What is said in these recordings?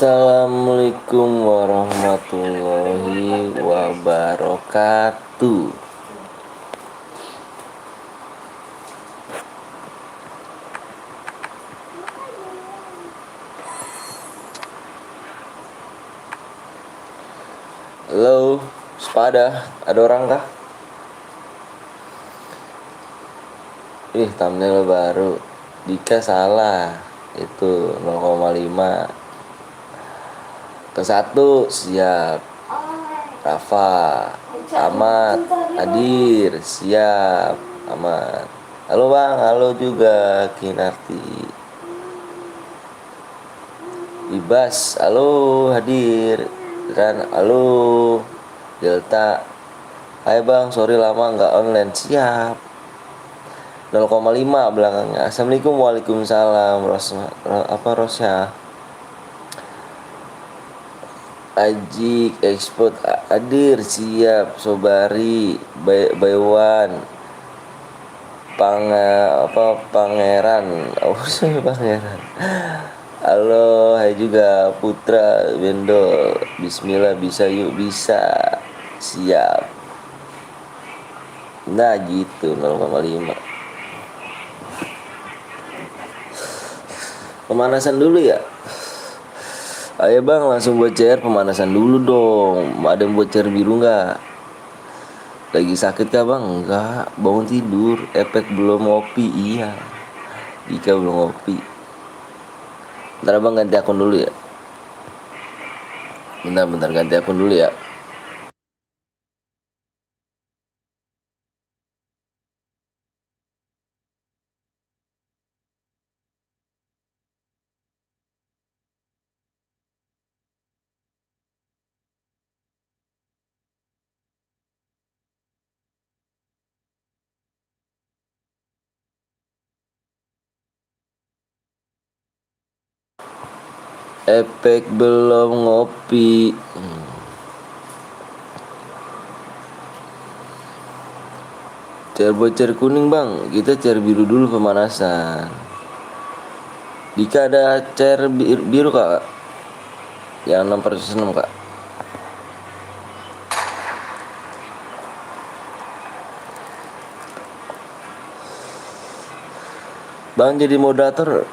Assalamualaikum warahmatullahi wabarakatuh. Halo, sepada, ada orang kah? Thumbnail baru. Dika salah. Itu 0,5. Ke 1 siap. Rafa, Ahmad, Adir, siap. Ahmad. Halo Bang, halo juga Kinarti. Ibas, halo hadir. Dan halo Delta. Hai Bang, sorry lama nggak online. Siap. 0,5 belakangnya. Assalamualaikum, waalaikumsalam. Rosya Ajik export hadir, siap. Sobari Baywan Pangeran. Pangeran. Halo, hai juga Putra Bendol. Bismillah, bisa yuk, bisa. Siap. Nah gitu, 0,5. Pemanasan dulu ya. Ayo Bang, langsung buat CR pemanasan dulu dong. Ada yang buat CR biru nggak? Lagi sakit kah Bang? Enggak, bangun tidur. Efek belum ngopi, iya. Dika belum ngopi. Bentar Bang, ganti akun dulu ya. Bentar ganti akun dulu ya. Efek belum ngopi. CR buat CR kuning Bang, kita CR biru dulu pemanasan. Dika ada CR biru kak? Yang 6/6 kak. Bang jadi moderator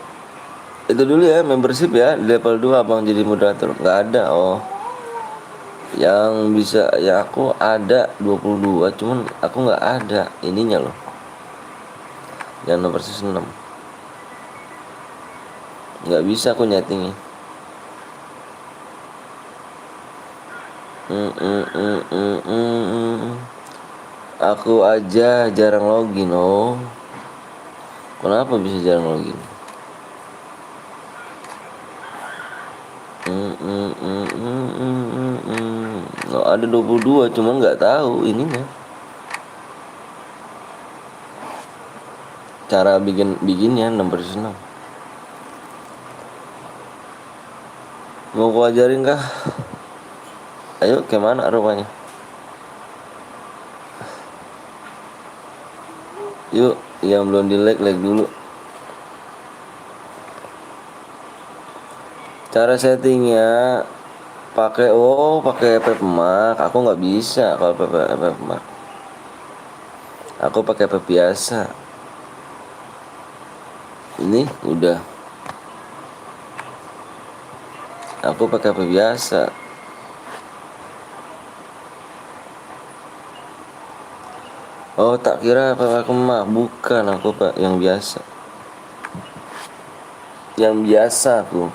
itu dulu ya, membership ya, level 2 Bang jadi moderator. Nggak ada, oh. Yang bisa, ya aku ada 22, cuman aku nggak ada ininya loh. Yang nomor 6. Nggak bisa aku nyetingnya. Aku aja jarang login, oh. Kenapa bisa jarang login? Oh, ada 22, cuman nggak tahu ininya. Cara bikinnya nomor 6. Mau ku ajarin kah? Ayo, kemana rupanya? Yuk, yang belum di like dulu. Cara settingnya pakai FFmpeg. Aku nggak bisa kalau pakai FFmpeg. Aku pakai FF biasa. Ini udah. Aku pakai FF biasa. Oh, tak kira FFmpeg. Bukan, aku pak yang biasa. Yang biasa aku.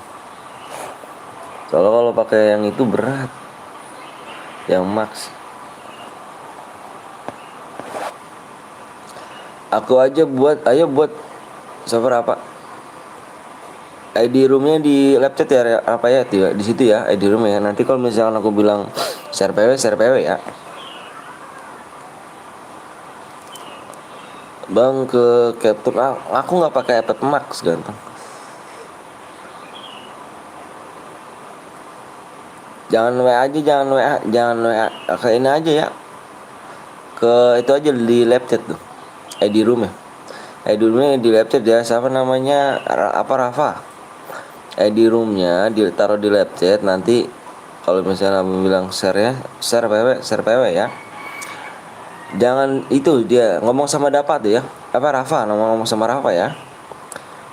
Kalau pakai yang itu berat. Yang max. Aku aja ayo buat server apa? ID roomnya di live chat ya, apa ya, di situ ya ID room ya. Nanti kalau misalkan aku bilang share PW ya. Bang ke capture, aku nggak pakai FF Max ganteng. Jangan WA aja, jangan WA ke ini aja ya. Ke itu aja di live chat tuh. ID room ya. ID roomnya di live chat ya, siapa namanya, Rafa. ID roomnya ditaruh di lab chat. Nanti kalau misalnya abang bilang share ya, share PW ya. Jangan itu dia ngomong sama Dapat tuh ya. Apa Rafa, ngomong sama Rafa ya.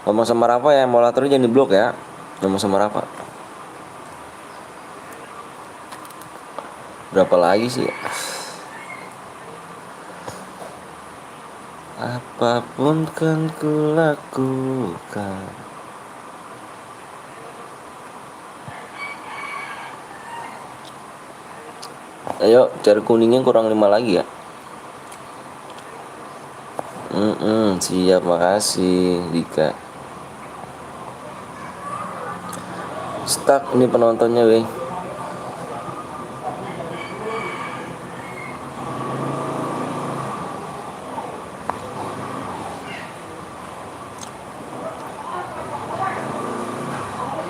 Ngomong sama Rafa ya, moderatornya jangan diblok ya. Ngomong sama Rafa. Berapa lagi sih? Apapun kan ku lakukan. Ayo cari kuningnya kurang 5 lagi ya. Siap, makasih Dika. Stuck nih penontonnya weh.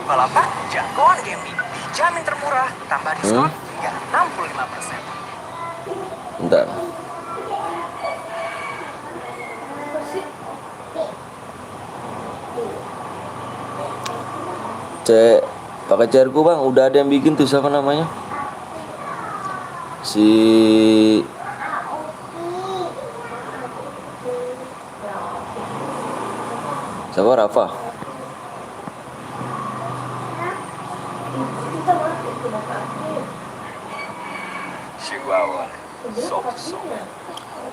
Balapak jagoan gaming dijamin termurah, tambah diskon hingga 65%. Bentar. Pakai cairku bang, udah ada yang bikin tuh, siapa namanya? Si siapa, Rafa?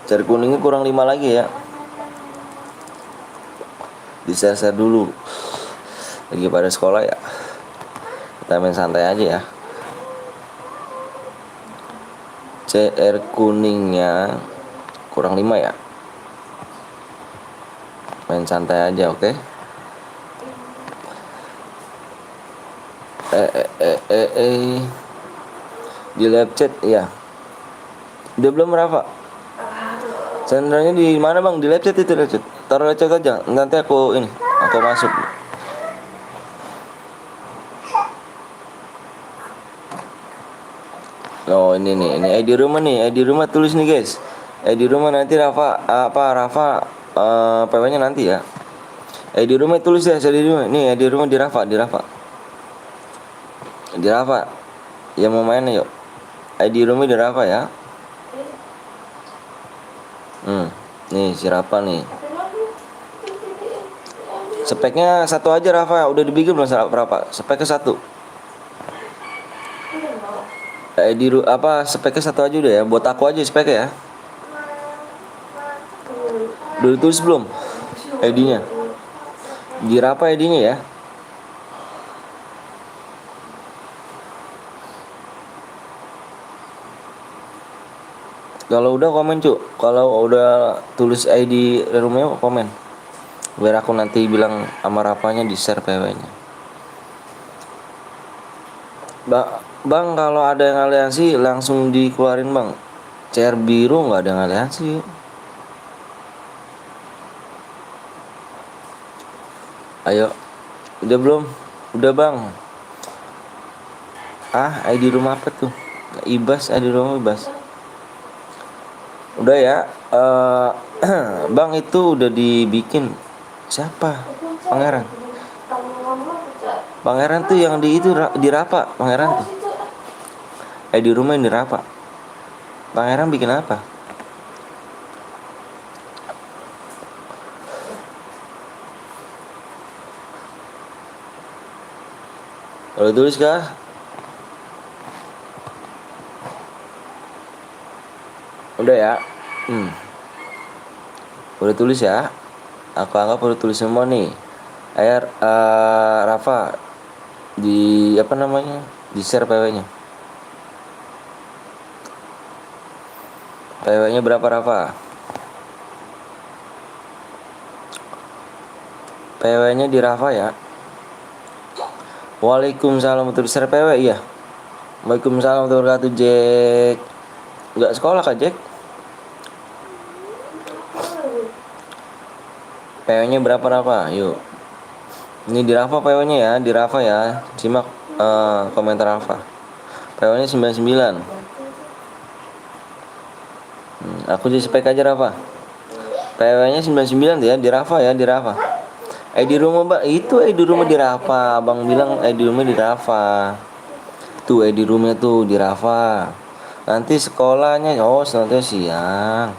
Cair kuningnya kurang 5 lagi ya. Di-share dulu. Lagi pada sekolah ya. Kita main santai aja ya. CR kuningnya kurang 5 ya. Main santai aja, oke? Di live chat ya. Dia belum Rafa. Sendernya di mana bang? Di live chat itu, live chat. Taruh live chat aja. Nanti aku masuk. Oh ini nih, ini ID rumah nih, ID rumah tulis nih guys. ID rumah nanti Rafa PW-nya nanti ya. ID rumah tulis ya, ID rumah. Nih ID rumah di Rafa. Di Rafa. Yang mau main yuk. ID rumah di Rafa ya. Nih si Rafa nih. Speknya satu aja Rafa, udah dibikin belum berapa? Speknya satu. Speknya satu aja udah ya. Buat aku aja speknya ya. Udah ditulis belum? ID-nya. Di Rafa ID-nya ya. Kalau udah komen cuk. Kalau udah tulis ID rumahnya komen. Biar aku nanti bilang sama Rafanya di share PW-nya. Bang kalau ada yang aliansi langsung dikeluarin bang. CR biru nggak ada yang aliansi. Ayo, udah belum? Udah bang. ID rumah apa tuh? Ibas, ID rumah Ibas. Udah ya. Bang itu udah dibikin. Siapa? Pangeran. Pangeran tuh yang di Rafa, Pangeran tuh. Di rumah yang di Rafa. Pangeran bikin apa? Kalau tulis kah? Udah ya. Udah tulis ya. Aku anggap udah tulis semua nih. Rafa di di share PW-nya. PW-nya berapa Rafa? PW-nya di Rafa ya. Waalaikumsalam untuk share PW iya. Waalaikumsalam warahmatullahi wabarakatuh Jack. Enggak sekolah kah Jack? PW-nya berapa Rafa? Yuk. Ini di Rafa PW-nya ya, di Rafa ya. Simak komentar Rafa. PW-nya 99. Aku di spek aja Rafa. PW-nya 99 ya, di Rafa ya, di Rafa. di rumah bang, itu di rumah di Rafa. Abang bilang di rumah di Rafa. Tuh di rumah tuh di Rafa. Nanti sekolahnya nanti siang.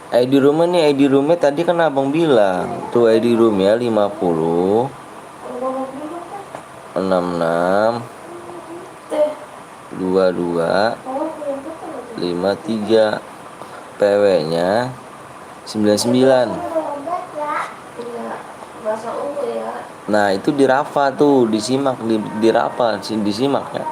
Di rumah nih, di rumah tadi kan abang bilang tuh di rumah 50 66 22 53 PW-nya 99. Nah, itu di Rafa tuh, disimak di Rafa, disimak ya.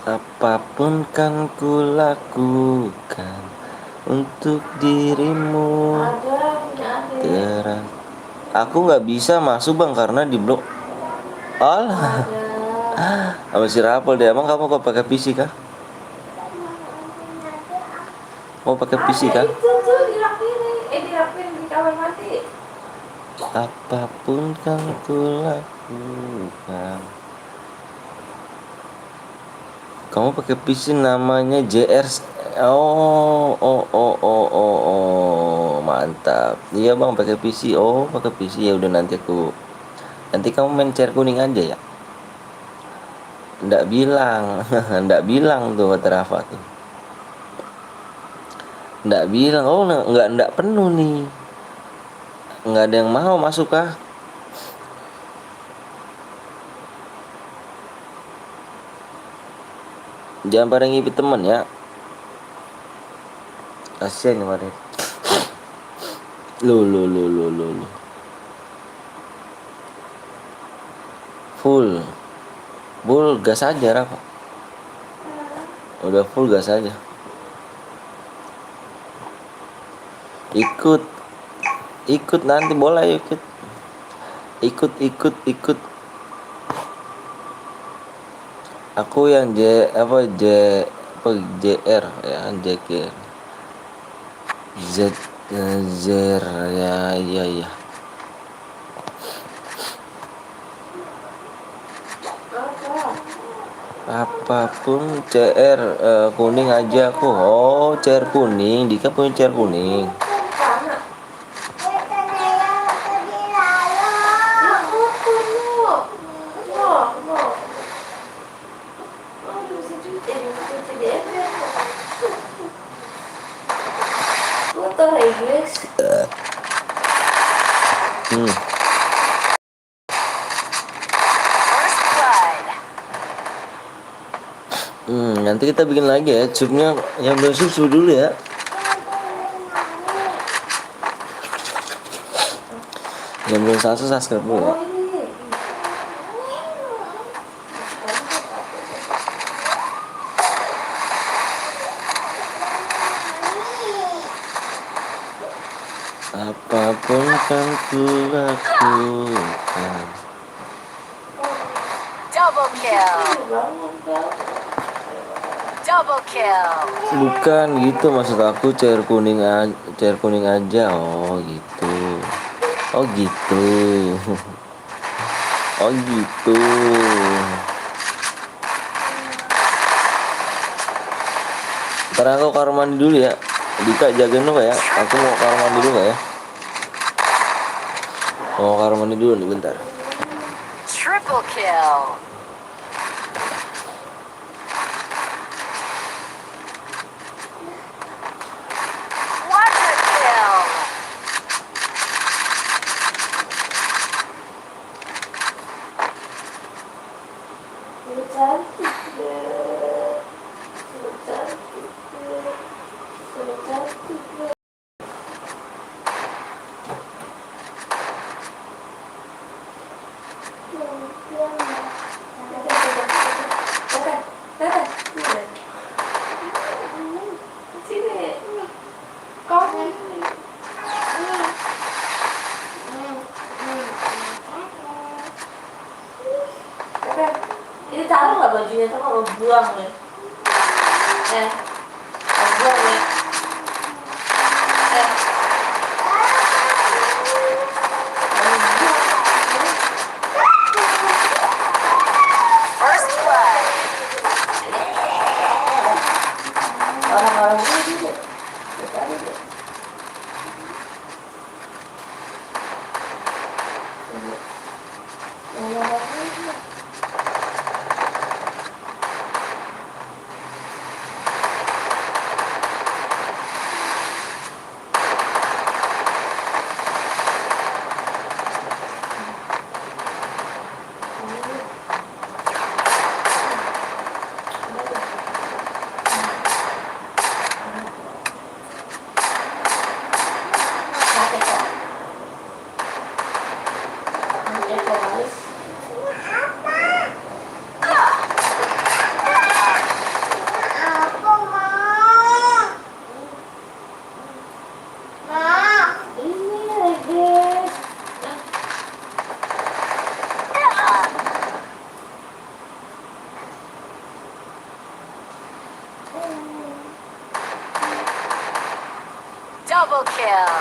Apapun kan ku lakukan untuk dirimu terang. Aku nggak bisa masuk bang karena di blok. Alah, sama si Rapel deh. Emang kamu kok pakai PC kah? Mau pakai PC kah? Itu tuh dirapiin di kamar mandi. Apapun kan ku lakukan. Kamu pakai PC namanya JR. Oh, mantap. Iya bang pakai PC. Oh pakai PC ya udah nanti kamu main chair kuning aja ya. Nggak bilang, nggak bilang tuh kata Rafa tuh. Nggak bilang. Oh nggak penuh nih. Nggak ada yang mau masuk kah? Jangan pada ngipit temen ya. Kasian kemarin. Lu. Full gas aja Rafa. Udah full gas aja. Ikut nanti boleh ikut. Aku yang JR ya JKR Zer ya iya. Apapun CR kuning aja aku. Oh CR kuning, Dika punya CR kuning. Nanti kita bikin lagi ya. Supnya yang belum susu dulu ya. Yang belum subscribe dulu ya. Apapun kan ku lakukan. Double kill. Bukan gitu maksud aku cair kuning aja. Oh gitu. Oh gitu. Ntar aku kamar mandi dulu ya. Dika jagain lu ya. Aku mau kamar mandi dulu ya. Mau kamar mandi dulu nih bentar. Triple kill. Quadra kill. Ini taruh nggak bajunya tuh kalau buang nih? Buang nih. First blood. Orang-orang ini juga. Double kill.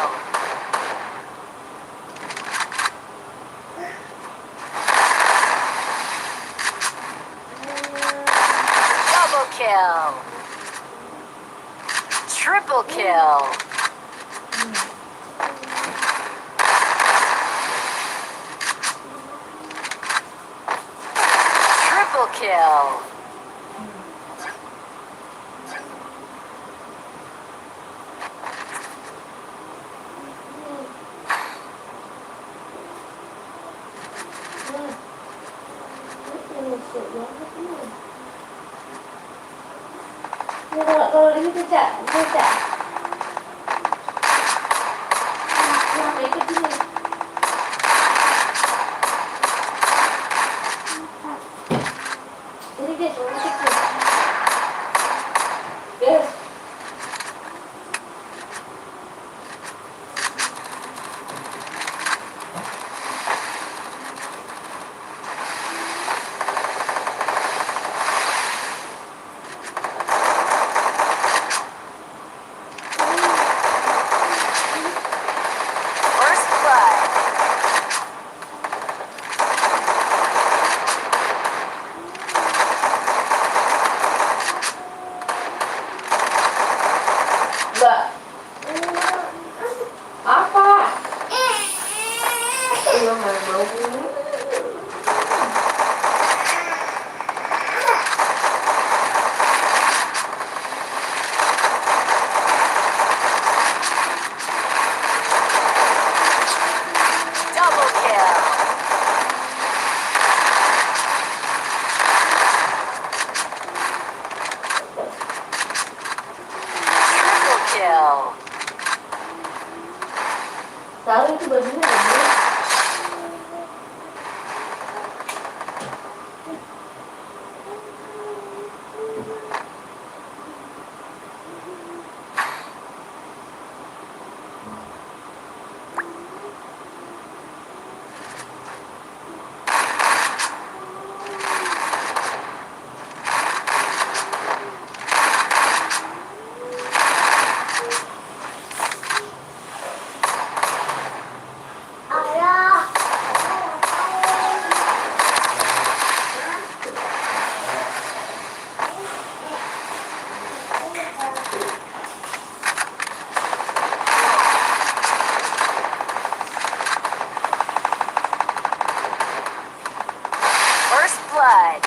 Double kill. Triple kill. Triple kill. Ini kalau ini cecak. Nah, ikut sini. Ini guys, ini kecil. Guys. First blood. Mbak. Apa? Iya, nggak mau. Double kill. Triple kill. Tahu itu bajunya nggak boleh. First blood.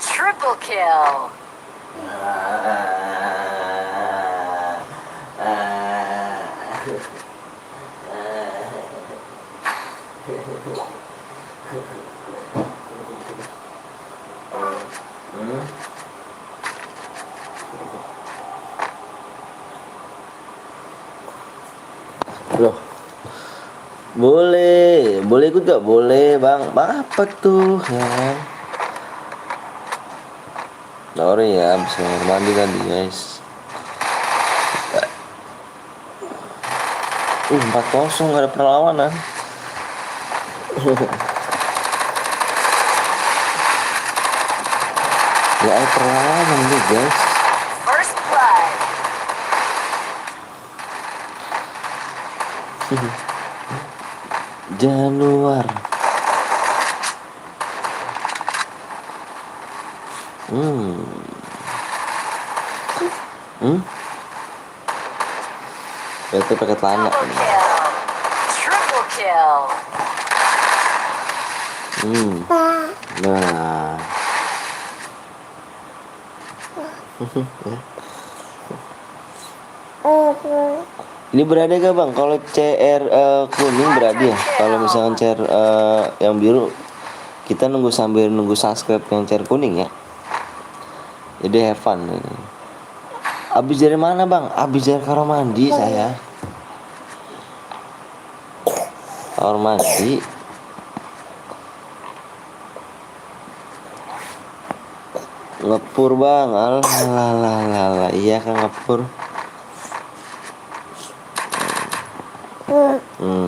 Triple kill. Loh, boleh ikut gak? Boleh bang. Apa tuh ya? Sorry ya, bisa mandi tadi guys. 4-0 gak ada perlawanan. Ya ada perlawanan nih guys. First blood. Januar. Berarti pakai celana. Double kill. Triple kill. Nah. Ini berada gak bang? Kalau CR kuning berada ya. Kalau misalkan CR yang biru, kita nunggu sambil nunggu subscribe yang CR kuning ya. Jadi have fun ini. Abis dari mana bang? Abis dari kamar mandi saya. Kamar mandi. Ngepur bang. Alah, iya kan ngepur. Hmm.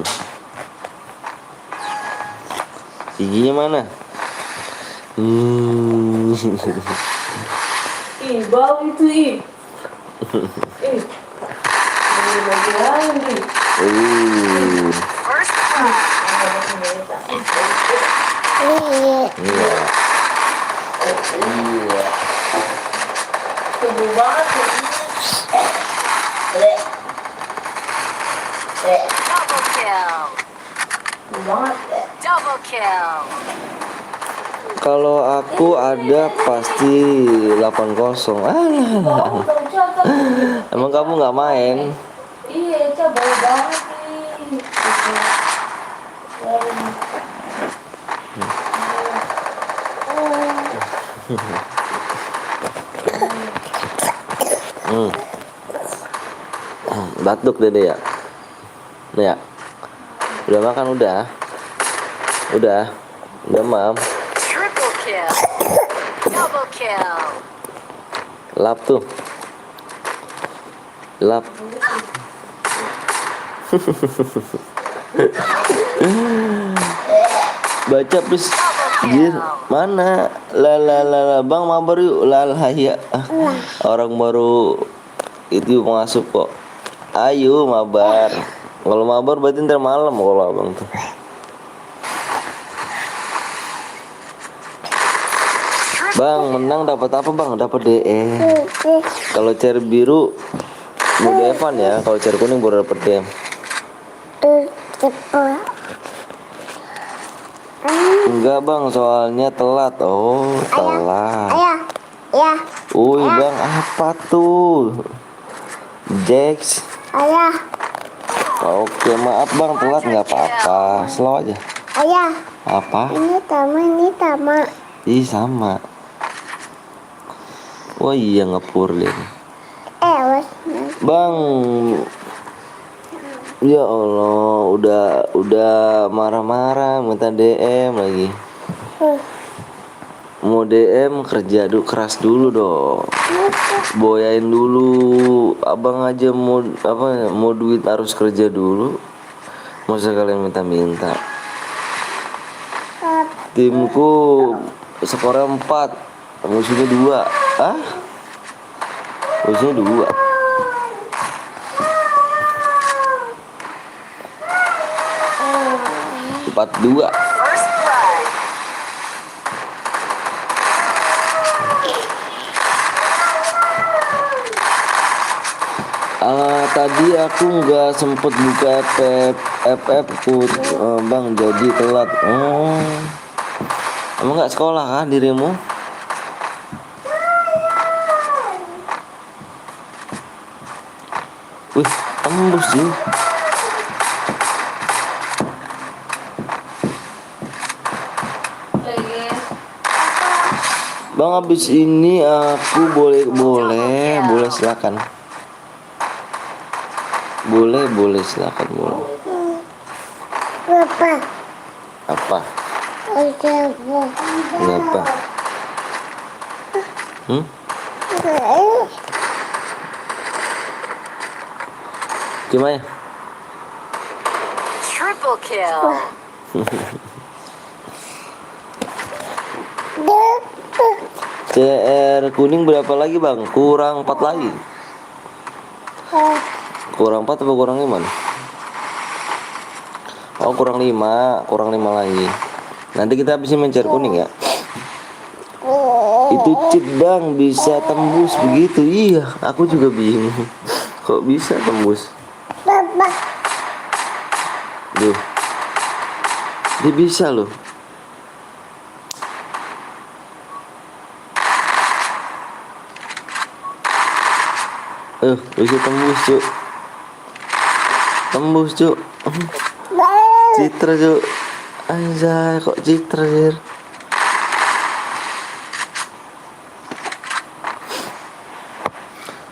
Giginya mana? Ih, bau itu ih. Ih. Ini lagi lagi. First blood. Iya. Tunggu banget ya. Lek. Double kill. Tunggu banget ya. Double kill. Kalau aku ada pasti 8-0. Bau dong, Ca. Emang kamu nggak main? Iya, Ca, bau banget nih. Batuk dede ya. Nih ya. Udah makan udah. Udah mam. Triple kill. Double kill. Lap tuh. Lap. Baca please. Jir, mana? La Bang mabar yuk. Ya. Orang baru itu masuk kok. Ayo mabar. Kalau mabar berarti ntar malam kalau abang tuh. Bang menang dapat apa bang? Dapat DE. Kalau cer biru mau Evan ya. Kalau cer kuning baru dapat DM. Enggak bang, soalnya telat. Oh telat. Ya, Wih bang, apa tuh? Jax. ayah, Oke maaf bang telat nggak apa-apa. Slow aja. ayah, Apa? ini tama. Ih sama. Wah iya ngepur deh. Was. Bang, ya Allah, udah marah-marah minta DM lagi. Mau DM kerja keras dulu dong. Boyain dulu. Abang aja mau duit harus kerja dulu. Masa kalian minta-minta. Timku skornya 4, musuhnya 2. Musuhnya 2. Empat dua. First blood. Tadi aku nggak sempet buka FF put, bang jadi telat. Emang nggak sekolah kan dirimu? Wih, tembus sih. Bang habis ini aku boleh silakan. Boleh silakan boleh. Bapak, Apa? siapa? Kenapa? Gimana? Triple kill. CR kuning berapa lagi bang? Kurang 4 lagi. Kurang 4 atau kurang 5? Oh kurang 5 lagi. Nanti kita habisin mencari kuning ya. Itu cheat bang, bisa tembus begitu. Iya, aku juga bingung. Kok bisa tembus? Bapak, Duh, dia bisa loh. Bisa tembus cuk. Citra cuk. Anjay, kok Citra Jir.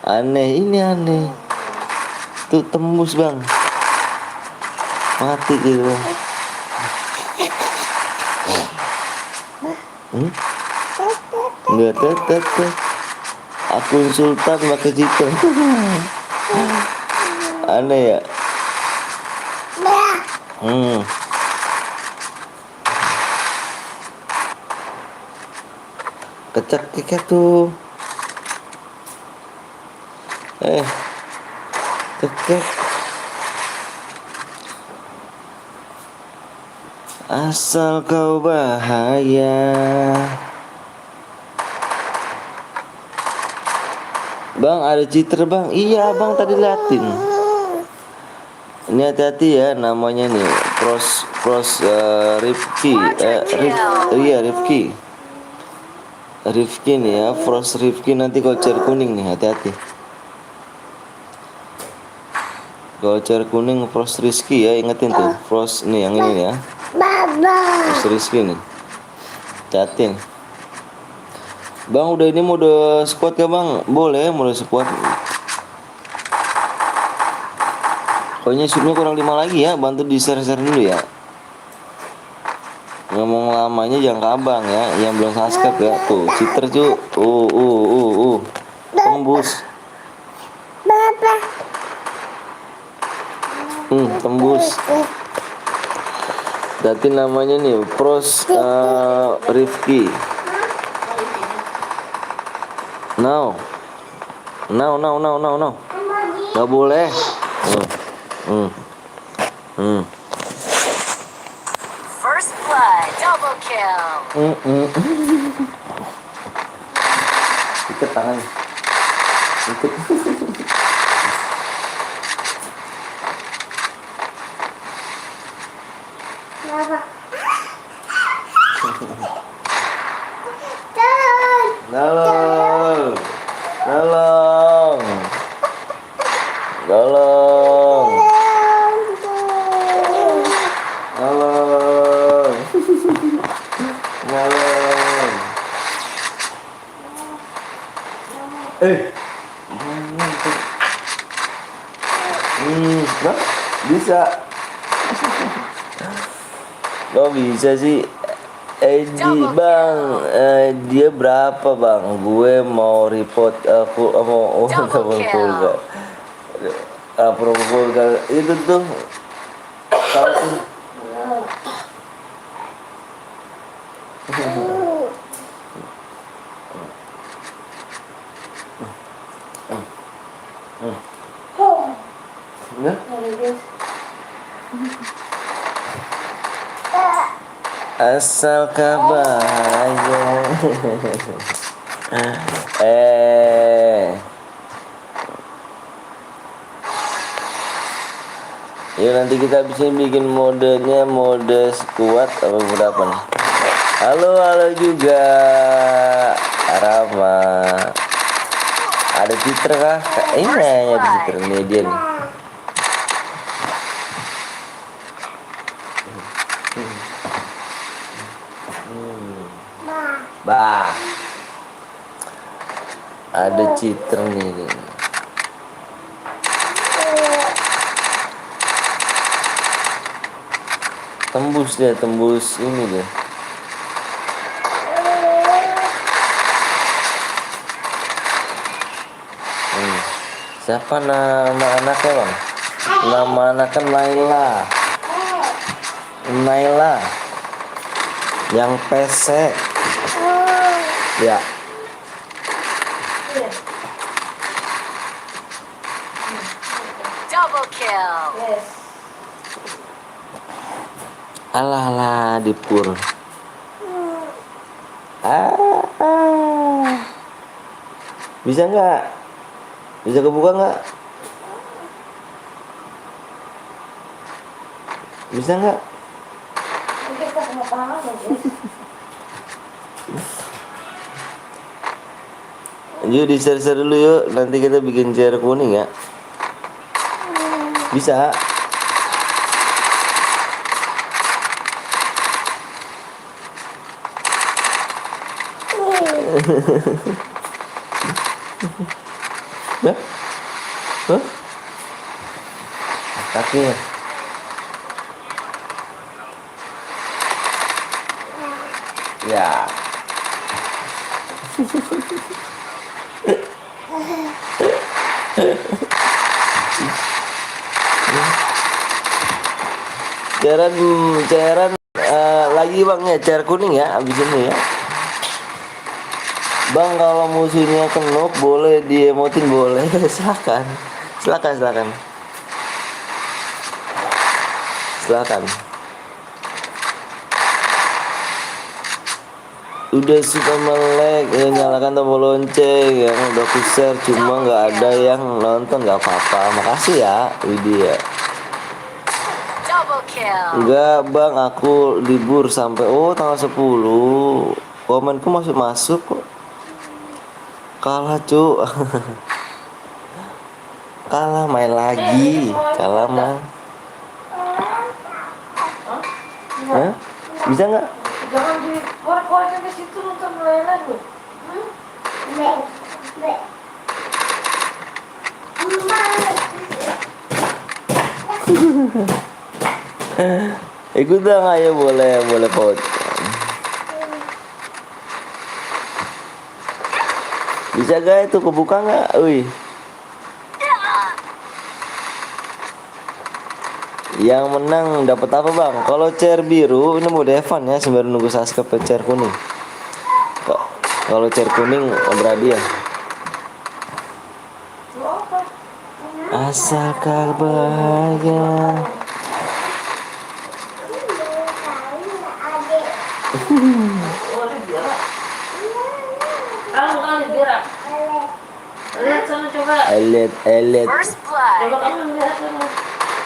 Aneh. Tuh tembus bang. Mati gitu bang. Nggak tetep. Aku Sultan pakai Citra. Aneh ya. Hmm. Kecek keket tuh. Keket. Asal kau bahaya. Bang, ada cheater bang. Iya bang, tadi liatin. Ini hati-hati ya, namanya nih Rifki. Rifki nih ya, Frost Rifki, nanti voucher kuning nih, hati-hati. Voucher kuning Frost Rizky ya, ingetin tuh. Frost nih yang ini nih ya. Frost Rizky nih. Catin. Bang, udah ini mode squad ya bang? Boleh mode squad. Pokoknya shootnya kurang 5 lagi ya, bantu di share-share dulu ya. Ngomong lamanya jangan ke abang ya, yang belum subscribe ya. Tuh, cheater cu. Tembus. Tembus. Berarti namanya nih Pros Rifki. No. Gak boleh. First blood, double kill. Ikat tangan. Ikut. Tolong. Nah, bisa. Kok bisa sih? Bang, dia berapa bang? Gue mau report mau Double kill. Vulgar itu tuh kalau tuh ya? Asal bahaya. Ya nanti kita bisa bikin modenya mode squad apa berapa nih? Halo juga Rama. Ada Citra kah? Ini ada Citra nih dia nih. Bah. Ada Citra nih. Tembus ini dia. Siapa nama anaknya bang? Nama anaknya Naila. Yang pesek. Ya. Double kill. Alah dipur. Bisa nggak? Bisa kebuka nggak? Bisa nggak? Yuk di share dulu yuk, nanti kita bikin share kuning ya. Bisa. Ya? Hah? Kakinya. Ya. Cairan lagi bang ya, cair kuning ya abis ini ya. Bang kalau musuhnya kenop boleh diemotin boleh. Silakan. Udah suka melek ya, nyalakan tombol lonceng yang udah aku share, cuma nggak ada yang nonton. Nggak apa-apa, makasih ya Widya. Double kill. Enggak bang, aku libur sampai tanggal 10. Komenku masuk kok. Kalah cu. Kalah main lagi. Kalah mah. Hah? Bisa nggak? Jangan di korek-korek ke situ nonton lain-lain loh. Ikut dong, ayo boleh pot. Bisa gak itu kebuka nggak? Wih. Yang menang dapat apa bang? Kalau chair biru ini mau Devan ya, sembari nunggu Saska chair kuning. Kalau chair kuning berhadiah. Asalkan bahagia. Boleh biara. Kamu kali biara. Lihat sana coba. Elit. First blood. Coba kamu lihat sana.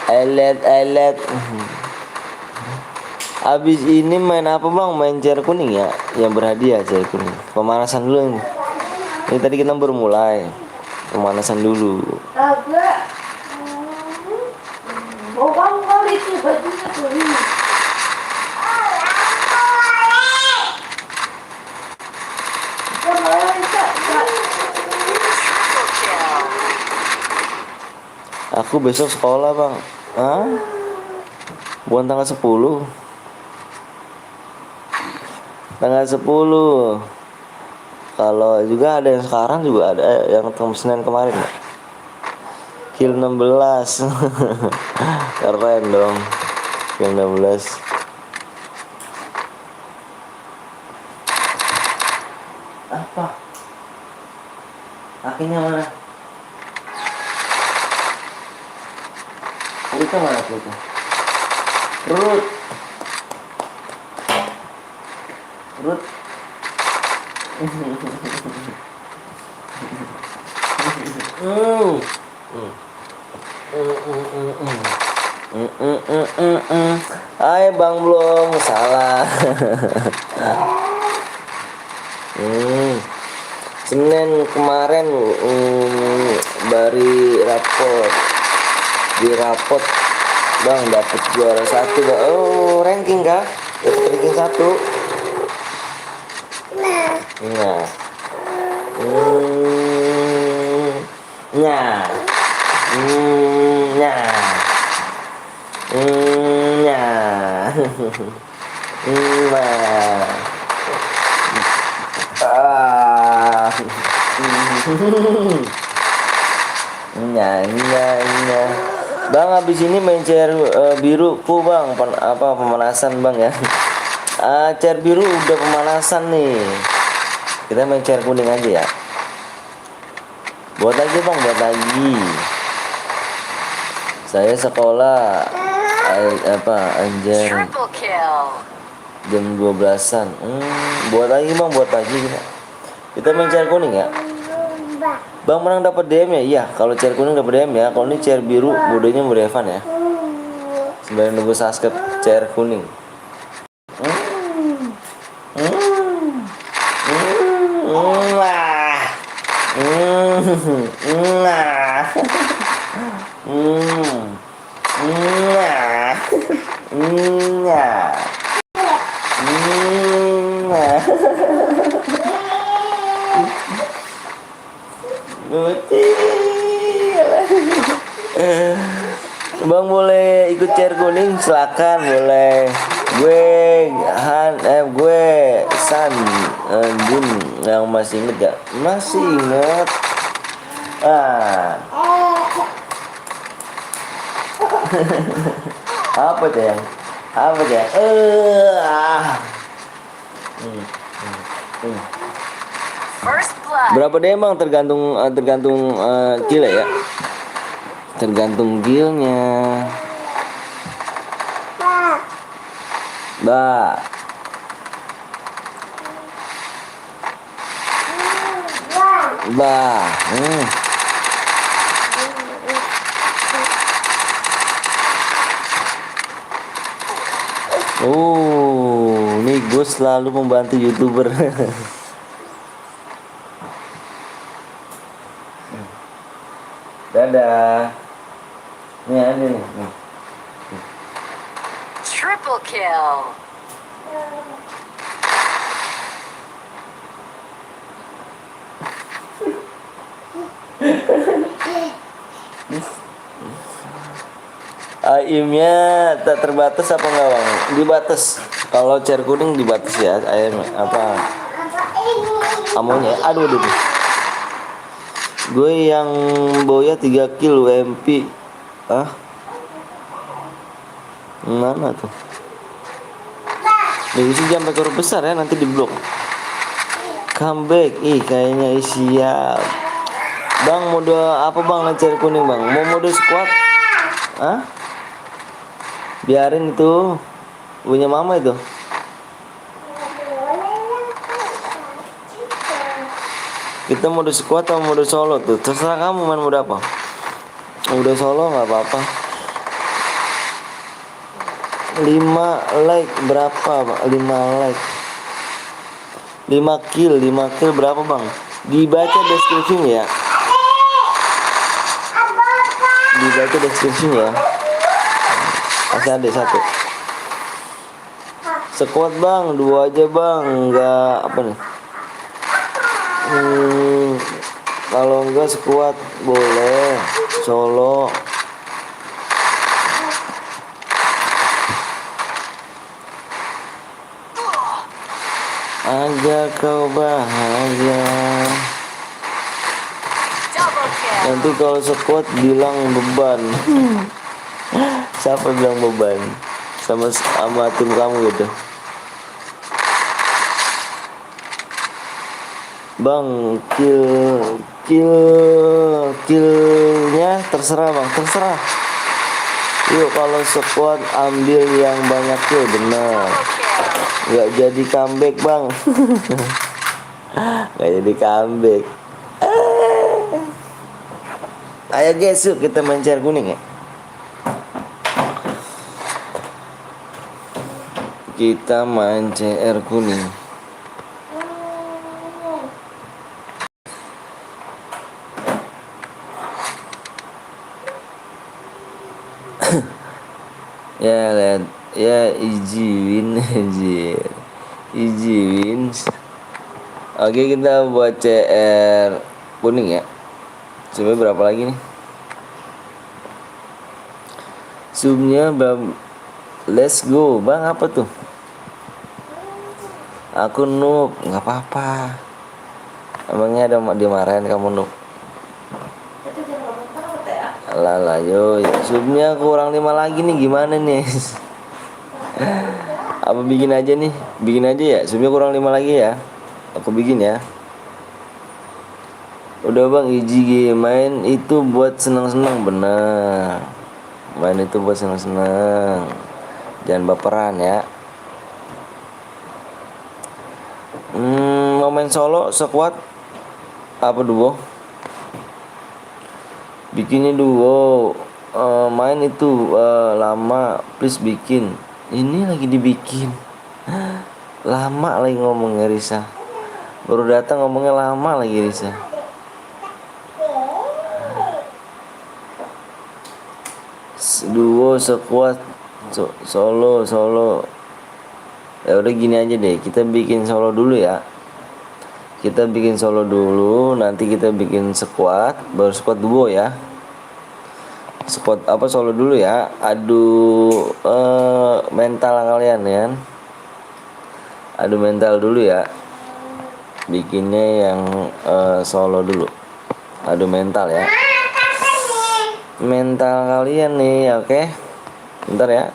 Elit. Abis ini main apa bang? Main chair kuning ya, yang berhadiah chair kuning. Pemanasan dulu nih. Ini tadi kita baru mulai. Pemanasan dulu. Agak. Oh kamu kali itu bajunya tuh. Triple kill. Aku besok sekolah bang. Hah? Bukan tanggal 10. Tanggal 10. Kalau juga ada yang sekarang juga ada yang Senin kemarin ya. Kill 16. Keren dong. Kill 16. Apa? Akhirnya mana? Kulitnya mana kulitnya? Rut. Hai bang belum salah. Senin kemarin bari di rapot bang dapat juara 1 bang. Ranking kah? Ranking 1. Nah. Bang habis ini main chair biru ku bang, pemanasan bang ya. Chair biru udah pemanasan nih. Kita main chair kuning aja ya. Buat lagi bang, buat lagi. Saya sekolah anjir Triple kill. jam 12-an. Buat lagi bang, buat lagi kita main chair kuning ya. Bang menang dapat DM ya? Iya, kalau chair kuning dapat DM ya. Kalau ini chair biru bodohnya mau Devan ya. Sembari nunggu subscribe chair kuning. Bang boleh ikut chair kuning silakan boleh. Gue San Jun yang masih inget gak? Masih inget. Apa tuh yang? Apa ya? Hmm, hmm. First blood. Berapa deh emang tergantung kill ya? Tergantung killnya. Bah. Bah. Oh, ini gue selalu membantu YouTuber. Dadah. Nih ada nih. Triple kill. Aimnya tak terbatas apa enggak bang? Dibatas. Kalau chair kuning dibatas ya. Aim apa? Amonya. Aduh. Gue yang boya 3 kill MP. Mana tuh? Isi jam rekor besar ya, nanti di blok. Comeback. Kayaknya siap. Bang mode apa bang chair kuning bang? Mau mode squad? Biarin itu punya mama itu. Kita mode squad atau mode solo tuh, terserah kamu main mode apa. Mode solo nggak apa-apa. 5 like berapa bang? 5 like 5 kill berapa bang? Dibaca deskripsinya ya. Dibaca deskripsinya ya. Masih ada 1. Squad bang, 2 aja bang. Enggak apa nih? Kalau enggak squad boleh. Solo. Agar kau bahagia. Double kill. Nanti kalau squad bilang beban. Siapa bilang beban? Sama tim kamu gitu. Bang, killnya terserah bang, terserah. Yuk kalau squad ambil yang banyak kill, bener. Nggak jadi comeback bang. Nggak jadi comeback. Ayo guys, yuk kita main chair kuning ya. Kita main CR kuning. Ya lihat ya, easy win. Oke, kita buat CR kuning ya. Coba berapa lagi nih? Zoomnya let's go bang. Apa tuh? Aku noob, nggak apa-apa. Emangnya ada dimarahin kamu noob? Lala yo, zoomnya kurang 5 lagi nih, gimana nih? Apa bikin aja nih? Bikin aja ya, zoomnya kurang 5 lagi ya. Aku bikin ya. Udah bang, IGG main itu buat senang-senang, bener. Main itu buat senang-senang. Jangan baperan ya. Mau main solo, squad, apa duo? Bikinnya duo. Main itu lama, please bikin. Ini lagi dibikin. Lama lagi ngomongnya Risa. Baru datang ngomongnya lama lagi Risa. Duo, squad, solo. Ya udah gini aja deh, kita bikin solo dulu ya. Kita bikin solo dulu, nanti kita bikin squad, baru squad duo ya. Squad apa solo dulu ya. Aduh mental kalian ya. Aduh mental dulu ya. Bikinnya yang solo dulu. Aduh mental ya. Mental kalian nih, oke. Bentar ya.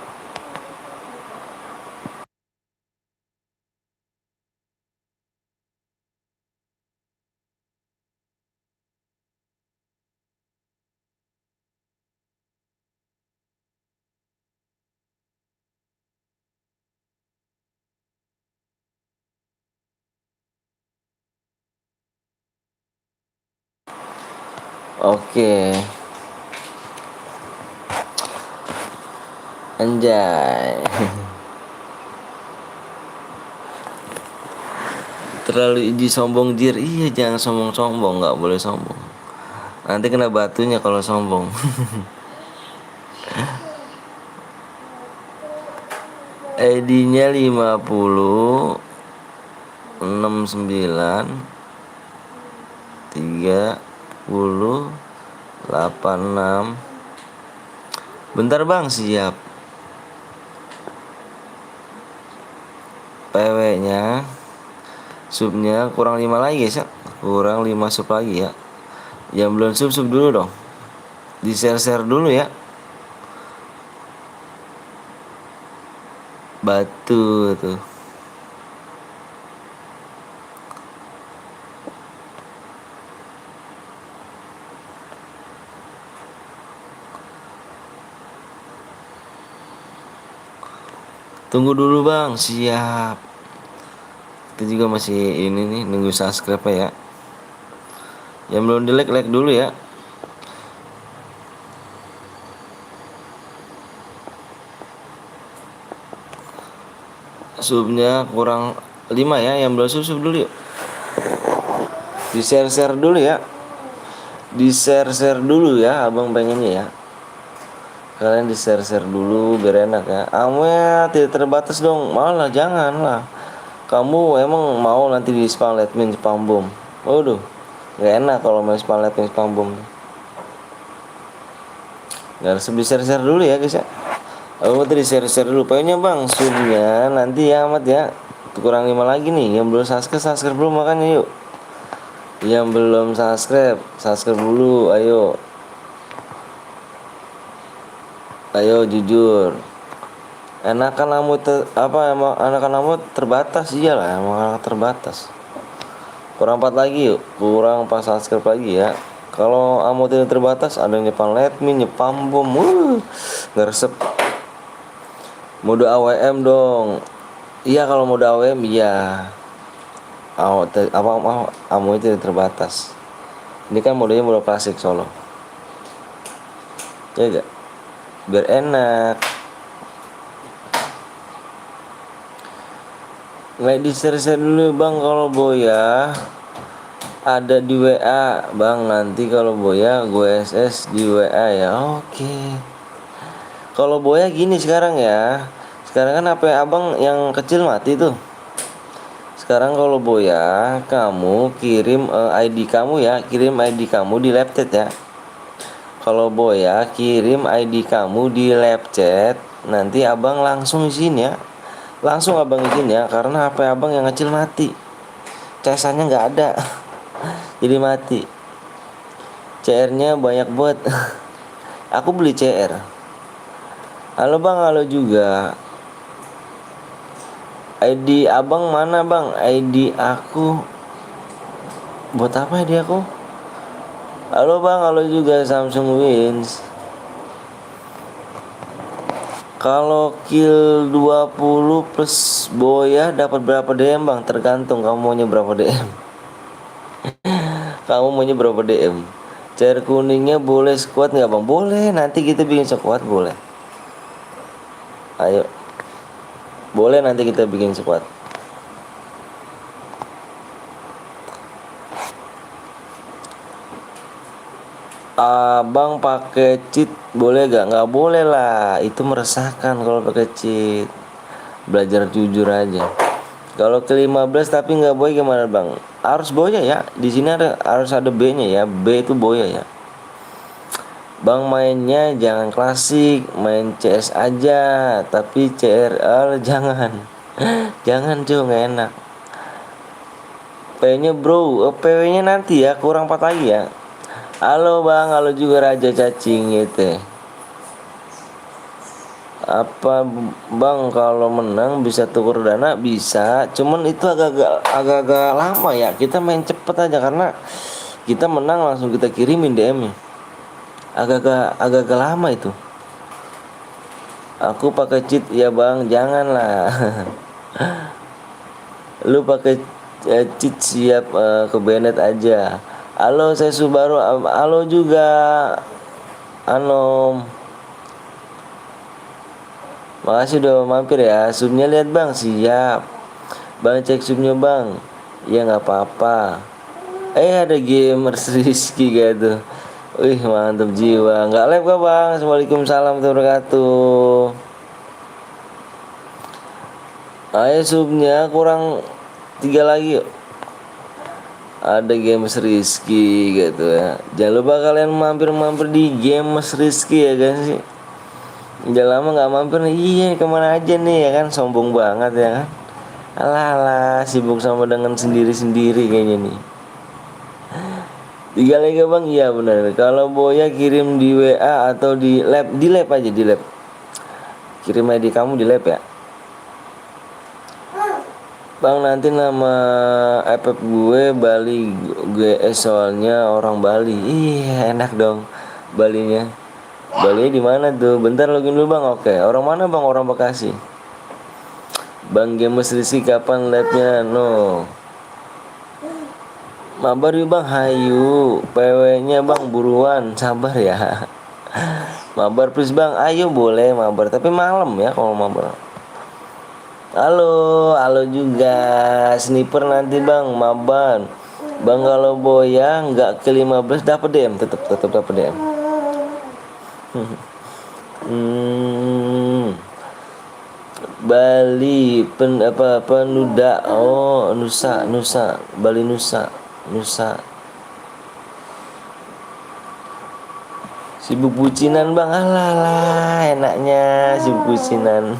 Oke. Anjay. Terlalu iji sombong jir. Iya, jangan sombong-sombong, nggak boleh sombong. Nanti kena batunya kalau sombong. ID-nya 50 69 30 86. Bentar bang, siap. PW-nya subnya kurang 5 lagi ya, kurang 5 sub lagi ya. Yang belum sub dulu dong, di share dulu ya. Batu tuh. Tunggu dulu bang, siap. Kita juga masih ini nih, nunggu subscribe ya. Yang belum di like dulu ya. Subnya kurang 5 ya, yang belum sub dulu yuk. Di share dulu ya. Di share dulu ya, abang pengennya ya. Kalian di share dulu biar enak ya. Amnya tidak terbatas dong, malah jangan lah. Kamu emang mau nanti di spam admin spam bom. Waduh, gak enak kalau main spam admin spam bom. Gak harus di share dulu ya guys ya. Aku tadi share dulu. Pokoknya bang, subnya nanti ya amat ya. Kurang 5 lagi nih. Yang belum subscribe belum, makanya yuk. Yang belum subscribe dulu, ayo. Ayo jujur. Enakan kamu emang enakan kamu terbatas, iyalah emang terbatas. Kurang 4 lagi yuk. Kurang 4 subscribe lagi ya. Kalau kamu tidak terbatas, ada yang nyepam admin, nyepam bom. Gak resep. Mode AWM dong. Iya, kalau mode AWM iya. Kamu itu tidak terbatas. Ini kan modenya mode klasik solo. Ya gak? Biar enak. Nggak di share dulu bang kalau boya. Ada di WA bang, nanti kalau boya gue SS di WA ya. Oke. Kalau boya gini sekarang ya. Sekarang kan HP abang yang kecil mati tuh. Sekarang kalau boya, kamu kirim ID kamu ya, kirim ID kamu di live chat ya. Kalau boya kirim ID kamu di live chat, nanti abang langsung izin ya. Langsung abang izin ya, karena HP abang yang kecil mati. Casannya nggak ada. Jadi mati. CR-nya banyak buat. Aku beli CR. Halo bang, halo juga. ID abang mana bang? ID aku. Buat apa ID aku? Halo bang, halo juga Samsung Wins. Kalau kill 20 plus boya dapat berapa DM bang? Tergantung kamu maunya berapa DM. Kamu maunya berapa DM? Cair kuningnya boleh squad nggak bang? Boleh, nanti kita bikin squad boleh. Ayo. Boleh nanti kita bikin squad. Abang pakai cheat boleh gak? Nggak boleh lah, itu meresahkan kalau pakai cheat. Belajar jujur aja. Kalau ke 15 tapi nggak boya gimana bang? Harus boya ya. Di sini harus ada B-nya ya. B itu boya ya. Bang mainnya jangan klasik, main CS aja, tapi CRL jangan. Jangan cuy, nggak enak. PW-nya bro, PW-nya nanti ya, kurang 4 lagi ya. Halo bang, halo juga Raja Cacing gitu. Apa bang kalau menang bisa tuker dana? Bisa, cuman itu agak-agak lama ya. Kita main cepet aja karena kita menang langsung kita kirimin DM-nya. Agak-agak lama itu. Aku pakai cheat ya bang, janganlah. Lu pakai cheat siap ke Bennett aja. Halo, saya Subaru. Halo juga Anom. Makasih udah mampir ya. Subnya lihat bang, siap. Bang cek subnya bang. Ya nggak apa-apa. Ada gamers Rizky gitu. Wih mantap jiwa. Nggak live kah bang? Assalamualaikum salam warahmatullahi wabarakatuh. Ayo subnya kurang 3 lagi yuk. Ada Games Rizky gitu ya. Jangan lupa kalian mampir-mampir di Games Rizky ya guys sih. Udah lama nggak mampir nih. Iya kemana aja nih ya kan. Sombong banget ya kan. Alah sibuk sama dengan sendiri-sendiri kayaknya nih. 3 lagi bang. Iya benar. Kalau Boya kirim di WA atau di lab. Di lab aja di lab. Kirim ID kamu di lab ya. Bang nanti nama app gue Bali GS soalnya orang Bali. Iya enak dong Balinya. Bali di mana tuh? Bentar login dulu bang. Oke. Orang mana bang? Orang Bekasi. Bang Games Rizky kapan live-nya? No. Mabar yuk bang. Hayu. PW-nya bang buruan. Sabar ya. Mabar please bang. Ayo boleh mabar. Tapi malam ya kalau mabar. Halo juga sniper nanti bang maban. Bang kalau Boya nggak ke 15 dapat DM, tetap dapat DM. Bali penuda. Oh Nusa Bali Nusa. Sibuk bucinan bang. Alah enaknya sibuk bucinan.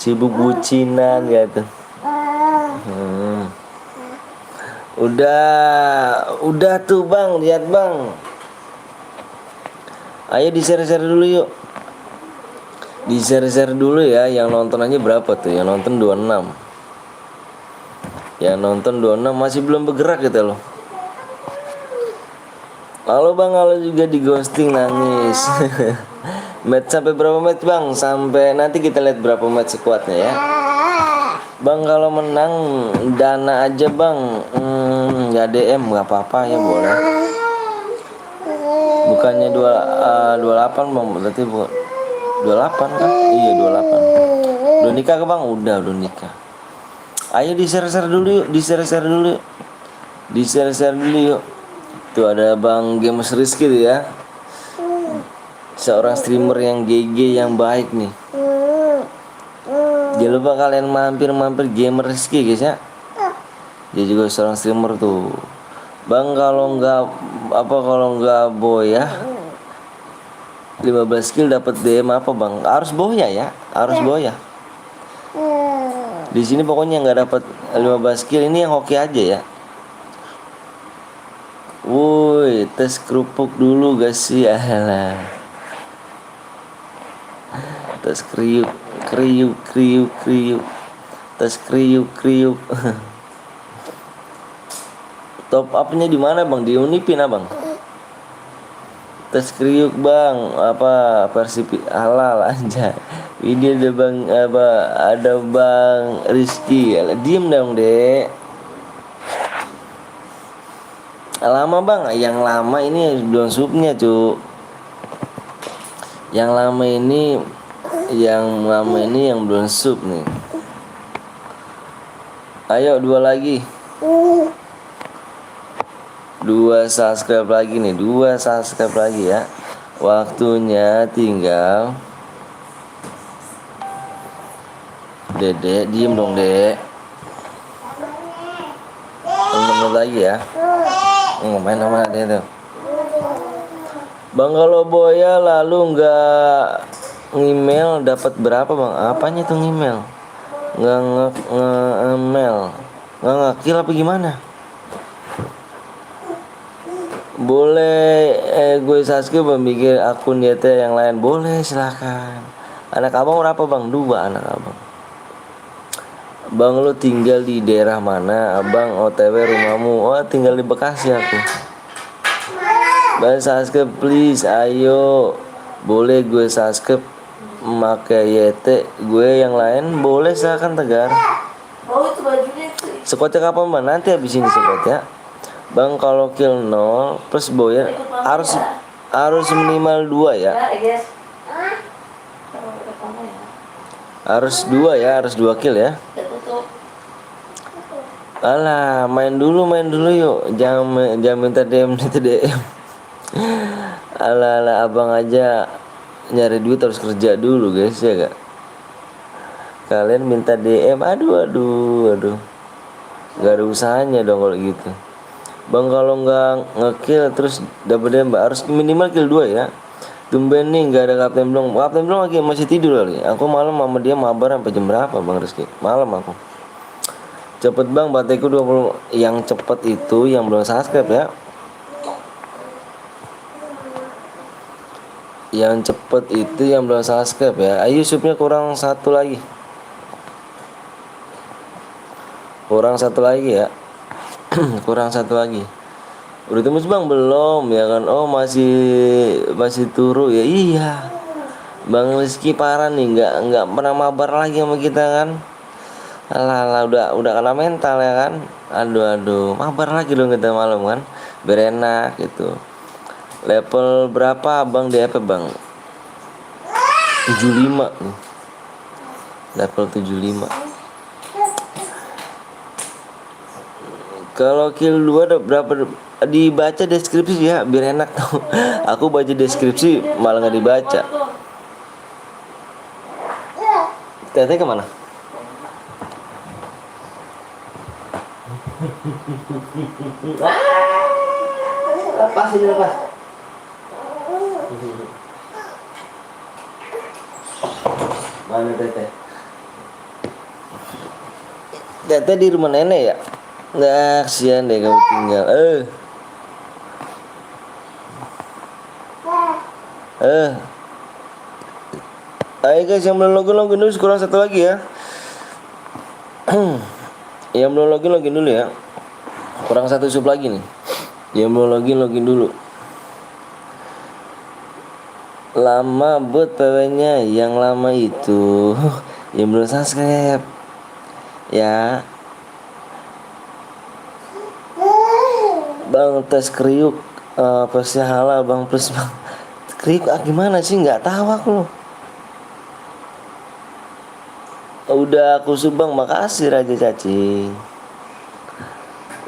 Sibuk bucinan gitu. Udah tuh bang, lihat bang. Ayo di share dulu yuk. Di share dulu ya. Yang nonton aja berapa tuh? Yang nonton 26. Yang nonton 26 masih belum bergerak gitu loh. Halo bang, halo juga di ghosting nangis. Match sampai berapa match bang? Sampai nanti kita lihat berapa match sekuatnya ya. Bang kalau menang dana aja bang. Ya DM nggak apa-apa ya boleh. Bukannya 28 bang, berarti 28 kan? Iya 28. Udah nikah ke bang? Udah nikah. Ayo di share dulu yuk, di share dulu yuk. Di share dulu yuk. Tuh ada bang Games Rizky tuh ya. Seorang streamer yang GG yang baik nih. Jangan lupa kalian mampir Gamer Rizky guys ya. Dia juga seorang streamer tuh. Bang kalau nggak Boya 15 skill dapat DM apa bang? Harus Boya ya, harus Boya. Di sini pokoknya nggak dapat 15 skill ini yang hoki aja ya. Woi, tes kerupuk dulu guys sih ya. Tes kriuk. Tes kriuk. Top up-nya di mana bang? Di Unipin abang. Tes kriuk bang. Apa versi halal aja. Ini ada bang ada bang Rizky. Diem dong dek. Lama bang. Yang lama ini belum subnya cu. Yang lama ini yang belum sub nih. Ayo 2 lagi. 2 subscribe lagi nih. 2 subscribe lagi ya. Waktunya tinggal. Dede diem dong dek. 6 menit lagi ya. Main sama dia tuh. Bang kalau Boya lalu nggak email dapat berapa bang? Apanya tuh email? Nge-email nggak ngakil apa gimana? Boleh gue subscribe bikin akun YT yang lain boleh silahkan. Anak abang berapa bang? 2 anak abang. Bang lu tinggal di daerah mana? Abang OTW rumahmu? Oh tinggal di Bekasi aku. Bang subscribe please, ayo. Boleh gue subscribe pakai YT, gue yang lain boleh silakan Tegar. Oh itu bajunya tuh Squadnya kapan bang? Nanti habis ini squadnya. Bang kalau kill 0 plus boya harus minimal 2 ya. Ya, guys. Kalau udah kamu ya. Harus 2 ya, harus 2 kill ya. Udah tutup. Alah, main dulu yuk. Jangan minta DM. Alah, abang aja nyari duit harus kerja dulu guys ya gak? Kalian minta DM, aduh. Gak ada usahanya dong kalau gitu. Bang kalau nggak ngekill terus dapat DM harus minimal kill 2 ya. Tumben nih nggak ada Kapten Blong. Kapten Blong lagi masih tidur kali. Aku malam sama dia mabar sampai jam berapa Bang Rizky? Malam aku. Cepet bang, bateku 20. Yang cepet itu yang belum subscribe ya. Yang cepet itu yang belum subscribe ya. Ayo subnya kurang 1 lagi. Kurang 1 lagi ya. Kurang 1 lagi. Udah tembus bang belum ya kan? Oh masih turu ya. Iya. Bang Rizky parah nih, nggak pernah mabar lagi sama kita kan. Alah, udah kena mental ya kan. Aduh, mabar lagi dong kita malam kan. Biar enak gitu. Level berapa bang di apa bang? 75 nih. Level 75. Kalau kill 2 ada berapa? Dibaca deskripsi ya biar enak tuh. Aku baca deskripsi malah nggak dibaca. Teteh kemana? Lepas ini lepas. Mana teteh? Teteh di rumah nenek ya? Nah, kasihan deh kamu tinggal. Ayo guys yang belum login dulu, kurang 1 lagi ya. Yang belum login dulu ya. Kurang 1 sub lagi nih. Yang belum login dulu. Lama buat PW-nya yang lama itu. Yang belum subscribe ya. Bang tes kriuk plusnya halal bang, plus bang kriuk gimana sih nggak tahu aku loh. Udah aku sub bang, makasih Raja Cacing.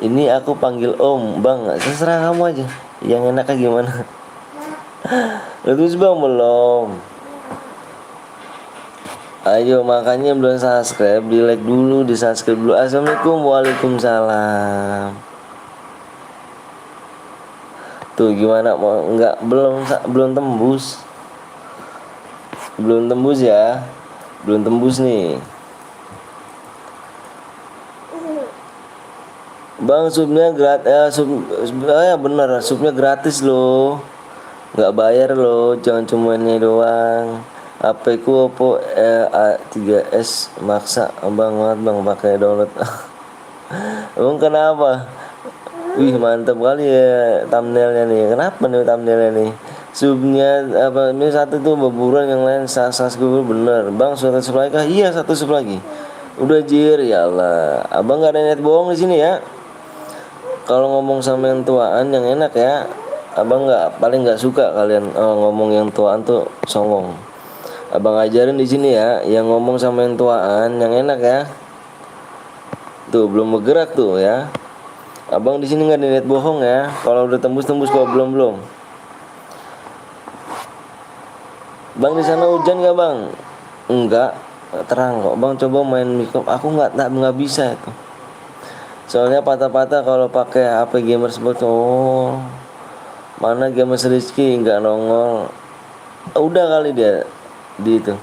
Ini aku panggil om bang, terserah kamu aja yang enaknya gimana. Terus bang belum. Ayo makanya belum subscribe, di like dulu, di subscribe dulu. Assalamualaikum, waalaikumsalam. Tuh gimana mau enggak belum tembus ya, belum tembus nih bang. Subnya gratis ya bener, subnya gratis loh, nggak bayar loh, jangan cuma ini doang. HP ku Oppo A3s maksa bang banget bang pakai download. Emang kenapa? Wih mantap kali ya thumbnailnya nih. Kenapa nih thumbnailnya nih? Subnya apa ini satu tuh berburuan, yang lain subscribe bener. Bang suara sub lagi kah? Iya 1 sub lagi. Udah jir ya Allah. Abang nggak ada niat bohong di sini ya. Kalau ngomong sama yang tuaan yang enak ya. Abang paling nggak suka kalian ngomong yang tuaan tuh songong. Abang ajarin di sini ya, yang ngomong sama yang tuaan yang enak ya. Tuh belum bergerak tuh ya. Abang di sini nggak ada niat bohong ya. Kalau udah tembus kok belum. Bang di sana hujan nggak bang? Enggak, terang kok bang. Coba main mikrop. Aku nggak bisa itu. Soalnya patah-patah kalau pakai HP gamer sport. Oh, mana Gamers Rizky nggak nongol. Udah kali dia di itu.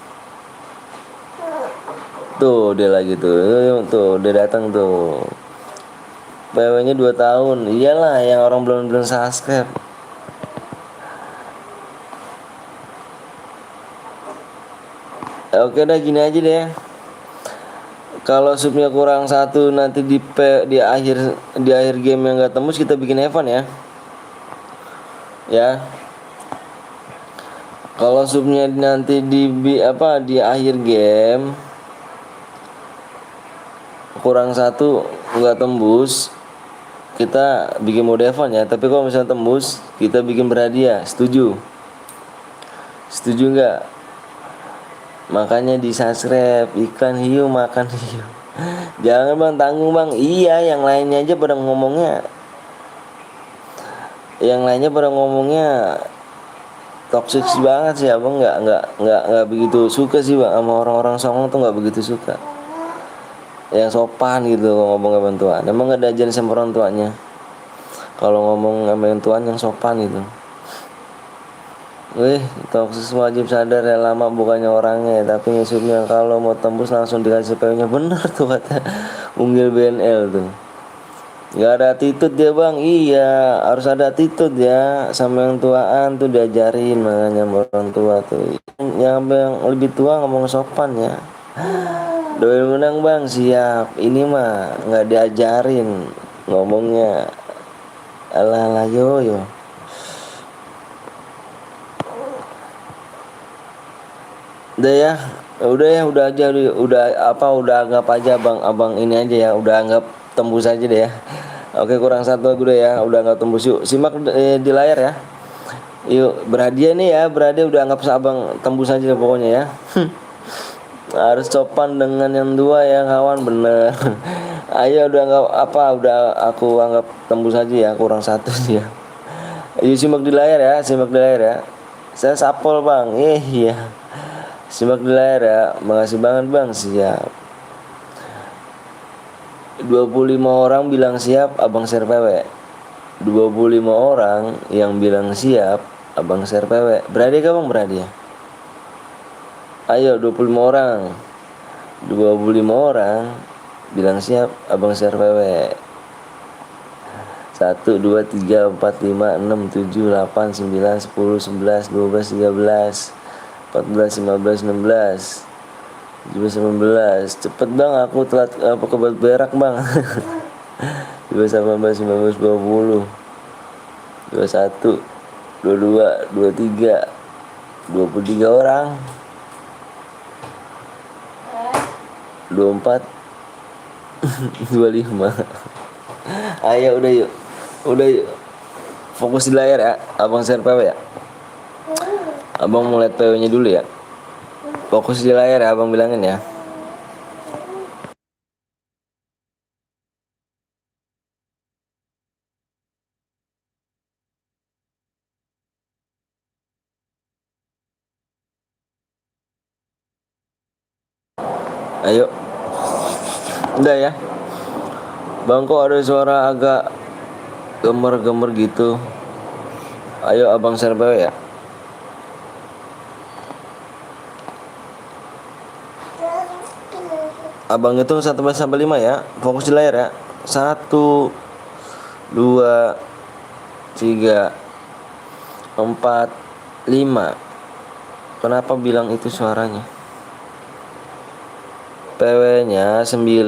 Tuh dia lagi tuh dia datang tuh. PW-nya 2 tahun. Iyalah yang orang belum subscribe. Oke dah gini aja deh. Kalau subnya kurang 1 nanti di akhir game yang nggak tembus kita bikin event ya. Ya. Kalau subnya nanti di akhir game kurang 1 nggak tembus, kita bikin mode F1 ya. Tapi kalau misalnya tembus, kita bikin berhadiah. Setuju? Setuju nggak? Makanya di subscribe, iklan hiu makan hiu. Jangan bang, tanggung bang. Iya, yang lainnya aja pada ngomongnya. Yang lainnya pada ngomongnya toxic banget sih, abang nggak begitu suka sih bang sama orang-orang songong tuh, nggak begitu suka. Yang sopan gitu ngomong sama orang tua. Emang nggak diajarin sama orang tuanya. Kalau ngomong sama orang tuanya yang sopan gitu. Wih, toksis wajib sadar ya, lama bukannya orangnya, tapi ngisupnya kalau mau tembus langsung dikasih PU-nya. Bener tuh kata Unggil BNL tuh. Gak ada attitude dia bang. Iya, harus ada attitude ya. Sama yang tuaan tuh diajarin, makanya orang tua tuh. Yang lebih tua ngomong sopan ya. Doain menang bang, siap. Ini mah nggak diajarin ngomongnya. Ala yo. Udah aja, udah anggap aja abang ini aja ya, udah anggap tembus aja deh ya. Oke, kurang satu lagu deh ya, udah anggap tembus. Yuk simak di layar ya. Yuk berhadiah nih ya, berhadiah udah anggap abang tembus aja deh pokoknya ya. Harus sopan dengan yang dua ya kawan, bener. Ayo udah aku anggap tembus aja ya, kurang satu sih ya. Yuk simak di layar ya, Saya sapol bang, iya. Simak di layar ya, makasih banget bang, siap. 25 orang bilang siap, abang share PW. 25 orang yang bilang siap, abang share PW. Berhadiah gak bang, berhadiah? Ayo 25 orang bilang siap, abang share PW. 1, 2, 3, 4, 5, 6, 7, 8, 9, 10, 11, 12, 13, 14, 15, 16, 17, 19. Cepet bang, aku telat kebelet berak bang. 17, 18, 19, 20, 21, 22, 23, 23 orang, 24, 25. Ayo udah yuk. Fokus di layar ya, abang share PW ya. Abang mau lihat PW-nya dulu ya. Fokus di layar ya, abang bilangin ya. Ayo. Udah ya. Bang, kok ada suara agak gemer-gemer gitu. Ayo abang share PW ya. Abang itu 1 sampai 5 ya. Fokus di layar ya. 1, 2, 3, 4, 5. Kenapa bilang itu suaranya? PW-nya 9.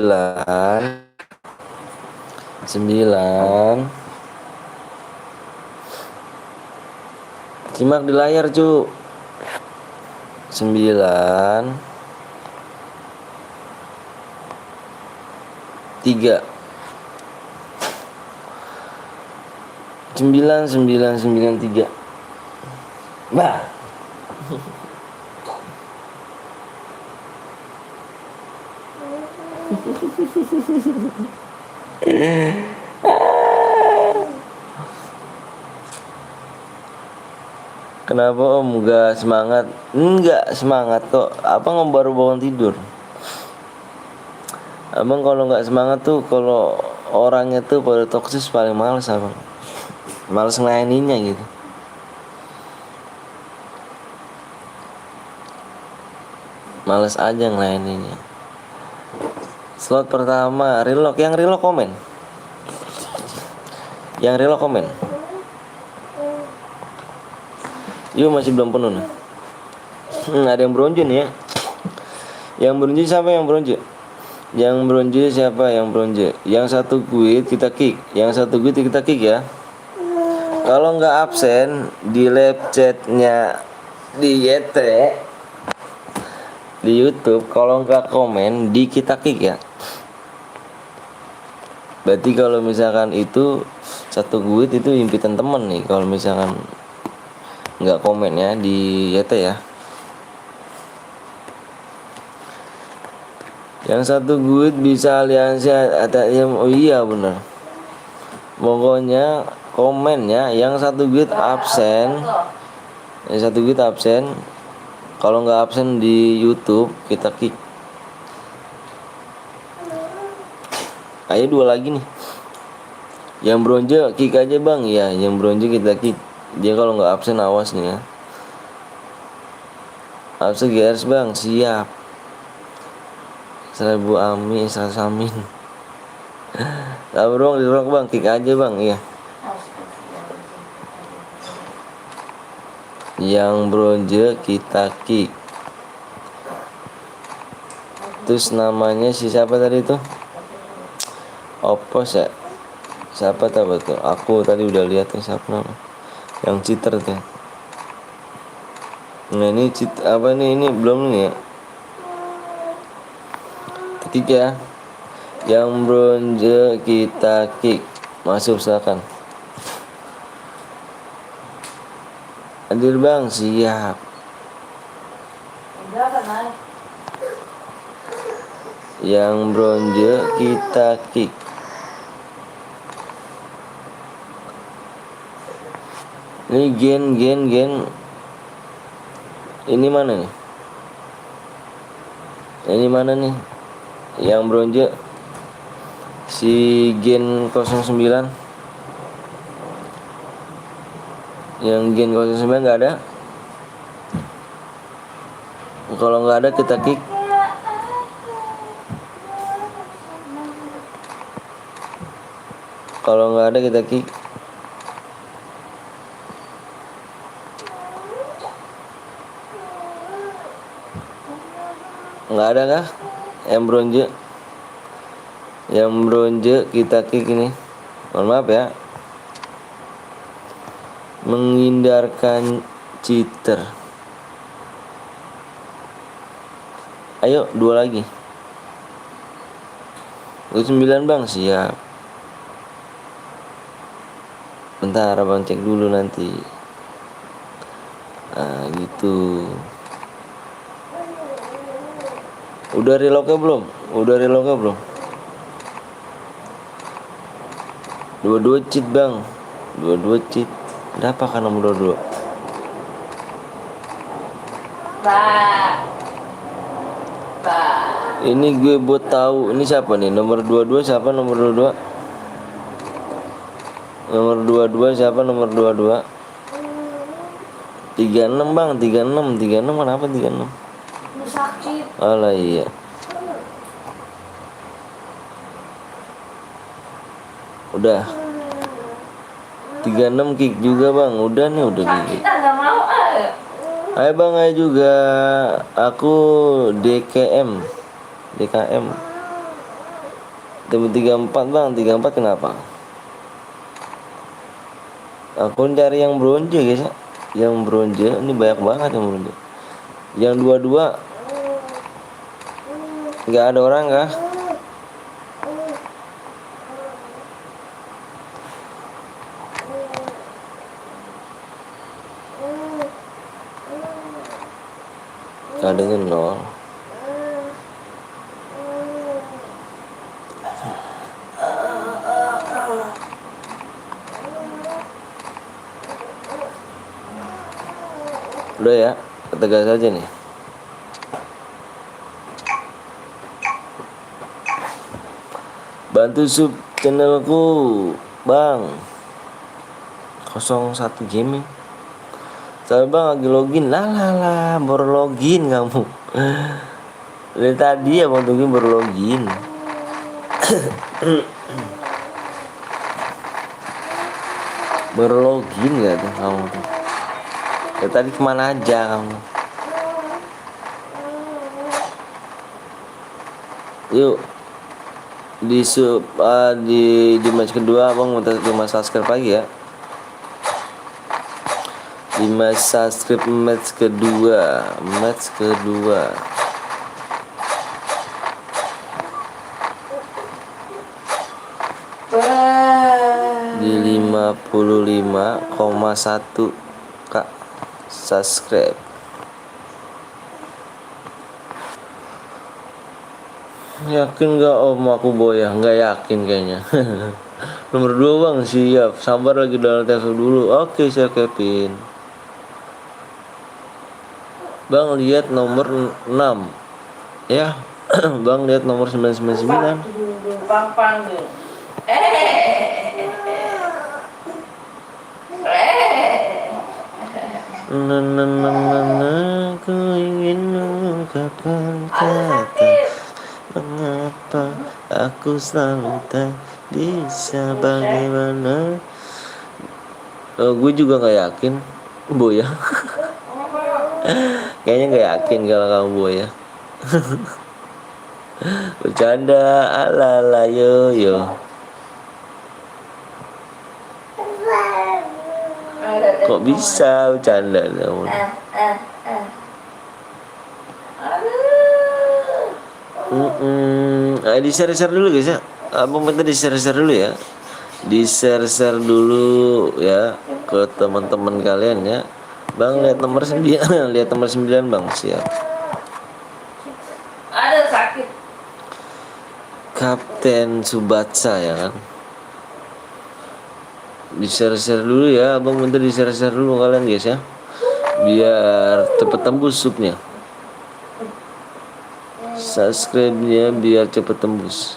Simak di layar cu. 9, 3, 9, 9, 9, 3. Bah. Kenapa om gak semangat? Enggak semangat kok. Abang baru bangun tidur. Abang kalau nggak semangat tuh, kalau orangnya tuh pada toksis paling males abang. Males ngelayaninnya gitu. Males aja ngelayaninnya. Slot pertama relock, yang relock komen. Yuk masih belum penuh nih. Ada yang bronze nih ya. Yang bronze siapa yang bronze? Yang satu quit kita kick. Ya. Kalau nggak absen di live chatnya di YT di YouTube, kalau nggak komen di kita kick ya. Berarti kalau misalkan itu satu guide itu impitan temen nih. Kalau misalkan nggak komen ya di YT ya. Yang satu guide bisa aliansi ATM. Oh iya bener. Pokoknya komennya yang satu guide absen. Yang satu guide absen. Kalau nggak absen di YouTube kita kick. Ayo dua lagi nih. Yang bronze kick aja bang. Ya yang bronze kita kick. Dia kalau nggak absen awas nih ya. Absen GRS bang, siap. 1000 amin, 100 amin. Sabar bang, di rock bang, kick aja bang, iya. Yang bronze kita kick. Terus namanya si siapa tadi tuh? Opos ya? Siapa tahu tuh? Aku tadi udah lihat tuh siapa nama? Yang cheater tuh. Nah ini cheat apa nih? Ini belum nih ya. Ketiga, yang bronze kita kick. Masuk silakan. Hadir bang, siap. Udah kan naik. Yang bronze kita kick. Ini gen. Ini mana nih? Ini mana nih? Yang bronze si gen 09. Yang gen 09 nggak ada. Kalau nggak ada kita kick. Kalau nggak ada kita kick. Nggak ada kah? Yang bronze. Yang bronze kita kick ini. Mohon maaf ya. Menghindarkan cheater. Ayo dua lagi. 9 bang, siap. Bentar abang cek dulu nanti. Nah gitu. Udah reloadnya belum? Dua-dua cheat bang. Dua-dua cheat. Berapa kan nomor dua-dua? Ini gue buat tahu ini siapa nih? Nomor 22 siapa nomor 22? Nomor 22 siapa nomor 22? 36 bang, 36 kenapa 36? Lu sakit. Alah iya. Udah 36 kick juga bang. Udah nih udah kick. Kita nggak mau. Ayo bang, ayo juga. Aku DKM. Temu 34 bang, 34 kenapa? Aku cari yang bronze guys ya. Yang bronze ini banyak banget yang bronze. Yang 22 nggak ada orang kah? Adanya 0. Udah ya, tegas aja nih. Bantu sub channelku bang. 01 gaming. Saya bang lagi login. Lah baru login kamu. Dari tadi ya bang tungguin baru login. Baru login gak tuh kamu tuh? Ya, tadi kemana aja kamu? Yuk di sub di match kedua abang minta 5 subscribe lagi ya. 5 subscribe match kedua. di 55,1 Kak subscribe. Yakin gak om aku boya? Nggak yakin kayaknya. Nomor 2 bang, siap. Sabar lagi download telepon dulu. Oke siap Kevin. Bang lihat nomor 6 ya. Bang lihat nomor 999. Pang. Aku ingin mengungkapkan kata mengapa aku selalu tak bisa bagaimana. Gue juga nggak yakin boya. Kayaknya nggak yakin kalau kamu boya. Bercanda ala yo. Kok bisa bercanda kamu? Di share dulu guys ya. Abang minta di share dulu ya. Di share dulu ya ke teman-teman kalian ya. Bang lihat nomor 9. Lihat nomor 9 bang, siap. Ada sakit. Kapten Subatsa ya kan. Di share dulu ya. Abang minta di share dulu kalian guys ya. Biar cepet tembus subnya. Subscribe-nya biar cepet tembus.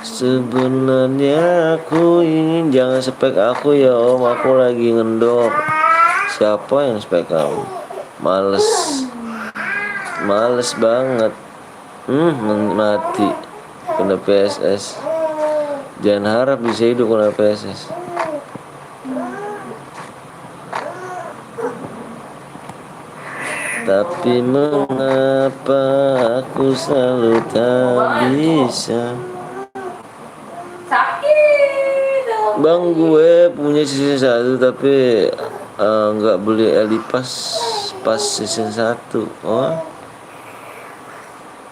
Sebenarnya aku ingin jangan spek aku ya om, aku lagi ngendok. Siapa yang spek kamu? Males banget. Mati kena PSS. Jangan harap bisa hidup kena PSS. Tapi mengapa aku selalu tak bisa. Sakit. Bang gue punya season 1 tapi nggak beli Elipas pas season 1. Oh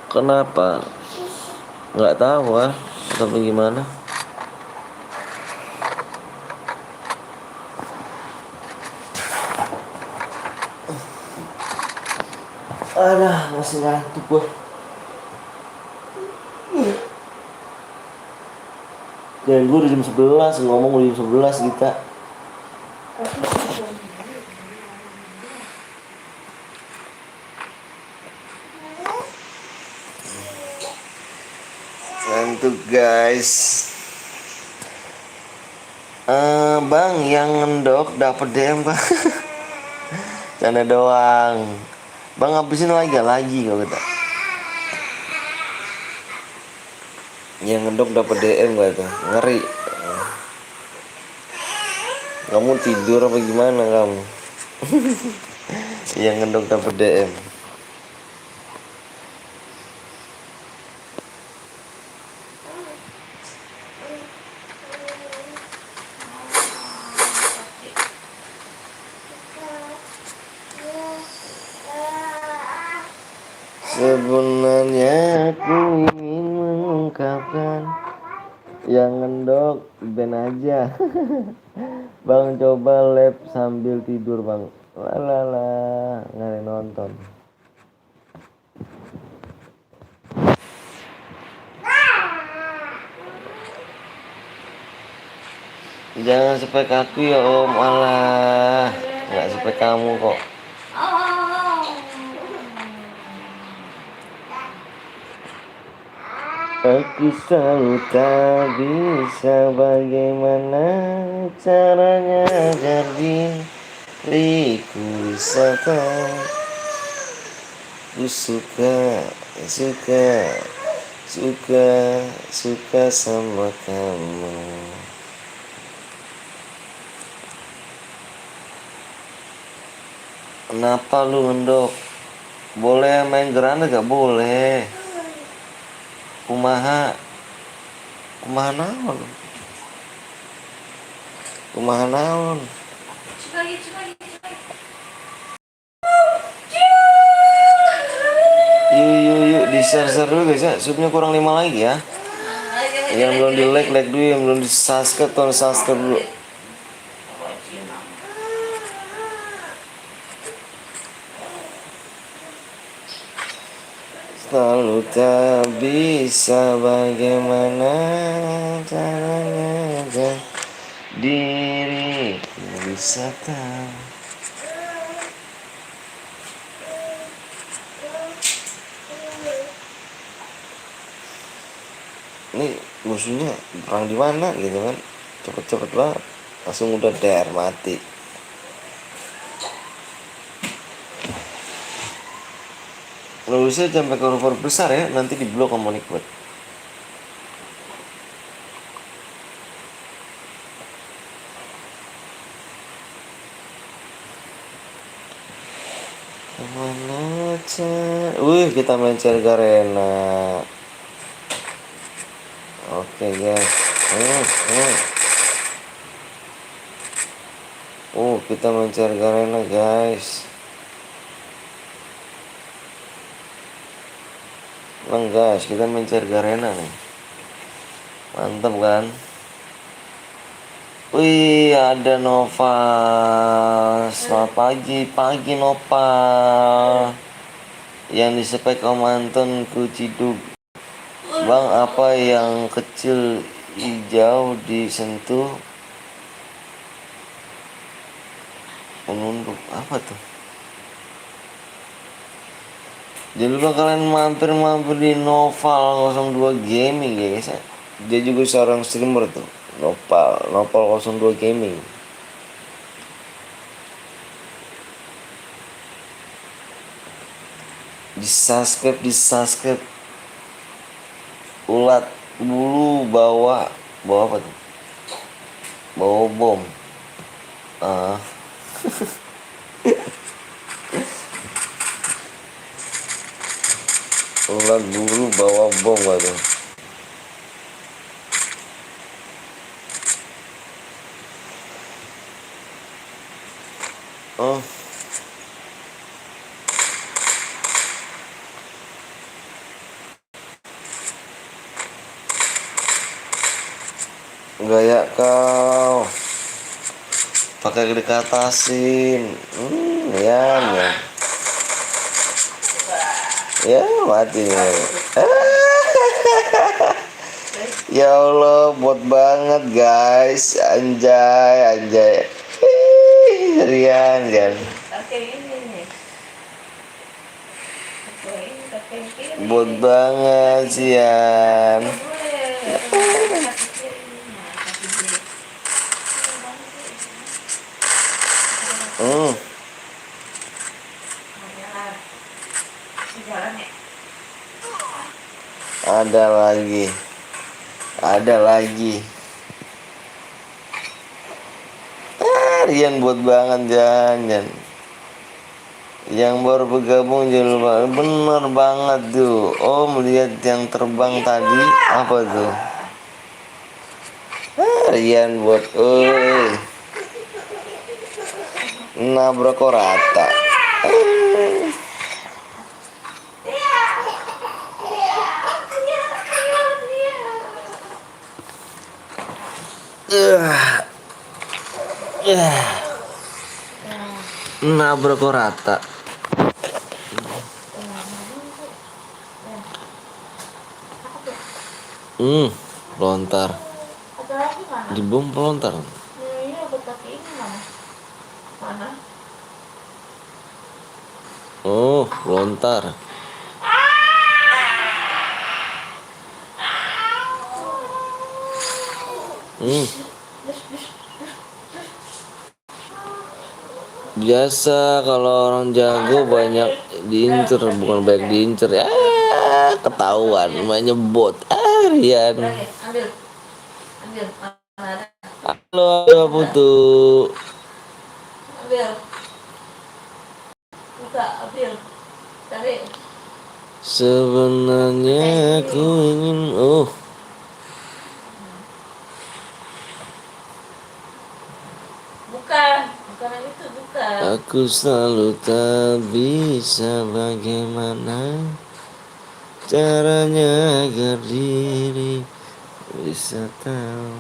kenapa? Nggak tahu atau gimana. Masih ngantuk gue. Dan gue udah jam 11, ngomong udah jam 11 kita. Ngantuk guys. Bang yang ngendok dapet DM bang. Canda doang. Bang habisin lagi kalau kita. Yang ngendok dapet DM gak tuh? Ngeri. Kamu tidur apa gimana kamu? Yang ngendok dapet DM. Sebenarnya aku ingin mengungkapkan yang ngendok ben aja. Bang coba lab sambil tidur bang. Lalala nggak ada yang nonton. Jangan spek aku ya om. Alah nggak spek kamu kok. Aku selalu tak bisa bagaimana caranya agar diriku bisa tahu. Ku suka sama kamu. Kenapa lu ngendok? Boleh main geranda gak boleh? Kumaha naon? Yuk di share dulu guys ya. Subnya kurang 5 lagi ya. Yang belum di like dulu, yang belum di subscribe tolong subscribe dulu. Selalu tak bisa bagaimana caranya dan diri bisa tahu. Ini musuhnya perang di mana gitu kan, cepet-cepet banget, langsung udah der mati. Nggak usah sampai ke rover besar ya, nanti di blok sama Nikmat. Kemana kita main Garena. Oke guys. Kita main Garena guys. Guys, kita main Garena nih. Mantap kan? Wih, ada Nova. Selamat pagi Nova. Yang dispek Om Anton Kuciduk. Bang, apa yang kecil hijau disentuh menunduk, apa tuh? Jangan lupa kalian mampir di Noval 02 Gaming ya guys. Dia juga seorang streamer tuh. Noval 02 Gaming. Di subscribe. Ulat bulu bawa apa tuh? Bawa bom. Ulat bulu bawa bom tuh. Gaya kau pakai dikatasin. Ya mati nih. Ya Allah, bot banget guys. Anjay. Rian. Bot banget sian. Ada lagi. Rian buat banget jangan. Yang baru bergabung jangan lupa. Bener banget tuh. Melihat yang terbang tadi apa tuh? Rian buat nabrak rata. Nabrak rata. Lontar. Di bom pelontar. Ini aku pakai ini mana? Lontar. Biasa kalau orang jago banyak diincer, bukan banyak diincer ya. Ketahuan namanya bot. Rian. Ambil. Halo Putu. Ambil. Buka, ambil. Tarik. Sebenarnya aku ingin Bukan yang itu, bukan. aku selalu tak bisa bagaimana caranya agar diri bisa tahu.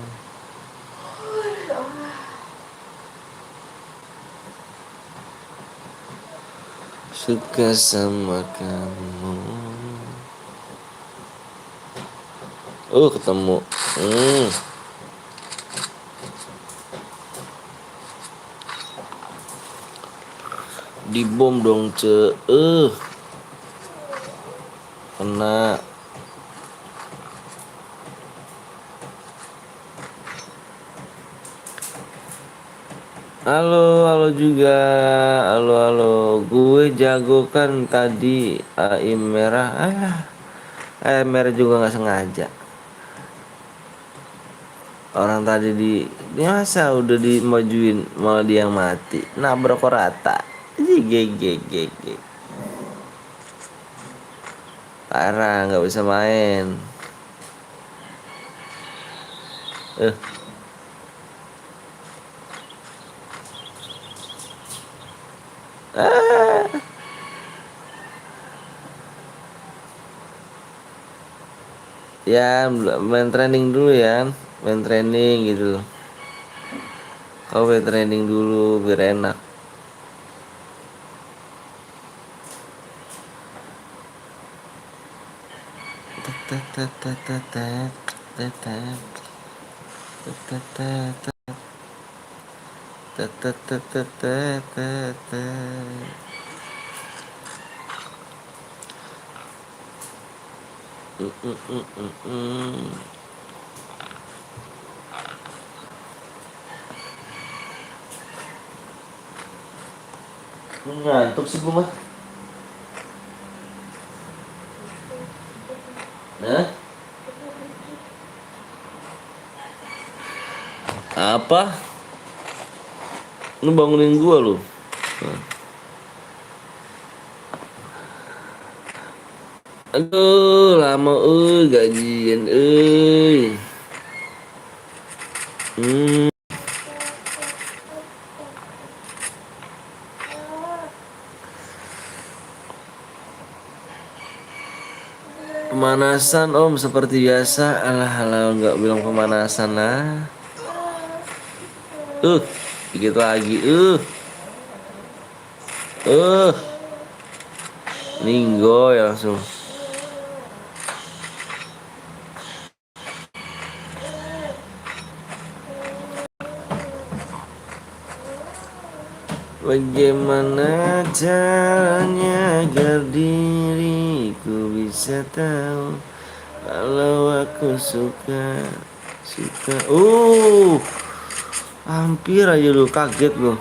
Suka sama kamu. Ketemu. Dibom dong, kena. Halo juga. Halo. Gue jago kan tadi AIM merah. AIM merah juga nggak sengaja. Orang tadi masa udah dimajuin malah dia yang mati. Nabrak rata. Gg. Parah, nggak bisa main. Ya, main training dulu ya. Main training gitu. Kau main training dulu biar enak. Ngantuk sih gue mah. Hah? Apa? Lu bangunin gua lu. Aduh, lama gajian Pemanasan om seperti biasa. Alah nggak bilang pemanasan lah. Dikit lagi Ninggoy langsung. Bagaimana caranya agar diriku bisa tahu kalau aku suka. Hampir aja lu, kaget lu.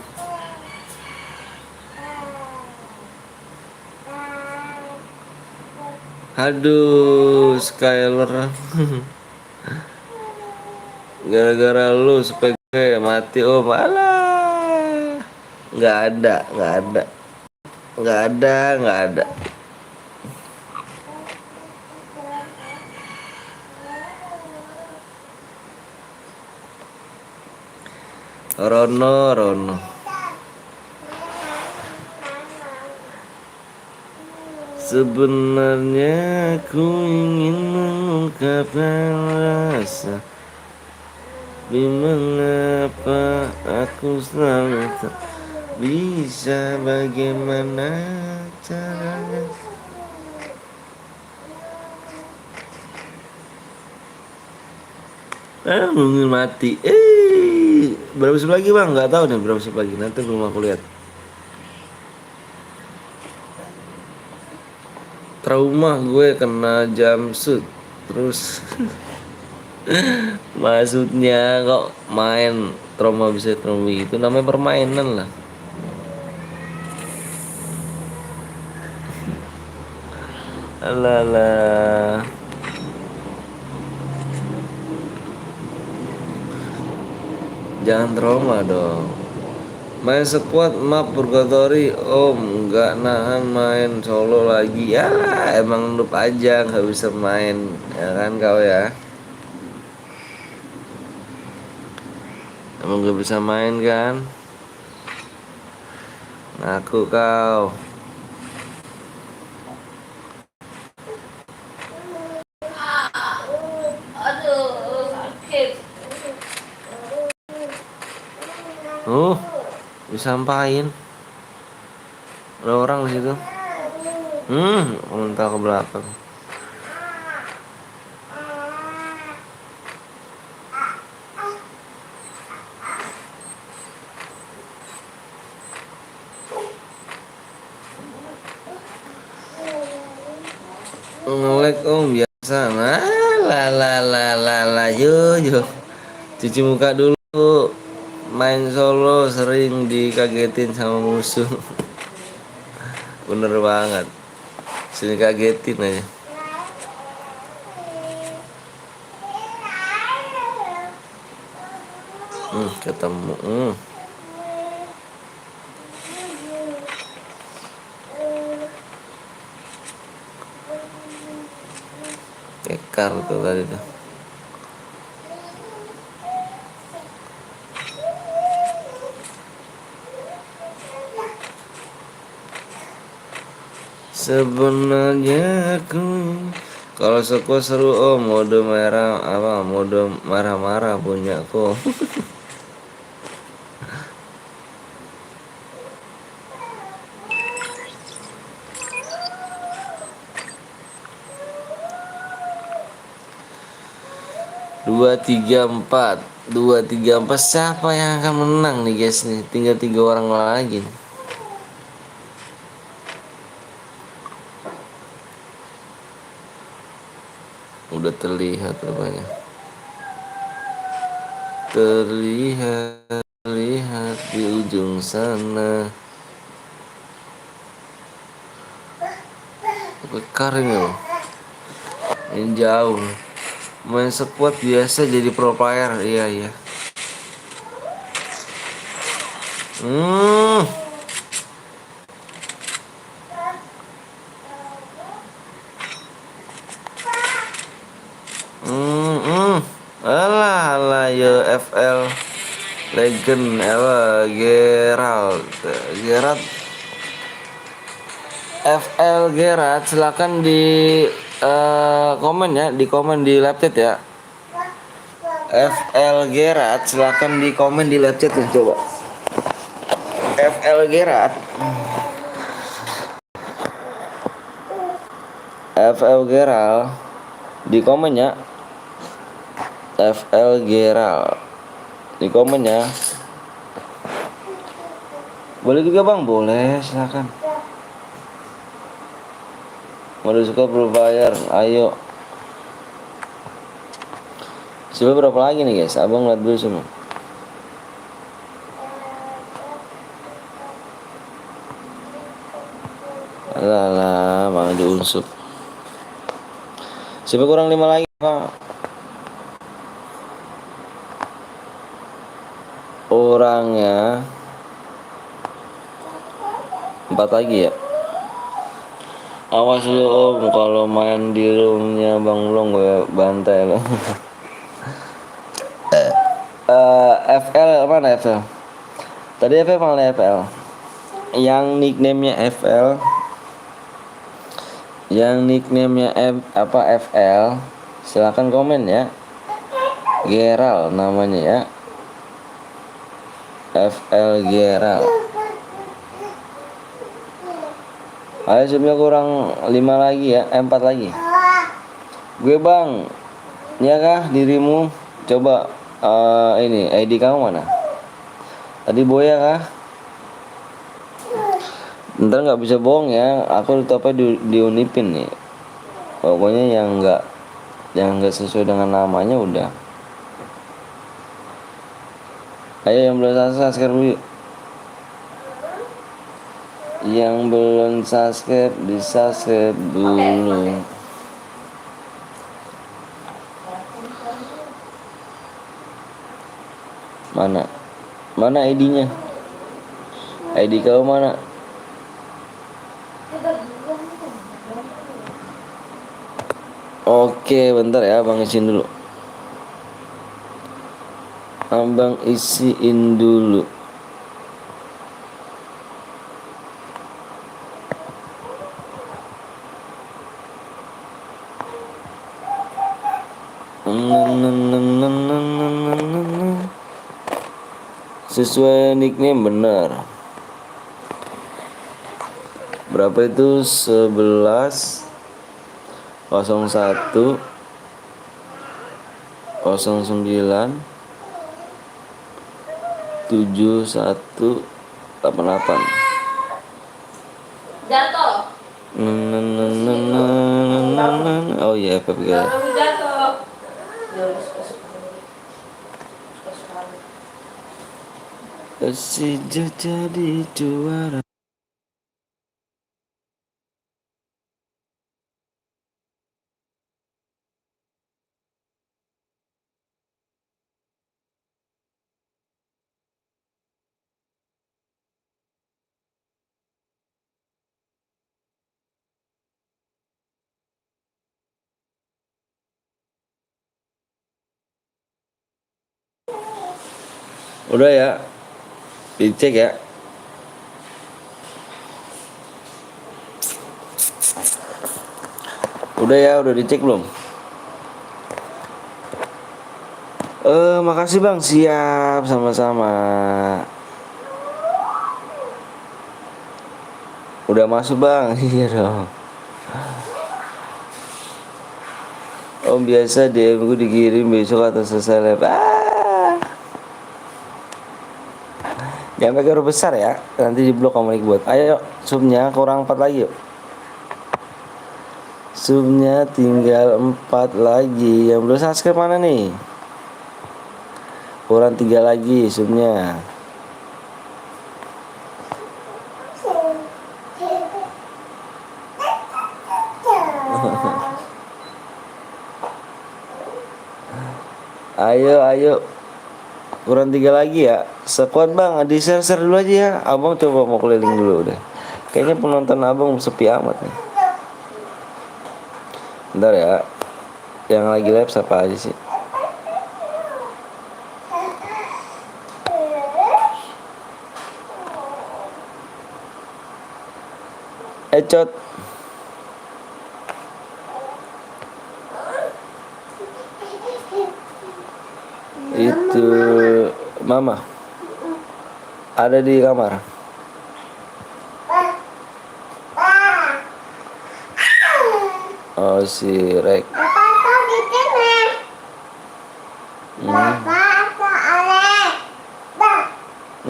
Aduh, Skyler. Gara-gara lu supaya gue mati om. Alah. Nggak ada. Rono. Sebenarnya aku ingin mengungkapkan rasa, tapi mengapa aku selalu tak bisa, bagaimana caranya. Mungkin mati. Berapa sip lagi bang? Nggak tahu nih berapa sip lagi. Nanti belum aku lihat. Trauma gue kena jumpsuit. Terus maksudnya kok main trauma bisa trauma gitu, namanya permainan lah. Alah. Jangan trauma dong. Main squad map purgatory om, nggak nahan main solo lagi. Ya emang noob aja nggak bisa main ya kan kau ya. Emang nggak bisa main kan? Ngaku kau. Disampain. Ada orang di situ. Mental ke belakang. Ngelek biasa. Yuk. Cuci muka dulu. Main solo sering dikagetin sama musuh. Bener banget. Sini kagetin aja. Ketemu. Kekar tuh tadi tuh. Sebenarnya aku kalau suku seru mode merah mode marah-marah punya aku. Dua tiga empat siapa yang akan menang nih guys nih, tinggal 3 orang lagi nih. Udah terlihat rupanya. Terlihat di ujung sana. Bekar ini loh. Ini jauh. Main squad biasa jadi pro player. Iya. Alah ya FL Legend Gerald FL Gerard, silakan di komen ya, di komen di live chat ya. FL Gerard, silakan di komen di live chat ya, coba. FL Gerard. FL Gerald di komen ya. FL Gerald di komen ya. Boleh juga bang, boleh silakan. Mode suka berbayar, ayo. Coba berapa lagi nih guys? Abang lihat dulu semua. Alah, malah diunsur. Coba kurang 5 lagi pak. Orangnya 4 lagi ya. Awas lu kalau main di roomnya Bang Long gue bantai lo. FL mana FL? Tadi FL mana FL? Yang nicknamenya FL, FL, silakan komen ya. Gerald namanya ya. FL Gerald. Ayo sebenarnya kurang 5 lagi ya, 4 lagi. Gue bang, ya kah dirimu? Coba ini ID kamu mana? Tadi Boya kah? Ntar nggak bisa bohong ya, aku apa diunipin nih. Pokoknya yang nggak sesuai dengan namanya udah. Ayo yang belum subscribe dulu. Yang belum subscribe di subscribe dulu. Mana ID-nya? ID kau mana? Oke, bentar ya, Abang isiin dulu. Abang isiin dulu. Sesuai nickname bener. Berapa itu? 11 01 09 7188. Jatuh. Oh iya, FFG. Baru jatuh. Ya udah suka-suka. Persija jadi juara. Udah ya, dicek ya. Udah dicek belum? Makasih bang, siap, sama-sama. Udah masuk bang, iya dong. Om biasa DM gue dikirim besok atau selesai live. Jangan pakai huruf besar ya, nanti di blok sama buat. Ayo, subnya kurang 4 lagi yuk. Subnya tinggal 4 lagi. Yang belum subscribe mana nih? Kurang 3 lagi subnya. Ayo. Kurang 3 lagi ya. Sekuat bang, di share dulu aja ya. Abang coba mau keliling dulu udah. Kayaknya penonton abang sepi amat nih. Bentar ya. Yang lagi live siapa aja sih? Ecot. Itu mama. Ada di kamar. Oh si Rek. Bapak di sini. Bapak oleh.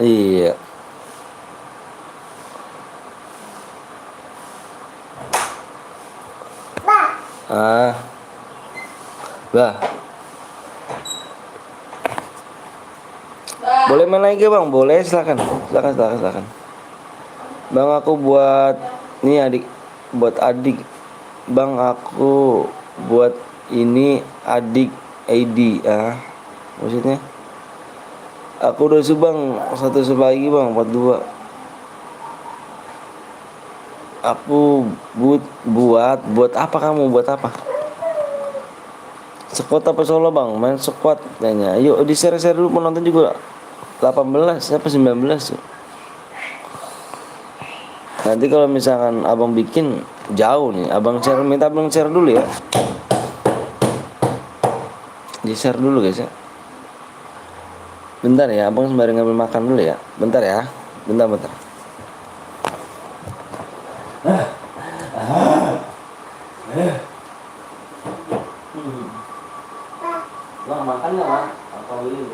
Iya. Bah. Boleh main lagi bang? Boleh, silakan. Bang aku buat adik. Bang aku buat ini adik ID maksudnya aku udah subang 1 sub lagi bang 42. Aku buat apa kamu buat apa? Squad apa solo bang? Main squad kayaknya. Yuk di share dulu, penonton juga 18 siapa 19 tuh. Nanti kalau misalkan abang bikin jauh nih, minta abang share dulu ya. Di share dulu guys ya. Bentar ya, abang sembari ngambil makan dulu ya. Bentar ya, bentar. Bang makan nggak bang? Apa ini?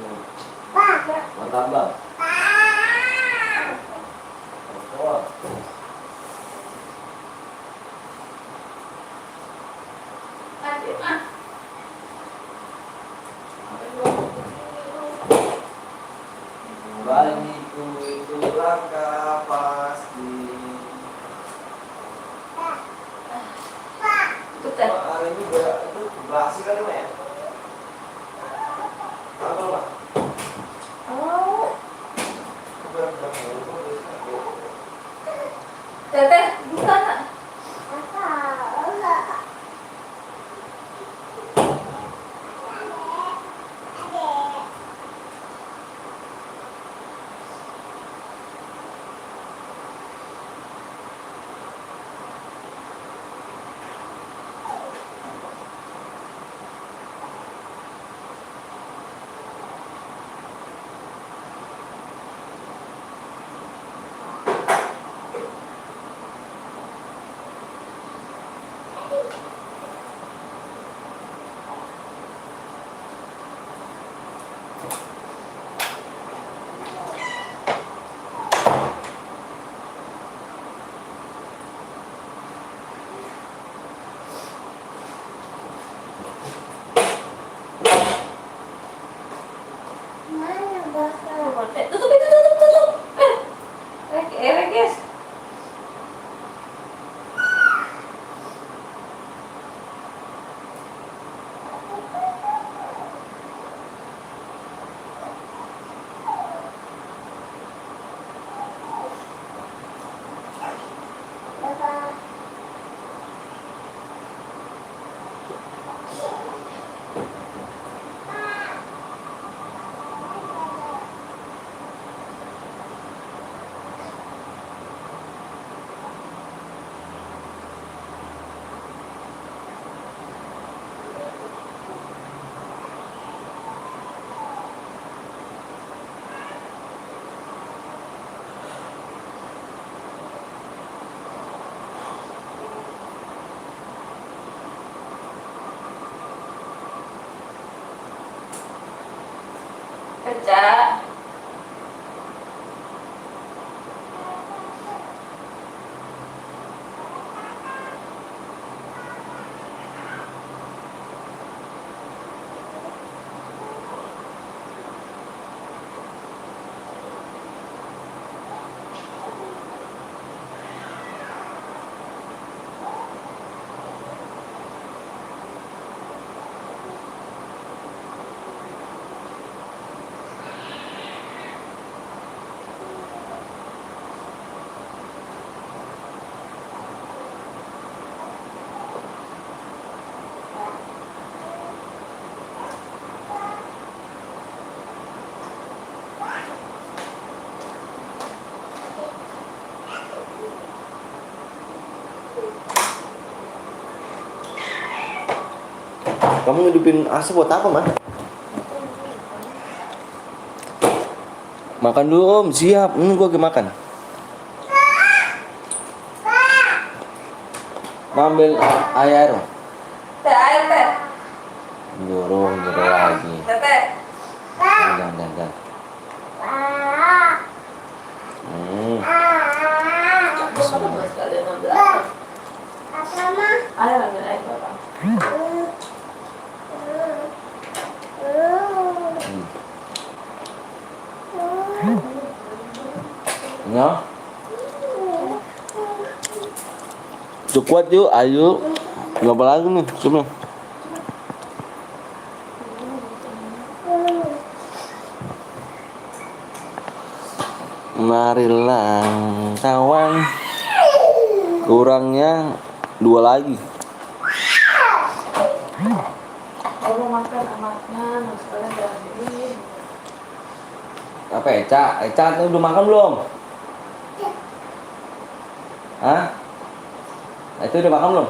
Mantap bang. Bagiku itu langkah pasti. Betul. Hari ini itu basi kali ya? Apa lah? Mana bakal? Tutup itu, tutup. Guys. Bakal. Kerja. Kamu ngidupin AC buat apa, Man? Makan dulu, Om. Siap. Gua lagi makan. Ma ambil air. Teh, air teh. Nyuruh lagi. Teh. Jangan. Coba sekalian ambil air. Apa mah? Ayo ambil air Bapak. Ya. Cukup yuk, ayo. Ngapa lagi nih? Coba. Marilah kawan. Kurangnya 2 lagi. Kalau makan anaknya, sekalian jangan ini. Apa Eca tuh udah makan belum? Hah? Itu udah makan belum?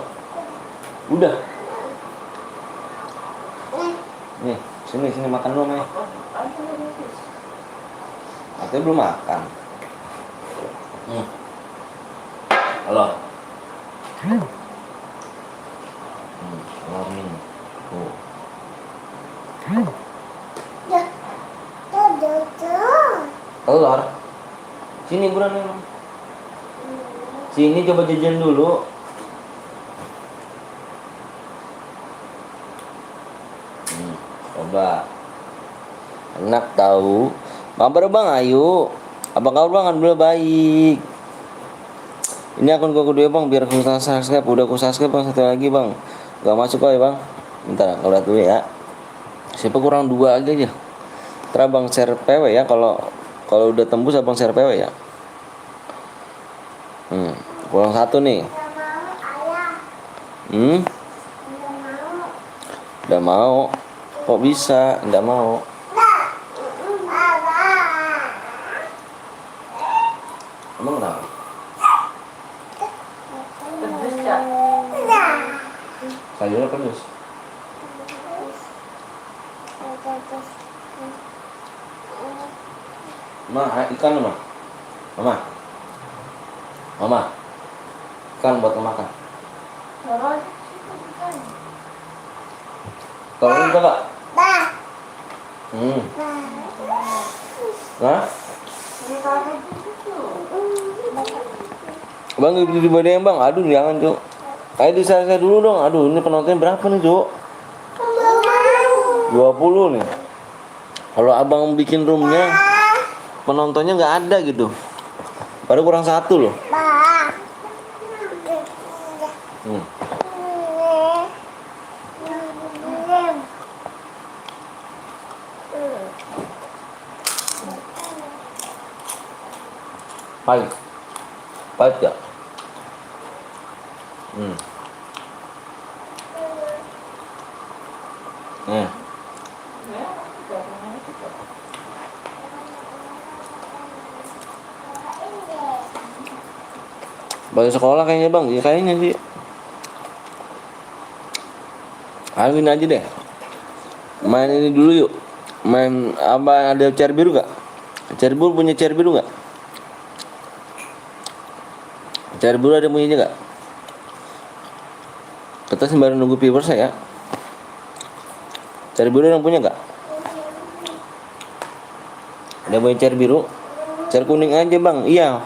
Udah. Nih, sini makan dulu, Mei. Itu belum makan. Halo. Telur nih. Tuh. Ya. Tuh. Telur. Sini buruan nih. Sini coba jajan dulu. Coba. Enak tahu. Kabar Bang, ayo. Apa kabar Bang? Alhamdulillah baik. Ini akun gua kedua Bang, biar aku subscribe. Udah aku subscribe Bang, satu lagi Bang. Gak masuk kok ya Bang. Bentar, aku lihat dulu ya. Siapa kurang 2 aja. Terus Bang share PW ya, kalau udah tembus Abang share PW ya. Kurang 1 nih. Nggak mau ayah. Udah Nggak mau. mau. Kok bisa? Nggak mau. Emang kenapa? Pedes ya. Sayurnya pedes. Ikan mah. Mama. Ikan buat makan. Taruh. Taruhin coba. Hmm. Hah? Ini kalau kayak gitu. Bang, tiba-tiba yang bang, aduh jangan Cuk. Ayo di-share dulu dong, aduh ini penontonnya berapa nih Cuk? 20 nih. Kalau abang bikin roomnya, penontonnya nggak ada gitu. Baru kurang 1 loh. Hmm. Pahit. Pahit gak? Hmm. Nih. Balik sekolah kayaknya bang, ya kayaknya sih. Ayo ini aja deh. Main ini dulu yuk. Main apa, ada chair biru gak? Chair biru, punya chair biru gak? Chair biru ada punyanya gak? Kita sembari nunggu viewers ya. Chair biru yang punya gak? Ada punya chair biru? Chair kuning aja bang, iya.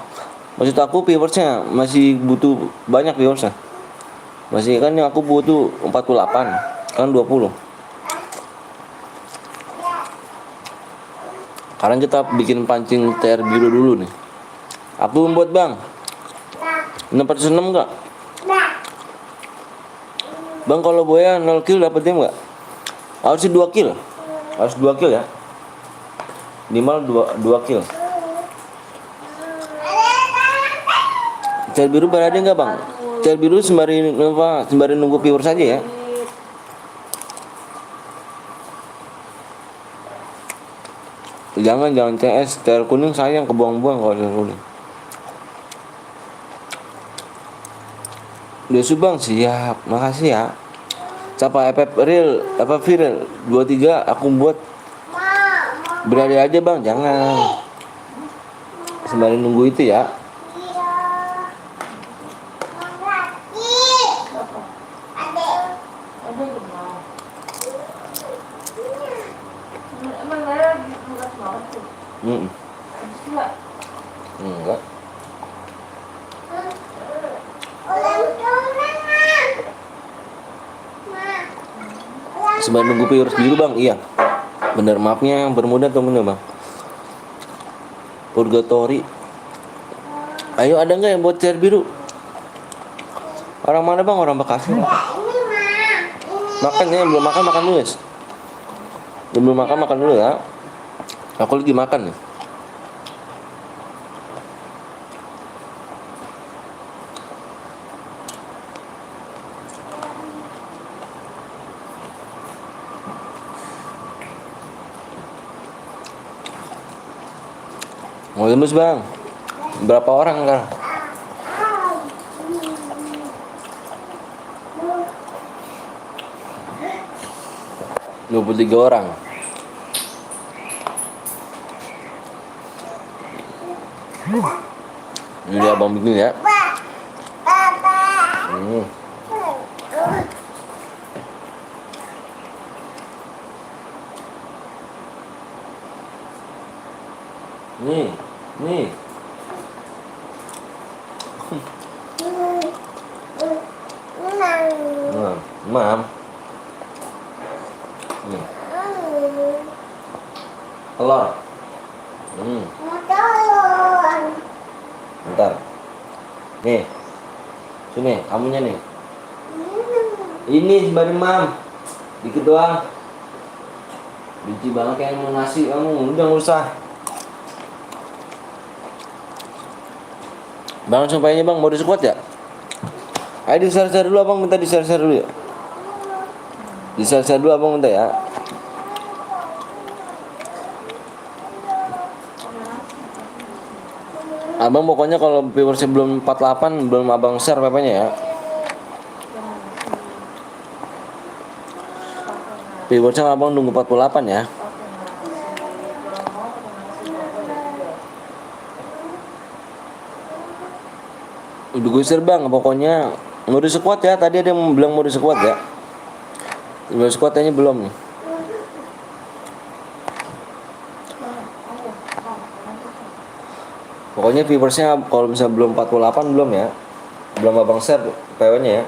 Maksud aku viewersnya masih butuh banyak viewersnya. Masih kan yang aku butuh 48, kan 20. Sekarang kita bikin pancing chair biru dulu nih. Aku membuat bang. 606 enggak? Bang kalau boya 0 kill dapat game enggak? Harus 2 kill. Harus 2 kill ya. Minimal 2 kill. Chair biru berada enggak bang? Chair biru sembari nunggu viewer saja ya. Jangan CS, chair kuning sayang kebuang-buang kalau chair kuning. Desu bang siap, makasih ya. Siapa real apa viral 23 aku buat. Berada aja bang, jangan. Sembari nunggu itu ya. Ada yang mau. Emang nggak ada lagi tugas mau tuh. Habis nggak? Enggak. Sembari nunggu viewers dulu bang, iya. Bener, maafnya yang bermuda atau bener bang? Purgatory. Ayo ada nggak yang buat chair biru? Orang mana bang? Orang Bekasi. Makan ya, belum makan dulu guys. Belum makan dulu ya. Aku lagi makan nih. Mau lemes bang? Berapa orang kan? 23 orang. Ini abang bikin ya. Nih. Mam. Telur. Bentar. Nih. Sini, kamunya nih. Ini sembari mam. Dikit doang. Benci banget kayak mau nasi kamu, udah nggak usah. Bang sampainya bang, mau di squat ya? Ayo di-share dulu abang, minta di-share dulu ya. Di-share dulu abang minta ya. Abang pokoknya kalau viewersnya belum 48 belum abang share PP-nya ya. Viewersnya abang nunggu 48 ya. Udah gue share bang, pokoknya mau di squat ya. Tadi ada yang bilang mau di squat ya. Udah squat aja belum nih. Pokoknya viewersnya kalau misalnya belum 48 belum ya. Belum abang share PW-nya ya.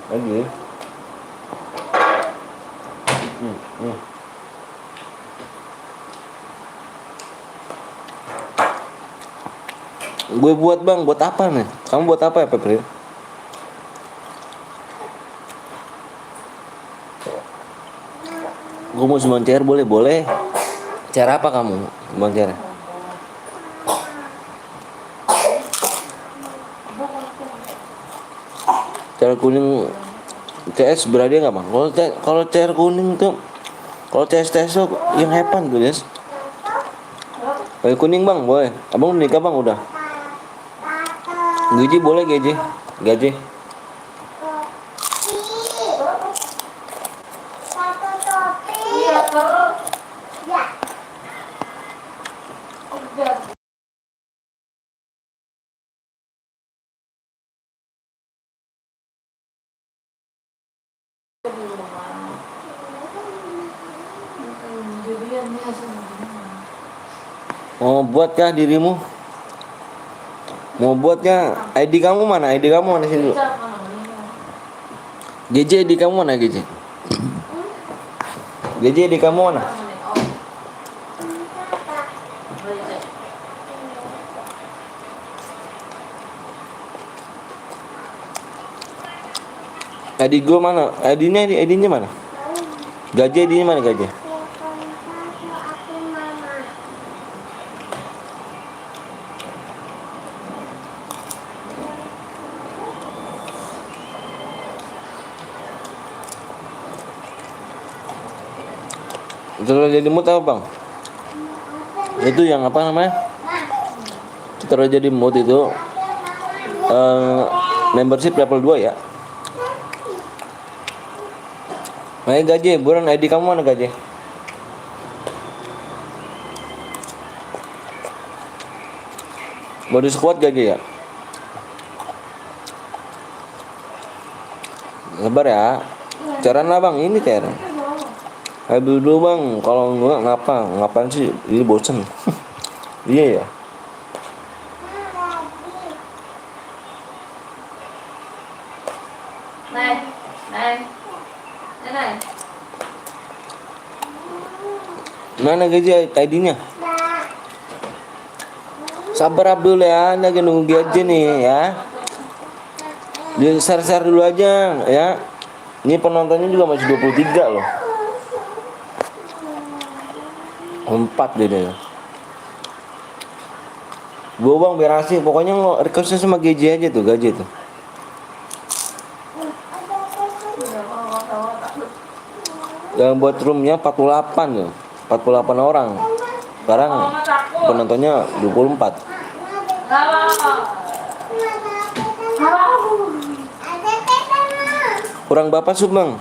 Lagi. Gue buat bang, buat apa nih? Kamu buat apa ya Pepri? Gue mau sumbang cair boleh? Boleh. Cara apa kamu sumbang cair? Cair kuning CS berhadiah nggak bang? Kalau cair kuning tuh, kalau CS tuh yang hepan tuh guys. Cair kuning bang boleh. Abang udah nikah bang udah. Gaji boleh gaji. Gaji. Satu topi. Iya, terus. Ya. Udah. Di rumah. Jadian nih sama dia. Mau buatkah dirimu? Mau buatnya? ID kamu mana? ID kamu mana sini dulu? Bisa apa namanya? GJ ID kamu mana GJ? GJ ID kamu mana? Oh, boleh. ID gue mana? ID-nya mana? Gaji ID-nya mana gaji? Aku mama. Terus jadi mood apa bang? Itu yang apa namanya? Terus jadi mood itu membership level 2 ya. Nah gaji, bulan ID kamu mana gaji? Body squad gaji ya? Sabar ya. Cairan lah bang, ini cairan. Ayo dulu bang, kalau enggak ngapain sih? Ini bosen. Iya ya. Này, này. Thế này. Mana gaji ID-nya? Sabar Abdul ya, ini lagi nunggu gaji nih ya. Dia share dulu aja ya. Ini penontonnya juga masih 23 loh. 4 dia. Gue bang biar asik, pokoknya lo requestnya sama gaji aja tuh, gaji tuh. Yang buat roomnya 48 tuh, 48 orang. Sekarang penontonnya 24. Ada ketemu. Kurang bapak sub bang.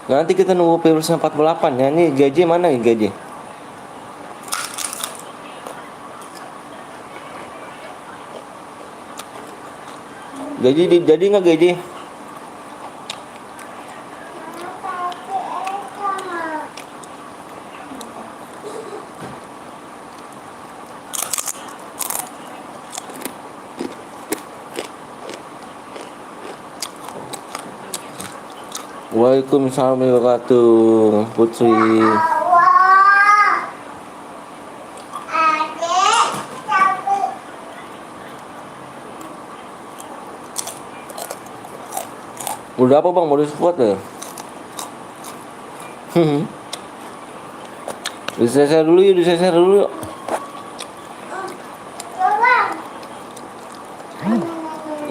Nanti kita nunggu viewersnya 48 ya. Ini gaji mana nih gaji? Gaji jadi nggak gaji? Waalaikumsalam warahmatullahi wabarakatuh, Putri. Wah. Adik, tapi Udah apa bang? Mau di-squat ya? Diseser dulu yuk, diseser dulu yuk. Tulang.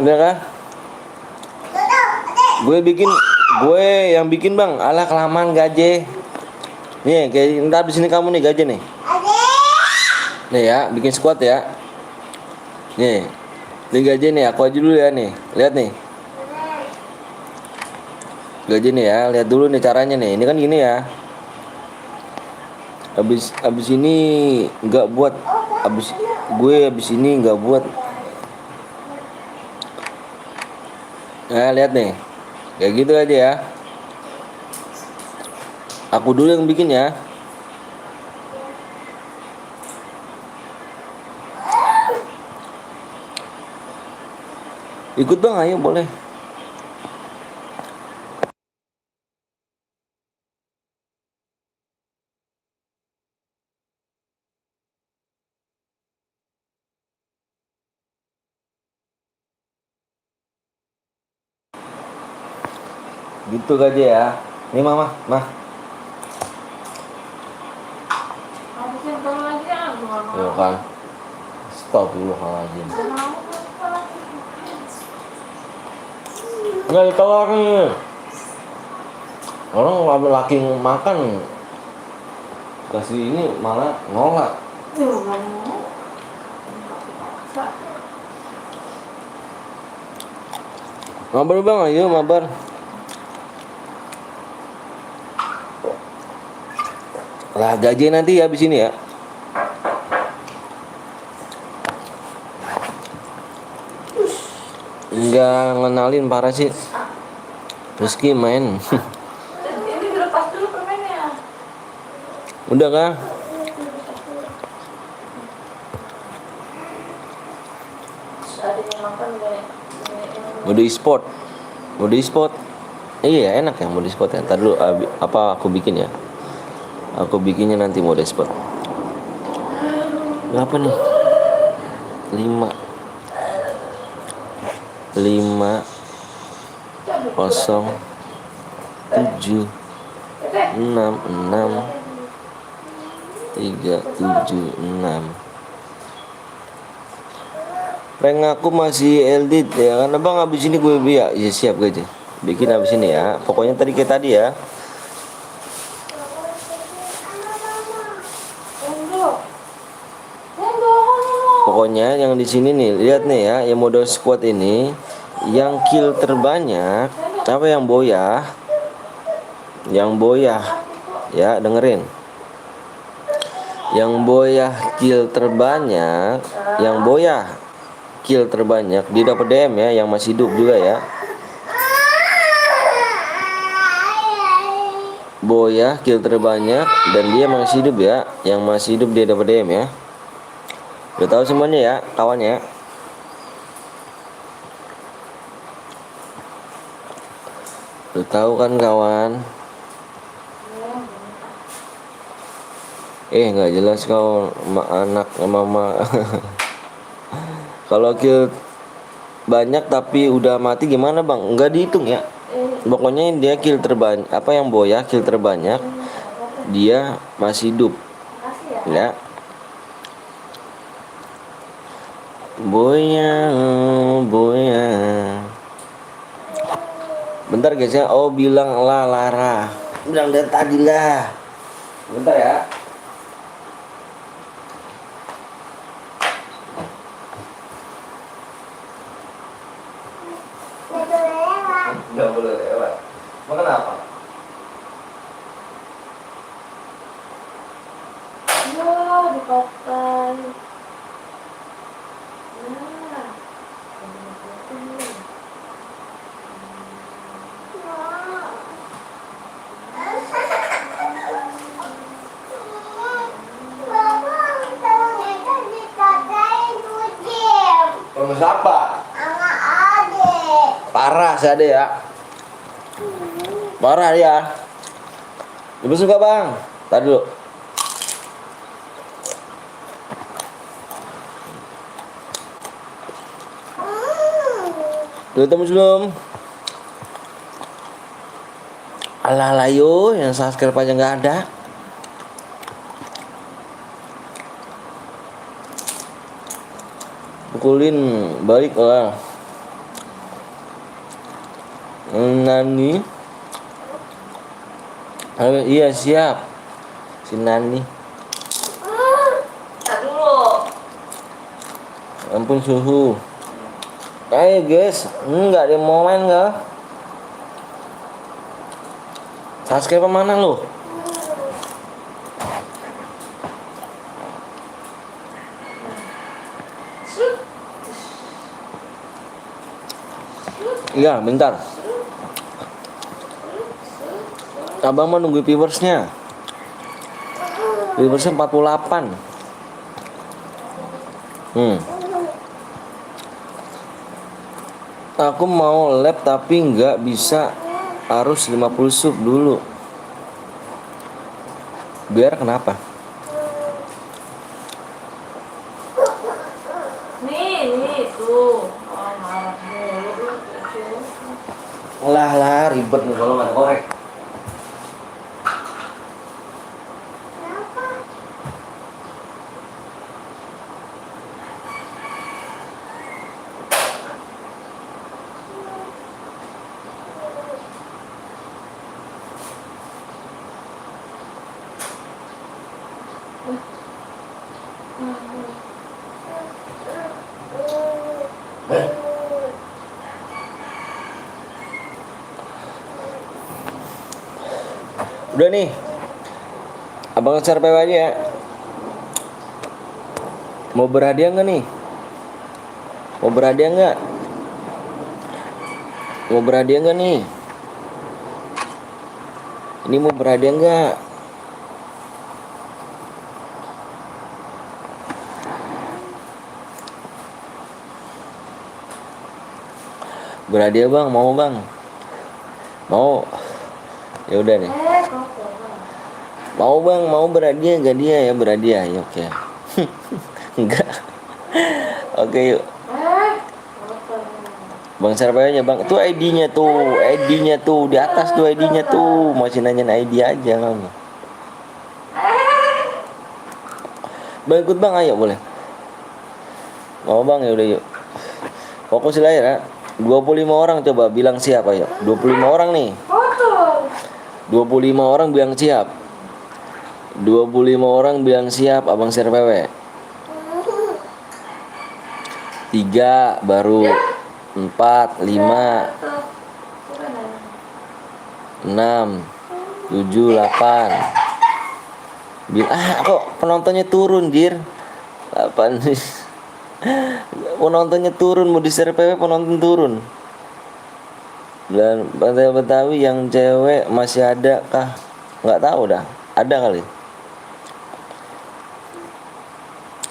Udah kah? Tutup, adik. Gue yang bikin bang. Alah kelamaan gaje. Nih, kayak ntar di sini kamu nih gaje nih. Adik. Nih ya, bikin squat ya. Nih, ini gaje nih. Aku aja dulu ya nih. Lihat nih. Gaji nih ya, lihat dulu nih caranya nih. Ini kan gini ya. Abis ini nggak buat. Abis ini nggak buat. Nah lihat nih. Kayak gitu aja ya. Aku dulu yang bikin ya. Ikut bang, ayo boleh. Gitu aja ya. Nih mama, mah. Habisin dulu lagi ya, gua nggak Yo mau. kan. Stop dulu halajin. Nggak mau, kenapa lagi? Nggak ditawarin. Orang laki makan kasih ini malah nolak. Duh, nggak mau. Nggak dipaksa. Mabar bang, ayo mabar. Lah gaji nanti ya habis ini ya. Enggak ngenalin parah sih. Rizky main. Ini dilepas dulu permennya. Udah kah? Terus ada yang makan kayak Mode e-sport. Mode e-sport. Iya enak ya mode e-sport ya. Ntar dulu apa aku bikin ya. Aku bikinnya nanti mode e-sport. Berapa nih? 5 0 7 6 3 7 6. Rank aku masih eldit ya karena bang abis ini gue biar ya siap gue aja bikin abis ini ya. Pokoknya tadi kayak tadi ya. Pokoknya yang di sini nih lihat nih ya, yang model squad ini yang kill terbanyak apa yang boyah ya dengerin. Yang boyah kill terbanyak, dia dapat DM ya, yang masih hidup juga ya. Boyah kill terbanyak dan dia masih hidup ya, yang masih hidup dia dapat DM ya. Udah tahu semuanya ya kawan ya. Udah tahu kan kawan. Nggak jelas kau anak mama. Kalau kill banyak tapi udah mati gimana bang? Nggak dihitung ya. Pokoknya dia kill terbanyak, apa yang boyah kill terbanyak dia masih hidup ya. Boyah. Bentar guys ya. Oh bilang lah Lara. Bilang dari tadi lah. Bentar ya. Nggak boleh lewat. Makan apa? Ya, dipakai. Nah, Sama siapa? Parah sih ada ya. Parah ya. Ibu suka bang. Tadi dulu. Udah ketemu belum? Alah layo, yang subscribe aja nggak ada. Pukulin balik lah. Nani. Iya siap. Si Nani. tak dulu. Ampun suhu. Ayo guys, enggak ada mau main nggak? Subscribe mana lu? Iya, bentar. Abang mah nunggu viewersnya. Viewersnya 48. Aku mau lab tapi nggak bisa, harus 50 sub dulu. Biar kenapa? Nih tuh. Oh, marah mulu. Lah ribet nih kalau nggak ada korek. Udah nih, abang share PW aja ya. Mau berhadiah nggak nih? Mau berhadiah nggak? Mau berhadiah nggak nih? Ini mau berhadiah nggak? Berhadiah bang, mau bang? Mau? Ya udah nih. Mau bang, mau berhadiah nggak dia ya berhadiah ya oke. Enggak. Oke yuk. Bang Sarpayanya bang, itu ID-nya tuh di atas tuh ID-nya tuh, masih nanyain ID aja kamu. Bang ikut bang, ayo boleh. Mau bang ya udah yuk. Fokus lah ya. 25 orang coba bilang siap ayo. 25 orang nih. 25 orang bilang siap. 25 orang bilang siap abang share PW. 3 baru 4 5 6 7 8. Kok penontonnya turun Gir? 8 nih. Penontonnya turun, mau di share PW penonton turun. Dan Pantai Betawi yang cewek masih ada kah? Nggak tahu dah. Ada kali.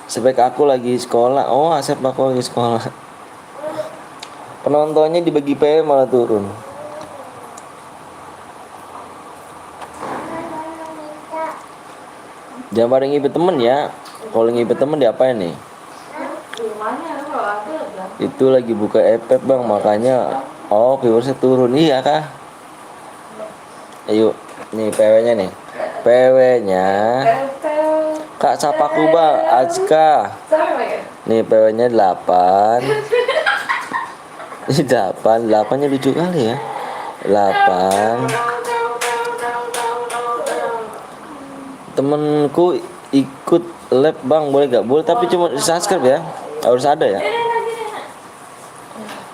Spek aku lagi sekolah. Oh, Asep aku lagi sekolah. Penontonnya dibagi PW malah turun. Jangan pada ngibet temen ya. Kalau ngibet temen diapain nih? Itu lagi buka EPEP bang, makanya viewersnya turun. Iya kah? Ayo, nih PW-nya nih. PW-nya Kak Sapaku bang, Azka. Nih PW-nya 8. Ini 8, 8-nya lucu kali ya. 8. Temenku ikut lab bang, boleh gak? Boleh tapi cuma subscribe ya. Harus ada ya.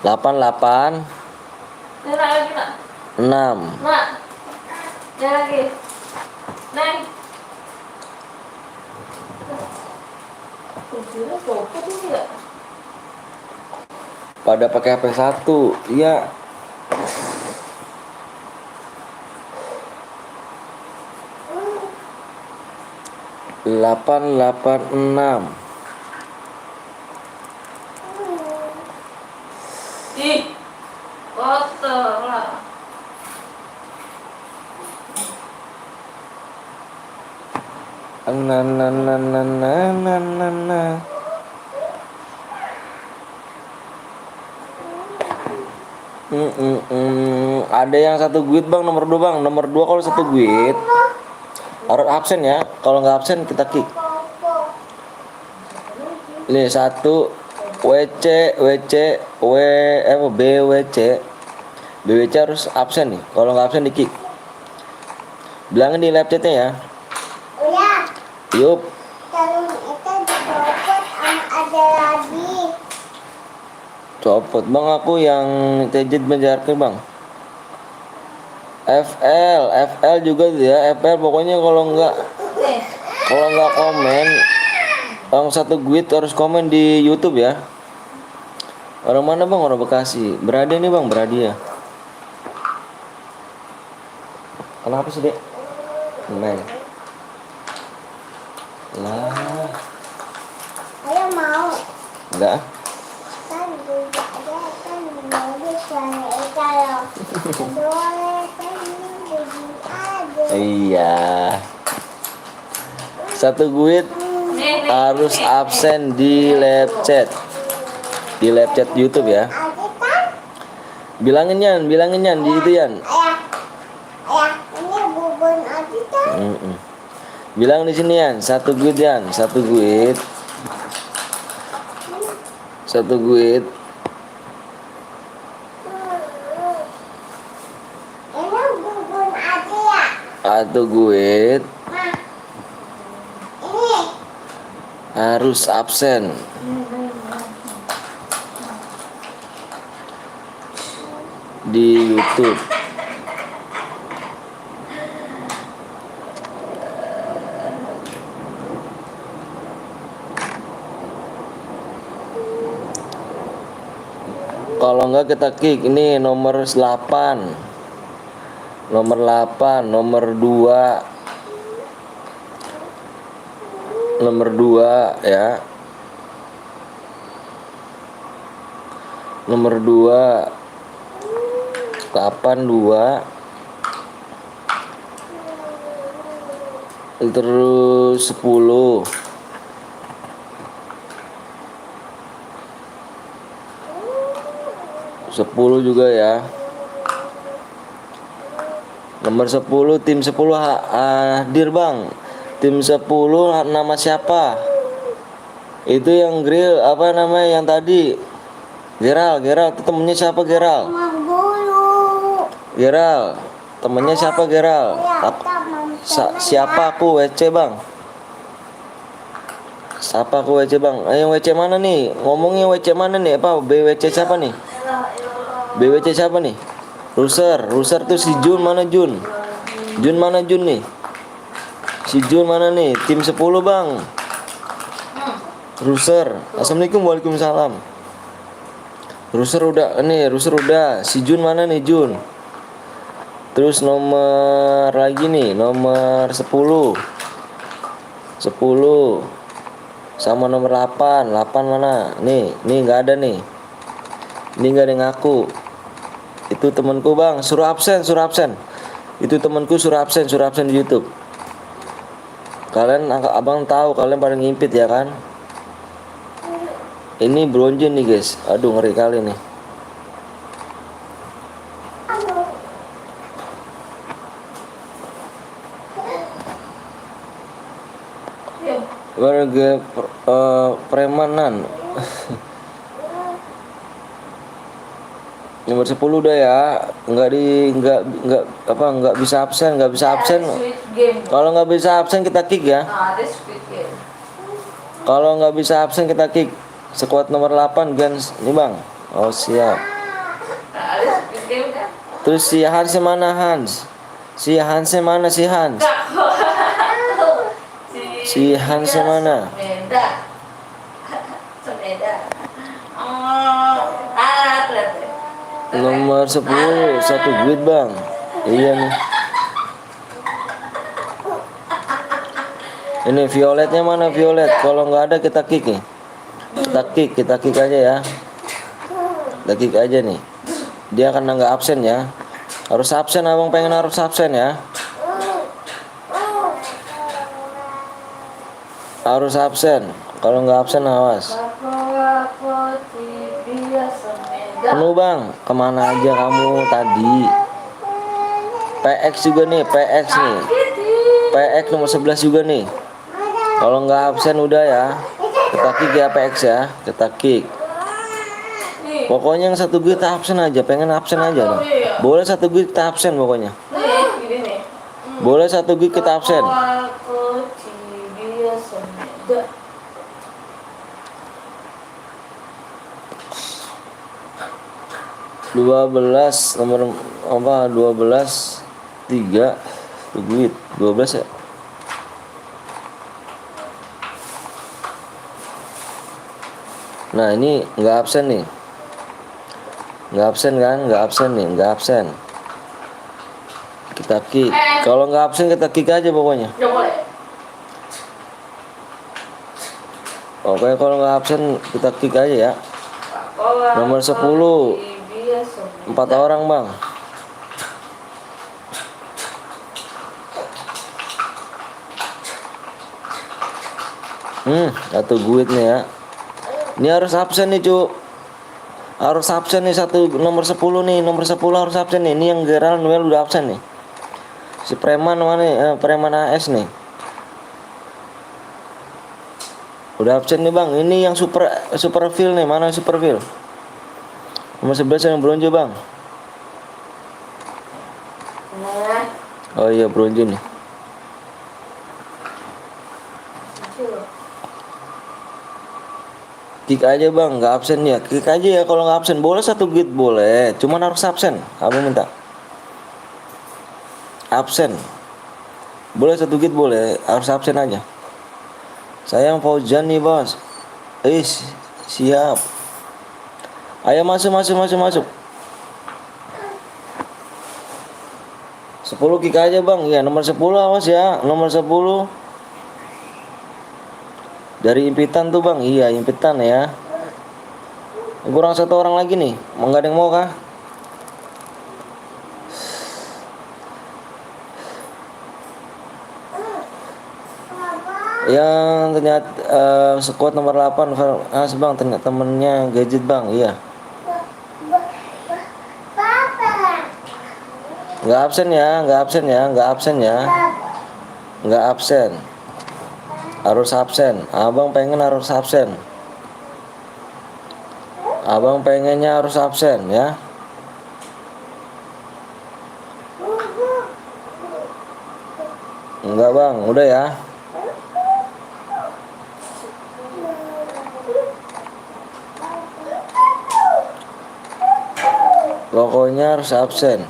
8 8 6. Mak, jangan lagi. Neng. Pada pakai HP 1. Iya. Delapan 6. Ih, kotor lah. Ada yang 1 guit bang, nomor 2 bang. Nomor 2 kalau 1 guit harus absen ya. Kalau nggak absen kita kick. Nih 1 BWC harus absen nih. Kalau nggak absen di kick. Bilangin di live chatnya ya. Yup. Calon itu dicopot ada lagi. Copot bang, aku yang TJ menjarkan bang. FL juga ya. FL pokoknya kalau nggak komen, orang 1 guit harus komen di YouTube ya. Orang mana bang? Orang Bekasi. Berhadiah nih bang, berhadiah. Kenapa sih, Dek? Main. Lah, Ayo mau. enggak. Kan juga ada kan mau di suara Eka loh. Boleh kan begini ada. Iya. Satu guit harus absen di live chat. Di live chat YouTube ya. Ada kan? Bilangin Yan di itu Yan. Ayah, ini bubun ada kan? Mm-mm. Bilang di sini Yan, satu guit Yan, satu guit. Satu guit. Ini bubun ada ya? Satu guit Nah, ini. harus absen. Di YouTube. Kalau enggak kita kick. Ini nomor 8. Nomor 8, nomor 2. Nomor 2 ya. Nomor 2 82. Terus 10. Sepuluh juga ya. Nomor 10, tim 10 hadir Bang. Tim 10 nama siapa? Itu yang grill apa namanya yang tadi? Geral itu temennya siapa Geral? Mau dulu. Geral, temennya siapa Geral? Ya, tak mau Siapa aku WC Bang? Siapa aku WC Bang? Ayo WC mana nih? Ngomongnya WC mana nih? Apa BWC siapa nih? BWC siapa nih? Ruser tuh si Jun mana Jun? Jun mana Jun nih? Si Jun mana nih? Tim 10 Bang. Ruser. Assalamualaikum. Waalaikumsalam. Ruser udah. Si Jun mana nih Jun? Terus nomor lagi nih, nomor 10. 10 sama nomor 8. 8 mana? Nih enggak ada nih. Ini enggak ada yang ngaku. Itu temanku Bang, suruh absen. Itu temanku suruh absen di YouTube. Kalian abang tahu kalian pada ngimpit ya kan? Ini bronze nih guys. Aduh ngeri kali nih. Warga premanan. Nomor 10 udah ya. Enggak bisa absen. Squid Game. Kalau nggak bisa absen kita kick ya. Nah, ada Squid Game. Kalau nggak bisa absen kita kick. Squad nomor 8 Gans nih Bang. Oh siap. Nah, ada Squid Game kan? Terus si Hans mana Hans? Si Hans mana si Hans? Si Hans mana? Semeda. Kelihatan. Nomor 10 satu duit Bang. Iya nih. Ini violetnya mana violet? Kalau nggak ada kita kick nih. Kita kick aja ya. Kita kick aja nih. Dia karena nggak absen ya. Harus absen abang pengen harus absen ya. Harus absen. Kalau nggak absen awas. Penuh Bang. Kemana aja kamu tadi? PX juga nih. PX nomor 11 juga nih. Kalau nggak absen udah ya. Kita kick ya PX ya. Kita kick. Pokoknya yang satu gue kita absen aja. Pengen absen aja dong. Boleh satu gue kita absen pokoknya. Boleh satu gue kita absen. 12 nomor apa 12 3 duit 12 ya. Nah ini nggak absen nih. Nggak absen kan? Nggak absen nih. Nggak absen. Kita kick. Kalau nggak absen kita kick aja pokoknya. Nggak boleh. Pokoknya kalau nggak absen kita kick aja ya. Sekolah, Nomor 10. biasa. 4 orang bang. Satu guit nih ya. Ini harus absen nih cu. Harus absen nih satu nomor 10 nih. Nomor 10 harus absen nih. Ini yang Gerald Noel udah absen nih. Si preman mana nih? Preman AS nih. Udah absen nih bang. Ini yang super feel nih. Mana super feel? Nomor 11 yang bronze bang. Nah, Oh iya bronze nih. kecil. Kick aja bang, nggak absen ya. Kick aja ya kalau nggak absen. Boleh satu git boleh. Cuman harus absen. Abang minta. Absen. Boleh satu git boleh. Harus absen aja. Sayang Fauzan nih bos. Siap. Ayo masuk. 10 kick aja bang. Ya nomor 10 awas ya. Nomor 10. Dari impitan tuh bang. Iya impitan ya. Kurang satu orang lagi nih. Nggak ada yang mau kah? Yang ternyata squad nomor 8 bang, ternyata temennya gadget bang. Iya. Papa. Nggak absen ya. Nggak absen. Harus absen. Abang pengen harus absen. Abang pengennya harus absen ya. Enggak bang, udah ya. Pokoknya harus absen.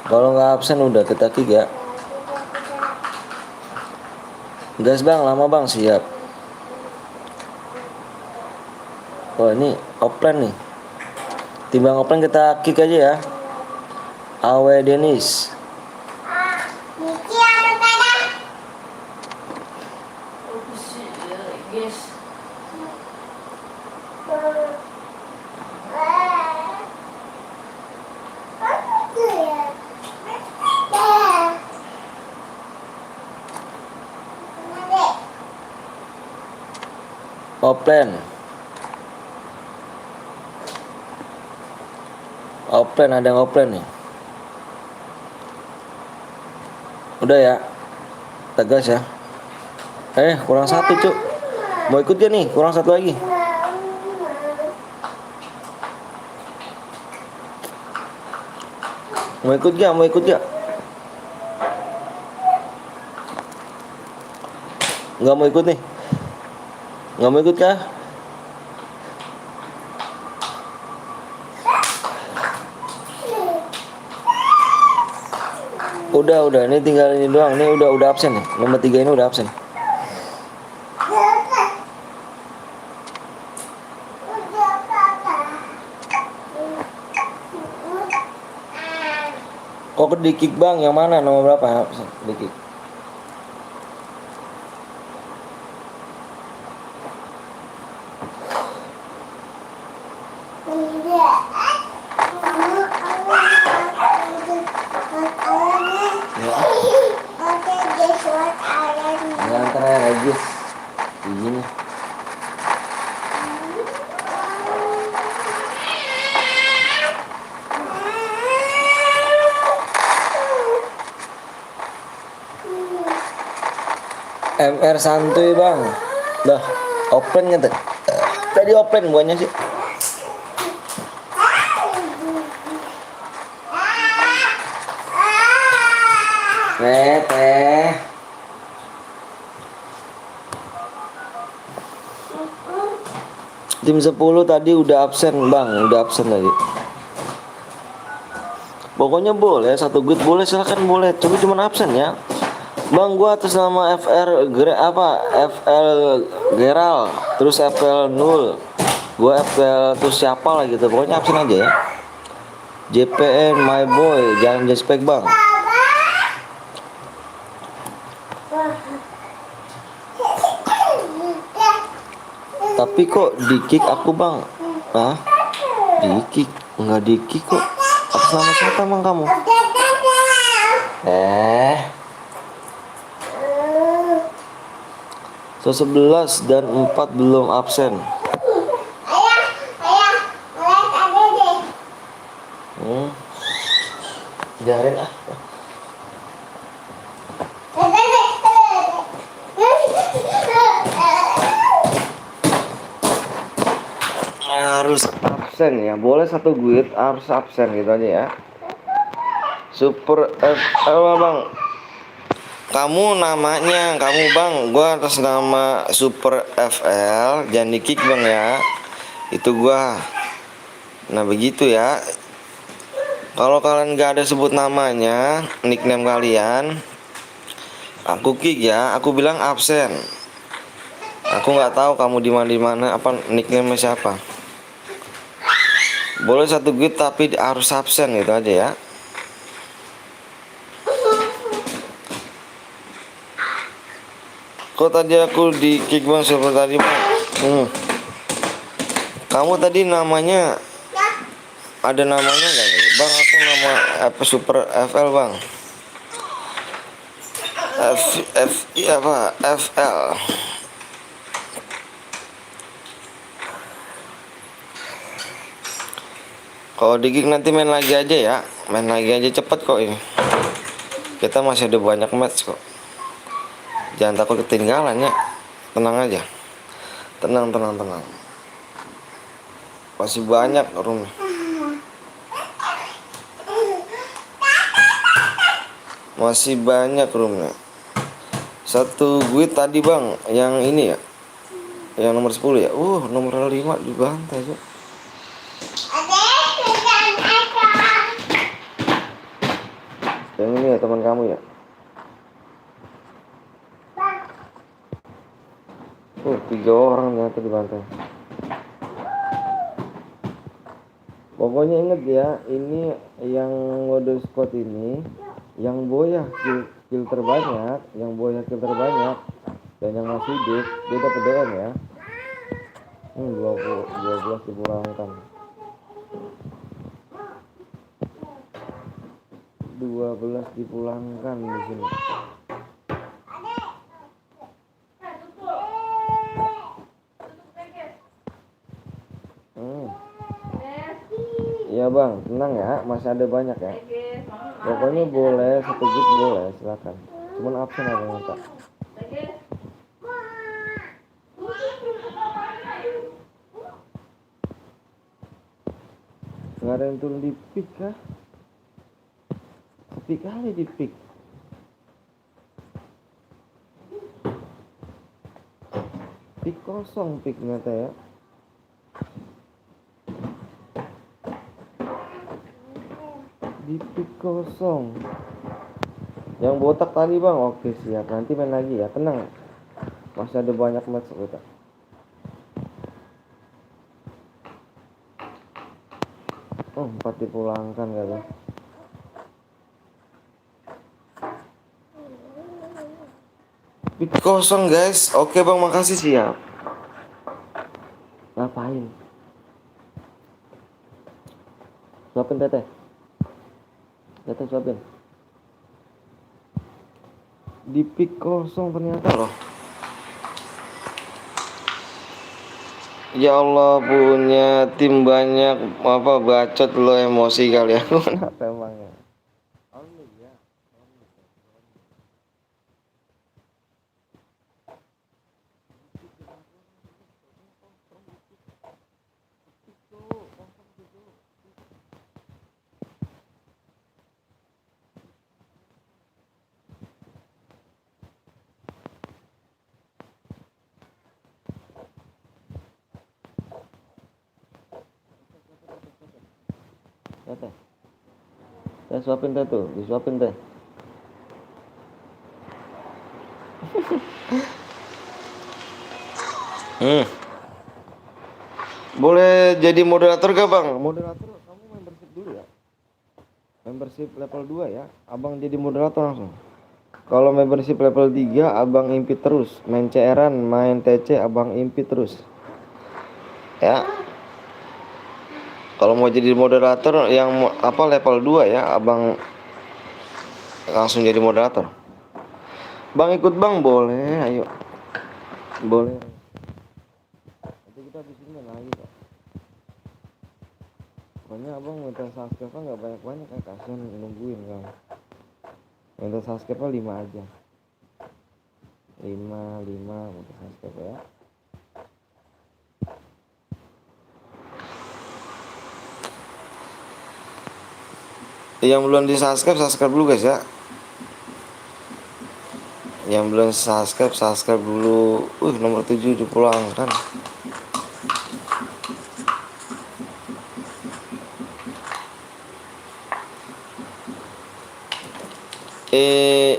Kalau nggak absen udah kita kick ya. Gas bang, lama bang, siap. Oh ini offline nih. Timbang offline kita kick aja ya. Awe Denis. Niki apa tadi? Guys, Offline. Offline, ada yang offline nih. Udah ya. Tegas ya. Kurang satu cuk. Mau ikut gak nih? Kurang satu lagi. Mau ikut gak? Nggak mau ikut nih. Nggak mau ikut kah? Udah, ini tinggal ini doang. Ini udah absen nih. Nomor 3 ini udah absen. Kok di kick bang? Yang mana? Nomor berapa? Di kick. Antara Regis ini. MR santuy bang. Dah, open nya tadi open buahnya sih. Teh. Tim 10 tadi udah absen bang, udah absen lagi. Pokoknya boleh, satu good boleh, silakan boleh. Tapi cuma absen ya. Bang, gua atas nama FL Geral, terus FL Nul. Gua FL terus siapa lah gitu. Pokoknya absen aja ya. JPN my boy, jangan spek bang. Tapi kok di kick aku bang? Hah? Di kick? Enggak di kick kok. Atas nama siapa bang kamu? So 11 dan 4 belum absen. Biarin ah. Harus absen ya, boleh satu guide harus absen gitu aja ya. Super bang, kamu namanya kamu bang, gua atas nama Super FL, jangan di kick bang ya, itu gua. Nah begitu ya. Kalau kalian gak ada sebut namanya, nickname kalian, aku kick ya, aku bilang absen. Aku nggak tahu kamu di mana, apa nickname siapa. Boleh satu guide tapi harus absen gitu aja ya. Kok tadi aku di kick bang seperti tadi bang? Kamu tadi namanya ada namanya nggak nih? Bang aku nama apa Super FL bang? Iya apa FL. Kalau di kick nanti main lagi aja ya, main lagi aja cepet kok ini. Kita masih ada banyak match kok. Jangan takut ketinggalan ya. Tenang aja. Tenang. Masih banyak room. Masih banyak roomnya. Satu gue tadi bang, yang ini ya, yang nomor 10 ya. Nomor 5 dibantai tuh. Yang ini ya teman kamu ya. 3 orang ternyata dibantai. Pokoknya inget ya, ini yang mode squad ini, yang boya kill terbanyak, dan yang masih hidup dia dapat DM ya. 12 dipulangkan. 12 dipulangkan di sini. Iya bang, tenang ya, masih ada banyak ya. Pokoknya boleh satu gig boleh, silakan. Cuman absen ada yang minta. Nggak ada yang turun di pick kah? Sepi kali di pick. Pick kosong pick ternyata ya. Di pick kosong. Yang botak tadi bang, oke siap. Nanti main lagi ya, tenang. Masih ada banyak match kita. Oh 4 dipulangkan kali. Pick kosong guys. Oke bang, makasih siap. Ngapain? Suapin teteh. Teteh suapin. Di pick kosong ternyata loh. Ya Allah, punya tim banyak apa bacot lo, emosi kali ya. Kenapa emangnya? Teh. Teh suapin teh tuh, disuapin teh. Boleh jadi moderator gak bang? Moderator kamu membership dulu ya. Membership level 2 ya. Abang jadi moderator langsung. Kalau membership level 3 abang impit terus. Main CR-an, main TC abang impit terus. ya. Kalau mau jadi moderator yang level 2 ya, abang langsung jadi moderator. Bang ikut bang, boleh, ayo. Boleh. Nanti kita habis ini lagi kok. Pokoknya abang minta subscribe nggak banyak-banyak, kayak kasihan nungguin kan. Minta subscribe 5 aja. 5 minta subscribe ya. Yang belum di subscribe dulu guys ya. Yang belum subscribe dulu. Nomor 7 dipulangkan.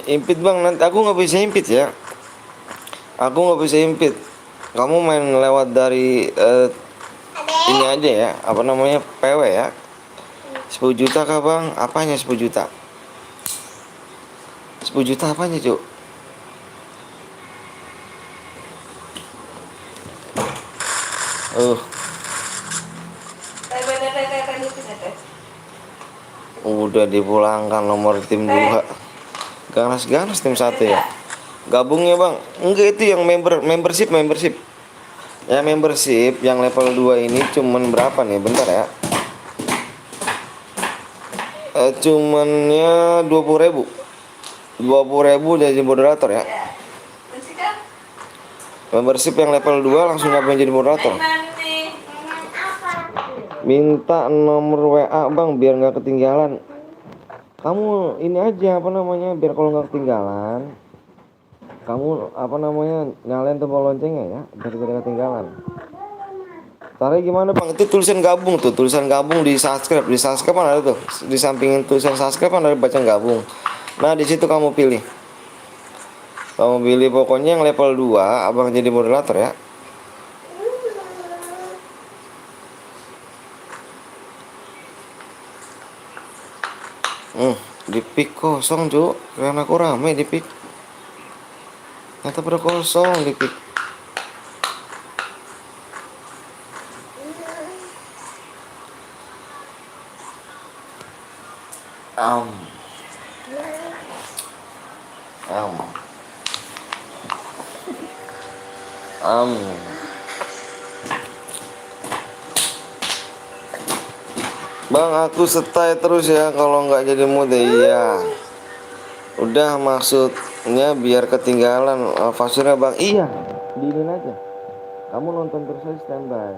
Impit bang, nanti aku nggak bisa impit ya. Aku nggak bisa impit. Kamu main lewat dari ini aja ya, apa namanya, PW ya. 10 juta kah bang? Apanya 10 juta? 10 juta apanya cuk? Udah dipulangkan nomor tim 2. Ganas-ganas tim 1 ya. Gabungnya bang. Enggak, itu yang membership. Ya membership yang level 2 ini cuman berapa nih? Bentar ya. Cumannya 20.000. 20.000 jadi moderator ya. Membership yang level 2 langsung nyobain jadi moderator. Minta nomor WA bang biar nggak ketinggalan. Kamu ini aja apa namanya, biar kalau nggak ketinggalan, kamu apa namanya, nyalain tombol loncengnya ya, biar tidak ketinggalan. Caranya gimana bang? Itu tulisan gabung tuh, tulisan gabung di subscribe. Di subscribe kan ada tuh, di samping tulisan subscribe kan ada baca gabung. Nah di situ kamu pilih. Kamu pilih pokoknya yang level 2, abang jadi moderator ya. Di pick kosong cuk, karena aku rame di pick. Ternyata pada kosong di pick. Bang aku stay terus ya kalau nggak jadi mode. Iya. Udah maksudnya biar ketinggalan fasurnya bang. Iya. Diinin aja. Kamu nonton terus aja, standby.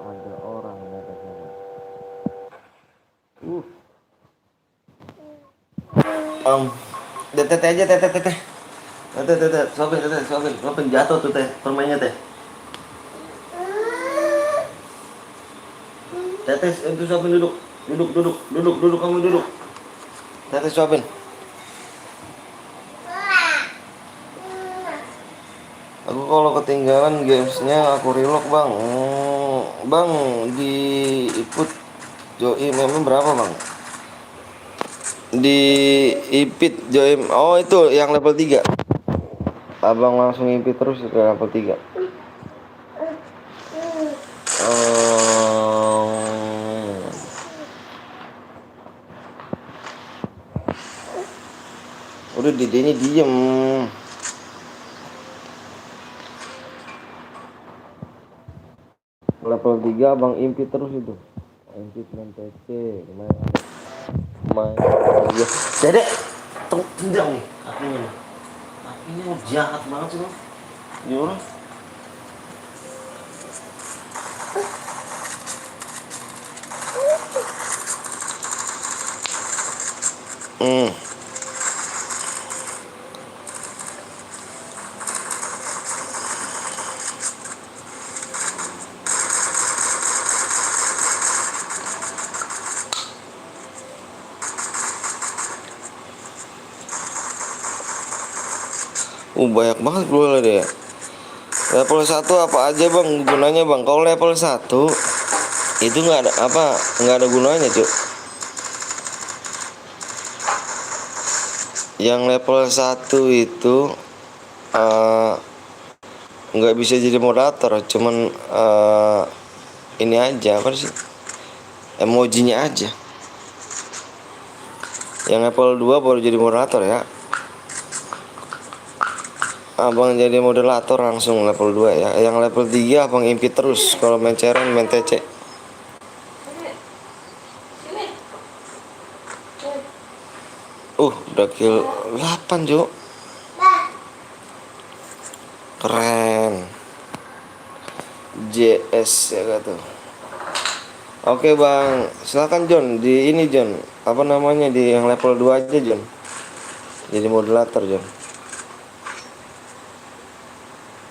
Ada orang di atas sana. Tete aja tete. Tete, suapin jatuh tuh teh, permennya teh. Tete, itu suapin duduk kamu duduk. Tete suapin. Aku kalau ketinggalan gamesnya aku relock bang. Bang di ikut join memang berapa bang? Di ipit join, oh itu yang level 3. Abang langsung ipit terus ke level 3. Udah Dede ini diem. Level 3 abang impit terus itu. Impit main PC, main ya. Dede, tendang nih kakinya nih. Kakinya jahat banget sih lo. Gimana? Banyak banget bro deh. Level 1 apa aja bang gunanya bang? Kalau level 1 itu nggak ada gunanya cuk. Yang level 1 itu eh, nggak bisa jadi moderator, cuman ini aja apa sih, emojinya aja. Yang level 2 baru jadi moderator ya. Abang jadi moderator langsung level 2 ya. Yang level 3 abang impit terus kalau main CRN, main TC. Udah kill 8 Jo. Keren. JS ya kata. Oke bang, silakan John. Di ini John, apa namanya, di yang level 2 aja John. Jadi moderator John.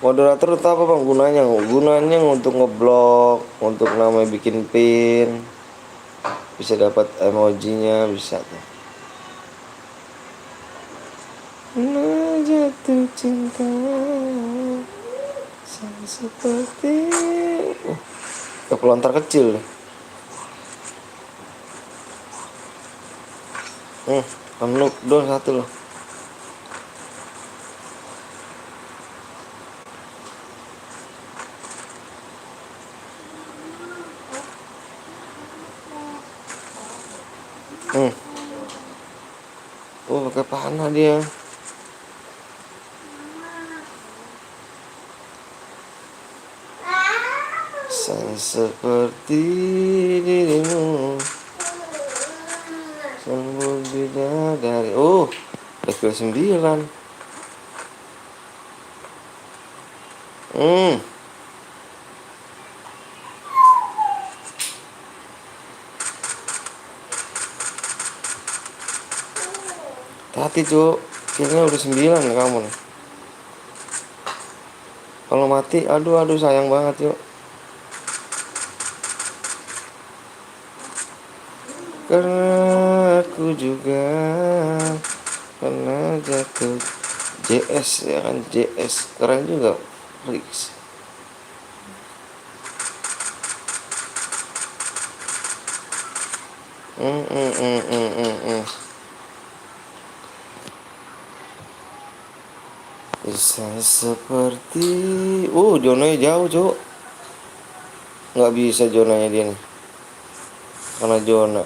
Moderator itu apa bang gunanya? Gunanya untuk ngeblok, untuk namanya bikin pin, bisa dapat emojinya, bisa tuh. Nah, jatuh cinta seperti pelontar kecil nih. Unlock door 1 loh. Pakai panah dia. Seperti dirimu sungguh bidadari. Level 9. Hati Cuk, killnya udah 9 nih kamu nih. Kalau mati, aduh sayang banget Cuk. Karena aku juga pernah jatuh. JS ya kan, JS keren juga. Rix. Bisa seperti zonanya jauh Cuk. Nggak bisa zonanya dia nih, karena zona.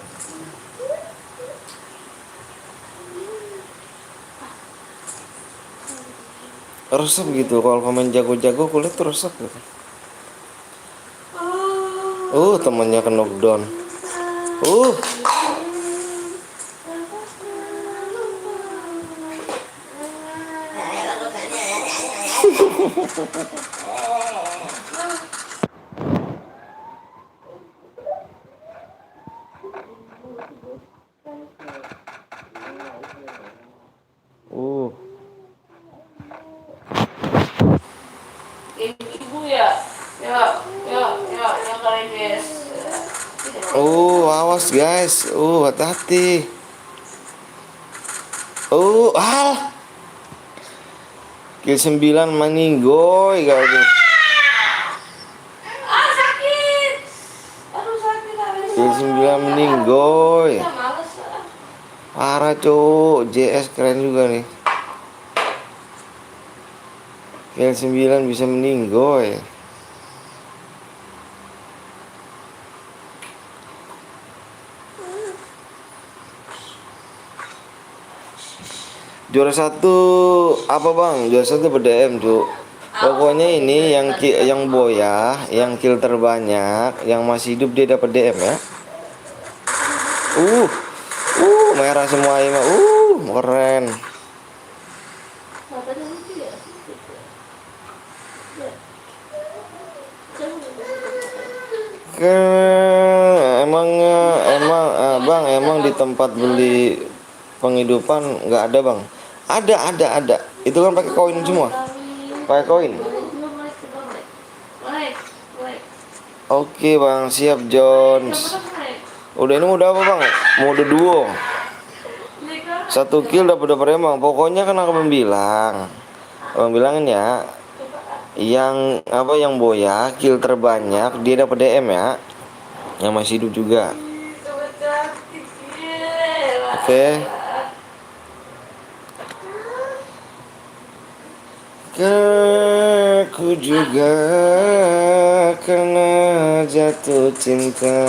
Resep gitu kalau komen jago-jago kulit tuh resep gitu. Temannya ke knockdown. Ibu ya kalian guys. Awas guys. Hati-hati. Kill 9 meninggoy gitu. Sakit. Aduh sakit. Kill 9 meninggoy. Males. Parah Cuk, JS keren juga nih. Kill 9 bisa meninggoy. Juara 1 apa bang? Juara 1 BDM Cuk. Pokoknya ini yang boya, yang kill terbanyak, yang masih hidup dia dapat DM ya. Merah semua ini. Keren. Emang di tempat beli penghidupan nggak ada bang? Ada. Itu kan pakai koin semua. Pakai koin. Oke bang, siap Jones. Ini udah apa bang? Mode duo. 1 kill dapat emang. Pokoknya kan aku abang bilangin ya. Yang boya kill terbanyak dia dapat DM ya. Yang masih hidup juga. Oke. Aku juga kena jatuh cinta.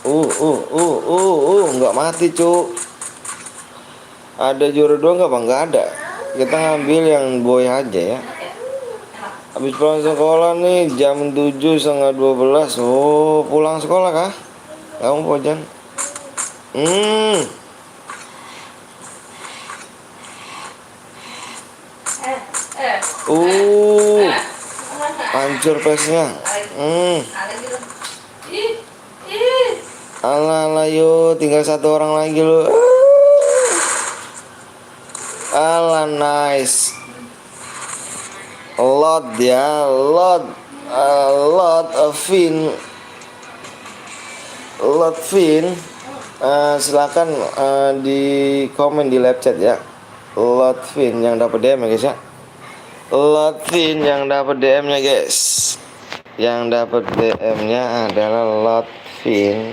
Nggak mati, Cuk. Ada juara dua nggak, Bang? Nggak ada. Kita ngambil yang boy aja ya. Habis pulang sekolah nih jam 7 setengah 12. Oh, pulang sekolah kah? Kamu Pojan? Hancur pesnya. Alah yuk, tinggal satu orang lagi lu. Alah, nice. Lot ya, lot of fin. Lot fin. Silakan di komen di live chat ya. Lot fin yang dapat DM ya guys ya. Lot fin yang dapat DM-nya guys. Yang dapat DM-nya adalah Lot fin.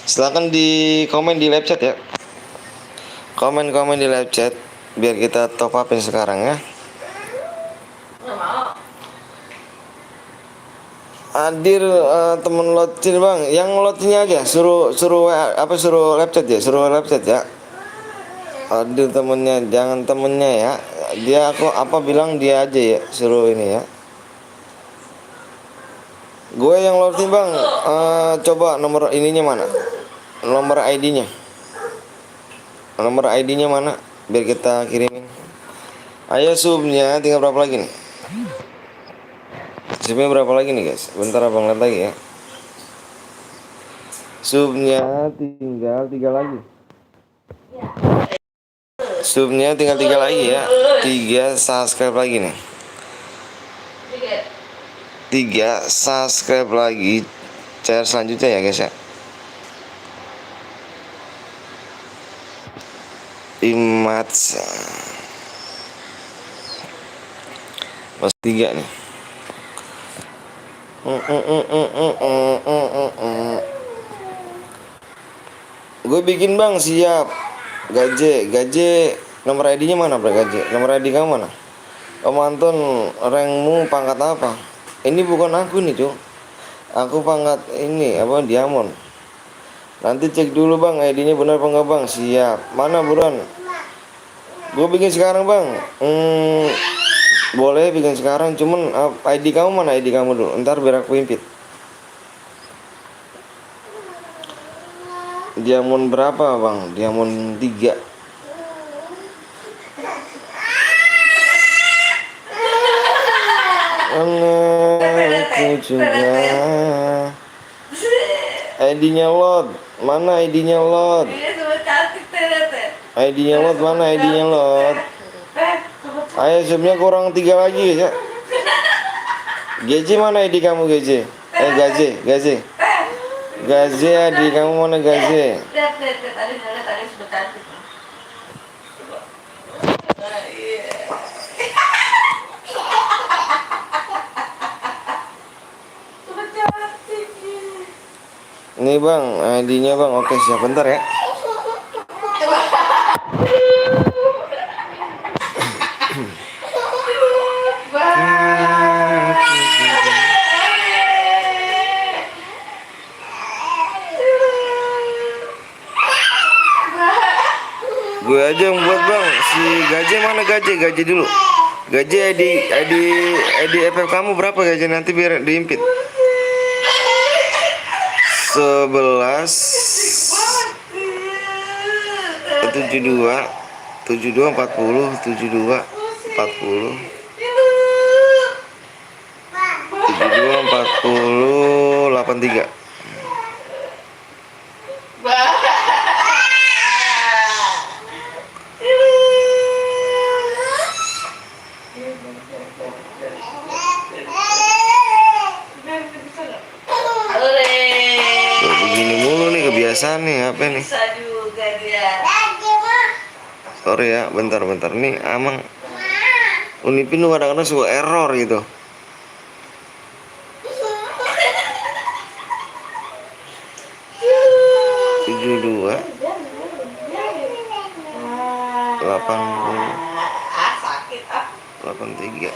Silakan di komen di live chat ya. Komen di live chat biar kita top upin sekarang ya. Hadir temen lotin bang, yang lotinnya aja suruh live chat ya, Hadir temennya, jangan temennya ya. Dia bilang dia aja ya, suruh ini ya. Gue yang lotin bang, coba nomor ininya mana? Nomor ID-nya. Nomor ID-nya mana? Biar kita kirimin. Ayo subnya tinggal berapa lagi nih? Subnya berapa lagi nih guys? Bentar abang lihat lagi ya. Subnya tinggal 3 lagi. Subnya tinggal 3 lagi ya. 3 subscribe lagi nih. 3 subscribe lagi. Share selanjutnya ya guys ya. Image Mas 3 nih. Gue bikin bang, siap. Gaje nomor ID-nya mana bro? Gaje nomor ID kamu mana? Om Anton, rankmu pangkat apa? Ini bukan aku nih cuy. Aku pangkat ini diamond. Nanti cek dulu bang ID-nya benar apa enggak bang. Siap. Mana buruan? Gue bikin sekarang bang. Boleh bikin sekarang, cuman ID kamu mana? ID kamu dulu, ntar biar aku impit. Diamond berapa bang? Diamond 3. Aku juga. ID-nya Lot. Mana ID-nya Lot? ID-nya Lot mana? ID-nya Lot. Ayo subnya kurang 3 lagi ya. GJ mana ID kamu GJ? Gaze ID kamu mana Gaze? Nih bang, ID-nya bang. Oke siap, bentar ya. Gue aja yang buat bang. Si Gaje mana Gaje dulu. Gaje ID FF kamu berapa Gaje, nanti biar diimpit. 11 72 40 72 40 83. Begini mulu nih kebiasaan nih HP nih. Sorry ya, bentar nih amang Unipin tuh kadang-kadang suka error gitu. 83.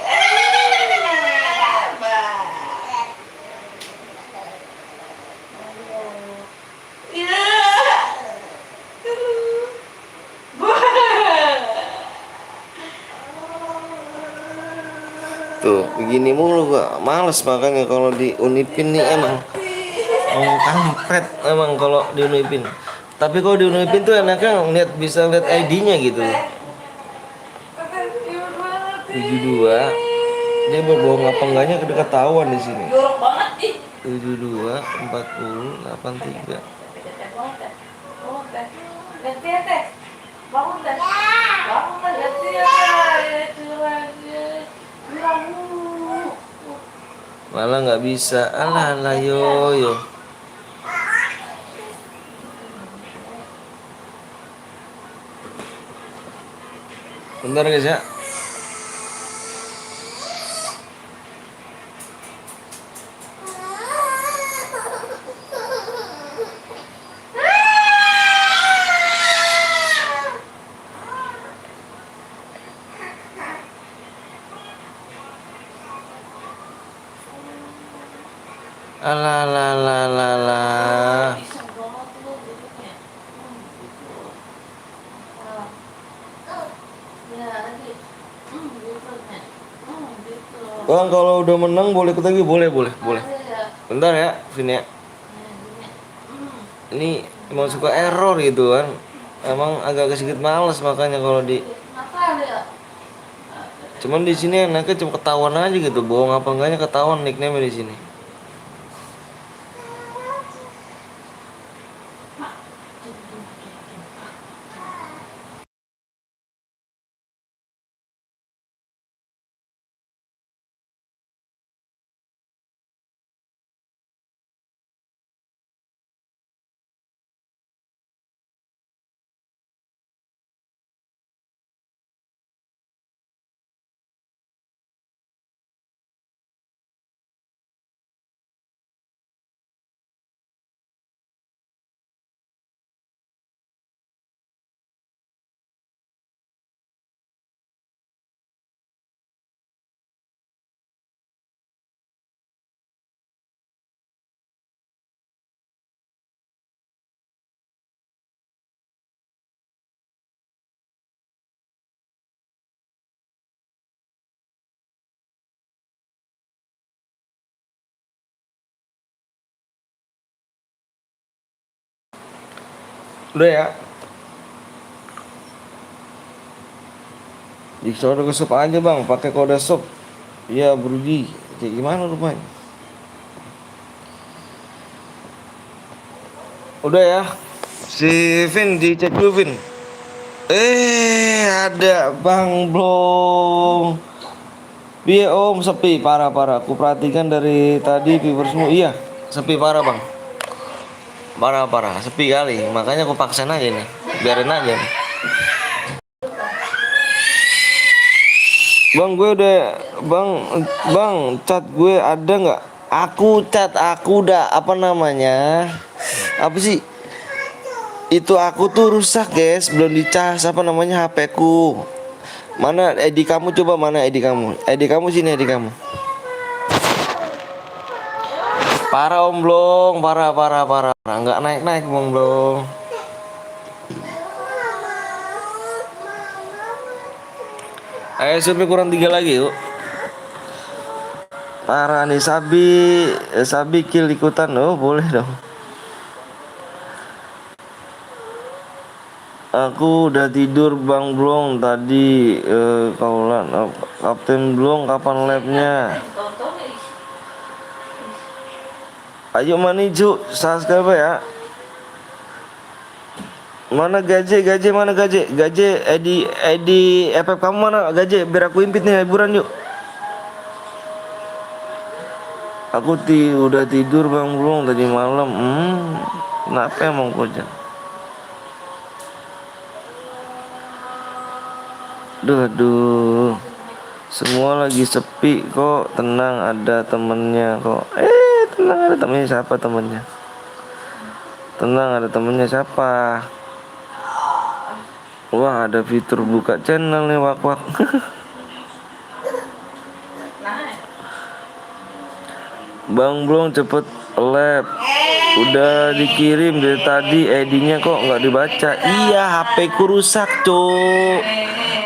Tuh begini mulu gua males, makanya kalau di Unipin nih emang kampret emang kalau di Unipin. Tapi kalau di Unipin tuh enaknya bisa lihat ID-nya gitu. 72 dia berbohong apa enggaknya udah ketahuan di sini. Jorok banget ih. 72 40 83. Bangun teh. Bangun teh. Ganti ya teh. Bangun teh. Bangun teh ganti ya teh. Itu lagi. Bilang Malah nggak bisa. Alah yo. Bentar guys ya. Alah. iseng banget lu duduknya. Ya lagi. Gitu nih. Gitu. Bang kalau udah menang boleh ikut lagi, boleh. Ya. Bentar ya, Vin ya. Ini emang suka error gitu kan. Emang agak sedikit males makanya kalau di. Kenapa ya? Cuman di sini enaknya cuma ketahuan aja gitu, bohong apa enggaknya ketahuan nickname di sini. Udah ya. Di kode ke shop aja bang, pakai kode shop. Iya Brudi, kayak gimana rupanya? Udah ya. Si Vin dicek dulu Vin. Ada Bang Blong. Iya om, sepi parah. Aku perhatikan dari tadi viewersmu. Iya, sepi parah bang. Parah, sepi kali. Makanya aku paksain aja nih, biarin aja nih. Bang gue udah, bang chat gue ada nggak? Aku udah apa namanya? Apa sih? Itu aku tuh rusak guys, belum dicas apa namanya HP ku. Mana ID kamu, coba mana ID kamu? ID kamu sini, ID kamu. Parah om Blong, parah. Nggak naik om Blong. Ayo survei kurang 3 lagi yuk. Parah nih Sabi kill ikutan. Oh boleh dong. Aku udah tidur Bang Blong tadi. Kaulan Kapten Blong kapan labnya? Ayo Manicu subscribe ya. Mana gaje mana gaje ID FF kamu mana gaje, biar aku impit nih hiburan yuk. Aku udah tidur Bang Blong tadi malam. Kenapa emang kojak? Duh, semua lagi sepi kok. Tenang ada temennya kok. Tenang ada temennya siapa Tenang ada temennya siapa? Wah, ada fitur buka channel nih, wak-wak. Bang Blong cepet lab. Udah dikirim dari tadi, ID-nya kok nggak dibaca. Iya, HP ku rusak, cuk.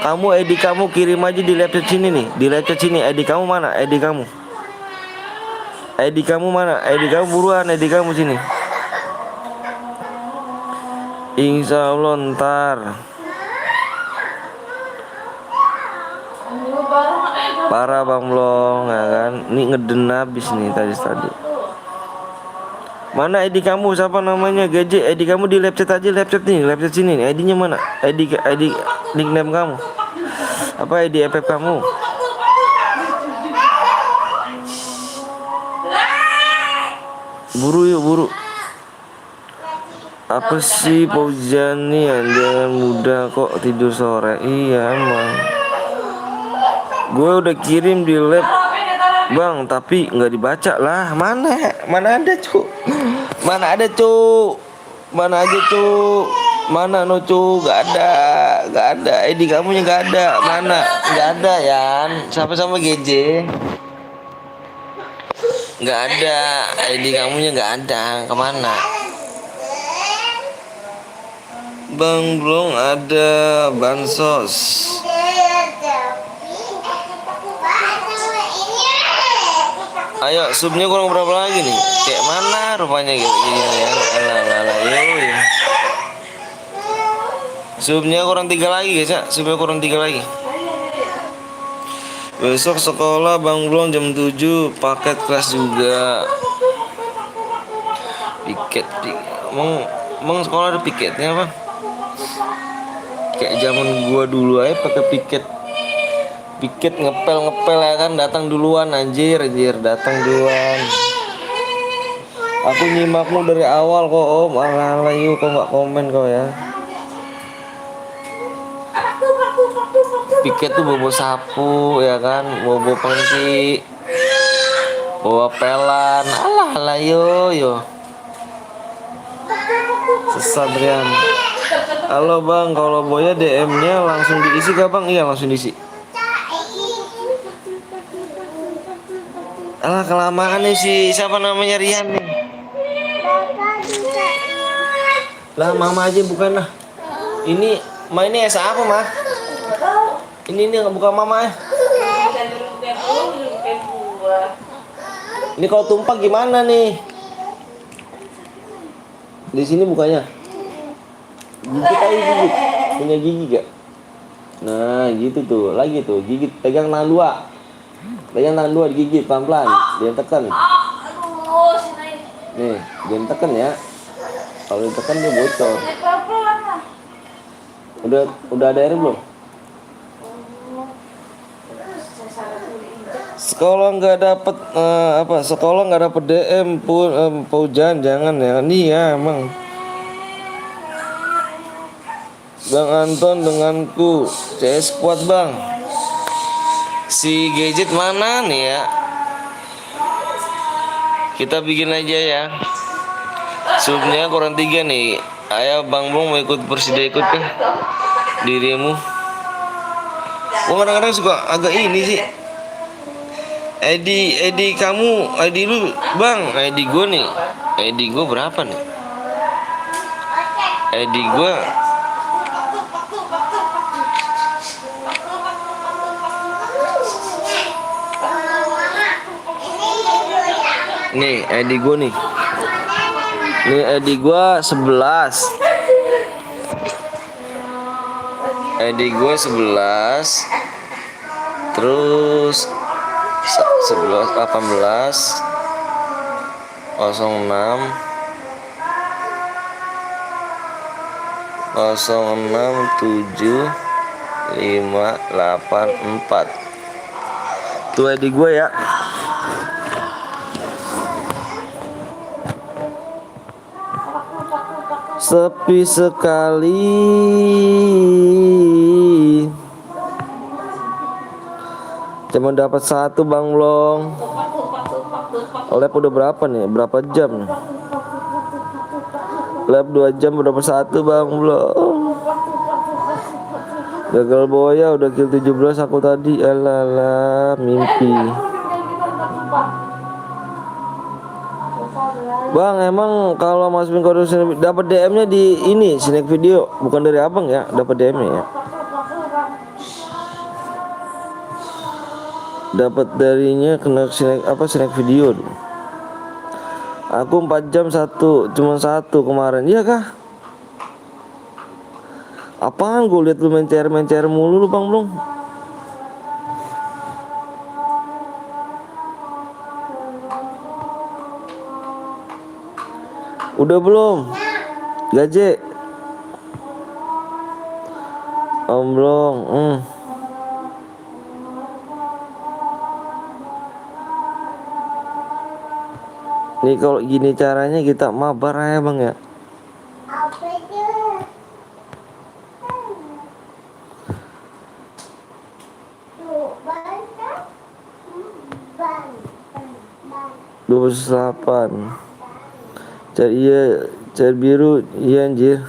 Kamu ID kamu kirim aja di laptop sini nih. Di laptop sini ID kamu mana? ID kamu. ID kamu mana? ID kamu buruan, ID kamu sini. Insya Allah ntar. Parah Bang Blong, ya kan? Ini ngeden habis nih tadi. Mana ID kamu? Siapa namanya? Gadget. ID kamu di laptop aja, laptop nih, laptop sini. ID-nya mana? ID nickname kamu. Apa ID app kamu? Buru yuk, buru. Apa sih Fauzani, jangan muda kok tidur sore. Iya emang. Gue udah kirim di lab Bang, tapi nggak dibaca lah. Mana ada cuk? Mana ada cuk? Mana aja cuk? Mana no cuk? Gak ada. ID kamu nya gak ada. Mana? Gak ada Yan. Sama-sama GJ. Gak ada. ID kamu nya gak ada. Kemana? Bang Blong ada bansos. Ayo, subnya kurang berapa lagi nih? Kayak mana rupanya gitu ya? Yo. Subnya kurang 3 lagi guys ya. Subnya kurang 3 lagi. Besok sekolah Bang Blong jam 7, paket kelas juga. Piket. Emang sekolah ada piketnya Bang? Kayak zaman gua dulu aja pakai piket ngepel ya kan, datang duluan anjir datang duluan. Aku nyimakmu dari awal kok Om. Alah yuk kok nggak komen kau ya. Piket tuh bobo sapu ya kan, bobo pengki, bawa pelan. Alah yo. Sesat Rian. Halo Bang, kalau Boya DM-nya langsung diisi gak Bang? Iya langsung diisi. Alah kelamaan nih siapa namanya Rian nih. Lah mama aja bukan lah. Ini esa apa mah? Ini bukan mama ya. Ini kalau tumpah gimana nih? Di sini bukanya. Gigit aja gigit. Punya gigi gak? Nah gitu tuh. Lagi tuh gigit. Pegang tangan dua digigit pelan-pelan. Jangan tekan. Nih jangan tekan ya. Kalau ditekan dia bocor. Udah ada air belum? Sekolah nggak dapet Sekolah nggak dapet DM pun Paujan jangan ya. Nih ya emang. Bang Anton denganku CS kuat Bang. Si gadget mana nih ya? Kita bikin aja ya. Subnya kurang 3 nih. Ayo Bang Blong mau ikut Persida ikut ke dirimu. Gua kadang-kadang suka agak ini sih. ID kamu, ID lu Bang, ID gua nih. ID gua berapa nih? ID gua nih, ID gue nih. Nih ID gue 11. ID gue 11. Terus 11 18 06 07 584. Tuh ID gue ya. Sepi sekali. Cuma dapat 1 Bang Blong. Lab udah berapa nih? Berapa jam? Lab 2 jam udah dapat 1 Bang Blong. Gagal boya udah kill 17 aku tadi. Alah, mimpi. Kamu tinggal kita ntar sumpah. Bang, emang kalau Mas Bin kode dapat DM-nya di ini snack video, bukan dari abang ya, dapat DM-nya ya. Dapat darinya kena snack video. Aku 4 jam cuma satu kemarin, iya kah? Apaan gue liat lu main CR mulu lu Bang Blong. Udah belum? Gaje. Om Blong. Nih kalau gini caranya kita mabar ya Bang ya. Apa itu? Tuh, bantang. Bantang. 28. Cer biru, iya anjir.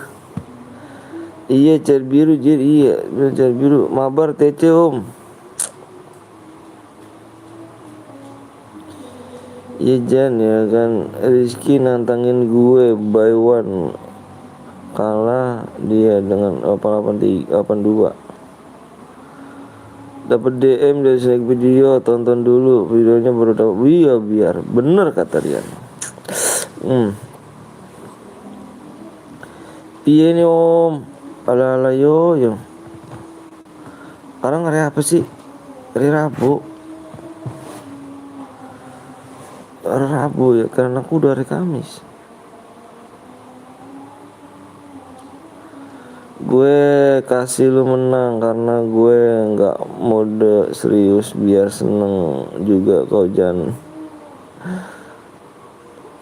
Iya cer biru jir, iya cer biru. Mabar TC om. Iya Jan ya kan, Rizky nantangin gue by one, kalah dia dengan 82. Dapat DM dari snack video, tonton dulu videonya baru tahu. Iya biar bener kata Rian. Iya nih om, ala yo. Sekarang hari apa sih? Hari Rabu. Hari Rabu ya, karena aku udah hari Kamis. Gue kasih lu menang karena gue nggak mode serius biar seneng juga kau Jan.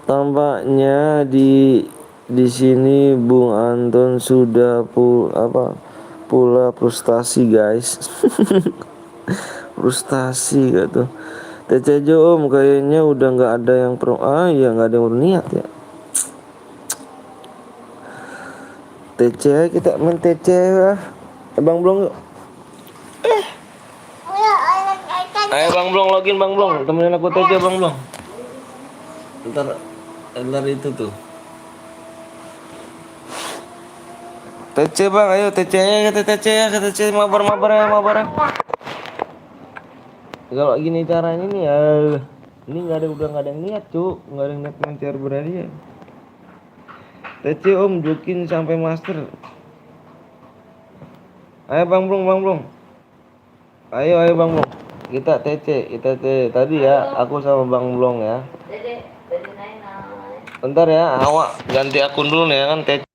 Tampaknya di sini Bung Anton sudah pula frustasi guys. Frustasi gitu. TC om kayaknya udah nggak ada yang iya nggak ada yang berniat ya. TC kita main TC ya. Bang Blong yuk. Ayo Bang Blong login Bang Blong, temenin aku TC Bang Blong. Ntar itu tuh. TC Bang, ayo TC ya, kita TC mabar ya. Kalau gini caranya nih ya, ini udah nggak ada yang niat cuk, nggak ada yang niat mencari berani ya. TC om jokin sampai master. Ayo Bang Blong. Ayo Bang Blong. Kita TC tadi ya, aku sama Bang Blong ya. Dede Naina. Bentar ya, awak ganti akun dulu nih ya kan TC.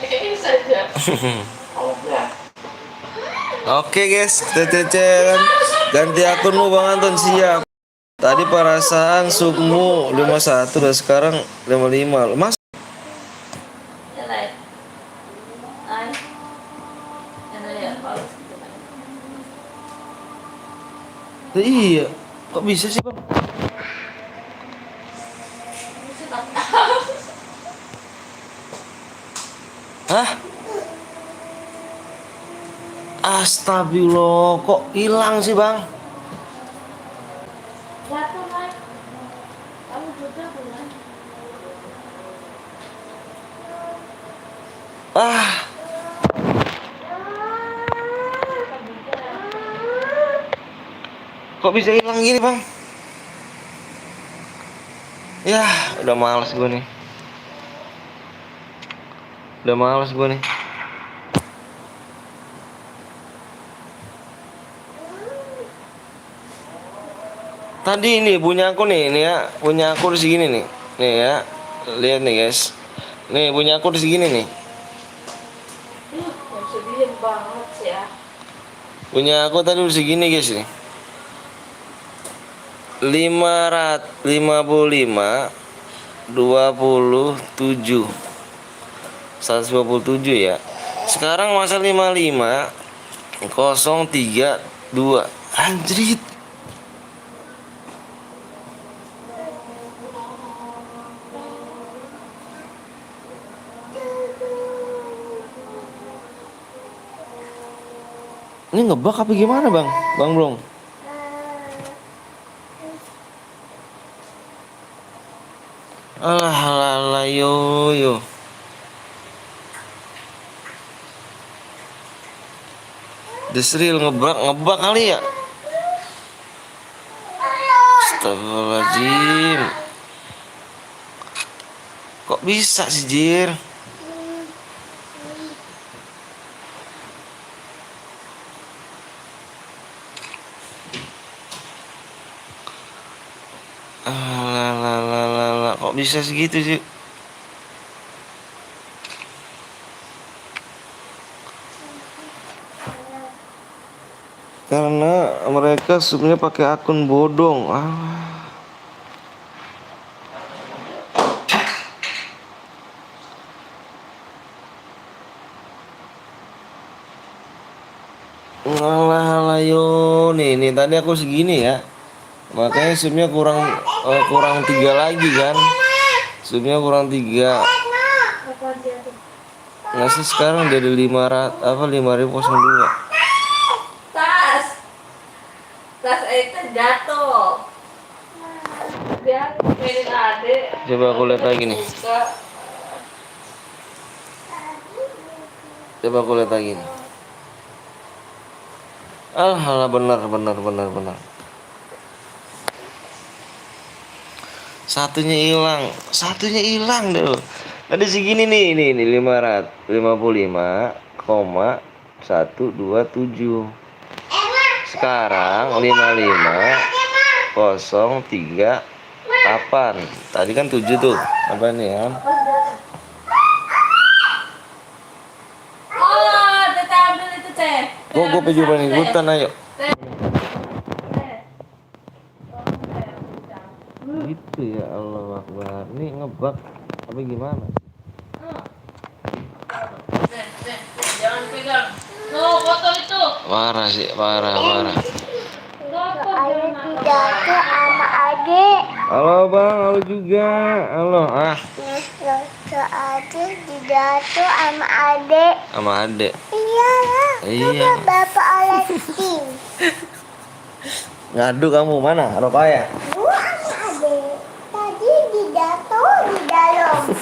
Ini saja. Oke guys, TC kan. Ganti akunmu Bang Anton siap. Tadi perasaan submu 51 dan sekarang 55. Mas iya, kok bisa sih Bang? Hah? Astagfirullah, kok hilang sih Bang? Jatuh, Mai. Kamu juga bukan? Kok bisa hilang gini Bang? Ya, udah males gue nih. Tadi ini punya aku nih ya, punya aku di segini nih. Nih ya, lihat nih guys. Nih punya aku di segini nih. Sedih banget ya. Punya aku tadi di segini guys nih. 555 27 157 ya. Sekarang masa 55 032. Anjrit. Ini ngebak apa gimana, Bang? Bang Blong. Alah, alah, alah, yo. Desril ngebak kali ya. Astagfirullahaladzim. Kok bisa sih, Jir? Alah, kok bisa segitu sih? Karena mereka sebenarnya pakai akun bodong. Alah, yo. Nih tadi aku segini ya. Makanya subnya kurang 3 lagi kan. Subnya kurang 3. Ngasih sekarang jadi 500 5.002. Tas itu jatuh. Dia pengen adik. Coba aku lihat lagi nih. Coba aku lihat lagi nih. Alah, benar. Satunya hilang deh. Tadi segini nih 555,127. Sekarang 55,038. Tadi kan 7 tuh. Apa nih ya? Oh, teteh ambil itu teh. Gue pengen ikutan, ayo. Gitu ya, Allah Akbar. Ini ngebak apa gimana? Jangan pegang. No, botol itu. Parah sih, parah. Ada pidato sama adik. Halo Bang, halo juga. Halo, Adik pidato sama adik. sama adek. Iyalah. Iya. Bapak Alexi. Ngadu kamu mana? Rokaya. Gua sama adik. Tadi pidato di dalam.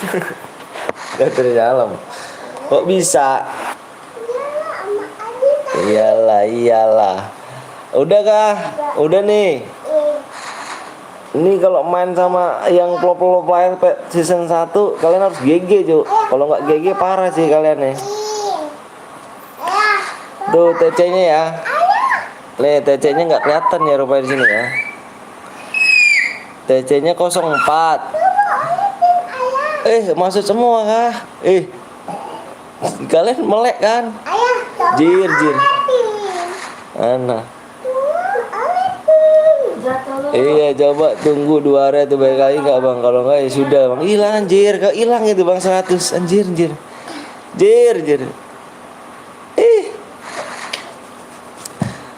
Dari dalam. Kok bisa? Iyalah sama adik. Iyalah. Udah kah? Udah nih. Ini kalau main sama yang plop player season 1 kalian harus GG, Cuk. Kalau nggak GG parah sih kalian nih. Tuh TC-nya ya. TC-nya nggak kelihatan ya rupanya di sini ya. TC-nya 04. Masuk semua kah? Kalian melek kan? Jir. Ana. Iya, coba tunggu 2 hari itu baik lagi nggak Bang? Kalau nggak ya sudah Bang. Hilang anjir, hilang itu Bang 100 anjir.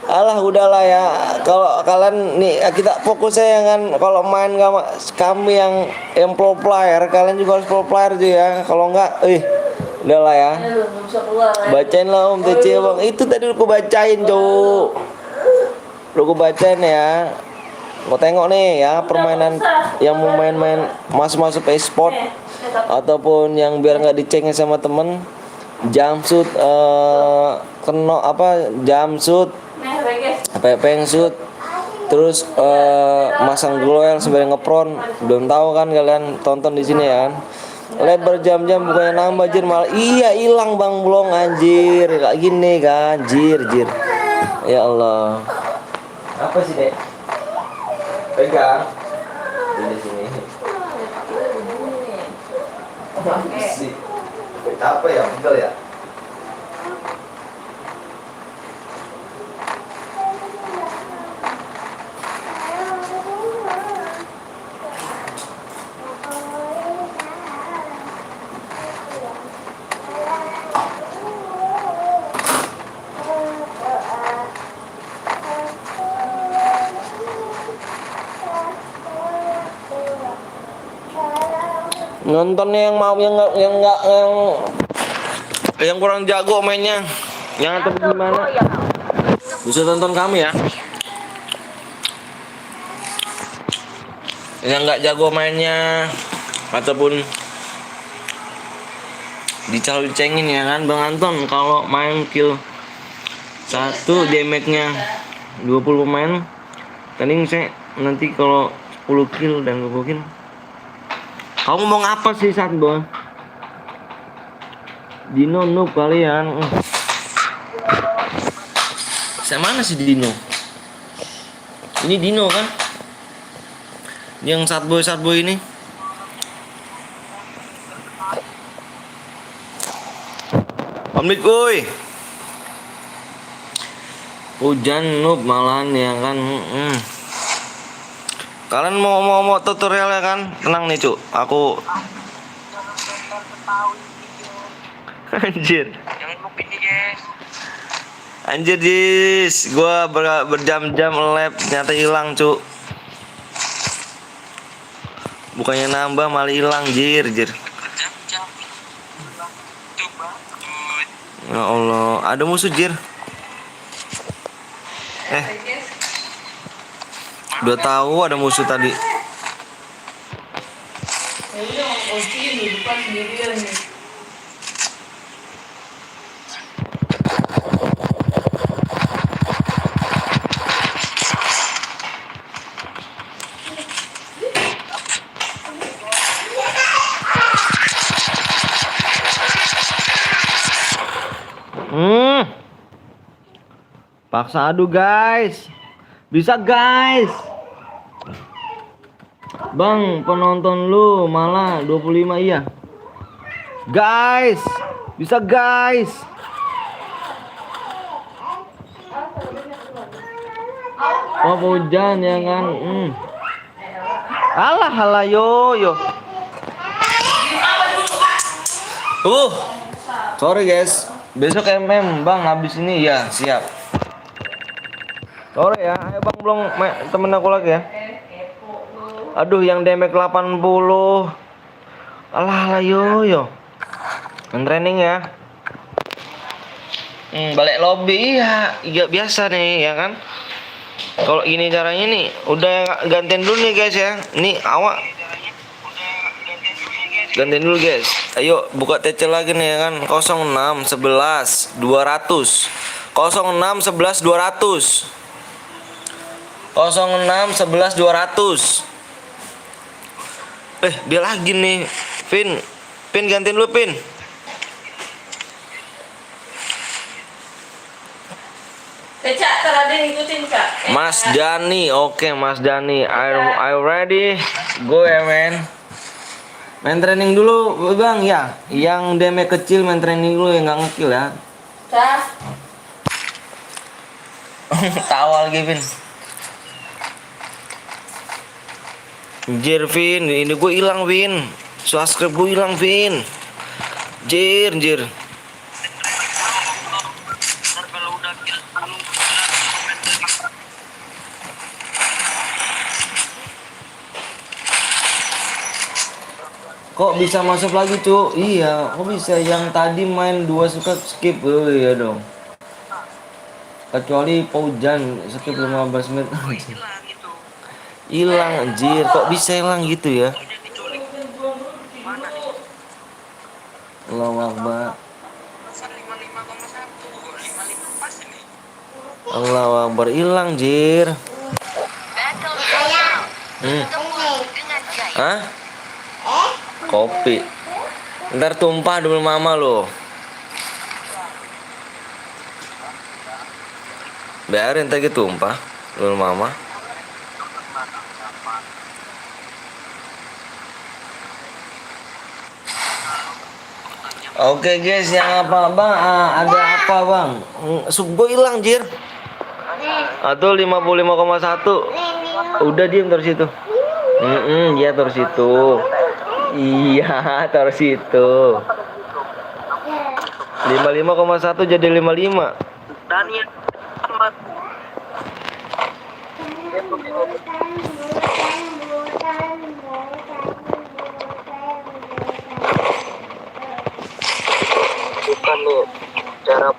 Alah udahlah ya. Kalau kalian nih kita fokus ya kan kalau main kami yang pro player, kalian juga harus pro player juga ya. Kalau enggak, udahlah ya. Bacain lah Om TC Bang. Itu tadi aku bacain, Cuk. Aku bacain ya. Mau tengok nih ya permainan yang mau main masuk e-sport ataupun yang biar nggak dicengin sama temen. Jumpsuit jumpsuit pengsut terus masang glow sebagai ngepron. Belum tahu kan kalian tonton di sini ya kan. Lihat berjam-jam bukannya nambah jir, malah hilang Bang Blong anjir. Kayak gini kan jir. Ya Allah. Apa sih, Dek? Pegang. Di sini. Sih. Apa ya? Betul ya? Nontonnya yang mau yang kurang jago mainnya. Yang atau gimana? Bisa tonton kami ya. Yang nggak jago mainnya ataupun dicengin ya kan Bang Anton, kalau main kill satu damage-nya 20 pemain tanding saya nanti kalau 10 kill dan 20 kill. Kamu ngomong apa sih saat Bang? Dino noob kalian. Saya mana sih Dino? Ini Dino kan? Yang satboy ini. Omnik kuy. Hujan noob malahan ya kan. Kalian mau tutorial ya kan? Tenang nih cuk, aku anjir. Jangan lupa ini guys. Anjir Jis, gua berjam-jam lab ternyata hilang cuk. Bukannya nambah malah hilang jir. Jam-jam. Coba. Ya Allah, ada musuh jir. Udah tahu ada musuh tadi. Ya udah kunciin di depan sendirian nih. Paksa adu guys. Bisa guys. Bang, penonton lu malah 25 iya. Guys, bisa guys. Oh hujan ya kan. Alah yo. Sorry guys. Besok MM Bang habis ini ya, siap. Sorry ya, ayo Bang belum temen aku lagi ya. Aduh yang damage 80. Alah yo. Training ya. Balik lobby iya biasa nih ya kan. Kalau ini caranya nih udah gantiin dulu nih guys ya. Nih awak gantiin dulu guys. Ayo buka TC lagi nih ya kan. 06 11 200 06 11 200 06 11 200. Dia lagi nih. Pin gantiin dulu Pin. Cak, tadi ngikutin Cak. Mas Dani, oke Mas Dani, I ready, go ya men. Main training dulu Bang ya. Yang damage kecil main training dulu yang nggak ngekill ya. Cak. Tawa lagi Vin. Anjir Vin, ini gue hilang Vin. Subscribe gue hilang Vin. Anjir. Kok bisa masuk lagi Cuk? Iya, kok bisa yang tadi main 2 suka skip. Oh iya dong. Kecuali Paujan skip 15 menit. Hilang anjir, kok bisa hilang gitu ya? Allahu Akbar. Allahu Akbar, hilang jir. Hah? Kopi. Ntar tumpah dulu mama lo. Biarin tadi tumpah dulu mama. Oke guys, yang apa Bang? Ada apa Bang? Sub gue hilang jir. Atau 55,1. Udah diem terus situ. Iya terus situ. Iya terus situ. 55,1 jadi 55. Daniel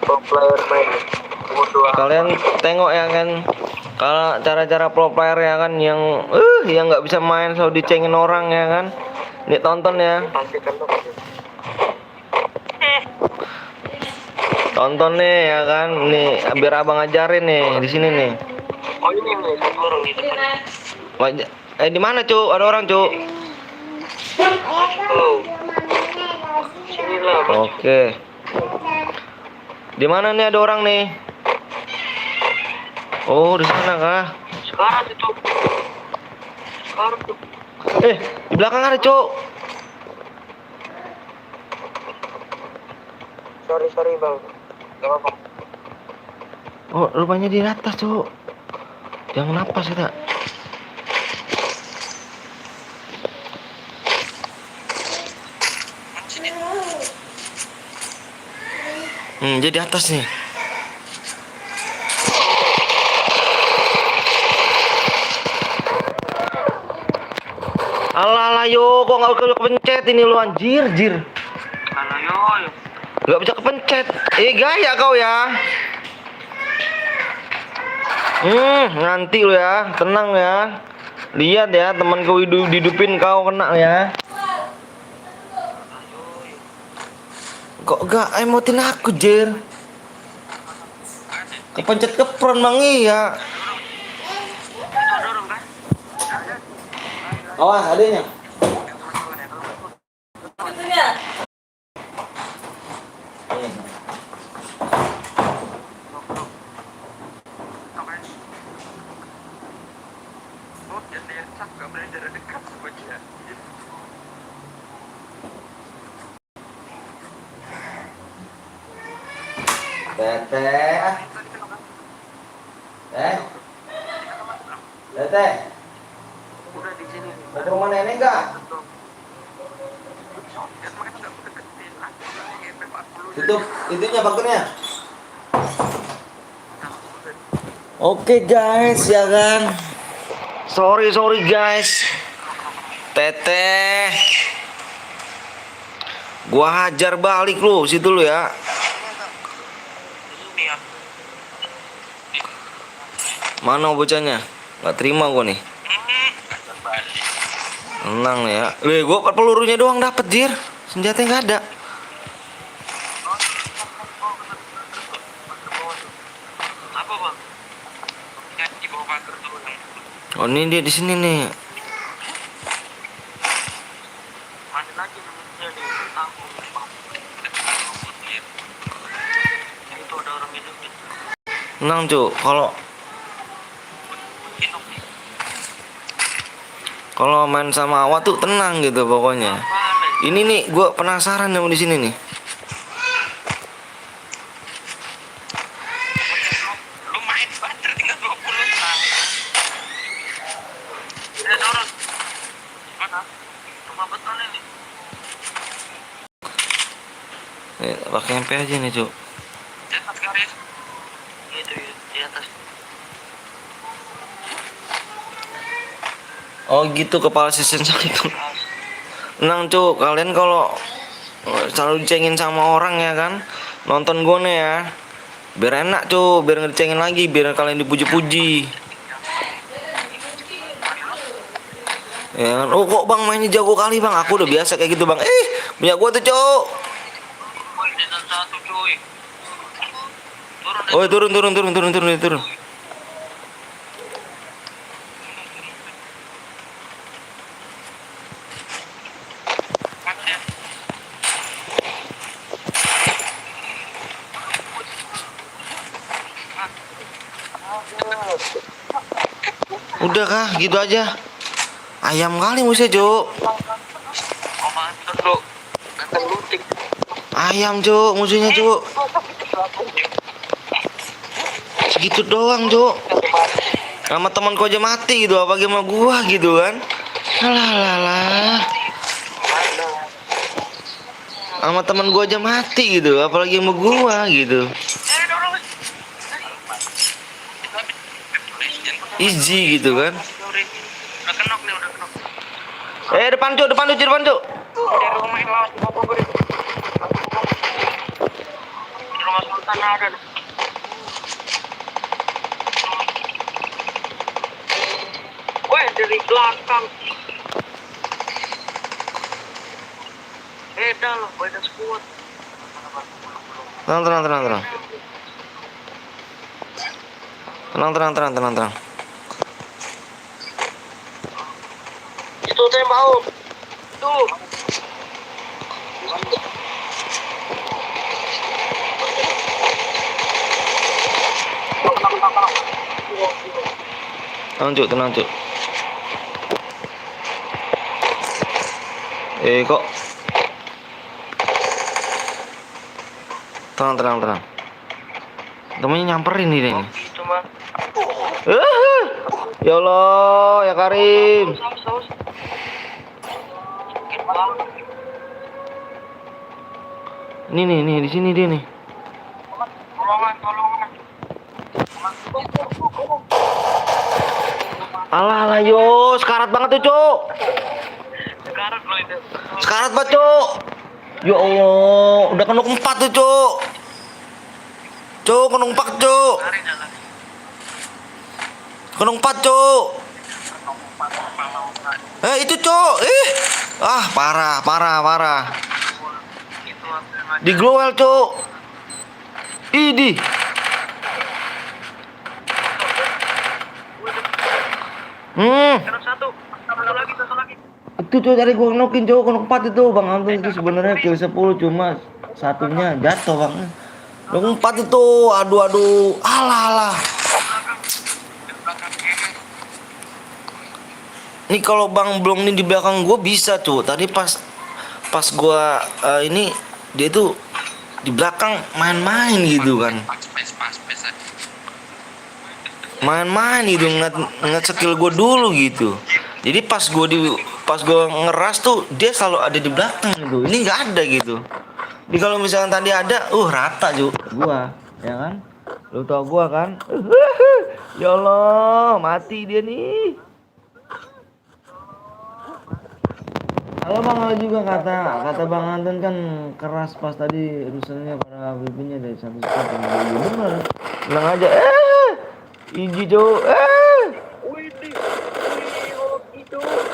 pro player main bodoh. Kalian tengok ya kan, kalau cara-cara pro player ya kan yang nggak bisa main selalu dicengin orang ya kan. Nih tonton ya. Pasti kan tuh. Tonton nih ya kan. Nih biar abang ajarin nih di sini nih. Oh ini nih satu orang di depan. Di mana, Cuk? Ada orang, Cuk. Oh. Sini lah. Oke. Di mana nih ada orang nih? Oh, di sana kah? Sekarang itu. Sekarang tuh. Di belakang ada, Cuk. Sorry bang. Gak apa-apa. Oh, rupanya di atas, Cuk. Jangan napas kita. Jadi atas nih. Alah, yo, kok nggak bisa kepencet ini lu anjir. Halo yo. Nggak bisa kepencet. Gaya kau ya. Nanti lu ya, tenang ya. Lihat ya, teman kau hidupin kau kena ya. Kok gak emotin aku, Jir? Kepencet kepron bang, iya. Awas, adanya. Teteh. Teteh. Udah di sini. Mau ke rumah nenek gak? Tutup itunya bakunya. Oke guys, ya kan. Sorry guys. Teteh. Gua hajar balik lu situ lu ya. Mana bocahnya? Gak terima gua nih. Tenang ya. Gua pelurunya doang dapet, Jir. Senjatanya nggak ada. Apa bang? Di bawah pagar tuh. Oh, ini dia di sini nih. Ada lagi namanya di kampung. Itu ada orang hidup. Tenang, Cuk. Kalau main sama awak tuh tenang gitu pokoknya. Ini nih, gue penasaran yang di sini nih. Lu main banter tinggal 20 tahun. Ada orang. Mana? Rumah beton ini. Pakai MP aja nih, Cuk. Di atas garis. Itu di atas. Oh gitu, kepala season sakit. Tenang, Cuk. Kalian kalau selalu dicengin sama orang ya kan, nonton gue nih ya. Biar enak, Cuk. Biar nggak dicengin lagi. Biar kalian dipuji-puji. Ya kan? Oh kok bang mainnya jago kali bang. Aku udah biasa kayak gitu bang. Punya gue tuh, Cuk. Season 1 cuy. Oh turun. Udah kah? Gitu aja. Ayam kali musuhnya, Cuk. Komandan lu. Datang lutik. Ayam, Cuk, musuhnya, Cuk. Segitu doang, Cuk. Sama temanku aja mati gitu, apalagi sama gua gitu kan. Alah. Sama teman gua aja mati gitu, apalagi sama gua gitu. Easy gitu kan. Udah kenok nih, udah kenok. Depan, Cuk. Dari rumah yang lawan di bawah gue. Di rumah Sultan ada. Weh, dari belakang. Beda loh, beda squad. Tenang. Tenang. Itu tembak. Tuh. Tenang, Cuk. Kok tenang. Temennya nyamperin nih. Itu mah. Ya Allah, ya Karim. Saus. Sakit banget. Nih, di sini dia nih. Tolongan. Alah, yo, sekarat banget tuh, Cuk. Sekarang lo itu. Sekarat banget, Cuk. Ya Allah, udah kena 4 tuh, Cuk. Cuk, kena 4, Cuk. Kena 4, Cuk. Itu, Cuk. Parah. Di glowel, Cuk. Idih. Satu lagi. Itu Cuk, tadi gua knokin, Cuk. Kena 4 itu, Bang Anton itu sebenarnya kill 10 cuma satunya jatuh, Bang. Kena 4 itu. Aduh. Alah. Nih kalau Bang Blong ini di belakang gue bisa tuh. Tadi pas gue ini dia tuh di belakang main-main gitu kan. Main-main gitu ngeliat skill gue dulu gitu. Jadi pas gue ngeras tuh dia selalu ada di belakang gitu. Ini nggak ada gitu. Jadi kalau misalnya tadi ada, rata gua, ya kan? Lu tau gua kan? Ya Allah, mati dia nih. Halo Bang, halo juga kata Bang Anton kan keras pas tadi urusannya para VP-nya dari satu spot yang bener. Tenang aja. Iji Cuk.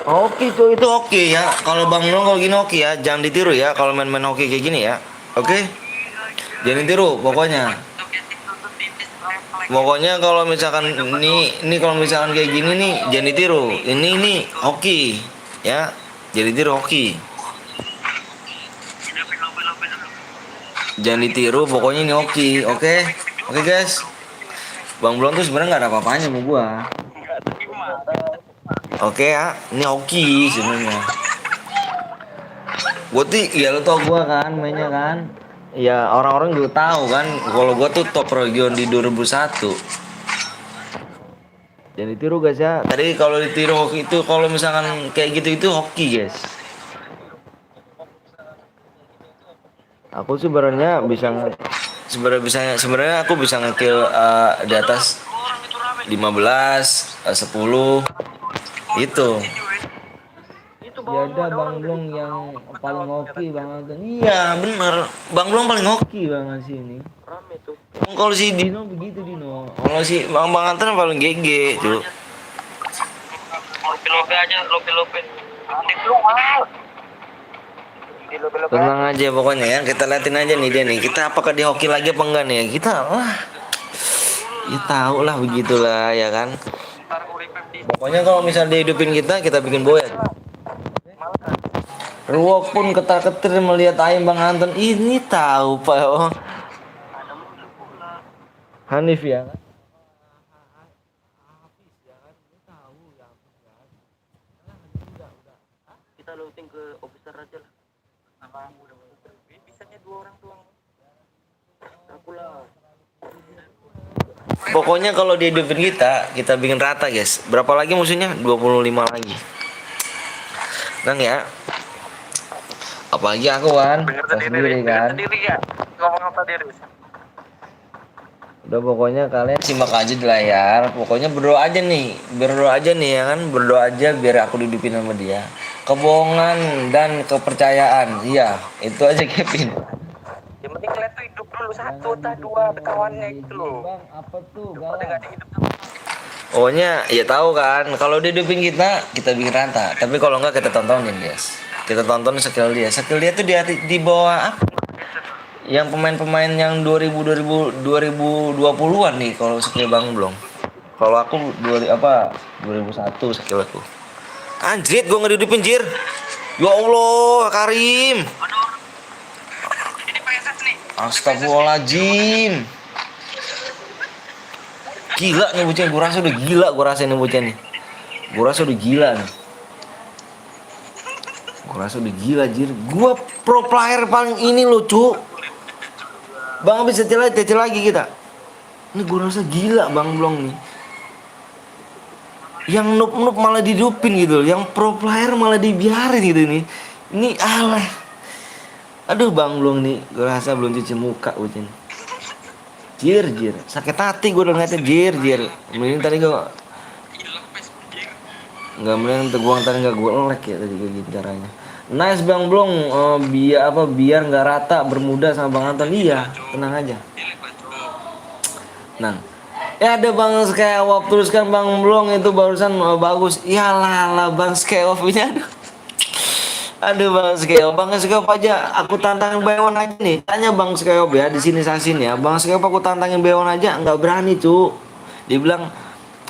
Oke Cuk, itu oke ya. Kalau Bang Long kalau gini oke ya, jangan ditiru ya kalau main-main hoki kayak gini ya. Oke? Jangan ditiru pokoknya. Pokoknya kalau misalkan ini kalau misalkan kayak gini nih jangan ditiru. Ini nih hoki ya. Jadi ditiru hoki. Jangan ditiru, pokoknya ini hoki, oke? Oke guys. Bang Blon tuh sebenarnya nggak ada apa-apanya sama gua. Oke ya, ini hoki sebenarnya. Gua tuh ya lo tau gua kan mainnya kan. Ya orang-orang juga tahu kan kalau gua tuh top region di 2001. Jangan ditiru guys ya. Tadi kalau ditiru hoki itu kalau misalkan kayak gitu itu hoki guys. Aku sebenarnya sebenarnya aku bisa ngekill di atas 15, 10 itu. Ya ada Bang Blong yang paling hoki Bang Anton. Iya bener, Bang Blong paling hoki banget sih ini. Kalau si Dino begitu Dino. Kalau si Bang Anton paling GG tuh. Lope aja. Tenang aja pokoknya ya. Kita liatin aja nih dia nih. Kita apakah di hoki lagi apa enggak nih? Kita ya tahu lah begitulah ya kan. Pokoknya kalau misal dia hidupin kita bikin boyat. Ruok pun ketar-ketir melihat ayam Bang Anton. Ini tahu Pak. Oh. Hanif ya kan? Kita looting ke officer aja lah. Bisanya 2 orang doang. Aku lah. Pokoknya kalau dia hidupin kita bikin rata guys. Berapa lagi musuhnya? 25 lagi. Tenang ya. Apalagi aku kan, sendiri kan. Ya. Ngomong apa diri? Udah pokoknya kalian simak aja di layar. Pokoknya berdoa aja nih ya kan. Berdoa aja biar aku dihidupin sama dia. Kebohongan dan kepercayaan. Iya, itu aja Kevin. Yang penting kalian tuh hidup dulu satu atau dua kawannya gitu loh. Bang, apa tuh Pada nggak ada hidup. ohnya ya tahu kan, kalau dia duping kita bikin rata. Tapi kalau enggak kita tontonin, guys. Kita tonton skill dia. Skill dia tuh di bawah apa? Yang pemain-pemain yang 2020-an nih kalau skill Bang Blong. Kalau aku 2001 skill aku. Anjrit, gua ngedudupin jir. Ya Allah, Karim. Ini pakai set nih. Astagfirullahaladzim. Gila nih bocah, gue rasa udah gila, gue rasa nih bocah nih. Gue rasa udah gila nih. Gue rasa udah gila jir. Gue pro player paling ini loh, Cuk. Bang habis cecil lagi kita. Ini gue rasa gila Bang Blong nih. Yang noob malah didupin gitu, yang pro player malah dibiarin gitu nih. Ini alah. Aduh Bang Blong nih, gue rasa belum cuci muka bocah nih. Jir, sakit hati gue udah ngeliatnya jir. Mending tadi gue nggak mending teguang tadi nggak gue like ya tadi kayak gitu caranya. Nice Bang Blong, biar nggak rata bermuda sama Bang Anton. Iya, tenang aja. Nah, ya ada Bang Skywap terus kan Bang Blong itu barusan bagus. Iyalah Bang Skywap ini aduh Bang Skewop aja aku tantangin Bayon aja nih. Tanya Bang Skewop ya di sini sasin ya. Bang Skewop aku tantangin Bayon aja nggak berani Cuk. Dia bilang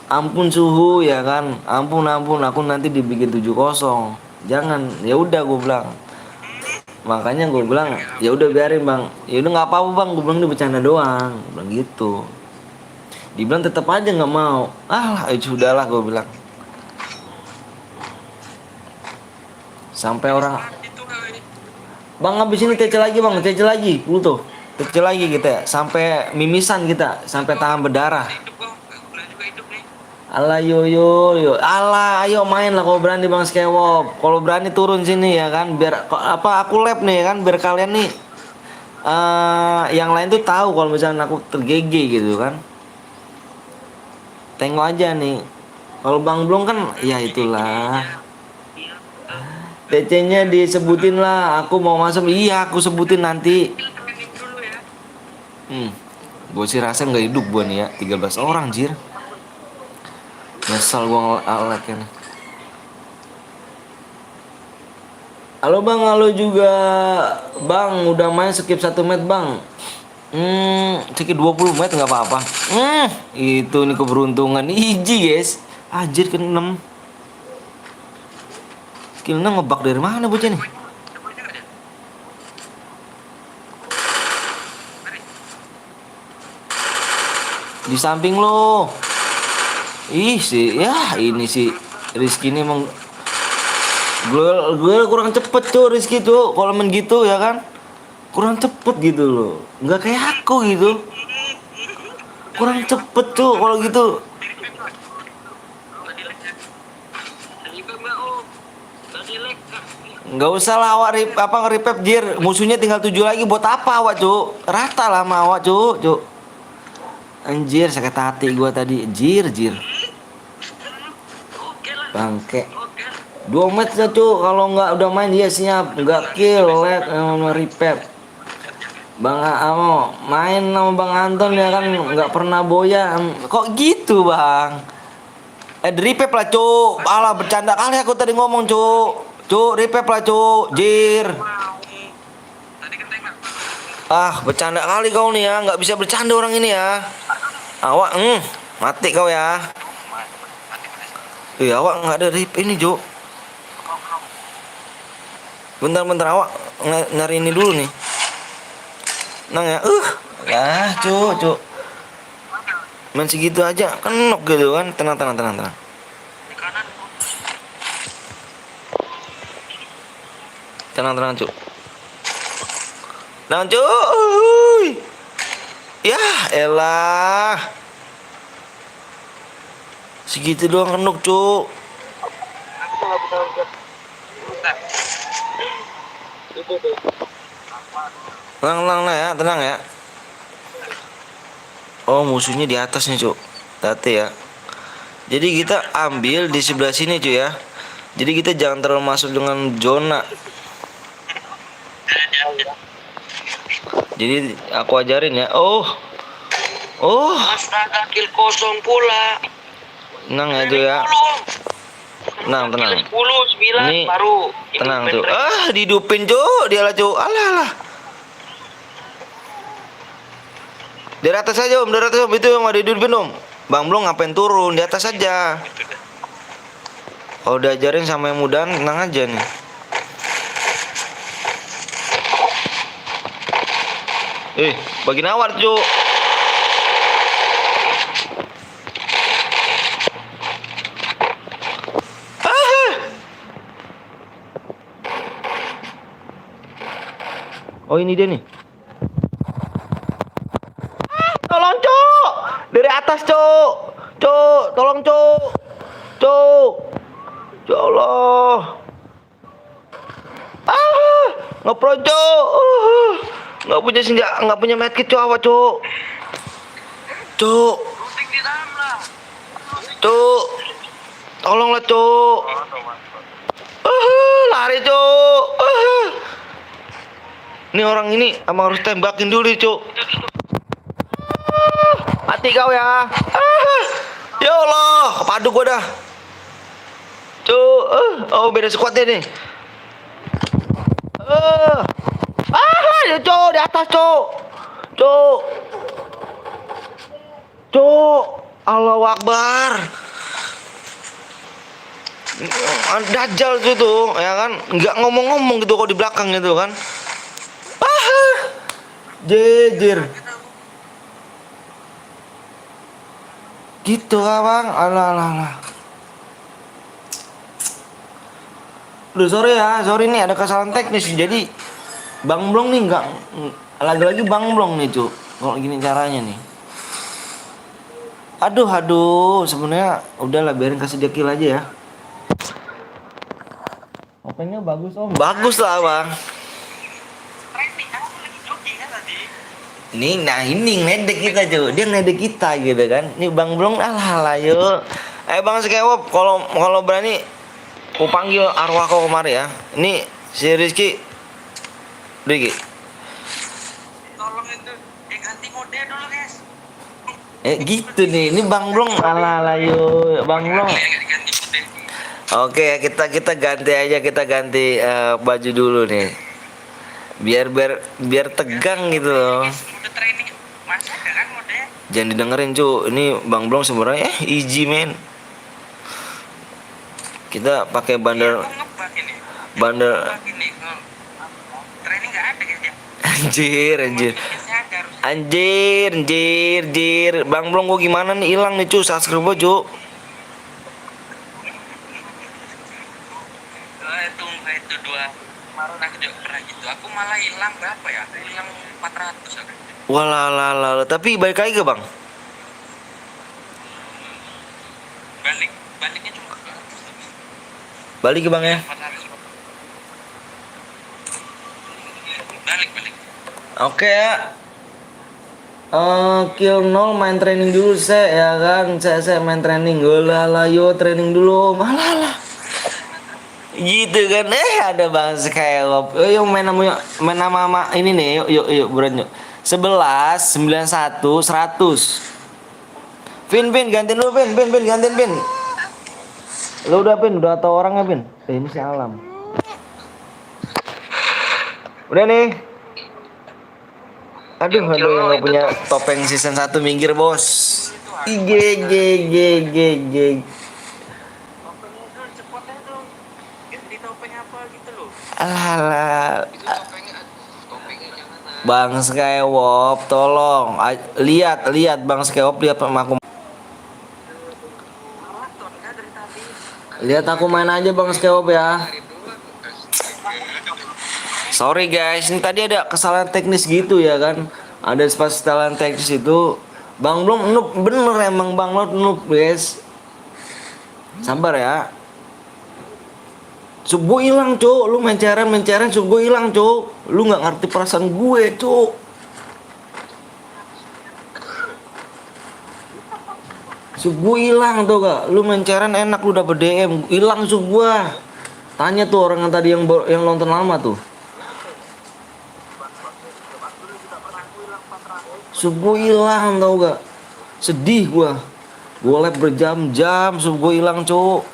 ampun suhu ya kan. Ampun aku nanti dibikin 7-0. Jangan. Ya udah gue bilang. Makanya gue bilang ya udah biarin Bang. Ya udah nggak apa-apa Bang. Gue bilang ini bercanda doang. Gue bilang gitu. Dia bilang tetap aja nggak mau. Sudahlah gue bilang. Sampai orang Bang habis ini TC lagi Bang, TC lagi lu tuh. TC lagi kita ya. Sampai mimisan kita, sampai tangan berdarah. Alah yo. Alah ayo main lah kalau berani Bang Skewop. Kalau berani turun sini ya kan biar aku lab nih kan biar kalian nih yang lain tuh tahu kalau misalnya aku tergege gitu kan. Tengok aja nih. Kalau Bang Blong kan ya itulah. TC-nya disebutin lah, aku mau masuk. Iya, aku sebutin nanti. Gue sih rasa nggak hidup gue nih ya, 13 orang jir. Nyesel gue nge-like nih. Halo Bang, halo juga Bang, udah main skip 1 menit Bang. Skip 20 menit nggak apa-apa. Itu nih keberuntungan. Iji guys, anjir ke 6. Kilnya ngebak dari mana bocah nih? Di samping lo. Ih sih, ya ini sih Rizky ini emang gue kurang cepet tuh Rizky tuh kalau main gitu ya kan, kurang cepet gitu loh, nggak kayak aku gitu, kurang cepet tuh kalau gitu. Nggak usah lah awak nge-repap jir. Musuhnya tinggal 7 lagi buat apa awak Cuk? Rata lah sama awak Cuk. Anjir sakit hati gua tadi. Jir. Bangke. 2 match ya Cuk. Kalau nggak udah main dia siap. Nggak kill lag repap. Bang Amo main sama Bang Anton ya kan nggak pernah boya. Kok gitu Bang? Repap lah Cuk. Alah bercanda kali aku tadi ngomong Cuk. Repap lah jir. Bercanda kali kau nih ya, nggak bisa bercanda orang ini ya. Awak, mati kau ya. Awak nggak ada rip ini Jo. Bentar awak nyari ini dulu nih. Nang ya, Cuk. Main segitu aja, kenok gitu kan. Tenang. Tenang Cuk. Tenang Cuk. Ya elah. Segitu doang kenuk Cuk. Tenang ya, tenang ya. Oh musuhnya di atas nih Cuk. Hati ya. Jadi kita ambil di sebelah sini Cuk ya. Jadi kita jangan terlalu masuk dengan zona. Jadi aku ajarin ya. Oh. Astaga, kill kosong pula. Tenang ya tuh ya. Tenang. Kill 10, 9 Ini baru. tenang hidupin tuh. mereka. Dihidupin Cuk, dia lah Cuk. Alah. Dari atas aja Om, dari atas Om. Itu yang ada dihidupin Om. Bang Blong ngapain turun? Di atas aja. Kalau diajarin sama yang mudahan, tenang aja nih. Bagi nawar Cuk. Oh ini dia nih. Tolong Cuk. Dari atas Cuk. Tolong Cuk. Ya Allah. Ngepro Cuk. Nggak punya senjata, nggak punya medkit Cuk, apa Cuk? Rusik di dalam lah. Cuk. Tolonglah Cuk. Lari Cuk. Ini orang ini emang harus tembakin dulu Cuk. Mati kau ya. Ya Allah, kepadu gua dah. Cuk. Oh beda squad deh nih. Ya Cuk, di atas Cuk. Allahu Akbar. Dajjal tuh ya kan, nggak ngomong-ngomong gitu kok di belakang gitu kan. Jejir. Gitu Bang. Alah. Duh sorry nih ada kesalahan teknis. Jadi Bang Blong nih nggak, lagi-lagi Bang Blong nih Cuk. Kalau gini caranya nih. Aduh, sebenarnya udahlah biarin kasih dia kill aja ya. Opennya bagus Om. Bagus lah Bang. Training aku lagi jogging kan tadi. Ini ngedek kita Cuk. Dia ngedek kita gitu kan. Nih Bang Blong alah yuk. Bang Skewop kalau berani aku panggil arwah kau kemari ya. Ini si Rizky. Tolong itu ganti mode dulu guys. Gitu nih. Ini Bang Blong alah yuk. Bang Blong. Ganti mode. Oke, kita ganti baju dulu nih. Biar tegang gitu loh. Mode training masih ada kan mode? Jangan didengerin Cuk. Ini Bang Blong sebenarnya easy men. Kita pakai bandar. Aku ngebug ini. Bandar. Ngebug ini. Training nggak ada guys ya. Anjir. Skillsnya ada harus. Anjir. Bang Blong gua gimana nih, hilang nih Cuk, subscribe gua Cuk. Itu 2 kemarin aku juga pernah gitu. Aku malah hilang berapa ya? Hilang 400 kan. Walah, tapi balik lagi ke Bang. Baliknya cuma 400. Balik ke Bang ya. 400. Balik. Oke ya. Kill 0 main training dulu ya kan. Saya main training. Lah yo training dulu. Malah. Gitu kan. Ada Bang Skywalk. Yuk main nama ini nih. Yuk buruan yuk. 11 91 100. Vin gantiin dulu Vin gantiin Vin. Lu udah Vin, udah tahu orangnya Vin. Ini si Alam. Udah nih. Aduh yang gak punya topeng season 1 minggir bos. G. Cepotnya tuh ganti topeng apa gitu loh. Alah. Bang Skywop, tolong lihat Bang Skywop, lihat sama aku. Lihat aku main aja Bang Skewop ya. Sorry guys, ini tadi ada kesalahan teknis gitu ya kan. Ada kesalahan teknis itu. Bang Blong noob bener emang Bang Blong noob guys. Sabar ya. Subuh hilang Cuk, lu mencaren subuh hilang Cuk. Lu nggak ngerti perasaan gue Cuk. Subuh hilang tuh gak, lu mencaren enak lu dapet DM, hilang subuh. Tanya tuh orang yang tadi yang nonton lama tuh. Sub gue hilang tau gak. Sedih gua. Gua lab berjam-jam sub gue hilang cuk.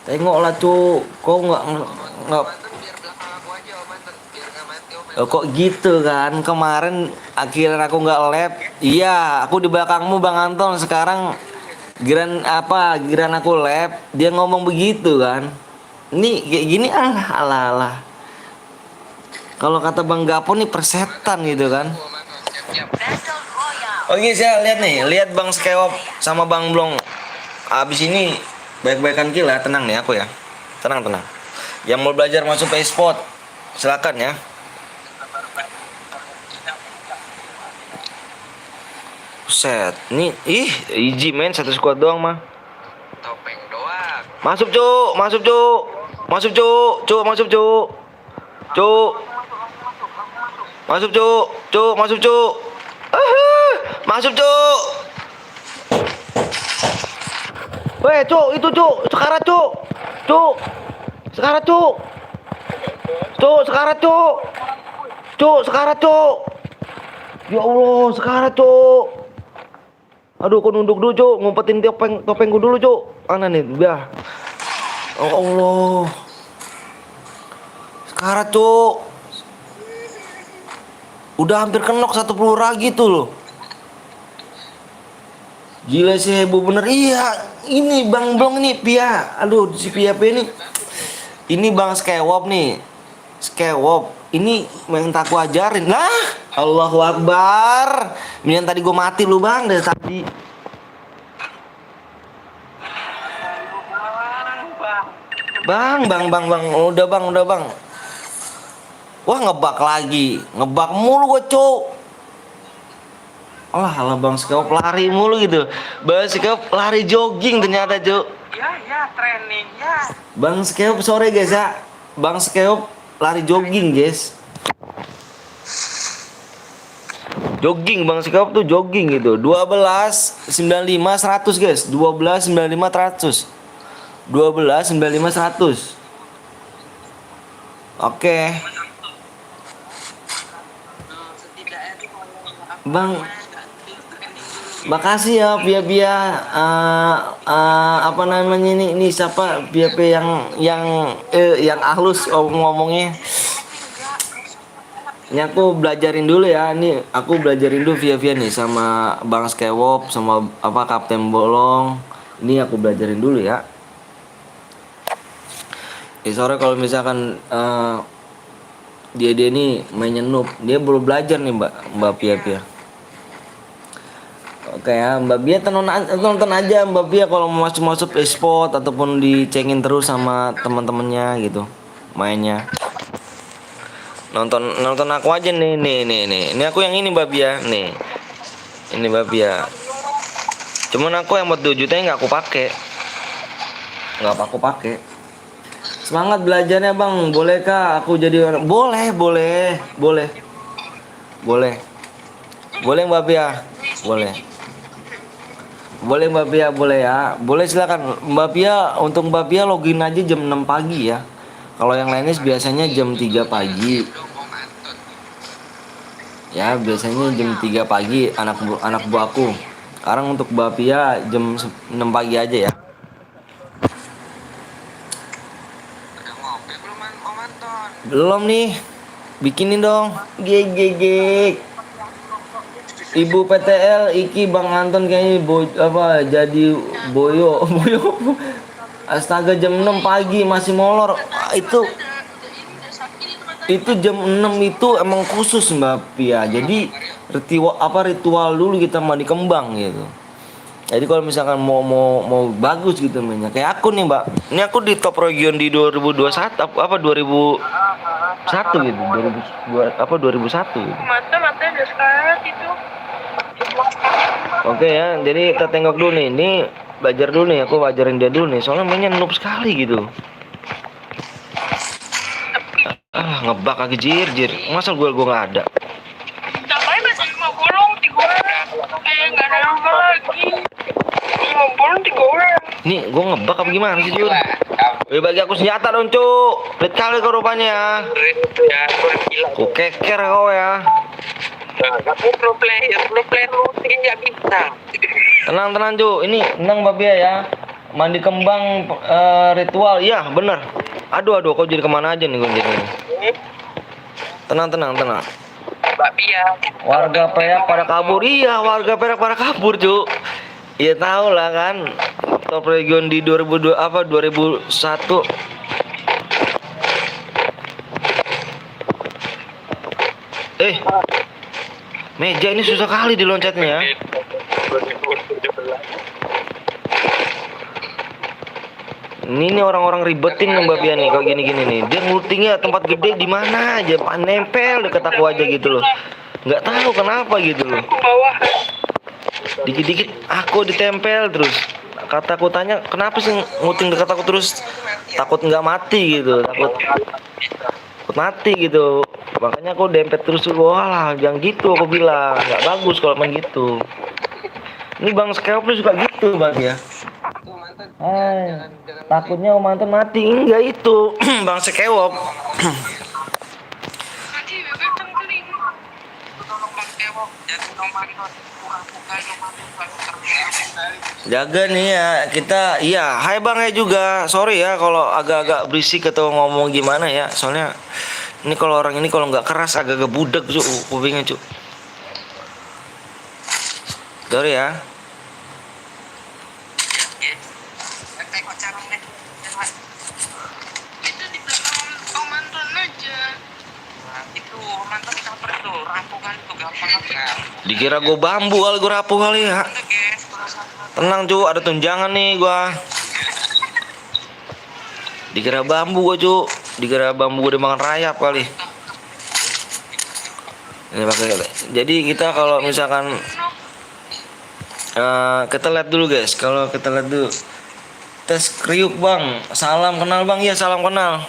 Tengoklah cuk. Kok nggak kok gitu kan. Kemarin akhirnya aku nggak lab. Iya aku di belakangmu Bang Anton. Sekarang giliran aku lab. Dia ngomong begitu kan. Ini kayak gini alah. Kalau kata Bang Gapo nih persetan gitu kan. Battle Royale. Oke saya lihat nih, lihat Bang Skewop sama Bang Blong. Abis ini baik-baikan gila, tenang nih aku ya. Tenang. Yang mau belajar masuk ke e-sport, silakan ya. Set, nih, easy main satu squad doang mah. Topeng doang. Masuk cuk. Masuk cuk. Masuk cuk. Masuk cuk. Masuk cuk. Weh cuk, itu cuk. Sekarat cuk. Sekarat cuk. Sekarat cuk. Ya Allah, sekarat cuk. Aduh, kok nunduk dulu cuk, ngumpetin topengku dulu cuk. Mana nih, udah. Oh Allah. Sekarat cuk. Udah hampir kenok satu peluru lagi tuh loh. Gila sih heboh bener. Iya, ini Bang Blong ini Pia. Aduh, si Pia ini. Ini Bang Skewop nih. Ini minta aku ajarin. Lah, Allahu Akbar. Mendingan tadi gue mati lu Bang dari tadi. Bang. Udah bang. Wah ngebak lagi. Ngebak mulu gue cuk. Alah Bang Skewop lari mulu gitu. Bang Skewop lari jogging ternyata cuk. Ya, training ya. Bang Skewop sore guys ya. Bang Skewop lari jogging guys. Jogging Bang Skewop tuh jogging gitu. 12 95 100 guys. 12 95 100. 12 95 100. Oke. Bang, makasih ya Pia. Apa namanya ini siapa Pia yang ahlus ngomongnya. Ini aku belajarin dulu ya. Ini aku belajarin dulu Via nih sama Bang Skewop sama Kapten Bolong. Ini aku belajarin dulu ya. Sore kalau misalkan dia ini mainnya noob, dia belum belajar nih Mbak Pia. Oke ya, Mbak Pia tonton aja Mbak Pia kalau mau masuk e-sport ataupun dicengin terus sama teman-temannya gitu mainnya. Nonton aku aja nih. Ini aku yang ini Mbak Pia nih. Ini Mbak Pia. Cuman aku yang 4 jutanya nggak aku pakai. Semangat belajarnya Bang. Bolehkah aku jadi orang? Boleh Mbak Pia. Boleh Mbak Pia, boleh ya. Boleh silakan Mbak Pia. Untuk Mbak Pia login aja jam 6 pagi ya. Kalau yang lainnya biasanya jam 3 pagi. Ya, biasanya jam 3 pagi anak buahku. Sekarang untuk Mbak Pia jam 6 pagi aja ya. Belum nih. Bikinin dong. Geg. Ibu PTL Iki Bang Anton kayaknya jadi boyo. Astaga jam 6 pagi masih molor. Itu jam 6 itu emang khusus Mbak Pia. Jadi ritual dulu kita mandi kembang gitu. Jadi kalau misalkan mau bagus gitu mainnya. Kayak aku nih Mbak. Ini aku di top region di 2021 2001 gitu. 2001 gitu. Mata udah sekarat itu. Oke ya, jadi kita tengok dulu nih. Ini belajar dulu nih, aku ajarin dia dulu nih. Soalnya mainnya noob sekali gitu. Ngebak lagi jir. Masa gua nggak ada. Sampai masih 5 bolong 3 orang. Nggak ada rumah lagi. 5 bolong 3 orang. Nih, gua ngebak apa gimana sih Jur? Bagi aku senjata dong cuk. Pelit kali kau rupanya ya. Ku keker kau ya. Kamu pro player looting nggak bisa. Tenang Cuk, ini tenang Babi ya. Mandi kembang ritual, iya bener. Aduh, kau jadi kemana aja nih gue jadi. Tenang. Mbak Pia. Warga Perak pada kabur, iya warga Perak pada kabur Cuk. Iya tahu lah kan. Top region di 2001. Meja ini susah kali diloncatnya ya. Ini orang-orang ribetin nih Mbak Pia nih kalau gini-gini nih. Dia ngelootingnya tempat gede di mana aja, nempel deket aku aja gitu loh. Nggak tahu kenapa gitu loh. Bawah. Dikit-dikit aku ditempel terus. Kata aku tanya, kenapa sih ngelooting dekat aku terus? Takut nggak mati gitu, takut mati gitu. Makanya aku dempet terus dulu. Walah, jangan gitu aku bilang. Nggak bagus kalau main gitu. Ini Bang Skeop suka gitu Bang ya. Takutnya Om Anton mati. Enggak itu Bang Sekewop. Nanti bebek tenggeling. Jaga nih ya kita. Iya, hai Bang ya juga. Sorry ya kalau agak-agak berisik atau ngomong gimana ya. Soalnya ini kalau orang ini kalau nggak keras agak-agak budak Cuk kupingnya Cuk. Sorry ya. Itu di belakang Om Anton aja. Itu mantan cover tuh, rampungan tuh gampang kan. Dikira gue bambu kali, gue rapuh kali ya. Tenang Cuk, ada tunjangan nih gua. Dikira bambu gua Cuk. Dikira bambu gua dimakan rayap kali. Ini pakai. Jadi kita kalau misalkan kita lihat dulu guys. Kalau kita lihat dulu tes kriuk Bang. Salam kenal Bang. Iya salam kenal.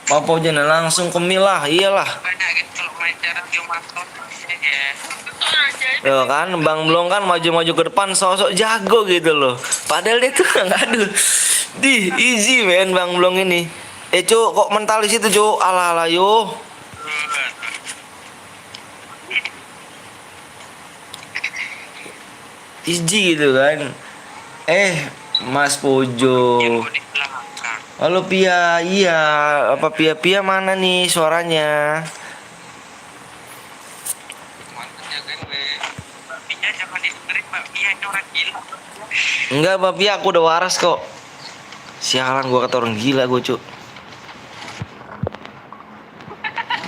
Papo aja langsung ke Milah. Iyalah. Banyak gitu kalau main cara dia masuk ya. Yo kan Bang Blong kan maju-maju ke depan sosok jago gitu loh. Padahal dia tuh aduh. Easy men Bang Blong ini. Cuk kok mentalis itu Cuk. Alah yo. Easy gitu kan. Mas Pojo. Halo Pia. Iya, apa Pia mana nih suaranya? Enggak Mbak Pia, aku udah waras kok. Sialan gua kata orang gila gua Cuk.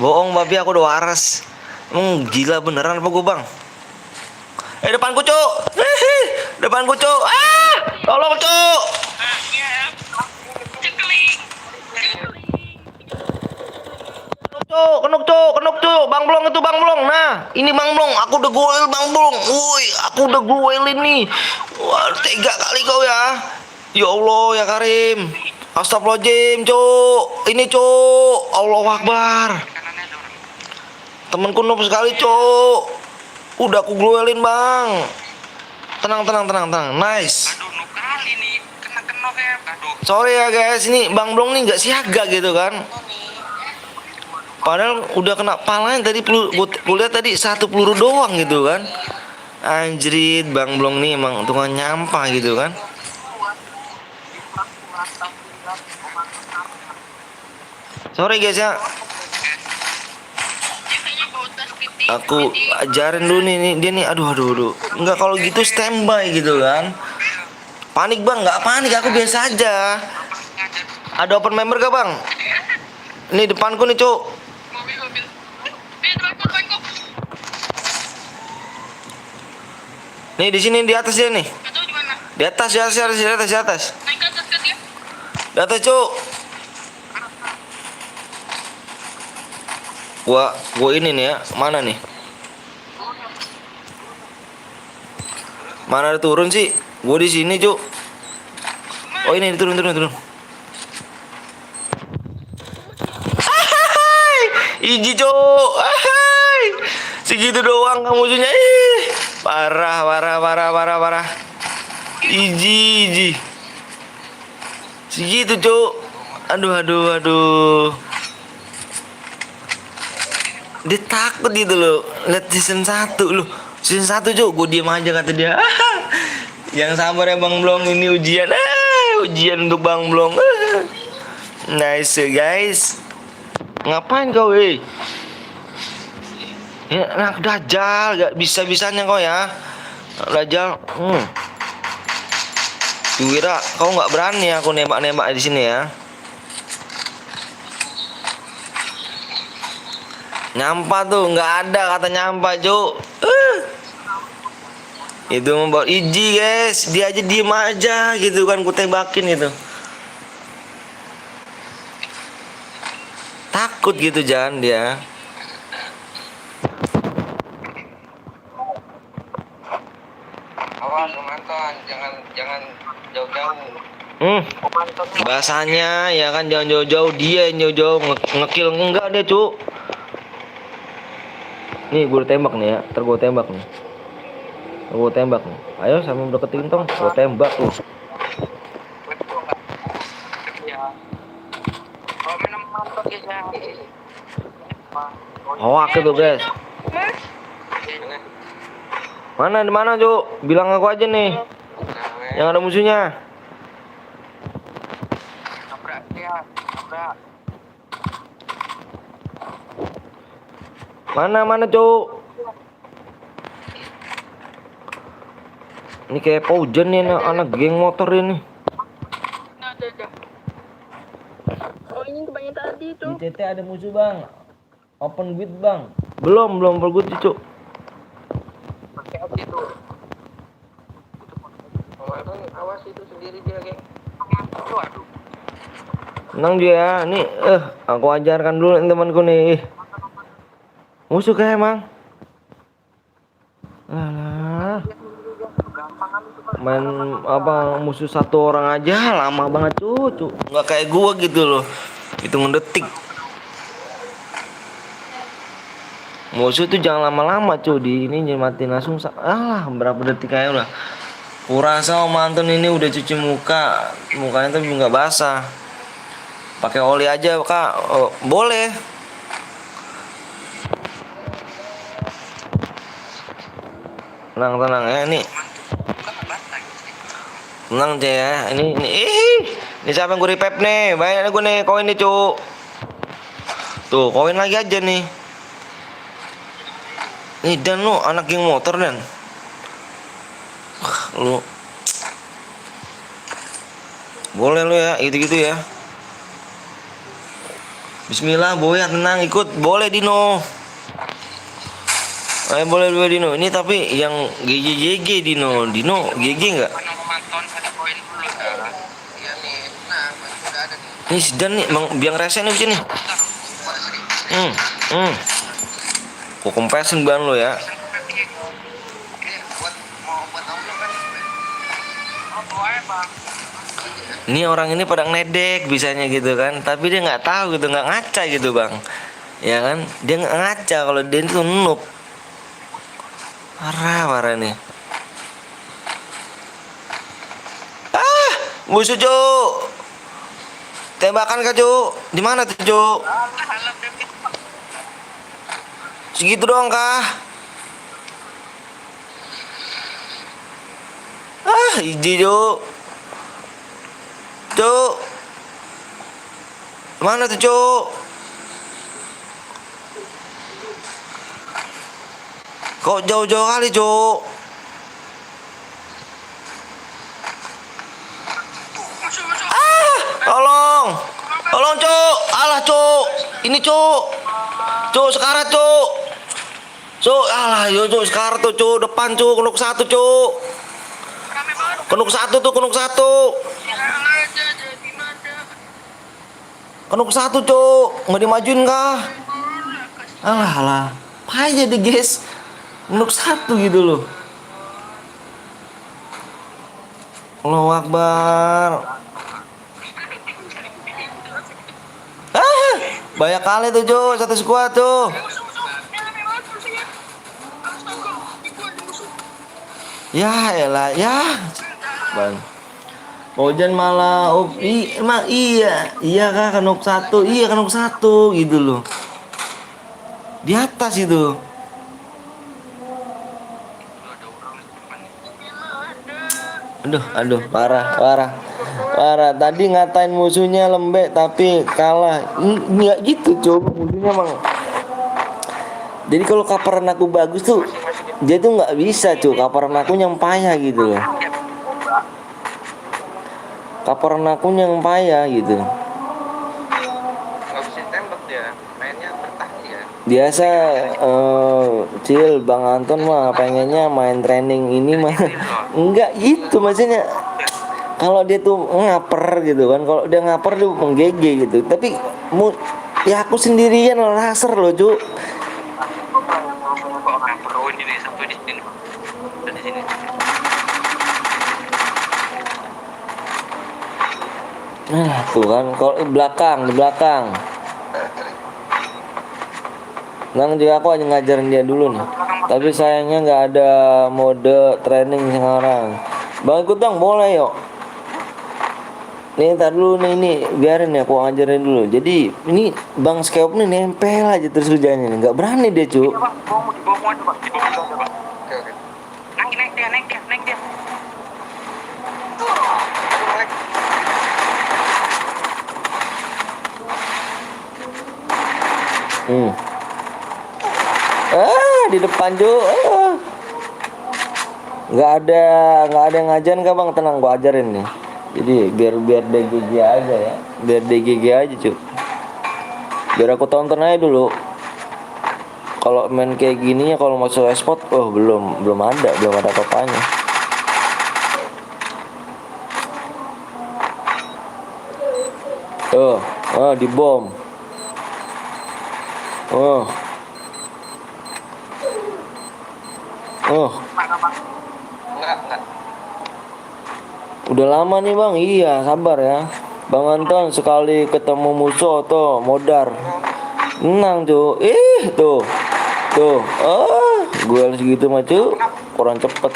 Bohong Mbak Pia, aku udah waras. Gila beneran apa gua Bang? Depanku Cuk. Depanku Cuk. Tolong Cuk. Kenok Cuk. Bang Blong itu Bang Blong. Nah, ini Bang Blong. Aku udah goel Bang Blong. Woi, aku udah goelin nih. Wah, tega kali kau ya. Ya Allah ya Karim. Astagfirullahaladzim Cuk. Ini Cuk. Allahu Akbar. Temenku noob sekali Cuk. Udah aku goelin Bang. Tenang. Nice. Aduh, noob kali nih. Kena ya. Aduh. Sorry ya guys, ini Bang Blong nih nggak siaga gitu kan. Padahal udah kena palanya tadi lihat tadi 1 peluru doang gitu kan. Anjrit, Bang Blong nih emang tukang nyampah gitu kan. Sorry guys ya. Aku ajarin dulu nih dia nih aduh. Enggak kalau gitu standby gitu kan. Panik Bang, nggak panik, aku biasa aja. Ada open member gak Bang? Ini depanku nih Cuk. Mobil. Bangkok. Nih di sini di atas dia nih. Gak tahu di mana. Di atas. Naik ke atas ya. Di atas Cuk. Gua ini nih ya. Mana nih? Mana ada turun sih? Gua di sini Cuk. Oh ini turun. Iji Cuk. Segitu doang kamu musuhnya. Parah. Iji. Segitu Cuk. Aduh. Dia takut gitu loh. Lihat season 1 loh. Season 1 Cuk, gue diem aja kata dia. Yang sabar ya Bang Blong, ini ujian. Ujian untuk Bang Blong. Nice guys. Ngapain kau Ya, anak dajal, gak bisa-bisanya kau ya. Anak dajal. Kira kau nggak berani aku nembak-nembak di sini ya. Nyampah tuh, nggak ada kata nyampah Cuk. Itu membawa Iji guys, dia aja diem aja gitu kan, ku tembakin gitu. Takut gitu jangan dia. Awas mantan, jangan jauh-jauh. Bahasanya ya kan jangan jauh-jauh, dia yang jauh-jauh ngekill enggak dia Cuk. Nih gue tembak nih ya, ntar gue tembak nih. Gue tembak nih. Ayo sama deketin tong, gue tembak tuh. Ya. Kalau minum mantan ya. Hoak itu guys. Mana di mana Cuk? Bilang aku aja nih. Yang ada musuhnya. Nabrak dia, nabrak. Mana Cuk? Ini kayak Paujan nih anak geng motor ini. Ada. Oh ini kebanyakan tadi Di tuh. TT ada musuh bang. Open guide bang. Belum open guide Cuk. Pakai apa itu? Oh, kan awas itu sendiri dia, geng. Waduh. Tenang dia. Nih, aku ajarkan dulu temanku nih. Musuh kayak emang. Alah. Main apa musuh satu orang aja lama banget Cuk. Nggak kayak gua gitu loh. Hitungan detik. Musuh tuh jangan lama-lama di ini jangan mati langsung. Berapa detik aja udah. Kurasa Om Anton ini udah cuci muka. Mukanya tuh nggak basah. Pakai oli aja Kak. Oh, boleh. Tenang ya ini. Tenang aja ya. Ini siapa yang gue repep nih? Banyak gue nih koin nih Cuk. Tuh koin lagi aja nih. Nih Dan lu anak geng motor Dan. Lu boleh lu ya gitu-gitu ya. Bismillah boya tenang ikut boleh Dino. Boleh Dino. Ini tapi yang GG Dino GG nggak? Mantan ada koin dulu dah. Iya nih. Nah, udah ada nih. Ini si Dan nih biang rese nih sini. Ku kempesin ban lo ya. Ini orang ini pada ngedek bisanya gitu kan, tapi dia nggak tahu gitu, nggak ngaca gitu bang, ya kan? Dia nggak ngaca kalau dia itu noob, parah nih. Musuh Cuk, tembakan kah Cuk? Di mana tuh Cuk? Segitu doang kah? Iji Cuk. Cuk, mana tuh Cuk? Kok jauh-jauh kali Cuk? Tolong Cuk, alah Cuk, ini Cuk sekarat Cuk, alah yo Cuk sekarat tuh Cuk, depan Cuk, kenuk satu Cuk, kenuk satu. Kenuk satu Cuk, nggak dimajuin kah? Alah, apa aja deh guys, kenuk satu gitu loh. Allahu Akbar. Banyak kali tuh Cuk, satu squad tuh. Ya elah ya. Bang. Ojan malah emang iya kah kenuk satu gitu loh. Di atas itu. Aduh, parah. Tadi ngatain musuhnya lembek tapi kalah. Nggak gitu, coba musuhnya bang. Jadi kalau kaparan aku bagus tuh, dia tuh nggak bisa, cuy. Kaparan aku yang payah gitu loh. Kaparan aku yang payah gitu. Nggak bisa tembak dia, mainnya bertahan dia. Biasa Cil, Bang Anton mah pengennya main training ini mah enggak gitu maksudnya. Kalau dia tuh ngaper gitu kan, kalau dia ngaper dia menggege gitu. Tapi ya aku sendirian laser loh, Cuk. Kok orang pro ini nih, satu di sini, Bang. Di sini. Nah, tuh kan kalau di belakang. Nang juga aku aja ngajarin dia dulu nih. Tapi sayangnya nggak ada mode training sekarang. Bang ikut dong, boleh yuk. Nih ntar dulu nih biarin ya aku ngajarin dulu. Jadi ini Bang Skeop nih nempel aja terus kerjanya nih. Nggak berani dia, Cuk. Di bawah aja, Bang. Di bawah aja, Bang. Oke. Naik dia. Di depan Cuk. Nggak ada yang ngajarin kah Bang? Tenang gua ajarin nih. Jadi biar DGG aja ya. Biar DGG aja, Cuk. Biar aku tonton aja dulu. Kalau main kayak gini ya kalau masuk e-sport, belum ada apa-apanya. Di bom. Enggak. Udah lama nih Bang, iya sabar ya. Bang Anton sekali ketemu musuh tuh modar. Menang Cuk. Tuh. Gue segitu mah Cuk, kurang cepet.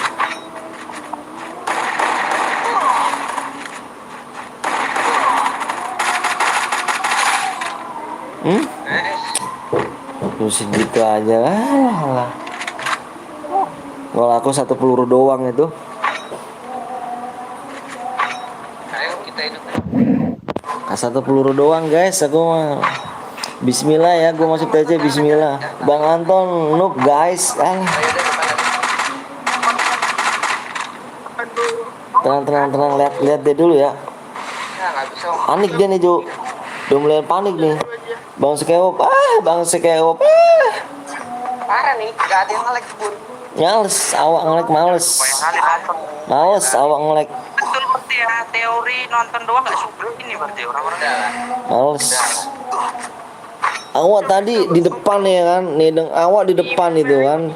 Segitu aja lah. Kalau aku 1 peluru doang itu. Ayo kita hidup. 1 peluru doang guys, aku mah. Bismillah ya, gue masuk TC Bismillah. Bang Anton noob guys. Tenang, lihat dia dulu ya. Ya nggak bisa. Panik dia nih Ju. Udah mulai panik nih. Bang Skeop. Parah nih, nggak ada yang nge-lag pun. Males, awak ngelek males. Males awak ngelek. Betul berarti ya, teori nonton doang nggak suka ini berarti orang-orang. Males. Awak tadi di depan ya kan, awak di depan itu kan.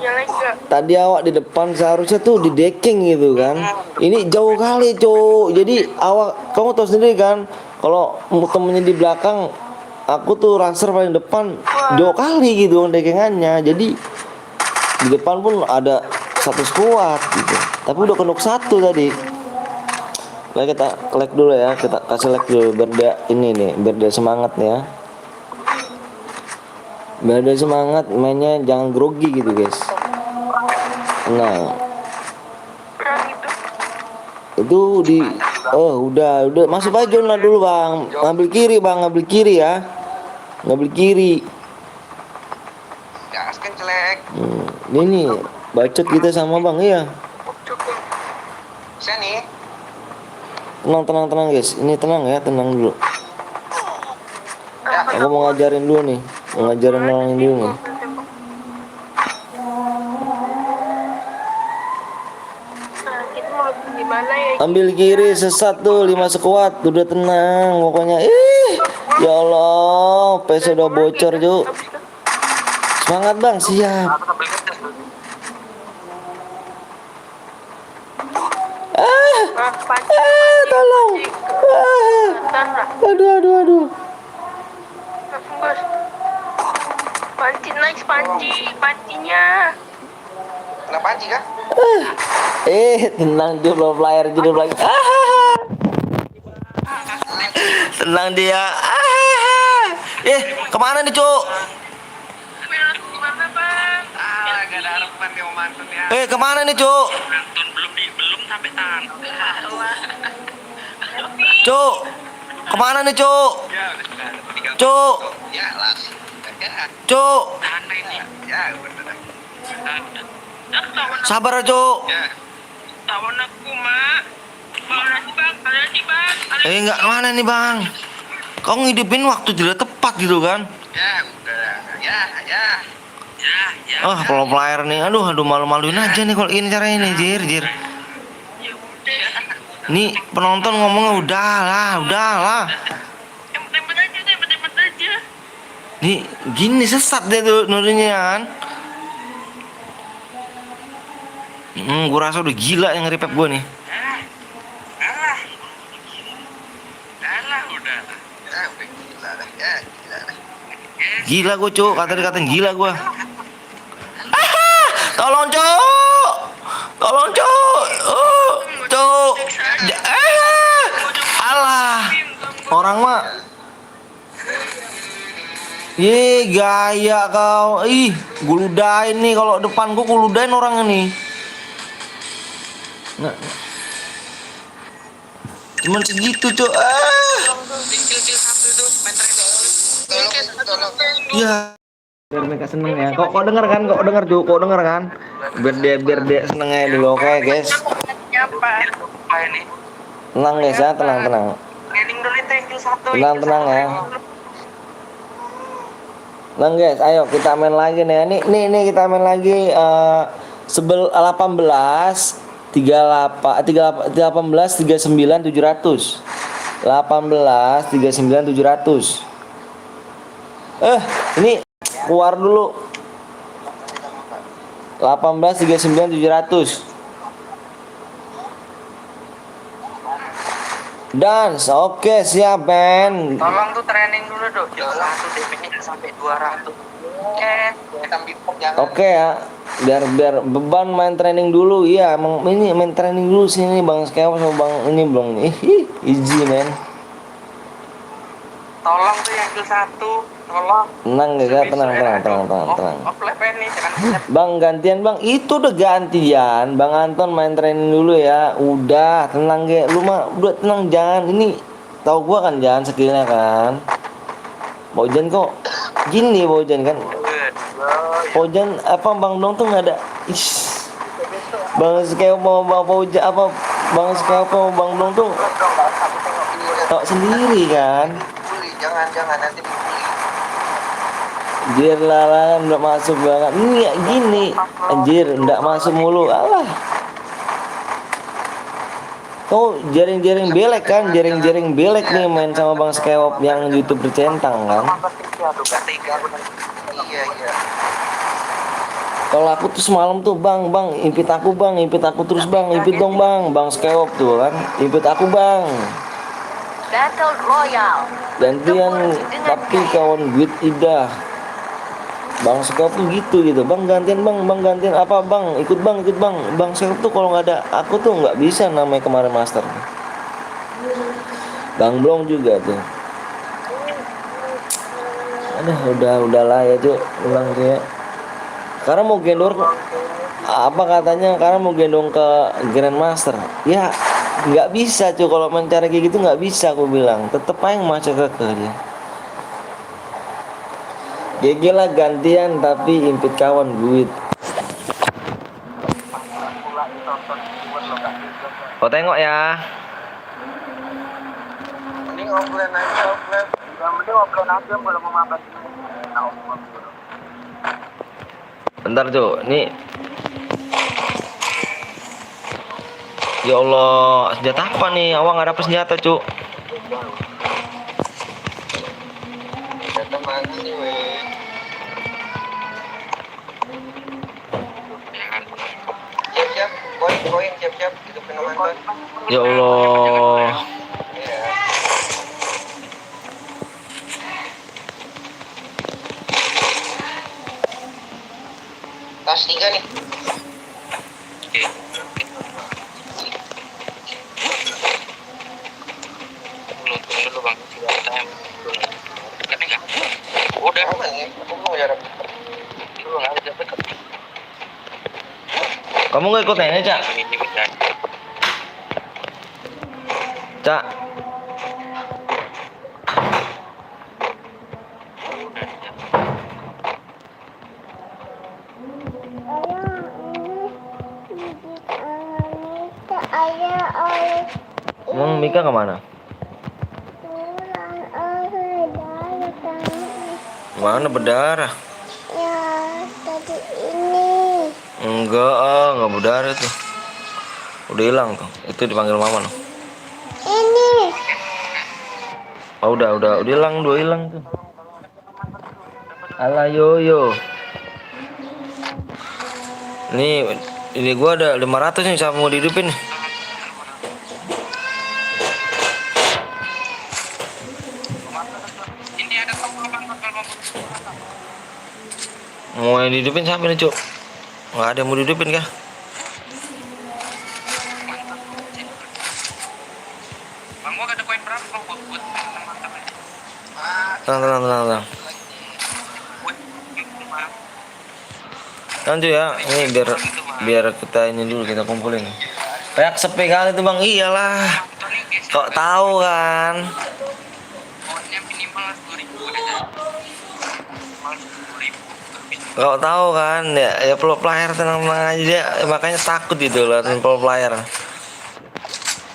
Tadi awak di depan seharusnya tuh di decking gitu kan. Ini jauh kali Cuk. Jadi awak kamu tahu sendiri kan, kalau temennya di belakang, aku tuh raser paling depan jauh kali gitu deckingannya. Jadi di depan pun ada 1 squad gitu. Tapi udah kenuk 1 tadi. Nah, kita like dulu ya, kita kasih like dulu biar dia ini nih, biar dia semangat nih ya. Biar dia semangat mainnya, jangan grogi gitu guys. Nah, itu di udah masuk aja lah dulu Bang. Ngambil kiri Bang, ngambil kiri ya. Ngambil kiri. Gas kan celek. Ini bacot kita sama Bang iya. Bisa nih. Tenang guys. Ini tenang ya, tenang dulu. Aku mau ngajarin dulu nih. Ngajarin orang ini dulu nih. Kita mau gimana ya? Ambil kiri sesat tuh 5 sekuat. Udah tenang pokoknya. Ya Allah, PS udah bocor Ju. Semangat Bang, siap. Tolong. Aduh. Panci naik, pancinya. Kena panci kah? Tenang dia belum flyer jadi lagi. Tenang dia. Kemana nih Cuk? dia mau mantun ya. Kemana nih, Cuk? Mantun belum sampai tangan. Cuk. Kemana nih, Cuk? Ya, Cuk. ya langsung. Ya, Cuk. tahan ini. Ya, bener. Sabar, Cuk. Ya. Tawan aku, Mak. Mana sih, Bang? Ada sih, Bang. Enggak kemana nih, Bang? Kau ngidupin waktu tidak tepat gitu kan? Ya, udah. Ya. Kalau player nih, aduh malu-maluin aja nih kalau ini caranya nih, Jir. Ya udah. Nih penonton ngomongnya udahlah. Hemat aja. Nih gini sesat deh tuh nurinya kan. Gua rasa udah gila yang nge-repep gua nih. Alah, udah. Ya, udah gila dah. Ya, gila dah. Gila gua, Cuk. Dikatain gila gua. Tolong, Cuk. Cuk. Alah. Orang mah. Gaya kau. Gua ludahin nih kalau depan gua ludahin orang ini. Nah. Cuman segitu, Cuk. Kill satu itu, main tolong. Iya. Biar mereka seneng ya. Kok denger kan? Kok denger kan? Biar dia seneng aja dulu, oke, guys. Siapa? Apa ini? Tenang guys ya, tenang. Training dulu itu yang kill 1. Tenang ya. Tenang guys, ayo kita main lagi nih. Nih kita main lagi 18 39 700. 18 39 700. Ini keluar dulu. 18 39 700. Dance, oke siap Ben. Tolong tuh training dulu dong. Kill 1 damage-nya sampai 200. Oke ya, biar beban main training dulu. Iya, emang ini main training dulu sini Bang Skew sama Bang ini Bang. Easy men. Tolong tuh yang kill 1. Tolong. Tenang ya, tenang. Off level nih, jangan banyak. Bang gantian Bang, itu udah gantian. Bang Anton main training dulu ya. Udah, tenang ge. Lu mah udah tenang jangan. Ini tahu gua kan jangan skillnya kan. Bojan kok gini Bojan kan. Bojan apa Bang Dong tuh nggak ada. Bang Skew mau Bang Bojan apa Bang Skew mau Bang Dong tuh tau sendiri kan. Jangan nanti dibully. Anjir lah nggak masuk banget. Ini ya gini. Anjir nggak masuk mulu. Alah. Kau jaring-jaring belek kan? Jaring-jaring belek nih main sama Bang Skewop yang YouTube bercentang kan? Iya. Kalau aku tuh semalam tuh bang, impit aku terus bang, impit dong bang Skewop tuh kan, impit aku bang. Battle Royale. Gantian tapi kawan duit idah. Bang Skewop tuh gitu bang gantian apa bang ikut bang Bang Skewop tuh kalau nggak ada aku tuh nggak bisa namanya kemarin master. Bang Blong juga tuh. Udahlah ya tuh ulang kayak. Karena mau gendong apa katanya karena mau gendong ke Grandmaster ya nggak bisa cuy kalau main cara kayak gitu nggak bisa aku bilang tetep aja masuk ke dia GG lah gantian tapi impit kawan duit. Kau tengok ya Mending offline aja. Belum memabat. bentar cuy nih ya Allah senjata apa nih awak nggak dapet senjata cuy. Data mana sih weh? Siap, koin, siap, itu fenomen. Ya Allah. Iya. Tas 3 nih. Tunggu dulu bang, dekatnya nggak? Udah aman ya, aku belum jarak. Itu nggak ada dekat. Kamu nggak ikut nenek, Cak? Ini benar. Cak. Emang Mika kemana? Mana berdarah? Ya, tadi ini. Enggak berdarah tuh. Udah hilang tuh. Itu dipanggil mama loh. Ini. Oh, udah hilang, tuh. Alah yoyo. Ini gua ada 500 nih, siapa mau dihidupin nih? Ini ada tombol bang, Mau yang dihidupin siapa nih, Cuk? Nggak ada yang mau dihidupin kah? Bang, gua ada koin berapa bang buat teman-teman? Tenang. Lanjut ya, ini biar kita ini dulu, kita kumpulin. Kayak sepi kali tuh bang, iyalah. Kok tahu kan? Koinnya minimal 10.000 aja. Minimal 10.000. Kok tahu kan? Ya pro player tenang aja dia, makanya takut gitu lah pro player.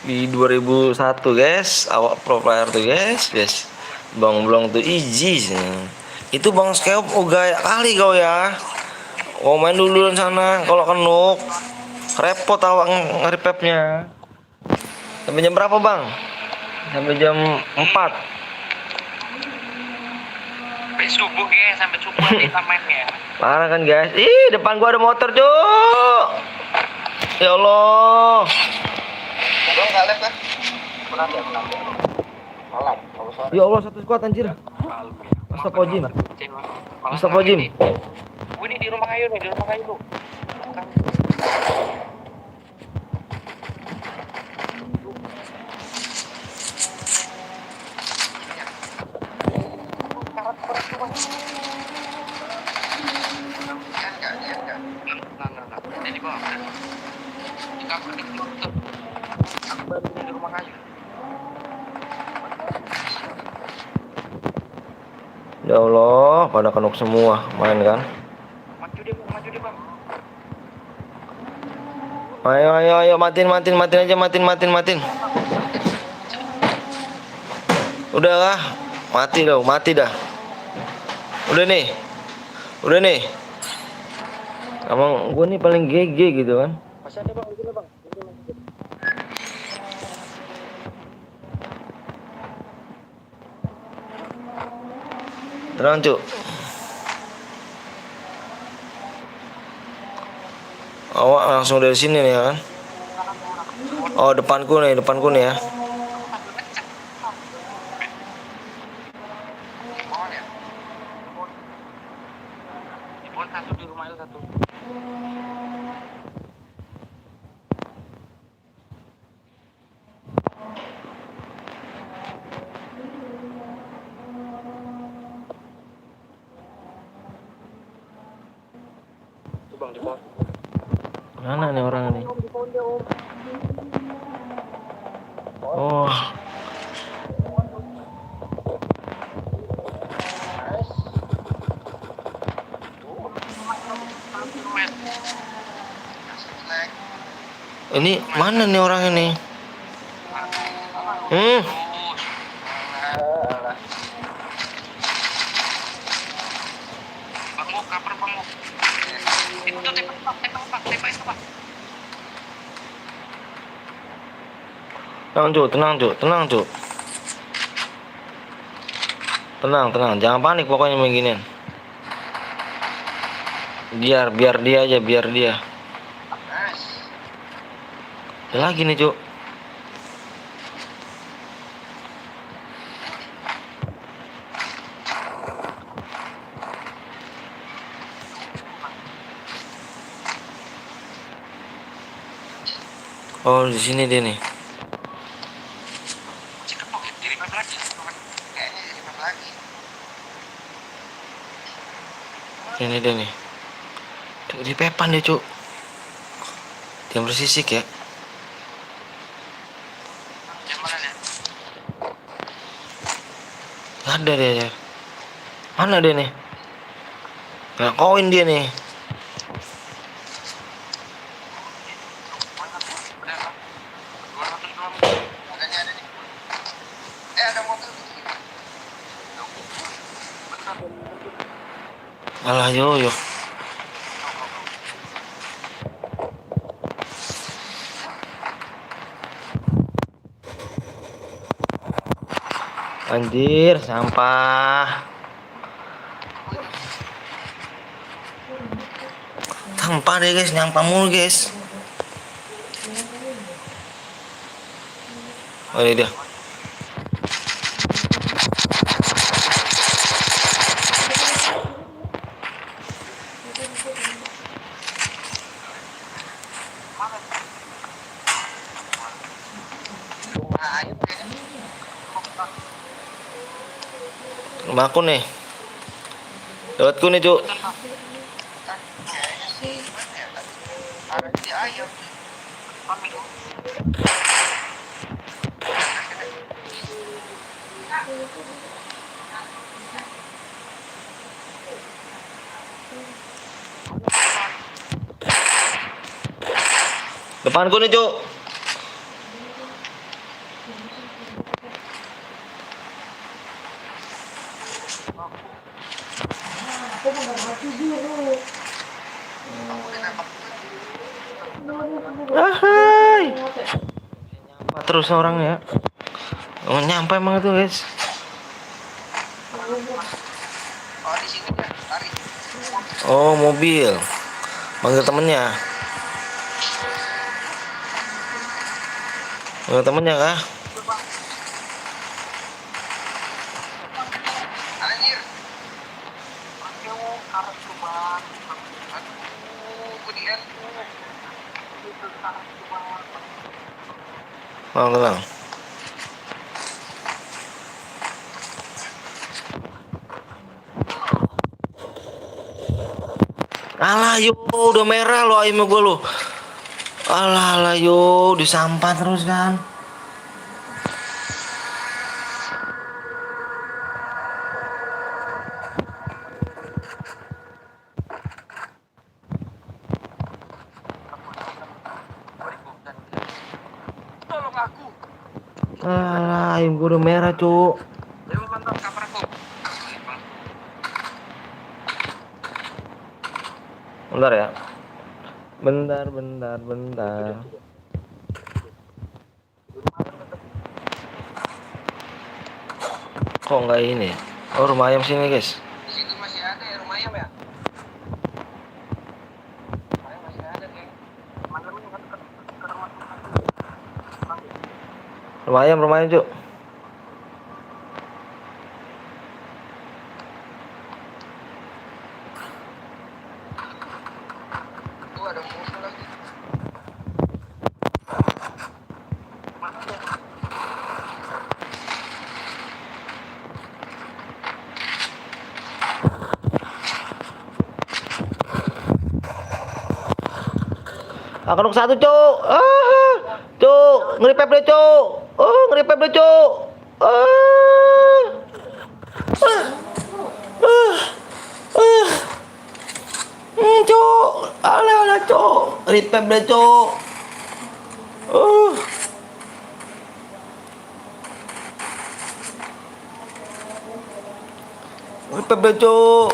Di 2001 guys, awak pro player tuh guys. Bang Blong tuh easy. Itu Bang Skeop gaya kali kau ya. Oh main dulu di sana, kalau kenuk repot awak nge-repapnya. Sampai jam berapa bang? Sampai jam 4. Sampai subuh ya, sampai subuh kita mainnya. Parah kan guys? Ih depan gua ada motor Cuk. Ya Allah. Belum nggak live kan? Ya Allah satu squad anjir. Astagfirullahaladzim. Ini di rumah kayu nih, tuh. Enggak. Ini di bawah. Di kamar di tuh. Aku baru di rumah kayu. Ya Allah, pada kenuk semua main kan. Maju deh bang. Ayo matiin aja. Udah lah, mati dah. Udah nih. Emang gua nih paling GG gitu kan. Masih ada bang, di sini bang. Tenang Cuk. Awak langsung dari sini nih ya kan. Oh depanku nih ya. Di pohon satu, di rumah itu satu. Tuh bang, di pohon. Mana nih orang ini? Oh. Ini mana nih orang ini? Bang Mo, kaper bang Mo. Itu tembak itu bang. Tenang Cuk. Tenang, jangan panik pokoknya beginian. Biar dia aja. Ada lagi nih Cuk. Oh di sini dia nih. Cikepok ya, diri lagi. Kayaknya jadi map lagi. Ini dia nih. Di pepan dia Cuk. Yang bersisik ya. Yang mana dia? Ada dia ya. Mana dia nih? Nggak koin dia nih. Udah lah. 220. Ada nih, ada nih. Ada motor di sini. Alah yoyo. Anjir, sampah. Sampah deh guys, nyampah mulu guys. Oh ini dia. Rumah air kayaknya. Rumah aku nih. Lewatku nih, Cuk. Kayaknya sih mana ya tadi? Ada di ayam. Depanku nih, Cuk. Ahai. Nyampah terus orang ya. Oh, nyampah emang itu, guys. Oh di sini dia lari. Oh, mobil. Manggil temennya. Manggil temennya kah? Anjir. Aduh, kudian. Oh, tenang. Alah yo, udah merah lo ayam gue lo. Alah yo, disampah terus kan. Tolong aku. Alah, ayam gue udah merah, Cuk. Dewa mantap kamar aku. Bentar ya. Bentar. Kok nggak ini? Oh, rumah ayam sini, guys. Di situ masih ada ya rumah ayam ya? Rumah ayam masih ada kayaknya. Rumah ayam, Cuk. Tuh ada musuh lagi. Akan satu, Cuk. Cuk, ngeripep deh, Cuk. Oh, ngeripep deh, Cuk. Ah. Ah. Ah. Ah. Cuk. Alah, Cuk. Ngeripep deh, Cuk. Ngeripep deh, Cuk.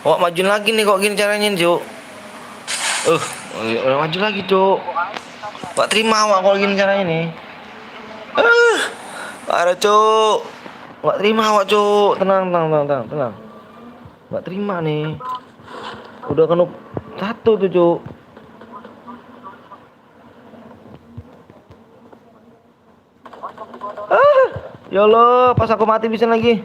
Oh, majuin lagi nih kok gini caranya, Cuk. Udah maju lagi, Cuk. Gak terima awak kalau gini caranya nih. Ada, Cuk. Gak terima awak, Cuk. Tenang. Gak terima nih. Udah kena satu tuh, Cuk. Ya Allah, pas aku mati bisa lagi.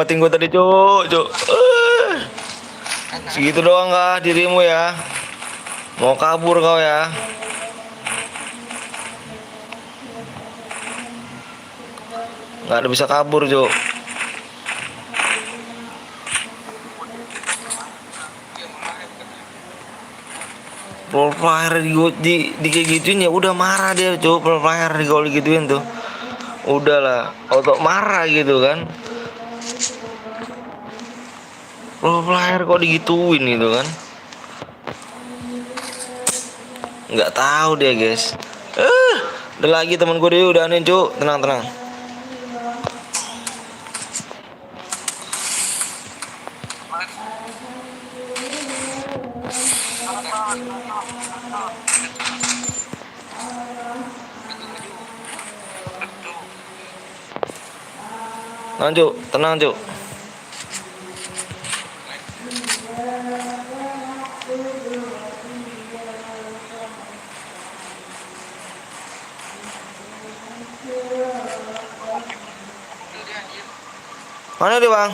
nyelamatin gue tadi, Cuk. Segitu doang kah dirimu ya? Mau kabur kau ya? Nggak ada bisa kabur, Cuk. Pro player di kayak gituin ya udah marah dia, Cuk. Pro player di gol gituin tuh. Udahlah, auto marah gitu kan. Pro player kok digituin gitu kan. Nggak tahu dia, guys. Udah lagi temen gue dia udah aneh, Cuk. Tenang. Tenang, Cuk. Mana dia, Bang?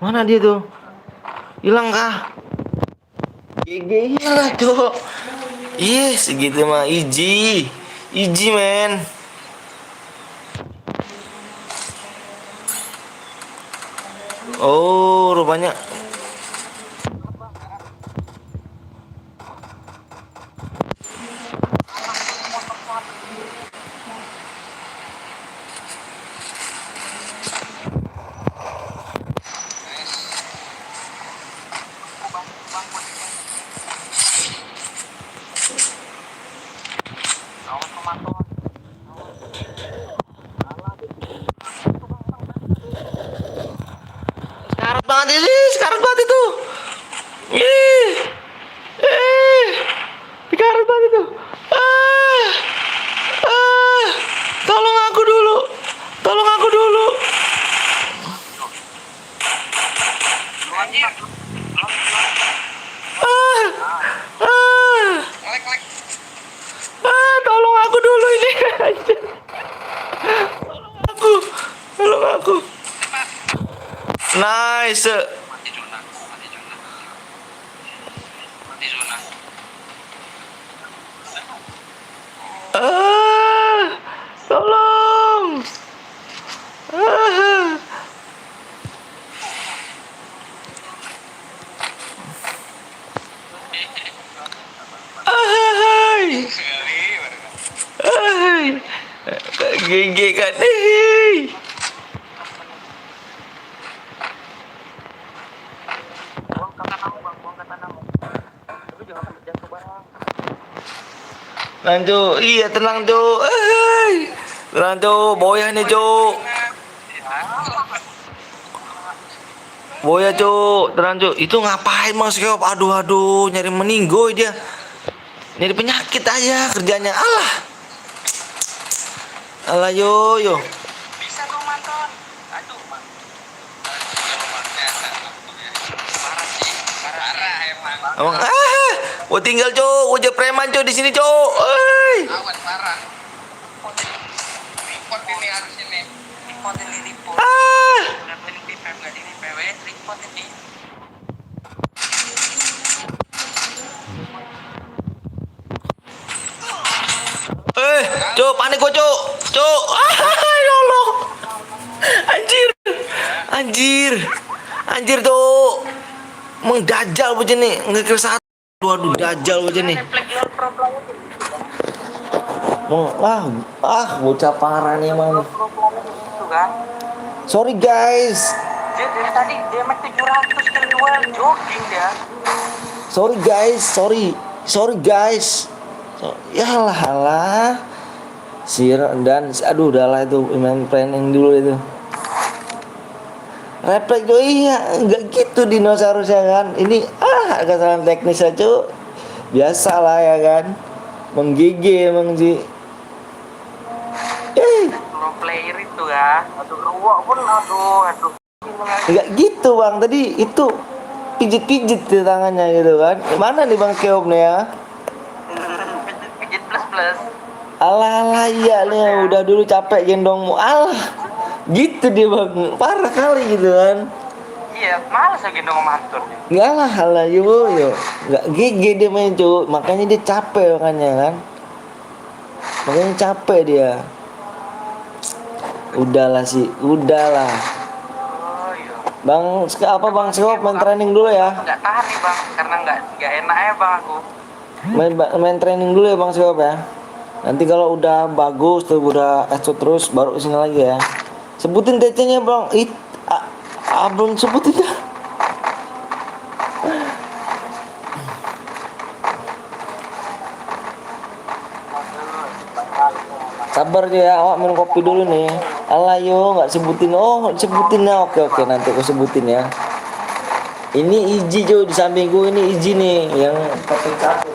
Mana dia tuh? Hilang kah? GG hilang, Cuk. Yes, segitu mah easy, men. Oh, rupanya. Sekarat banget itu. Sekarat banget itu. Tolong aku dulu. Tolong aku dulu ini. Tolong aku. Nice. Mati zona. Tolong. GG kan nih. Tenang, Cuk. Iya, tenang, Cuk. Tenang, Cuk. Boya nih, Cuk. Boya, Cuk. Tenang, Cuk. Itu ngapain Mas Keop? Aduh, nyari meninggoy dia. Nyari penyakit aja kerjanya. Alah, yo. Bisa tuh mantan. Aduh, man. Parah emang. Emang gua tinggal, Cuk. Gua jadi preman, Cuk, di sini, Cuk. Awan parah. Report ini harus ini. Report. Udah beli PPW nggak di PW, report ini. Cuk, panik gua, Cuk. Ya Allah. Anjir, Cuk. Mengdajal bocah nih, ngekill satu. Waduh, dajal bocah nih. Bocah parah nih emang nih. Itu kan. Sorry guys. Dia dari tadi dia main 700 kill duel jogging dia. Sorry guys. Ya lah. Dan aduh udahlah itu main planning dulu itu. Refleks tuh iya, enggak gitu dinosaurusnya kan. Ini kesalahan teknis aja. Biasalah ya kan. Menggigil emang sih. Pro player itu ya. Aduh, pun aduh. Enggak gitu Bang, tadi itu pijit-pijit di tangannya gitu kan. Mana nih Bang Keop nih ya? Pijit plus. Alah iya nih udah dulu capek gendongmu. Alah gitu dia Bang. Parah kali gitu kan. Iya, males lagi dong mantur. Enggak lah, alah yo. Enggak gigi dia main cuy. Makanya dia capek makanya kan. Makanya capek dia. Udahlah sih, udahlah. Oh iya. Bang, apa Bang Skop main training dulu ya? Nggak tahan nih bang, karena nggak enak ya bang aku. Main training dulu ya Bang Skop ya. Nanti kalau udah bagus tuh udah exo terus baru kesini lagi ya. Sebutin DC-nya Bang. Belum sebutin dah. Sabar aja ya, awak minum kopi dulu nih. Alah yo, nggak sebutin. Oh, sebutin ya. Oke, nanti aku sebutin ya. Ini Iji Jo di sampingku, ini Iji nih yang topik satu.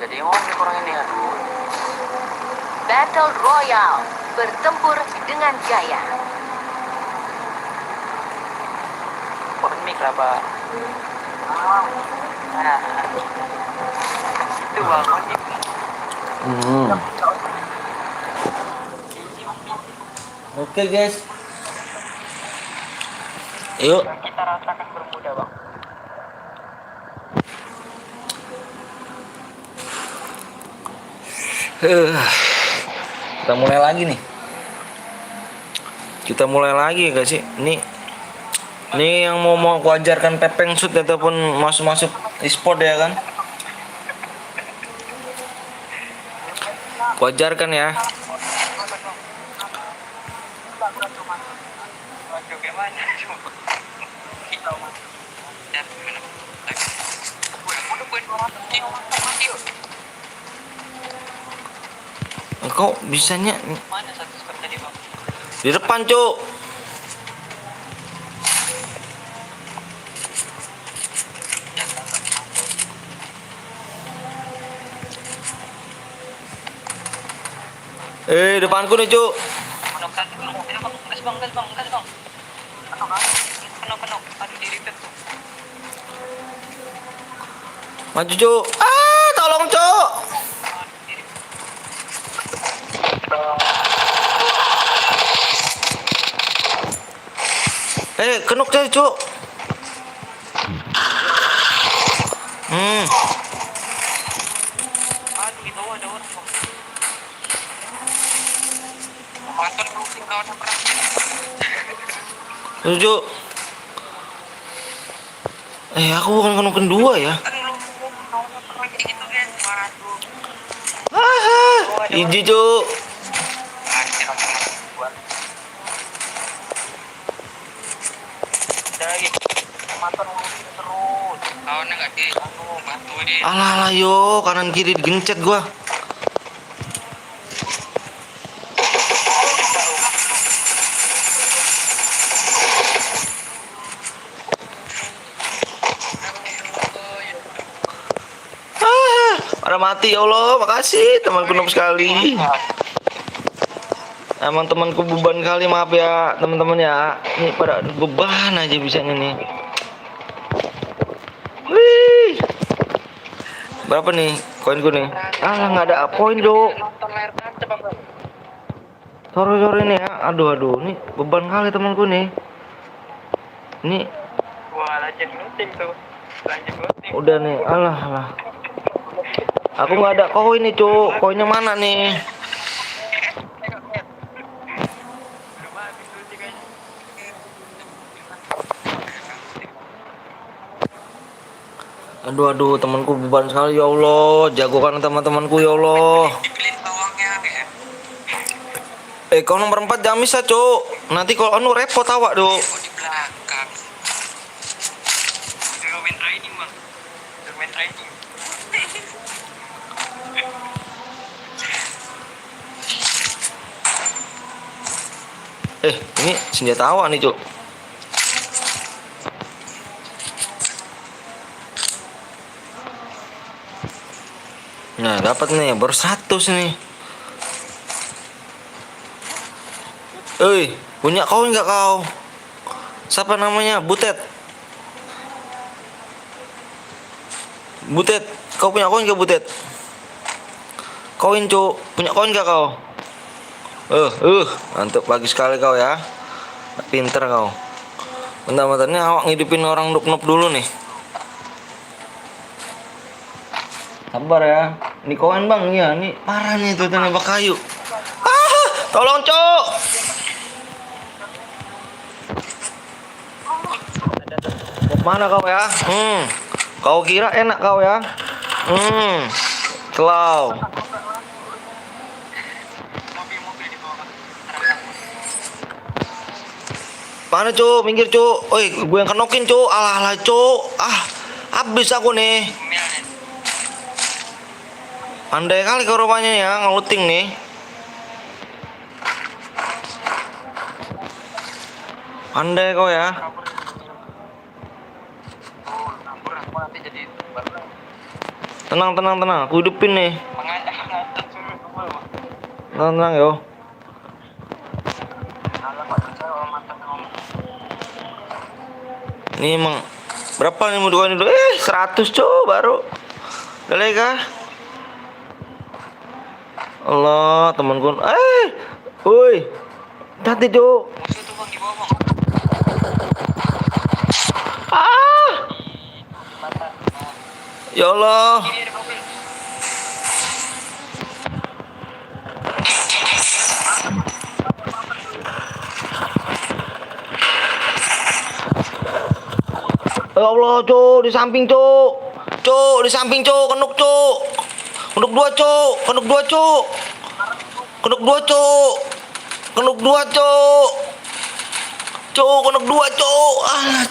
Jadi ngomong orang ini ya. Battle Royale, bertempur dengan jaya. Polemik lah pak. Nah, itu bang ojek. Oke guys. Yuk. Kita rasakan bermuda bang. Kita mulai lagi nih. Kita mulai lagi gak sih? Ini yang mau aku ajarkan pepeng shoot ataupun masuk e-sport ya kan? Aku ajarkan ya. Kok bisanya Mana satu skor tadi bang? di depan, Cuk? Depanku nih, Cuk. Gas bang. Penuh. Aduh di repeat tuh. Maju, Cuk. Tolong, Cuk. Kenok deh, Cuk. Aduh di bawah ada orang bang. Mantan closing kawan perang. Cuk. Aku bukan kenok kedua ya. Gitu kan. Waduh. Iji, Cuk. Lagi mantan closing terus. Kawannya nggak di bantuin. Alah, yo, kanan kiri digencet gua. Pada mati ya Allah, makasih temanku noob sekali. Emang temanku beban kali, maaf ya teman-teman ya. Ini pada beban aja bisanya nih. Wih. Berapa nih koinku nih? Nggak ada poin, Cuk. Nonton layar kaca bang. Sore-sore nih ya. Aduh, nih beban kali temanku nih. Ini Wah lanjut looting tuh. udah nih, alah. Aku nggak ada koin nih, Cuk. Koinnya mana nih? Aduh, temanku beban sekali ya Allah. Jagokan teman-temanku ya Allah. Dipilih bawangnya ya. Kau nomor 4 jangan bisa, Cuk. Nanti kalau repot awak, Duk. Di belakang. Dulu main training bang. Ini senjata awak nih, Cuk. Nah, dapat nih, baru 100 nih. Punya koin nggak kau? Siapa namanya? Butet. Butet, kau punya koin nggak, Butet? Koin, Cuk. Punya koin nggak kau? Mantap, pagi sekali kau ya. Pinter kau. Bentar-bentar nih awak ngidupin orang noob-noob dulu nih. Sabar ya. Ini koin bang, ya. Ini parah nih tuh nembak kayu. Tolong, Cuk. Mana kau ya? Kau kira enak kau ya? Telau. Mana, Cuk? Minggir, Cuk. Gue yang kenokin, Cuk. Alah, Cuk. Habis aku nih. Pandai kali kau rupanya ya, ngeluting nih. Pandai kau ya. Tenang. Aku hidupin nih. Tenang, yo. Ini emang berapa nih mau dukain dulu? 100, Cuk, baru. Udah lega. Allah, temanku. Woi. Hati, Cuk. Ya Allah. Ya Allah, Cuk, di samping, Cuk. Cuk, di samping, Cuk, kenuk, Cuk. Kenuk 2, Cuk. Kenuk 2, Cuk. Kenuk 2, Cuk. Kenuk 2, Cuk. Cuk, kenuk 2, Cuk.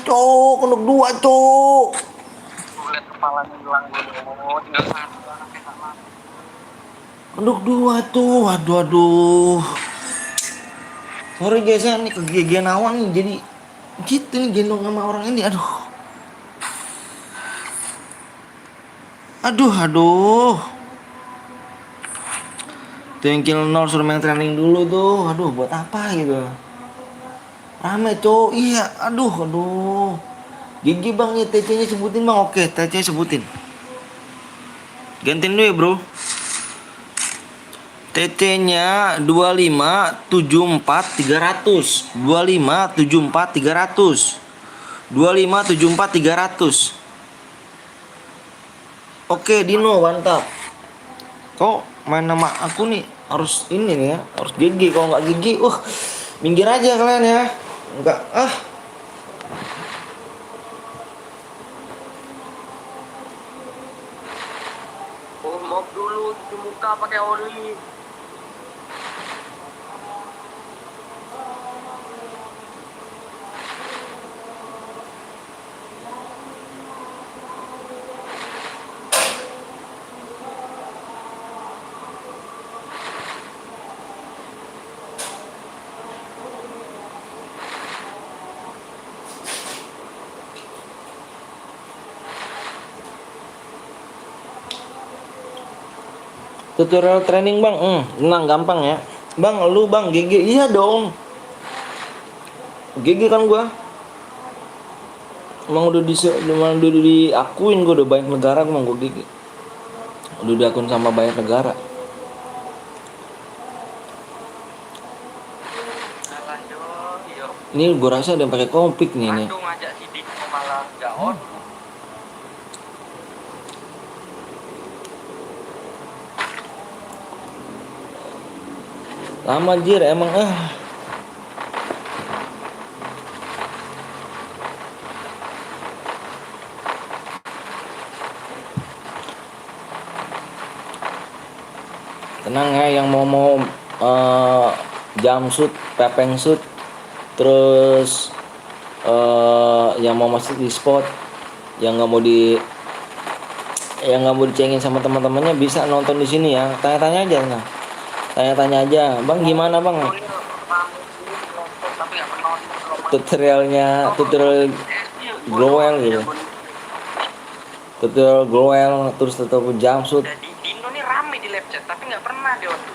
Cuk, kenuk 2, Cuk. Lihat kepalanya hilang dulu. Tinggal satu. Kenuk 2 tuh. Aduh. Sorry guys ya, nih kegigihan awak nih jadi gitu nih gendong sama orang ini. Aduh. Tuh yang kill 0 suruh main training dulu tuh. Buat apa gitu. Rame, Cuk. Iya, aduh. Gigi bang ya, TC-nya sebutin bang. Oke, TC sebutin. Gantiin dulu ya, Bro. TC-nya 2574300. 2574300. 2574300. Oke, Dino, mantap. Kok main nama aku nih harus ini nih ya, harus GG. Kalau nggak GG, minggir aja kalian ya. Enggak, Mop dulu di muka pakai oli. tutorial training bang, tenang, gampang ya. Bang, lu bang GG, iya dong. GG kan gua. Emang udah diakuin, gua udah banyak negara, emang gua GG. Udah diakuin sama banyak negara. Ini gua rasa ada yang pakai kompik nih. Aduh, ngajak sidik malah gak on. Lama jir emang Tenang ya, yang mau jumpsuit, pepeng suit, terus yang mau masuk di spot, yang nggak mau dicengin sama teman-temannya, bisa nonton di sini ya. Tanya-tanya aja, bang gimana bang? tutorial Growel gitu. Tutorial Growel terus ataupun jumpsuit. Di Indo nih rame di live chat, tapi nggak pernah dia waktu.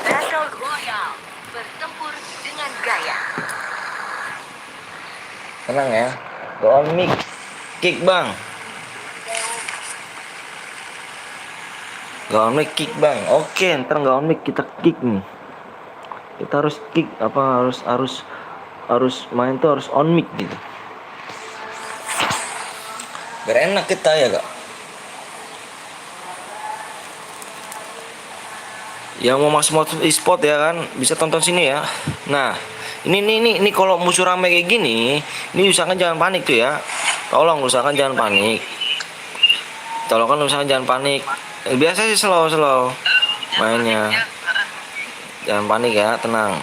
Battle Royale. Bertempur dengan gaya. Tenang ya. Go on mic. Kick bang. Go on mic kick bang. Oke, ntar go on mic kita kick nih. Kita harus kick apa harus main tuh harus on mic gitu. Biar enak kita ya kak. Yang mau masuk e-sport ya kan bisa tonton sini ya. Nah ini kalau musuh rame kayak gini, ini usahakan jangan panik tuh ya. Tolong usahakan jangan panik. Jangan panik. Biasa sih slow mainnya. Jangan panik ya, tenang.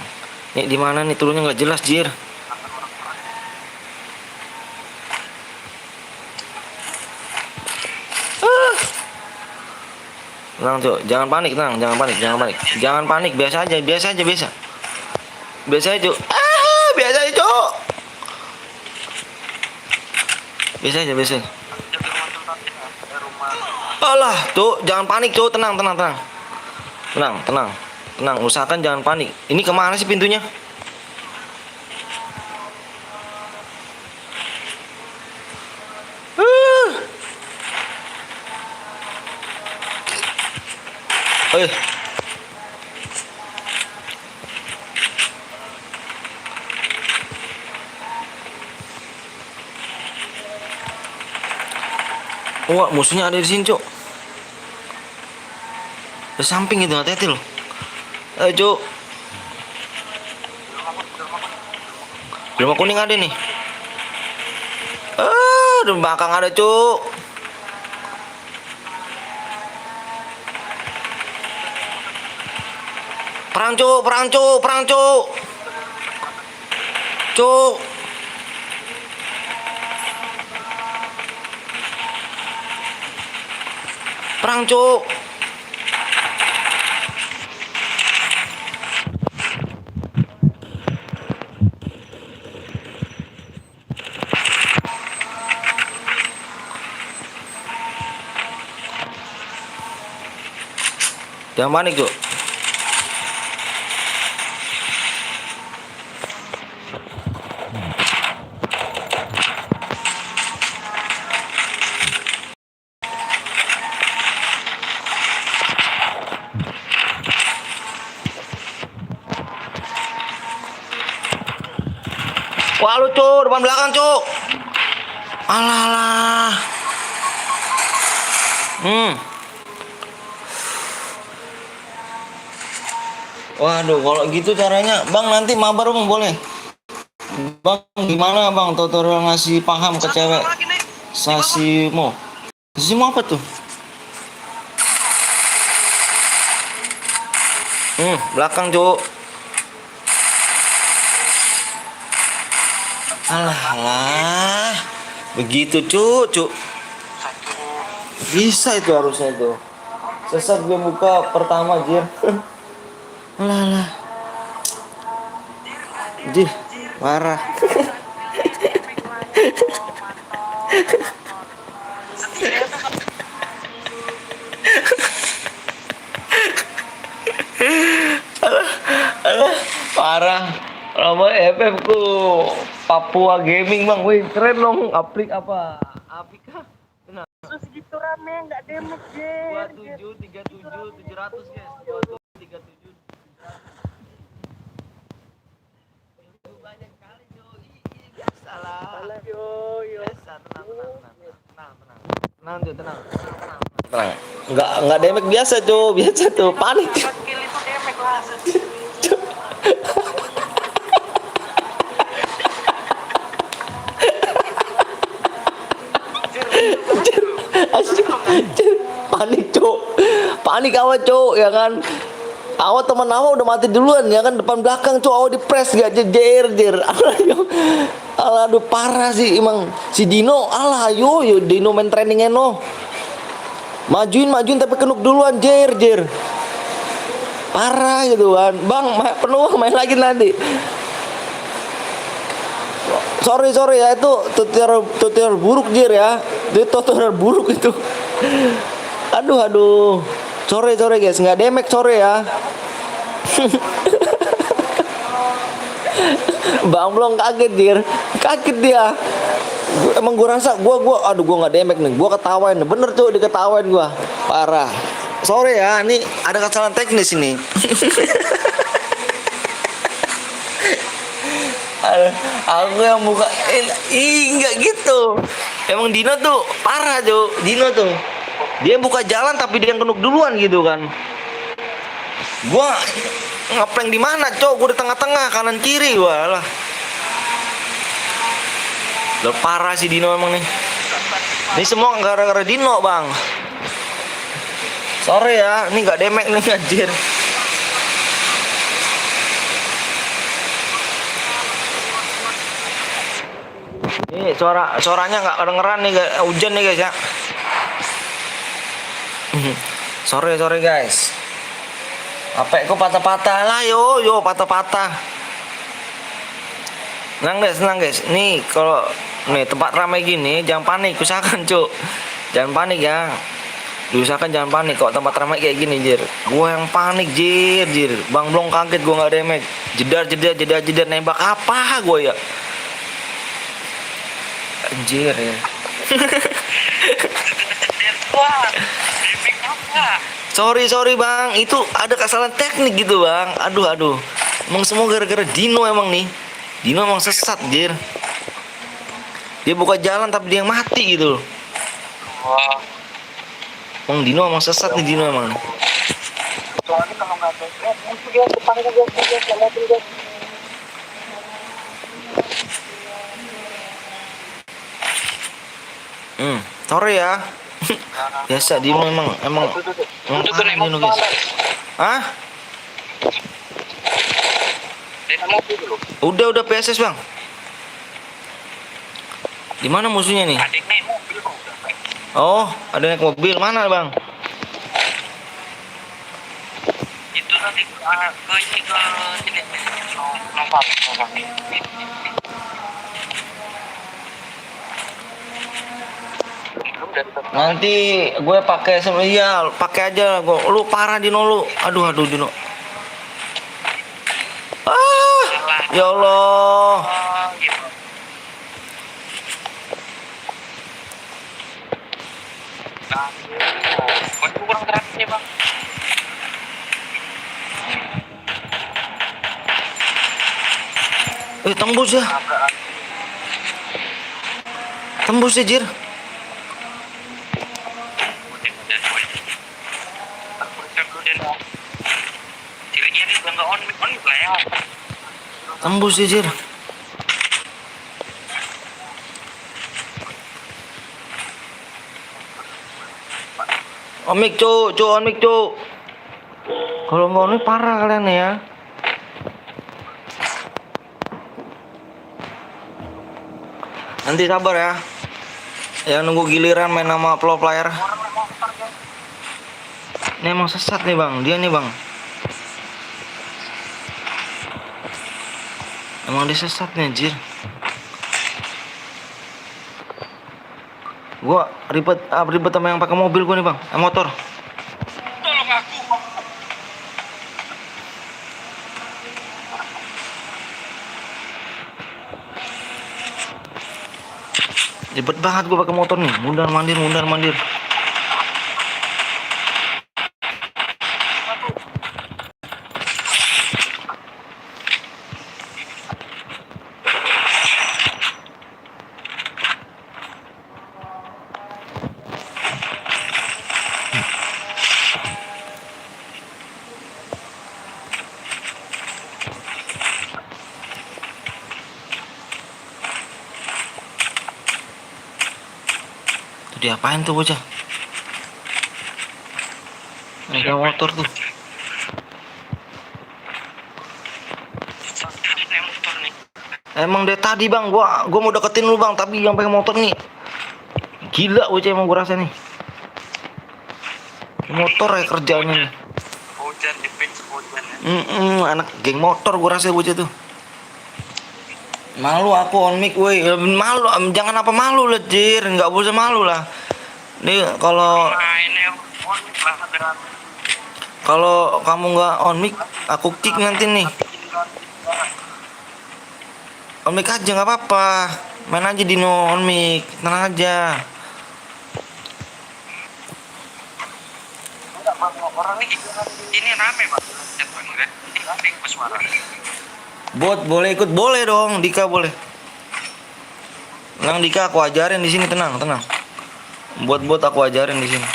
Nih di mana nih turunnya nggak jelas jir. Tenang cok, jangan panik, jangan panik, biasa aja, biasa aja cok. Biasa aja cok. Biasa aja. Alah, tuh jangan panik cok, tenang. Usahakan jangan panik. Ini kemana sih pintunya? Wah, musuhnya ada di sini, Cuk. Di samping itu, hati-hati loh. Ayo, Cuk. Di rumah kuning ada nih. Di belakang ada, Cuk. Perang, Cuk. Cuk. Perang, Cuk. Jangan panik, Cuk. Wah lu Cuk, depan belakang Cuk. Alah. Waduh, kalau gitu caranya, Bang nanti mabar Bang boleh. Bang gimana Bang tutorial ngasih paham ke cewek? Sasimo. Sasimo apa tuh? Belakang Cuk. Alah. Begitu Cuk. Bisa itu harusnya tuh. Sesat gue buka pertama Jir. Alah. Jir, parah. Parah. Nama FF ku Papua Gaming Bang. Wih, keren dong. Aplik apa? Apika. Benar. Segitu rame nggak damage Jer. 2737 700 guys. 2737. Banyak kali Joy. Biasalah. Biasa, tenang. Enggak damage biasa tuh, panik. Kill itu damage lah. Panik awal Cuk ya kan. Awal teman awal udah mati duluan ya kan, depan belakang Cuk awal di press gak jer. Aduh parah sih emang si Dino. Alah yo Dino main trainingnya no. Majuin tapi kenuk duluan jer. Parah gitu kan. Bang penuh main lagi nanti. sorry ya, itu tutorial buruk Jir ya. Itu tutorial buruk itu. Aduh. Sorry guys, nggak damage sorry ya. Bang Blong kaget Jir. Kaget dia. Emang gue rasa gue nggak damage nih. Gue ketawain. Bener tuh diketawain gue. Parah. Sorry ya, ini ada kesalahan teknis ini. Aku yang buka nggak gitu. Emang Dino tuh parah Dino tuh. Dia buka jalan tapi dia yang kenuk duluan gitu kan. Gua ngeplank di mana, Cok? Gua di tengah-tengah, kanan kiri, walah. Udah parah sih Dino emang nih. Ini semua gara-gara Dino, Bang. Sorry ya, ini nggak damage nih anjir. Ini suaranya nggak kedengeran nih, hujan nih guys ya. Sorry guys. HP ku patah-patah lah yo patah-patah. Senang guys. Nih kalau nih tempat ramai gini jangan panik, usahakan Cuk. Jangan panik ya. Diusahakan jangan panik kok tempat ramai kayak gini Jir. Gua yang panik Jir. Bang Blong kaget gua nggak damage. Jedar nembak apa gua ya. Anjir ya. Sorry Bang, itu ada kesalahan teknik gitu Bang. Aduh. Emang semua gara-gara Dino emang nih. Dino emang sesat Jir. Dia buka jalan tapi dia yang mati gitu loh. Emang Dino emang sesat nih Dino emang. Soalnya kalau nggak ada musuh dia depan guys. Sorry ya. Biasa Dino emang parah Dino guys. Hah? Udah PSS Bang. Di mana musuhnya nih? Oh, ada naik mobil. Mana Bang? Itu nanti ke sini nomor. Nanti gue pakai pakai aja gue. Lu parah Dino lu. Aduh Dino. Ya Allah. Kurang terakhir nih Bang. Tembus ya Jir. Tembus ya Jir. Omik Cuk. Kalau nggak ini parah kalian ya. Nanti sabar ya. Yang nunggu giliran main nama pro player. Ini emang sesat nih Bang. Dia nih Bang. Emang dia sesat nih anjir. Gua ribet sama yang pakai mobil gua nih Bang. Motor. Tolong aku. Ribet banget gua pakai motor nih. Mundar mandir. Diapain tuh bocah? Naik motor tuh. Emang dari tadi Bang, gua mau deketin lu Bang, tapi yang pakai motor nih gila bocah emang gua rasa nih. Motor ya kerjaannya nih. Hujan di pinggir hujan ya. Anak geng motor gua rasa bocah tuh. Malu aku on mic, woi. Malu, jangan apa malu lah, Jir. Nggak usah malu lah. Nih kalau Mainnya unik lah dengan kalau kamu nggak on mic, aku kick nanti nih. On mic aja nggak apa-apa. Main aja di no on mic, tenang aja. orang ini rame banget. Ini bersuara. Bot boleh ikut, boleh dong. Dika boleh. Tenang Dika, aku ajarin di sini, tenang. Bot aku ajarin di sini.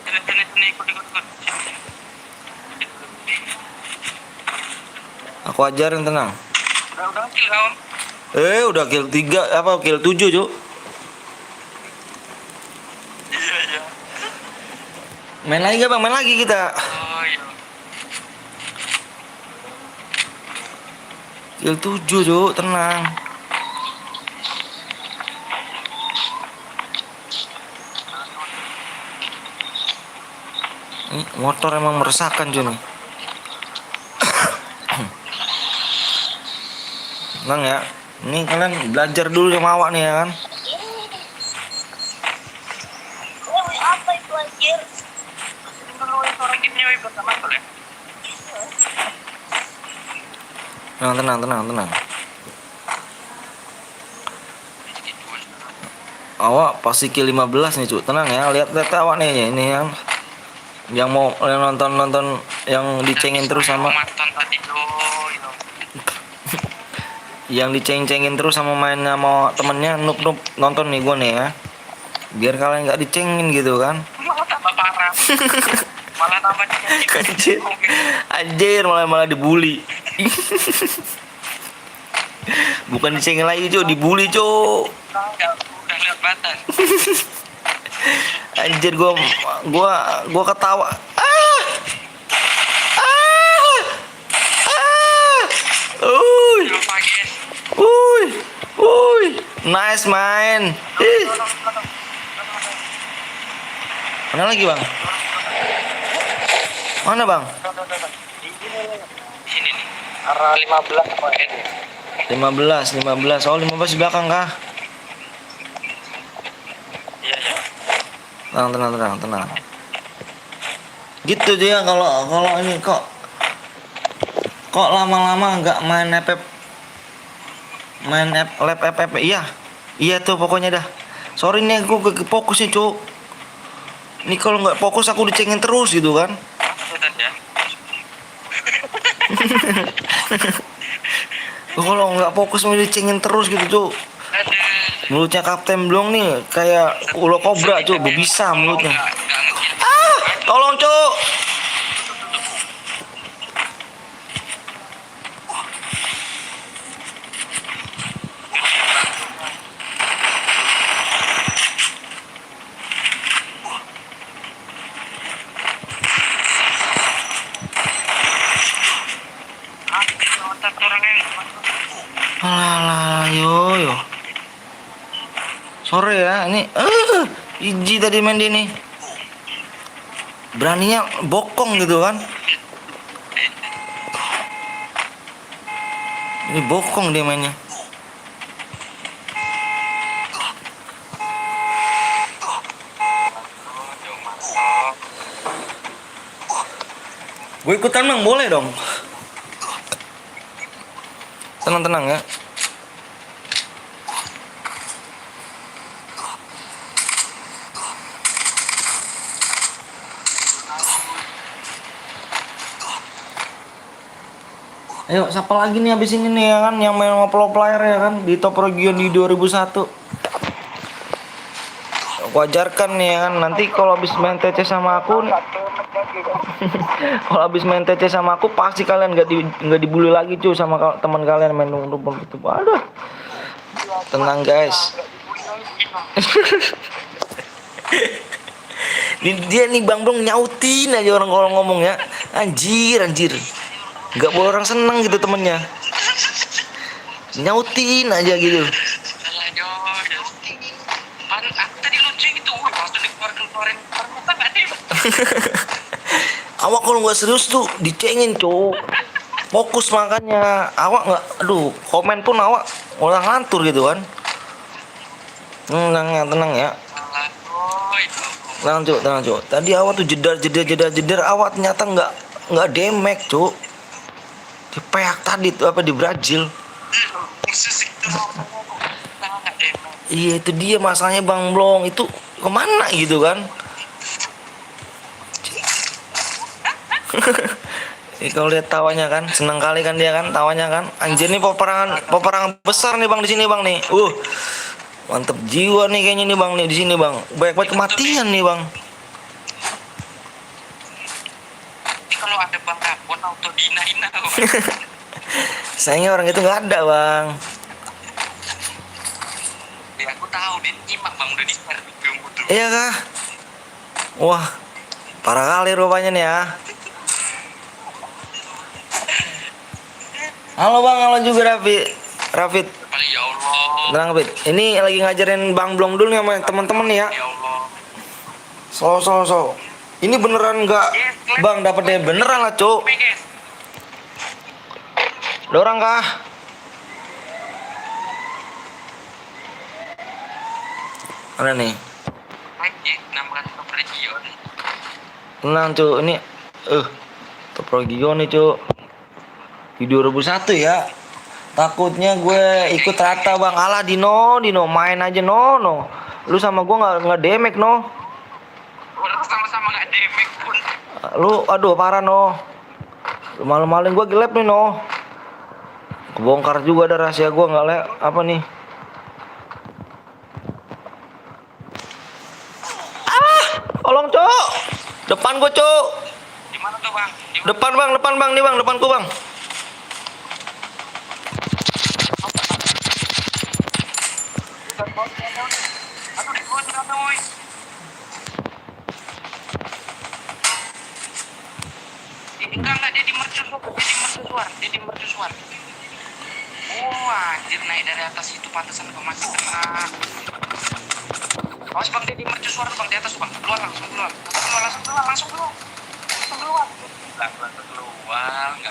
Sini ikut. Aku ajarin, tenang. Udah kill kawan. Udah kill 3 apa kill 7, Cuk. Iya. Main lagi gak, Bang? Main lagi kita. Oh iya. Kill 7, Cuk, tenang. Ini motor emang meresahkan, Cuk nih. Tenang ya. Ini kalian belajar dulu sama awak nih ya kan. Apa itu anjir? Dulu itu orang ini bersama tuh ya. Tenang. Awak pasti kill 15 nih, Cuk. Tenang ya. Lihat awak nih ini yang mau nonton yang dicengin terus sama Mantan tadi tuh itu. yang diceng-cengin terus sama main sama temennya noob nonton nih gua nih ya. Biar kalian nggak dicengin gitu kan. Malah tambah parah. Malah tambah Anjir malah dibully. Bukan dicengin lagi, Cuk, dibully, Cuk. Udah lihat batas. Anjir gua ketawa. Lupa guys. Nice main. Mana lagi, Bang? Mana, Bang? Sini nih. Arah 15 sama N. 15. Oh, 15 di belakang kah? Iya. Tenang. Gitu dia kalau ini kok lama-lama nggak main lab FF. Iya tuh pokoknya dah. Sorry nih aku gak fokus sih, Cuk. Ini kalau nggak fokus aku dicengin terus gitu kan. Ya. Kalau nggak fokus mau dicengin terus gitu, Cuk. Mulutnya Kapten Blong nih kayak ulo kobra, Cuk. Berbisa mulutnya. Tolong, Cuk. Alah, yo. Sore ya, ini Iji tadi main di ini. Beraninya bokong gitu kan. Ini bokong dia mainnya. Gue ikutan, Bang, boleh dong. Tenang ya. Ayo, siapa lagi nih abis ini nih ya kan yang main sama pro player ya kan di top region di 2001. Aku ajarkan nih ya kan, nanti kalau abis main TC sama aku nih, kalau abis main TC sama aku pasti kalian nggak dibully lagi, cuy, sama teman kalian main rumput gitu. Aduh. Tenang guys. Dia nih Bang Blong nyautin aja orang kalau ngomong ya. Anjir. Nggak boleh orang seneng gitu temennya. Nyautin aja gitu. Aku tadi lucu gitu, langsung dikeluarin ternyata nggak ada. Awak kalau nggak serius tuh dicengin, cowok. fokus makanya awak nggak, aduh komen pun awak udah ngantur gitu kan. Tenang ya. Salah, boy. Tenang cuk. Tadi awak tuh jeder awak ternyata nggak demek cuk. Di peak tadi tuh apa di Brazil. Khusus itu sangat enak. Iya itu dia masalahnya Bang Blong itu kemana gitu kan. Kalau lihat tawanya kan senang kali kan dia kan tawanya kan. Anjir nih peperangan besar nih Bang di sini Bang nih. Mantep jiwa nih kayaknya nih Bang nih di sini Bang. Banyak banget kematian nih Bang. Ini kalau ada Bang Rapon auto dina. Sayangnya orang itu nggak ada Bang. Ya aku tahu dia nyimak Bang udah di-share video tuh. Iya kah? Wah parah kali rupanya nih ya. Halo Bang, halo juga Rafid. Ya Allah. Tenang Rafid. Ini lagi ngajarin Bang Blong dulu nih sama teman-teman nih ya. Ya Allah. So. Ini beneran nggak Bang dapetnya beneran lah cuk. Oke, guys. Ada orang kah? Mana nih? Lagi nambahkan top region. Tenang cuk, ini Top Region nih cuk. Di 2001 ya. Takutnya gue ikut rata Bang. Alah Dino main aja no. Lu sama gue nggak demek no. Orang sama-sama nggak demek pun. Lu aduh parah no. Lu malu-maluin gue gelap nih no. Kebongkar juga ada rahasia gue nggak apa nih. Tolong cuk. Depan gue cuk. Di mana tuh Bang? Depan bang nih bang, depanku bang. Aduh di gua ternyata woi. Enggak dia di mercusuar. Oh anjir naik dari atas itu pantesan gua masih kena. Awas bang dia di mercusuar bang di atas bang. Langsung keluar. Nggak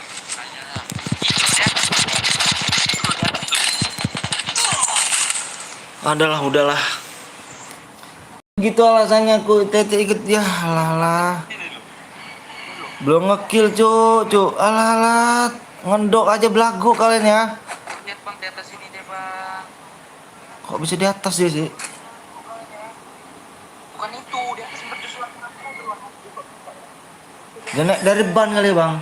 percaya. Itu di atas. Udahlah. Gitu alasannya aku tete ikut ya lah. Belum ngekill cuk. Alah. Ngendok aja belagu kalian ya. Lihat bang di atas ini deh bang. Kok bisa di atas dia sih? Bukan itu di atas mercusuar. Dia naik dari ban kali bang.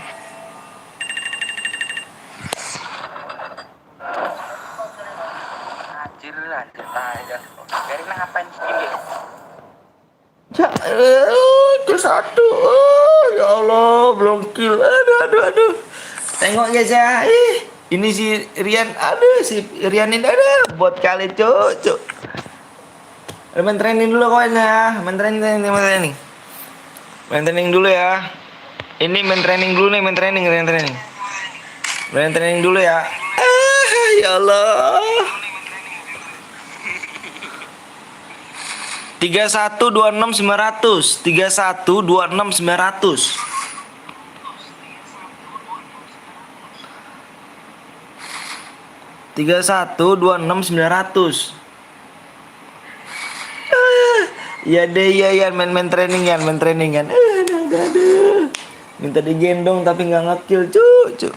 Anjir aja. Dari ngapain sini? Ya, kill satu. Ya Allah, belum kill. Aduh. Tengok guys ya. Ini si Rian. Si Rian ini ada buat kali cuk. Main training dulu kawan ya. Main training dulu ya. Ini main training dulu nih, main training dulu ya. Ya Allah. 3126900. 3126900. Ya deh ya main training kan. Aduh. Minta digendong tapi nggak ngekill cuk.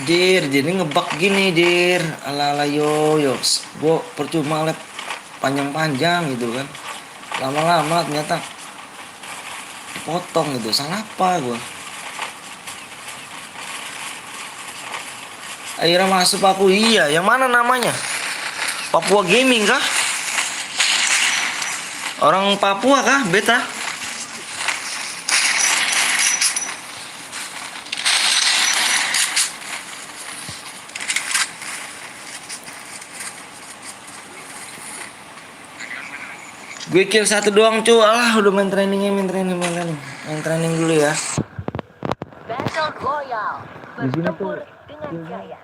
Jir, jadi ngebak gini Jir. Ala yo. Gua percuma lep panjang gitu kan. Lama-lama ternyata potong gitu. Salah apa gua? Akhirnya masuk aku iya. Yang mana namanya? Papua Gaming kah? Orang Papua kah? Beta? Gue kill satu doang cu. Alah udah main training dulu ya. Battle Royale. Bertempur dengan gaya.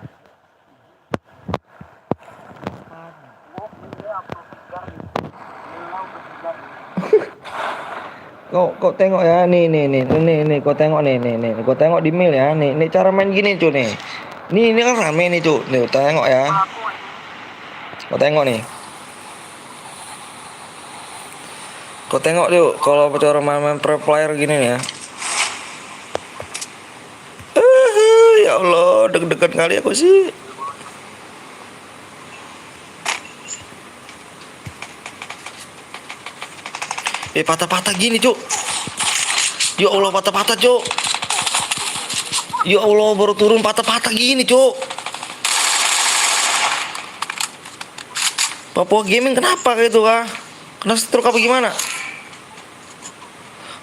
Kok tengok ya, nih, kau tengok nih, kau tengok di mail ya, nih cara main gini cu nih, ini kan rame nih cu, nih tengok ya, kau tengok nih, kau tengok tuh, kalau cara main pro player gini nih ya, ya Allah, deg-degan kali aku sih. Patah-patah gini cuk, ya Allah patah-patah cuk. Ya Allah baru turun patah-patah gini cuk. Papua Gaming kenapa gitu kah? Kena stroke apa gimana?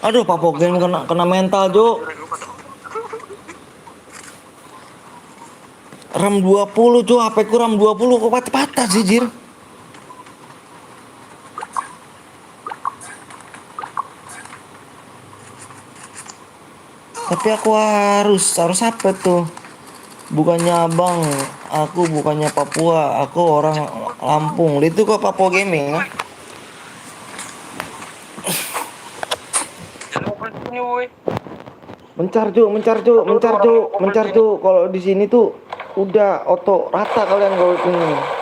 Aduh Papua Gaming kena mental cuk. RAM 20 cuk, HP ku RAM 20 kok patah-patah sih jir. Tapi aku harus apa tuh? Bukannya abang, aku bukannya Papua, aku orang Lampung. Itu kok Papua Gaming ya? Mencar cuk. Kalau di sini tuh udah auto rata kalian kalau ini.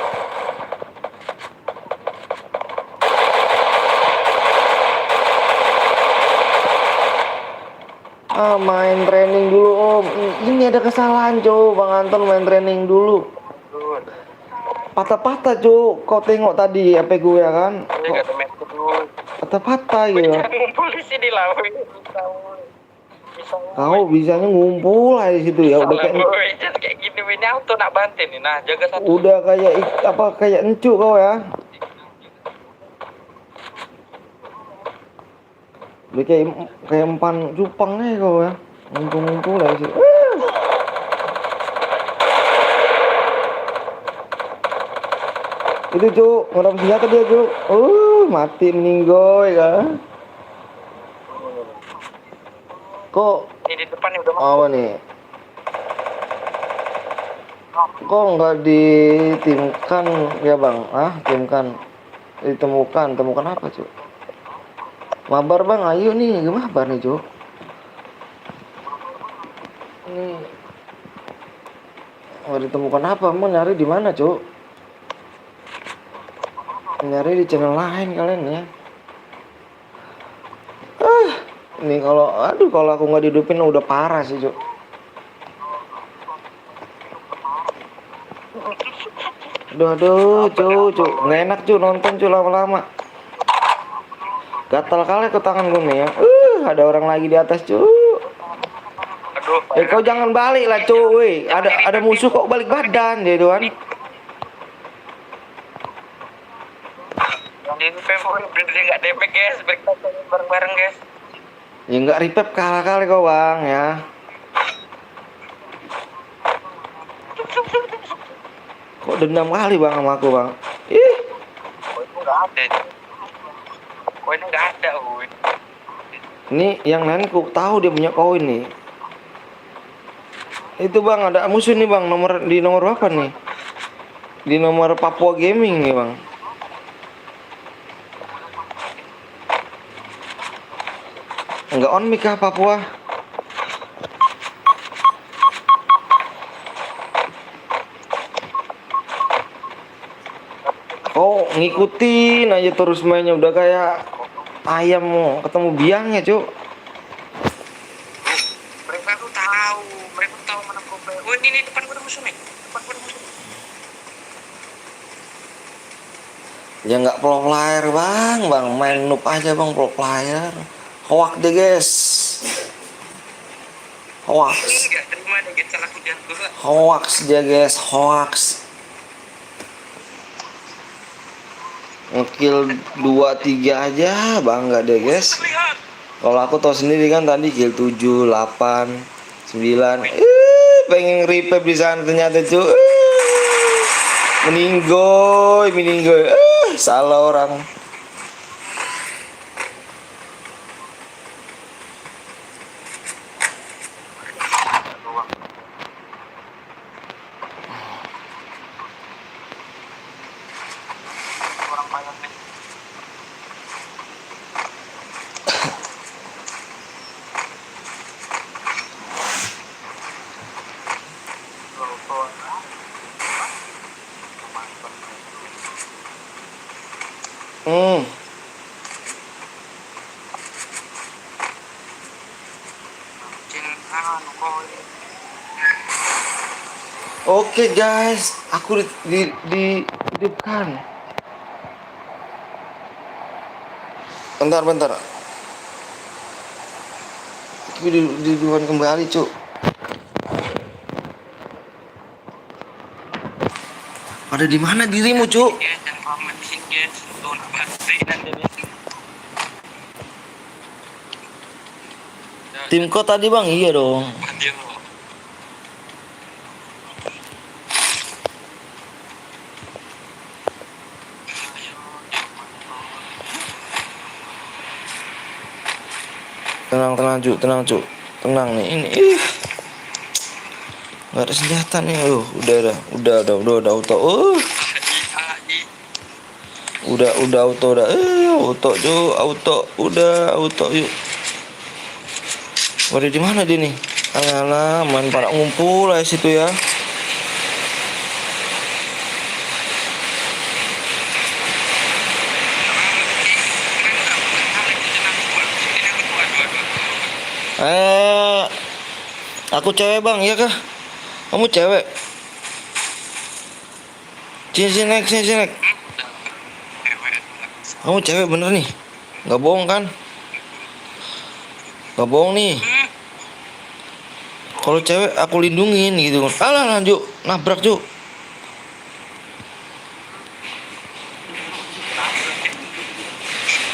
Main training dulu om. Ini ada kesalahan cuk, Bang Anton main training dulu. Patah-patah cuk, kau tengok tadi HP gue ya kan? Patah-patah gitu. Polisi di laut. Kau bisanya ngumpul aja di situ ya, udah kayak gini ini auto nak banting nih. Nah, jaga satu. udah kayak encu kau ya. Udah kayak empan cupang nih kau ya. Ngumpul aja sih. Itu cuk, ngeram senjata dia cuk. Mati meninggoy kan. Kok Ini di depan nih udah apa nih? Kok nggak ditimkan ya bang? Timkan, temukan apa cuk? Mabar bang, ayo nih, mabar nih cuk. Ini nggak ditemukan apa? Mau nyari di mana cuk? Nyari di channel lain kalian ya. Ini kalau aku nggak dihidupin udah parah sih cuk. Aduh cuk, nggak enak cuk nonton cuk lama-lama. Gatal kali ke tangan gue nih ya. Ada orang lagi di atas cuk. Aduh. Kau jangan balik lah cuk, weh. Ada musuh kok balik badan dia doan. Di Pemprov dia nggak DP guys, bareng-bareng guys. Ya nggak repep kalah kali kau bang ya. Kok dendam kali bang sama aku bang. Koin nggak ada, Uy. Ini yang lain ku tahu dia punya koin nih. Itu bang ada musuh nih bang, di nomor berapa nih? Di nomor Papua Gaming nih bang. Enggak on mic kah Papua? Oh ngikutin aja terus mainnya udah kayak ayam mau ketemu biangnya cuk. Mereka tahu mana komplek. Oh ini depan gua ada musuh nih. Ya nggak pro player bang, main noob aja bang pro player. Hoax deh guys. Hoax. Enggak terima deh gitu salah hujan gua. Hoax dia guys, hoax. Ngekill 2-3 aja bangga deh guys. Kalau aku tahu sendiri kan tadi kill 7, 8, 9. Pengen revive di sana ternyata cuy. Meninggoy. Salah orang. lumayan nih. Oke guys, aku dihidupkan. Bentar. Aku dihidupkan kembali, Cuk. Ada di mana dirimu, Cuk? Guys, jangan komen di sini guys. Tuh nanti Tim kau tadi, Bang? Iya dong. dia Tenang, Cuk. Tenang nih. Ini nggak ada senjata nih. Udah auto. Udah auto dah. Auto, Cuk. Auto yuk. Ada di mana dia nih? Alah, main pada ngumpul lah situ ya. Aku cewek, Bang, iya kah? Kamu cewek? Sini. Kamu cewek bener nih? Gak bohong kan? Gak bohong nih. Kalau cewek aku lindungin gitu. Alah, lanjut nabrak, Cuk.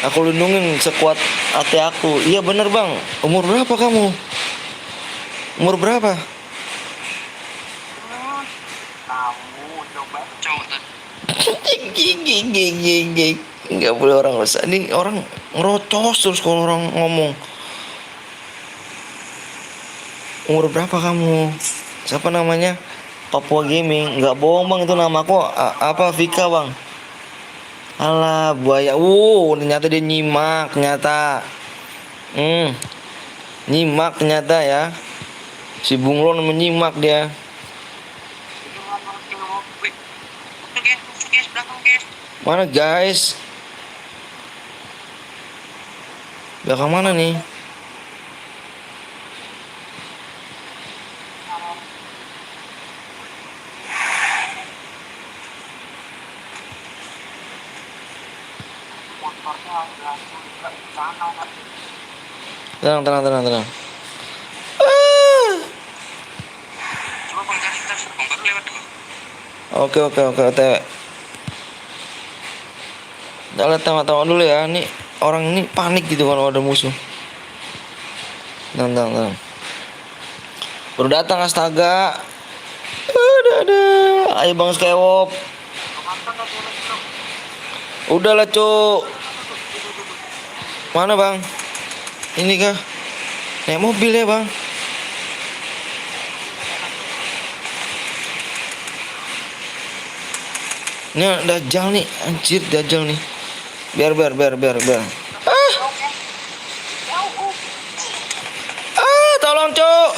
Aku lindungin sekuat hati aku. Iya bener, Bang. Umur berapa kamu? Umur berapa? kamu coba cowok Gigi. Nggak boleh orang usah. Ini orang ngerocos terus kalau orang ngomong. Umur berapa kamu? Siapa namanya? Papua Gaming. Nggak bohong, Bang, itu nama aku apa Vika, Bang. Alah, buaya. Ternyata dia nyimak ternyata. Nyimak ternyata ya. Si Bunglon menyimak dia. guys, belakang guys. Mana guys? Belakang mana nih? Tenang. Coba bang cari tas, bang baru lewat dulu. Oke, OTW. Kita lihat tengok dulu ya. Nih orang ini panik gitu kalau ada musuh. Tenang. Baru datang, astaga. Ada. Ayo Bang Skywop. Udahlah, Cuk. Mana, Bang? Ini kah? Naik mobil ya, Bang? Ini Dajjal nih, anjir Dajjal nih. Biar. Tolong, Cuk.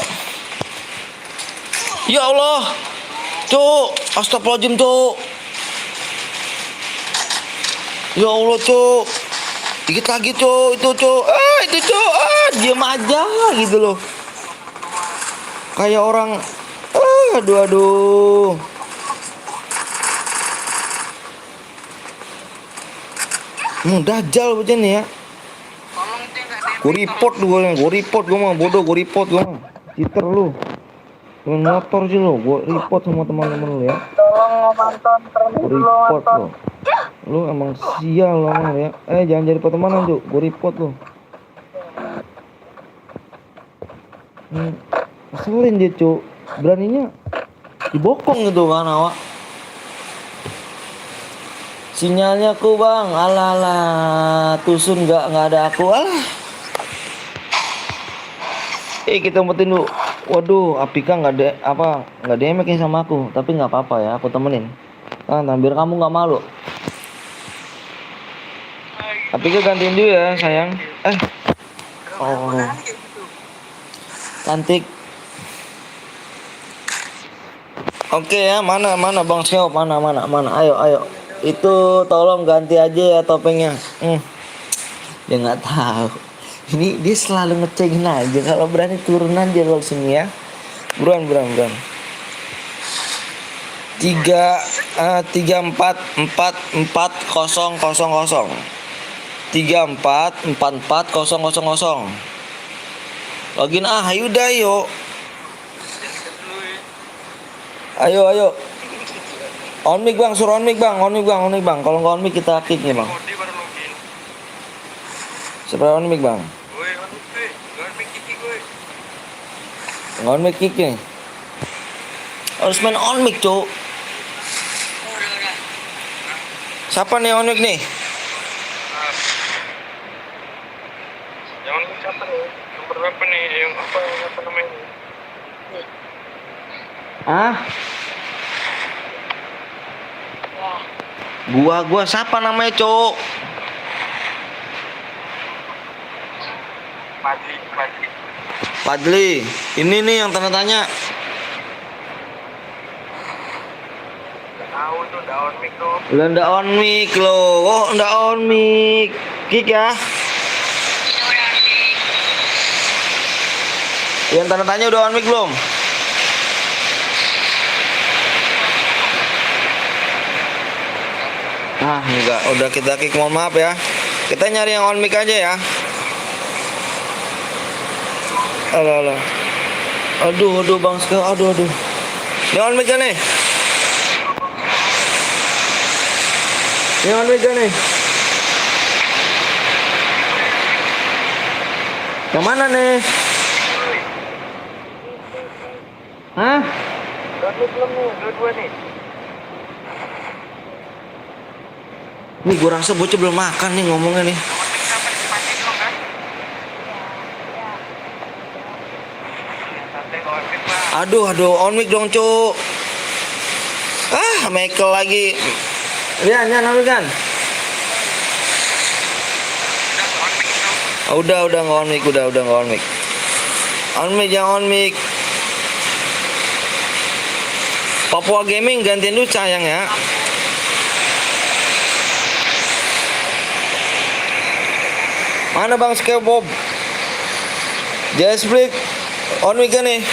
Ya Allah. Cuk, astagfirullahaladzim, Cuk. Ya Allah, Cuk. Dikit lagi, Cuk. Itu, Cuk. Diam aja gitu loh. Kayak orang aduh. Dajjal begini ya. Gue report gue mah bodoh, gue report gue mah. Cheater lu. Dengan motor sih lu, gue report sama teman-teman lu ya. Gue report lu. Lu emang sial lu emang ya. Jangan jadi pertemanan, Cuk. Gue report lu. Keselin dia, Cuk. Beraninya dibokong gitu kan awak. Sinyalnya aku, Bang. Alah. Tusun nggak ada aku. Alah. Kita umpetin dulu. Waduh, Apika nggak demekin sama aku, tapi nggak apa-apa ya, aku temenin. Biar kamu nggak malu. Apika gantiin dulu ya sayang. Oh, cantik. Oke ya, mana Bang Sio, mana. Ayo. Itu tolong ganti aja ya topengnya. Dia nggak tahu. Ini dia selalu ngecekin aja. Kalau berani turunan dia kalau sini ya. Buruan. 344400. 344400. Login ayo dah yuk. Ayo. On mic bang, suruh on mic bang. Kalau nggak on mic kita kick nih bang. Dia baru login. Supaya on mic bang. Woi, on mic kiki gue. On mic kick nih. Harus main on mic cuk. Siapa nih on mic nih? Yang on mic siapa nih? Nomor berapa nih? Yang apa namanya? Gua siapa namanya cuk? Padli. Ini nih yang tanda tanya. Tahu tuh, udah on mic tuh. Udah ndak on mic lo. Oh, ndak on mic. Kick ya. Yang tanda tanya udah on mic belum? Enggak. Udah kita kick, mohon maaf ya. Kita nyari yang on mic aja ya. Alah. Aduh Bang Sko. Aduh. Ini on mic kan nih? Ini on mic kan nih? Yang mana nih? Hah? Belum nih, dua nih. Nih gue rasa bocah belum makan nih ngomongnya nih. Aduh, on mic dong cuk. Michael lagi. Lian, on mic kan? Udah nggak on mic, udah nggak on mic. On mic, jangan on mic. Papua Gaming gantiin dulu sayang ya. Mana Bang Skebob? Jazzbreak on mic kan nih?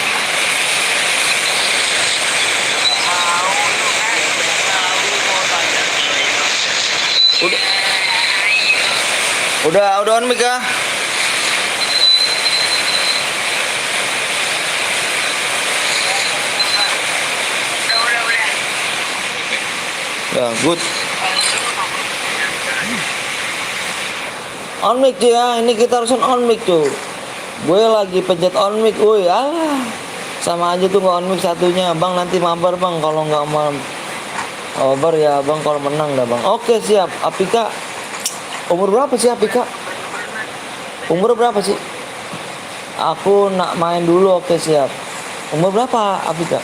Udah on mic ya? Ya, good. On mic ya, ini kita harus on mic tuh. Gue lagi pencet on mic, woi, sama aja tuh nggak on mic satunya, bang. Nanti mabar bang, kalau nggak mabar ya bang, kalau menang dah bang. Oke siap. Apika, umur berapa sih Apika? Umur berapa sih? Aku nak main dulu, oke siap. Umur berapa Apika?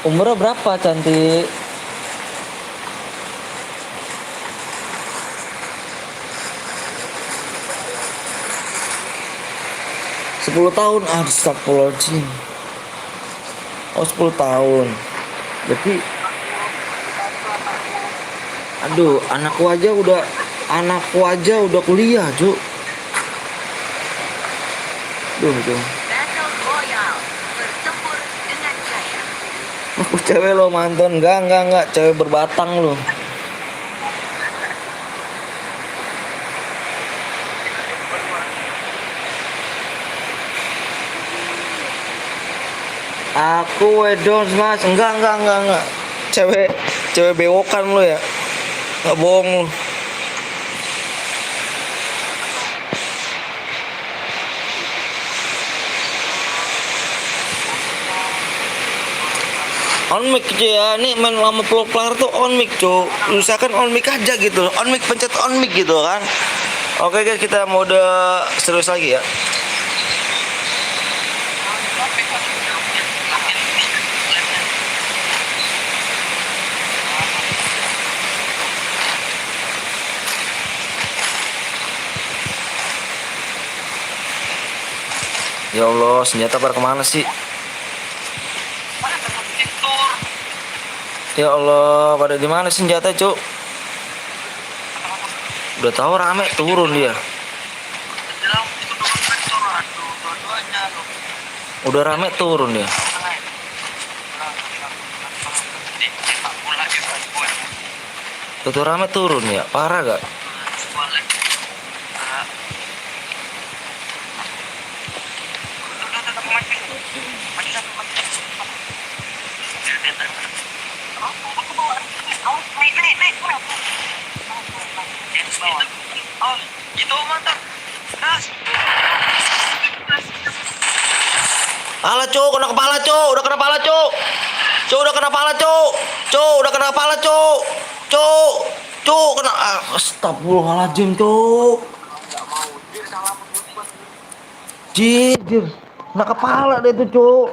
Umurnya berapa cantik? Sepuluh tahun. Astagfirullahaladzim. Oh 10 tahun. Berarti aduh, anakku aja udah kuliah cuk. Duh. Battle Royale. Bertempur dengan gaya. Aku cewek lo mantan. Enggak, cewek berbatang lo. Aku wedon mas. Enggak. Cewek bewokan lo ya. Enggak bohong lo. On mic cuy ya, ini main lama pro player tuh on mic cuy. Usahakan on mic aja gitu, on mic, pencet on mic gitu kan. Oke guys, kita mode serius lagi ya. Ya Allah, senjata pada kemana sih? Mana tempat tidur? Ya Allah, pada di mana senjata, Cuk? Udah tahu rame turun dia. Jelang itu double vector. Aduh, dua-duanya loh. Udah rame turun dia. Cetak bola di gue. Tuh rame turun ya. Parah gak? Dua lagi. Oh, itu mantap. Gas. Alah, Cuk, kena kepala, Cuk. Udah kena kepala, Cuk. Cuk, udah kena kepala, Cuk. Cuk, udah kena kepala, Cuk. Cuk. Cuk, kena astagfirullahaladzim, Cuk. Jijir. Kena kepala deh tuh, Cuk.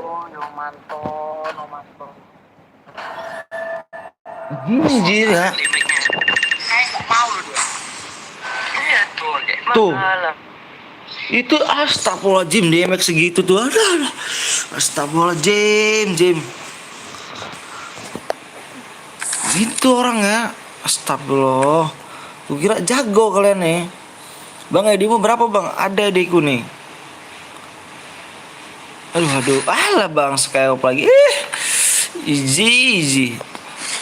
Jijir ya. Mau lu dia. Iya tuh, deh. Tuh. Itu astagfirullahaladzim, DMX segitu tuh. Ada. Astagfirullahaladzim, Jim. Gitu orang ya. Astagfirullah. Gue kira jago kalian nih. Bang Edimu berapa bang? Ada adikku nih. Aduh. Alah bang, Skyop lagi. Easy.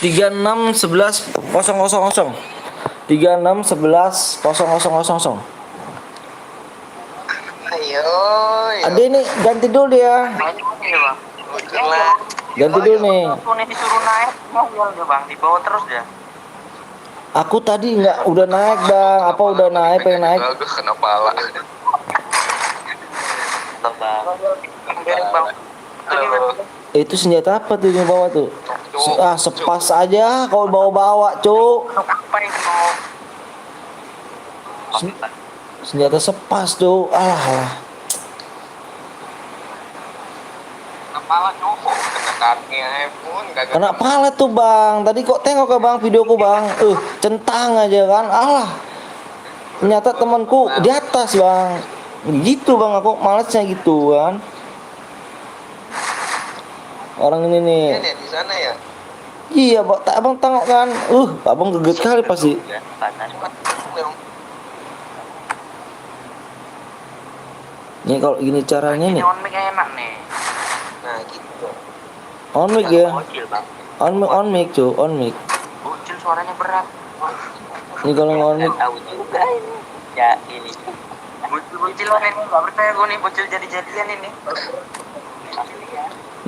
36 11 000. 36 11 000. Ayo. Ada ini ganti dulu dia. Ganti dulu nih. Ini disuruh naik, ngomong dia bang, dibawa terus dia. Aku tadi nggak udah naik bang. Apa udah naik? Pengen naik. Gue kena pala. Bang. Itu senjata apa tuh yang bawa tuh? Sepas aja kalau bawa-bawa, Cuk. Apa yang mau? Senjata sepas tuh. Alah. Kepala cowok. Kena kakinya pun kagak. Kena pala tuh, Bang. Tadi kok tengok ke Bang videoku, Bang. Centang aja kan. Alah. Ternyata temanku di atas, Bang. Gitu, Bang. Aku malesnya gitu kan. Orang ini nih. Ini di sana ya. Iya, Abang tengok kan. Abang geget kali pasti. Nih kalau gini caranya nih. On mic enak nih. Nah gitu. On mic ya. Bocil bang. On mic, Cuk. On mic. Bocil suaranya berat. Ini kalau on mic. Tahu juga ini. Ya ini. Bocil ini nggak percaya gue nih bocil jadi-jadian ini.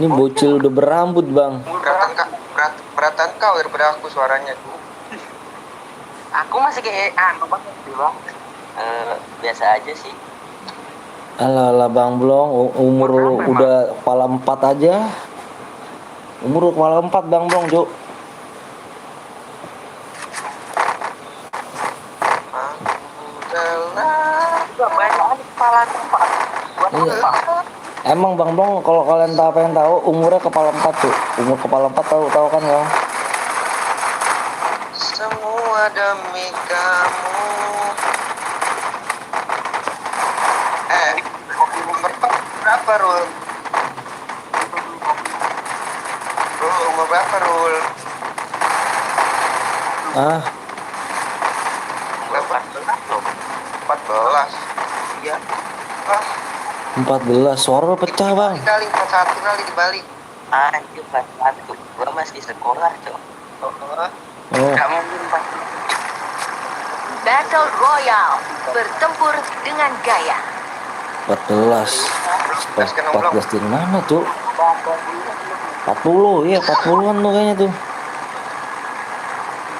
Ini bocil udah berambut, Bang. Beratan kau daripada aku suaranya tuh. Aku masih kayak bang. Biasa aja sih. Alah Bang Blong, umur lu udah kepala 4 aja. Umur lu kepala 4 Bang Blong, Cuk. Banyak kepala tempat. Iya. Emang Bang Blong kalau kalian pengen tahu umurnya kepala 4 tuh. Umur kepala 4 tahu kan Bang? Semua demi kamu. Berapa Rul? Umur berapa Rul? Berapa? 14. Iya. 14. Suara lu pecah, Bang. Kali 41 kali dibalik. Itu pas satu. Gua masih sekolah tuh. Oh. Gak mungkin pas. Battle Royale. Bertempur dengan gaya. 14 dari mana, Cuk? 40, iya 40-an tuh kayaknya tuh.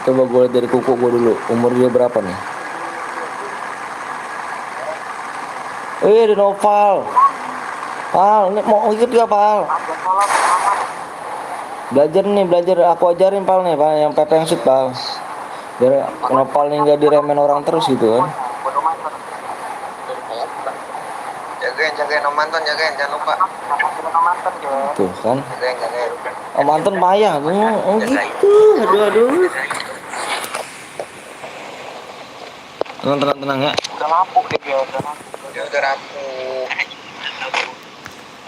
Coba gue lihat dari kuku gue dulu. Umur dia berapa nih? Di Noval. Pal, ini mau ikut gak, Pal? Belajar. Aku ajarin, Pal nih, Pal. Yang PP yang shoot, Pal. Biar Noval nih gak diremen orang terus gitu kan. Jagain Om Anton, jangan lupa. Tuh kan. Jagain. Om Anton payah. Oh gitu. Aduh. Tenang ya. Udah lapuk dia, udah Dia udah rapuh.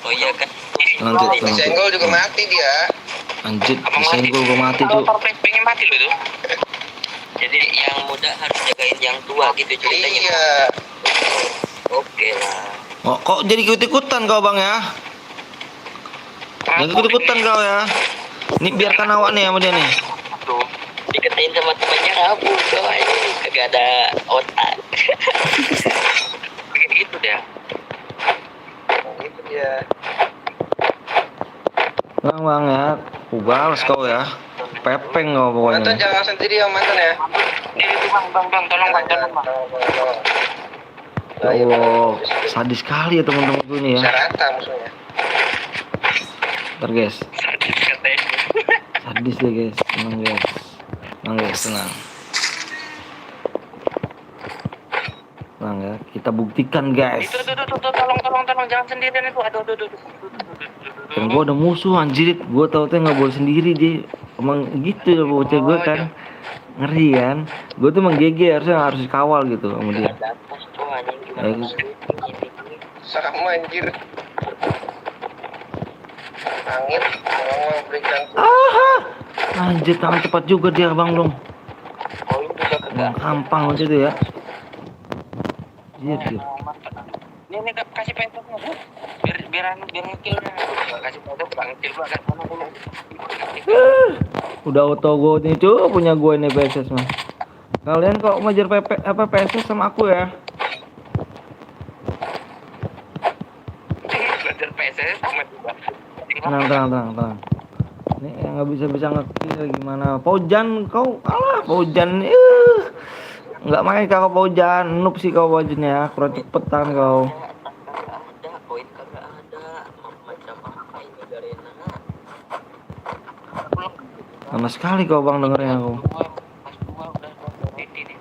Oh iya kan. Lanjut. Disenggol juga mati dia. Anjir, disenggol gua mati tuh. Motor flashbangnya mati loh tuh. Jadi yang muda harus jagain yang tua gitu ceritanya. Iya. Oke lah. Oh, kok jadi ikut-ikutan kau bang ya? Jangan ikut-ikutan kau ya. Ini biarkan awak nih sama dia nih. Tuh. Dikatain sama temannya rabu coy. Kagak ada otak. Kayak gitu deh. Gitu dia. Bang ya, aku balas kau ya. Pepeng kau Mantan pokoknya. jangan sendiri ya mantan ya. Ini tuh bang, tolong bang. Ya Allah, sadis sekali ya teman-teman gue ini Bisa ya. rata musuhnya. Ntar guys, Katanya. sadis deh guys, tenang guys. Tenang guys, tenang. Tenang ya, kita buktikan guys. Itu tolong jangan sendirian itu. Aduh. Kan gua ada musuh anjir, gua tau tuh nggak boleh sendiri dia. Emang gitu ya bocah gua kan. Ngeri kan. Gua tuh emang GG harus kawal gitu sama dia. Ada pos tuh anjing Ya, gimana gitu. gini. Sama anjir. Angin mau berikan Anjir, tangan cepat juga dia bang dong. Oh ini juga Bang kampang aja tuh ya. Iya dia. Ini kasih pentoknya tuh. Biar ngekil dah. Kasih pentok bang ngekil gua agak mana dulu. Udah auto go nih cuy, punya gue nih PSS mah. Kalian kok ngejar PSS sama aku ya? Belajar PSS sama juga. Tenang. Ini yang nggak bisa ngekill gimana? Pojan kau kalah Pojan. Nggak main kau Pojan, noob sih kau Pojan ya, kurang cepetan kau. Ada koin kagak ada. Macam apa ini Garena? Sama sekali kau bang dengerin aku. Pas dua udah ini.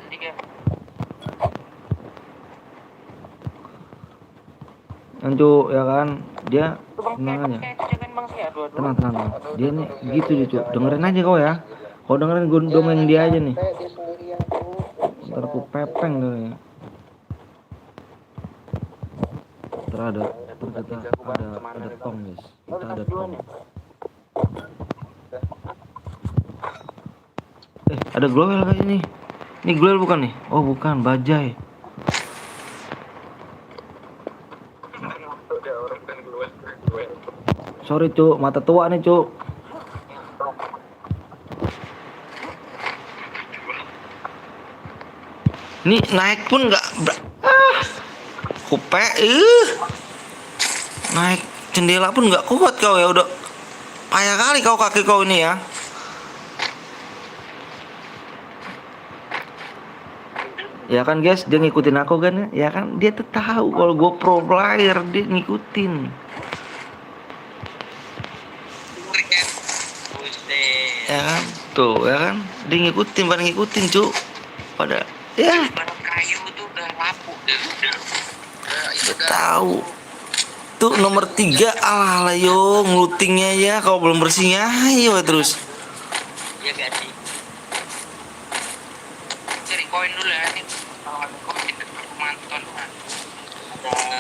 Tiga. Ancu ya kan, dia tenang aja. Jagain bang saya. Aduh. Tenang. Dia nih gitu dia cuy. Dengerin aja kau ya. Kau dengerin gue dongeng dia aja nih. dia sendirian tuh. Ntar aku pepeng tuh ya. Ntar ada tong guys. Kita ada tong. Ada glowel kayaknya nih. Ini glowel bukan nih? Oh bukan, bajai. Sorry cuk, mata tua nih cuk. Ini naik pun nggak kupe, naik jendela pun nggak kuat kau ya, udah payah kali kau kaki kau ini ya. Ya kan guys, dia ngikutin aku kan ya kan, dia tuh tahu kalau gue pro player, dia ngikutin. Ya kan, tuh ya kan, dia ngikutin cuk. Pada ya Barang kayu tuh udah lapuk deh. dia tahu. Tuh nomor 3 alah yo ngelutingnya ya, kalau belum bersihnya ayo terus. Iya gak sih? Cari koin dulu ya. Ini kalau ada koin itu manton.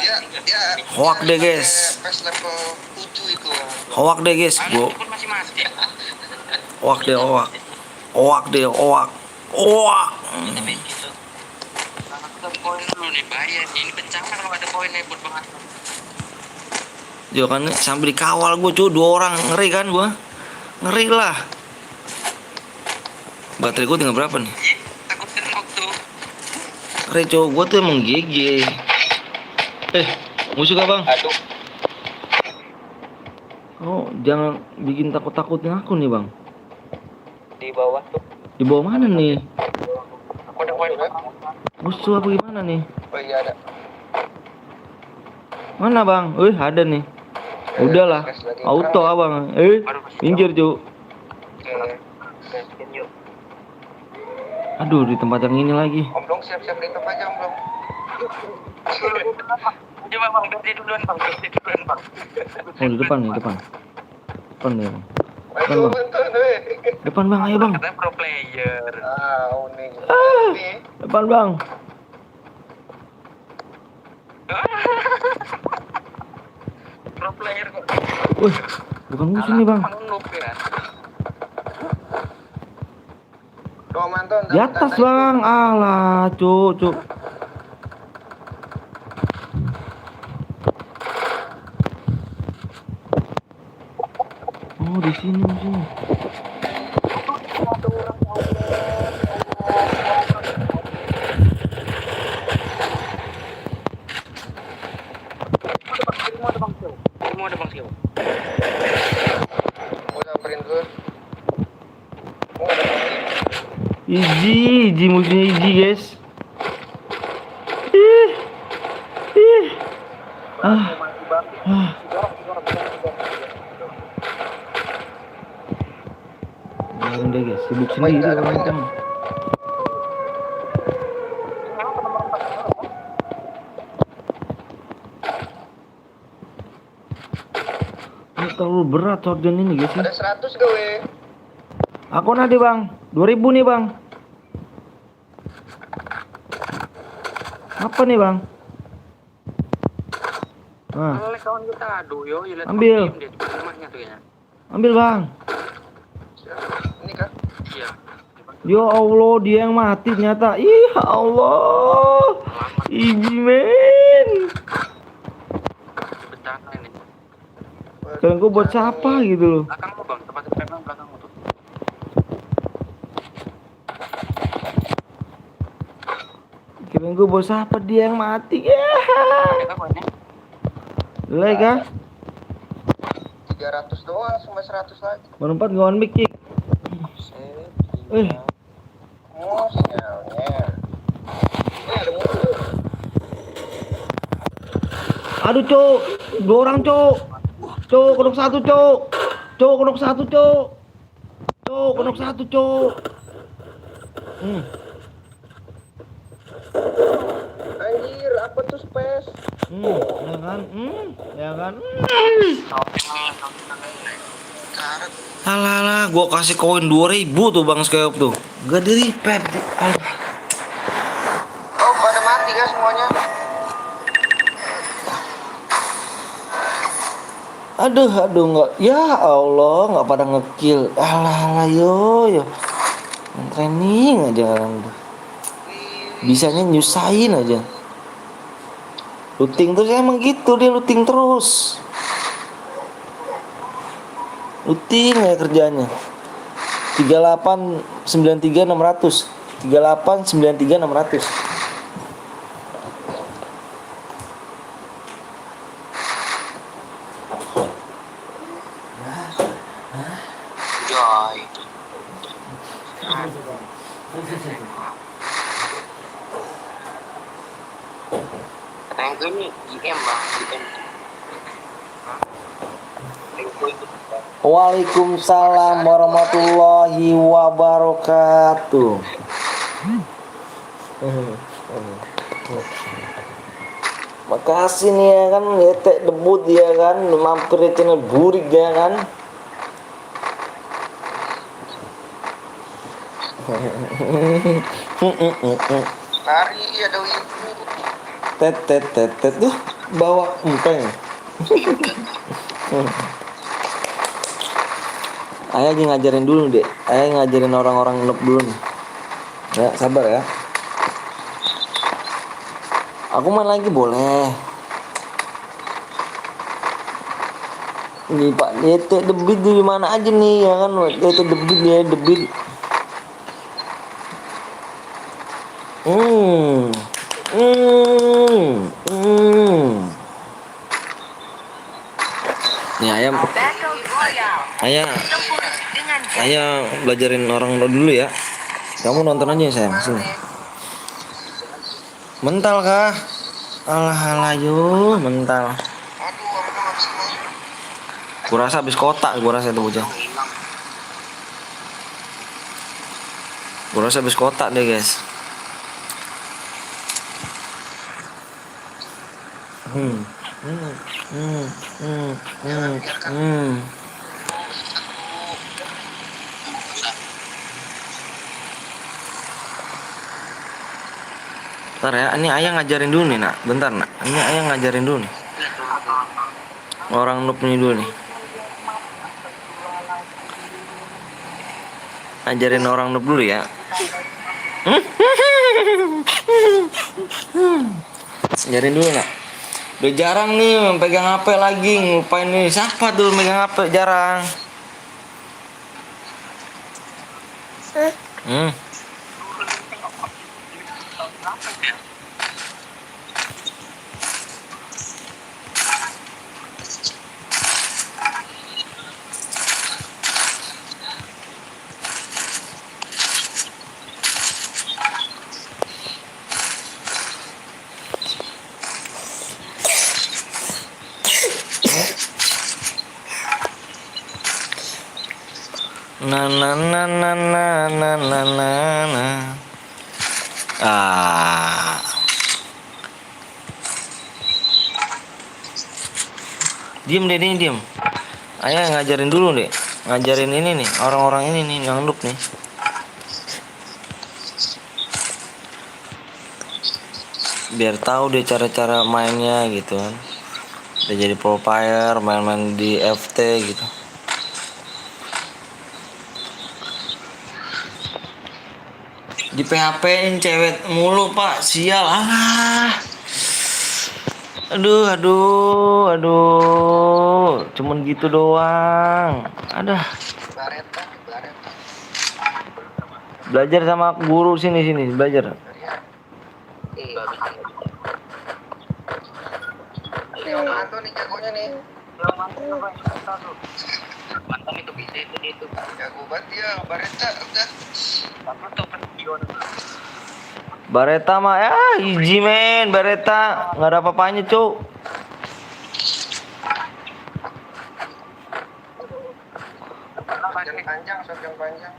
Ya. Hoak deh guys, Pas level 7 itu. hoak deh guys, gua Pun masih ya. hoak deh. Tapi gitu. Kita koin dulu nih bahaya nih. Ini bencana kalau ada koin nih buat banget. Yo kan sambil dikawal gue cuy, 2 orang, ngeri kan gua, ngeri lah. Baterai gue tinggal berapa nih? Takut kenok tuh. Ngeri cuy, gue tuh emang GG. Musuh gak bang? Aduh. Oh jangan bikin takut-takutin aku nih bang. Di bawah tuh. Di bawah mana nih? Aku ada koin. Musuh apa gimana nih? Oh iya ada. Mana bang? Ada nih. Udahlah, auto abang. Minggir cuy. Gaskin yuk. Aduh di tempat yang ini lagi. Om Dong siap-siap ditop aja Om Dong. Coba bang, ganti duluan bang. Oh di depan nih, depan nih bang. Aduh, bentar deh. Depan bang, ayo bang. Katanya pro player. Unik. Depan bang. player kok. Wih, bukan musuh nih bang. Emang noob ya. Tuh manton. Di atas bang. Alah, cuk. Oh, di sini musuhnya. Mau ada bang Sio. Mau samperin gue. Mau ada Easy musuhnya easy guys. Ih. Jangan deh guys, sibuk sendiri orang-orang. Ini terlalu berat shotgun ini guys. ada 100 gawe. Aku nanti bang, 2000 nih bang. Apa nih bang? Nah, Oleh kawan kita, aduh yo, lihat Ambil. dia di rumahnya tuh ya. ambil bang. Ini kah? Iya. Ya Allah, dia yang mati ternyata. Ih Allah, easy man. Bencana ini. Kalian gue buat siapa gitu loh. Belakangmu bang, tempat tempat belakangmu tuh. Kalian gue buat siapa, dia yang mati. Ya. Ada apa ini? Delay kah? 300 doang, cuma 100 lagi. Baru 4 gak one mic kick. Oh, sinyalnya. Ada musuh. Aduh cok, 2 orang cok. Cok, kedok 1 cok. Cok, kedok 1 cok. Cok, kedok 1 cok. Anjir, apa tuh space? Ya kan? Ya kan? Alah, gua kasih koin 2000 tuh Bang Skyop tuh. Gak di repair. Oh, pada mati kan semuanya? Aduh nggak, ya Allah nggak pada ngekill. Alah yo. Training aja orang tuh. Bisanya nyusahin aja. Looting terus emang gitu, dia looting terus. Looting ya kerjanya. 3893 600. 3893 600. Joy. Tank ini IM bang, IM. Waalaikumsalam warahmatullahi wabarakatuh. Makasih nih ya kan, ngetek debut ya kan, mampir di channel Burik ya kan. Lari, ada ibu. Tet tuh bawa empeng. Ayah lagi ngajarin dulu deh. Ayah ngajarin orang-orang noob dulu nih. Ya sabar ya. Aku main lagi boleh. Nih Pak, DT debit di mana aja nih ya kan? DT debit ya debit. Nih ayam. Battle Royale. Tempur dengan gaya. Ayah belajarin orang dulu ya. Kamu nonton aja ya sayang, sini. Mental kah? Alah yo, mental. Gua rasa habis kotak, gua rasa itu bocah. Gua rasa habis kotak deh guys. Bentar ya, ini ayah ngajarin dulu nih nak. Bentar nak, ini ayah ngajarin dulu nih. Orang noob nih dulu nih. Ajarin orang noob dulu ya. Ajarin dulu nak. Udah jarang nih pegang HP lagi, ngelupain nih. Siapa tuh megang HP jarang? Na na na na na na na na na. Diem deh nih, diem. Ayah ngajarin dulu deh. Ngajarin ini nih, orang-orang ini nih yang noob nih. Biar tahu deh cara-cara mainnya gitu kan. Udah jadi pro player, main-main di FT gitu. Di PHP-in cewek mulu pak, sial ah. Aduh, cuman gitu doang. Aduh. Bareta. Belajar sama guru sini belajar. Ini Om Anto nih jagonya nih. Mantan itu bisa itu. Jago banget dia, Bareta udah. Bareta mah ya easy men, Bareta nggak ada apa-apanya cuk. Shot yang panjang.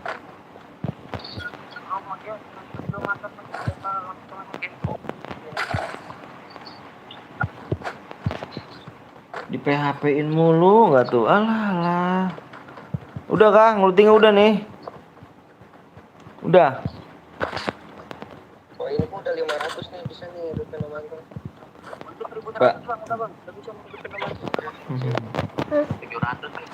Di PHP-in mulu nggak tuh, alah. Udah kah, ngelutingnya udah nih. Udah. Oh ini pun udah 500 nih, bisa nih hidupin Om Anto. Pak. 700 nih.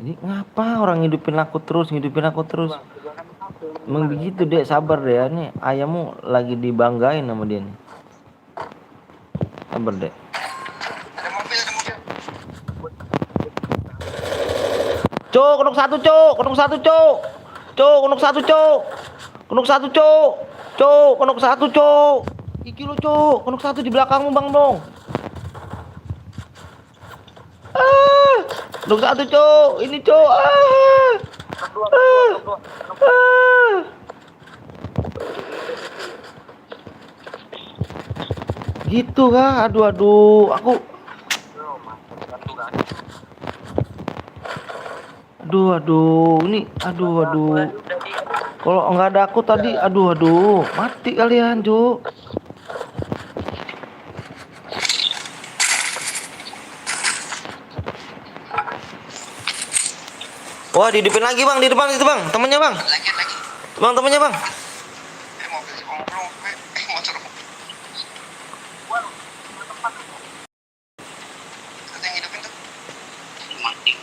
Ini ngapa orang ngidupin aku terus. Emang begitu dek, sabar deh ya. Nih ayammu lagi dibanggain sama dia nih. Sabar dek. Ada mobil. Cuk, kunuk satu cuk. Kunuk satu cuk. Iki lu cuk, kunuk satu di belakangmu bang dong. Kunuk satu cuk, ini cuk. Gitu kah? Aduh, aku. Ini, aduh. Kalau nggak ada aku tadi, aduh, mati kalian, Cuk. Wah, dihidupin lagi bang, di depan itu bang, temennya bang. Lagi. Bang, temennya bang. Mobil si Omplong, motor. Ada yang hidupin tuh. Mati.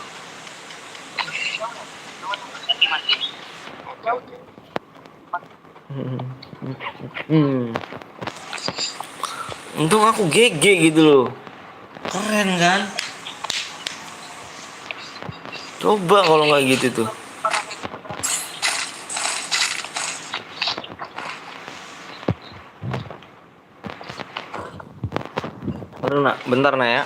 Oke. Untung aku GG gitu loh. Keren kan? Coba kalau nggak gitu tuh. Baru nak, bentar nak ya.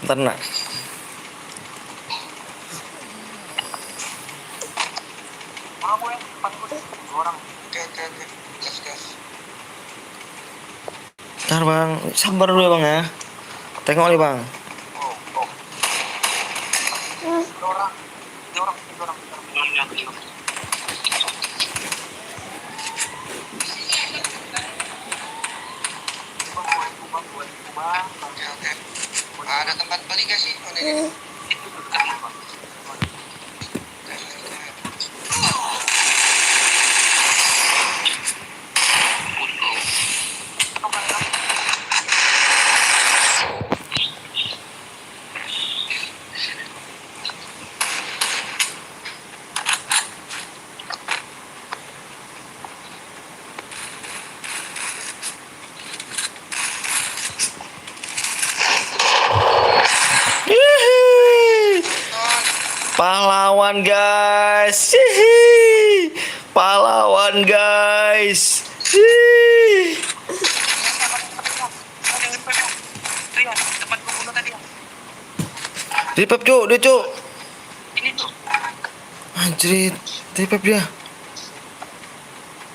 Bentar nak. Oke. Gas. Bentar bang, sabar dulu ya bang ya. Tengok nih bang. Oke. Ada tempat beli gak sih? Oh, ini. Pahlawan guys. Hihi. Pahlawan guys. Hihi. Rian, tempat gua bunuh tadi. Repap cuk, dia cuk. Ini tuh. Anjrit, repap dia.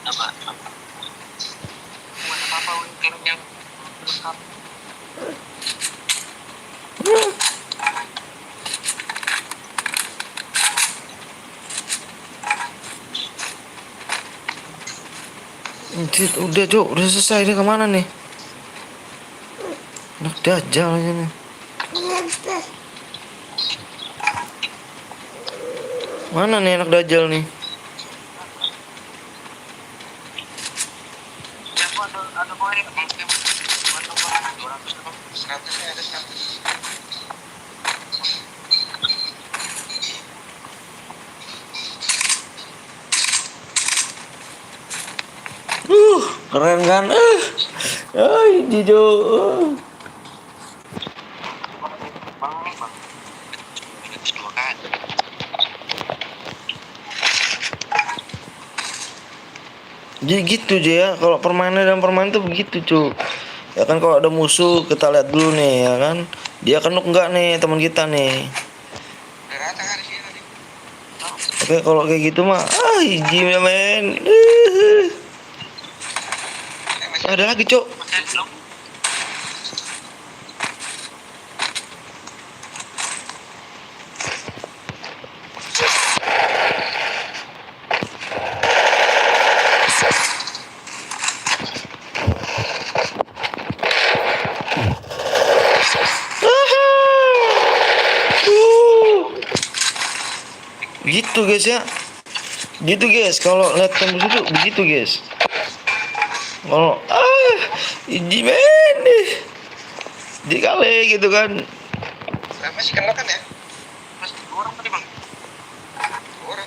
Apa? Buat apa klaim yang lengkap? Anjrit, udah cuk, udah selesai. Dia kemana nih? Anak dajal aja nih. Mana nih anak dajal nih? Ya gua ada poin kalau kayak buat nomor 200 apa 100 nya ada 100. Keren kan? Ay, Jijo. Dua kan. Jadi gitu aja ya, kalau permainan dan permainan tuh begitu cuy. Ya kan kalau ada musuh kita lihat dulu nih ya kan. Dia kenuk enggak nih teman kita nih. Udah rata kan di sini tadi. Oke kalau kayak gitu mah hiji ya men. Ada lagi cuk. Gitu guys ya. Gitu guys, kalau lihat tembus itu begitu guys. Kalau ini men dikali gitu kan. Nah, masih kenal kan ya? Mas, dua orang tadi bang. Orang.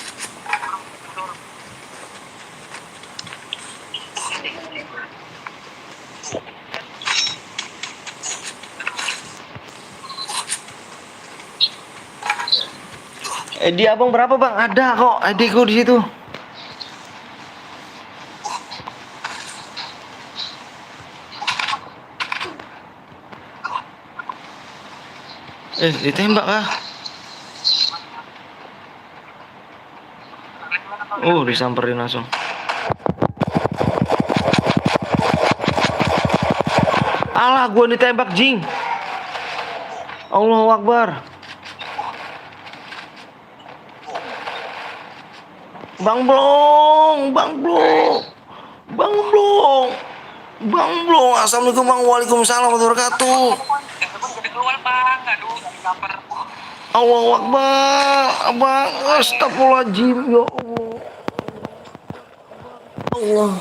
Di abang berapa bang? Ada kok adikku di situ. Ditembak kah? Disamperin langsung. Alah, gua ditembak jing. Allahu Akbar. Bang Blong. Assalamualaikum bang. Waalaikumsalam warahmatullahi wabarakatuh. Temen udah keluar bang. Aduh, gak dikamper. Allahu Akbar. Abang, astagfirullahaladzim. Ya Allah.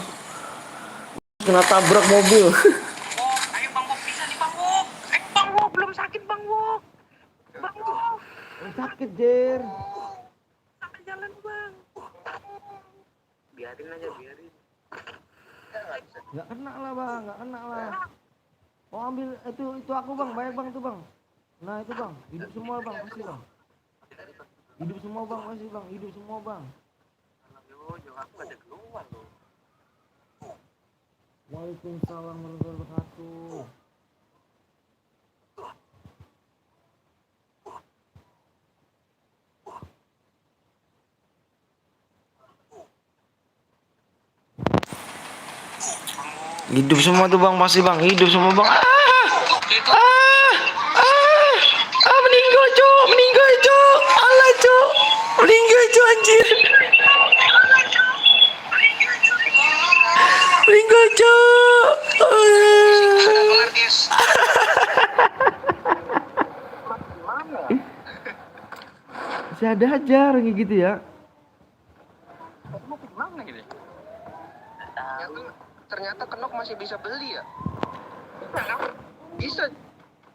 Kena tabrak mobil. Wok, ayo bang Wok, bisa nih bang Wok. Bang Wok, belum sakit bang Wok. Bang Wok, Sakit, Jer. sampai jalan bang. Biarin aja, biarin. Nggak kena lah, Bang. Nggak kena lah. Oh, ambil itu aku, Bang. Banyak, Bang, itu, Bang. Nah, itu, Bang. Hidup semua, Bang. Pasti, Bang. Hidup semua, Bang. Pasti, Bang. Hidup semua, Bang. Yo, aku gak ada keluar loh. Waalaikumsalam warahmatullahi wabarakatuh. Hidup semua tuh bang, pasti bang, hidup semua bang. Meninggal cok, alah cok, meninggal cok anjir, meninggal cok. Masih ada aja orang kayak gitu ya. Mau ke mana gitu? Ternyata Kenok masih bisa beli ya? Bisa.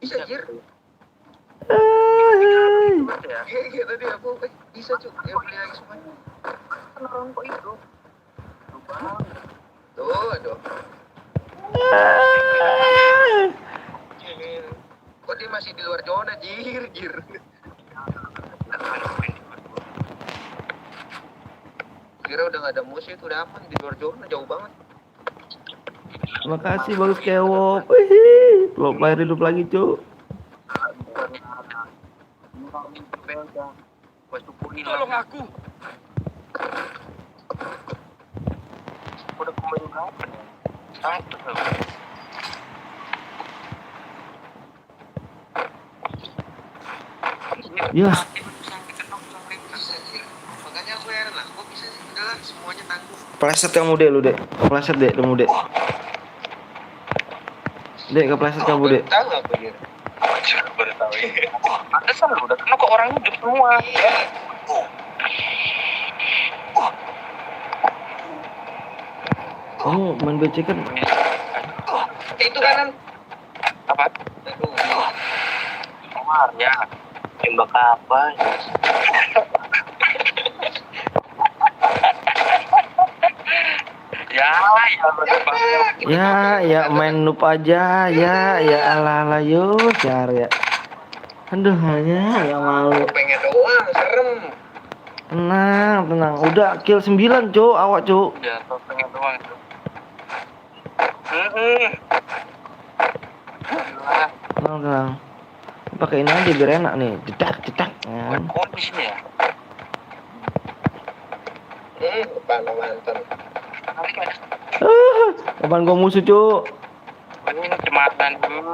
Bisa, Jir. Kayak tadi aku bisa cuy. Ya beli lagi semuanya. Kan orang kok itu. Tuh, aduh. Kok dia masih di luar zona, Jir. kira udah nggak ada musuh itu udah aman di luar zona jauh banget. Terima kasih Bagus Kewop. Wih, lo player hidup lagi, Cuk. Tolong aku. Udah kembali berapa nih? Satu. Ya, Makanya aku heran lah, kok bisa sih udahlah semuanya tanggung. pleset kamu deh lu, Dek. Kepleset, Dek, kamu, Dek. Dek, kepleset kamu, Dek. Tahu apa dia? Baru tahu ya. Ada salah udah kena kok orang hidup semua. Kamu main BC kan? Itu kanan. Apa? Aduh. Ya. Tembak apa? Ya main noob aja, ya ala yo, ya. Aduh, hanya ya malu. Pengen doang, serem. Tenang. Udah kill 9, Cuk, awak, Cuk. Ya, pengen doang itu. Tenang. Pakai ini aja biar enak nih. Cetak. Ya. Oh, di sini ya. Depan mantan. Kapan gua musuh, Cuk? Ini kecamatan dulu.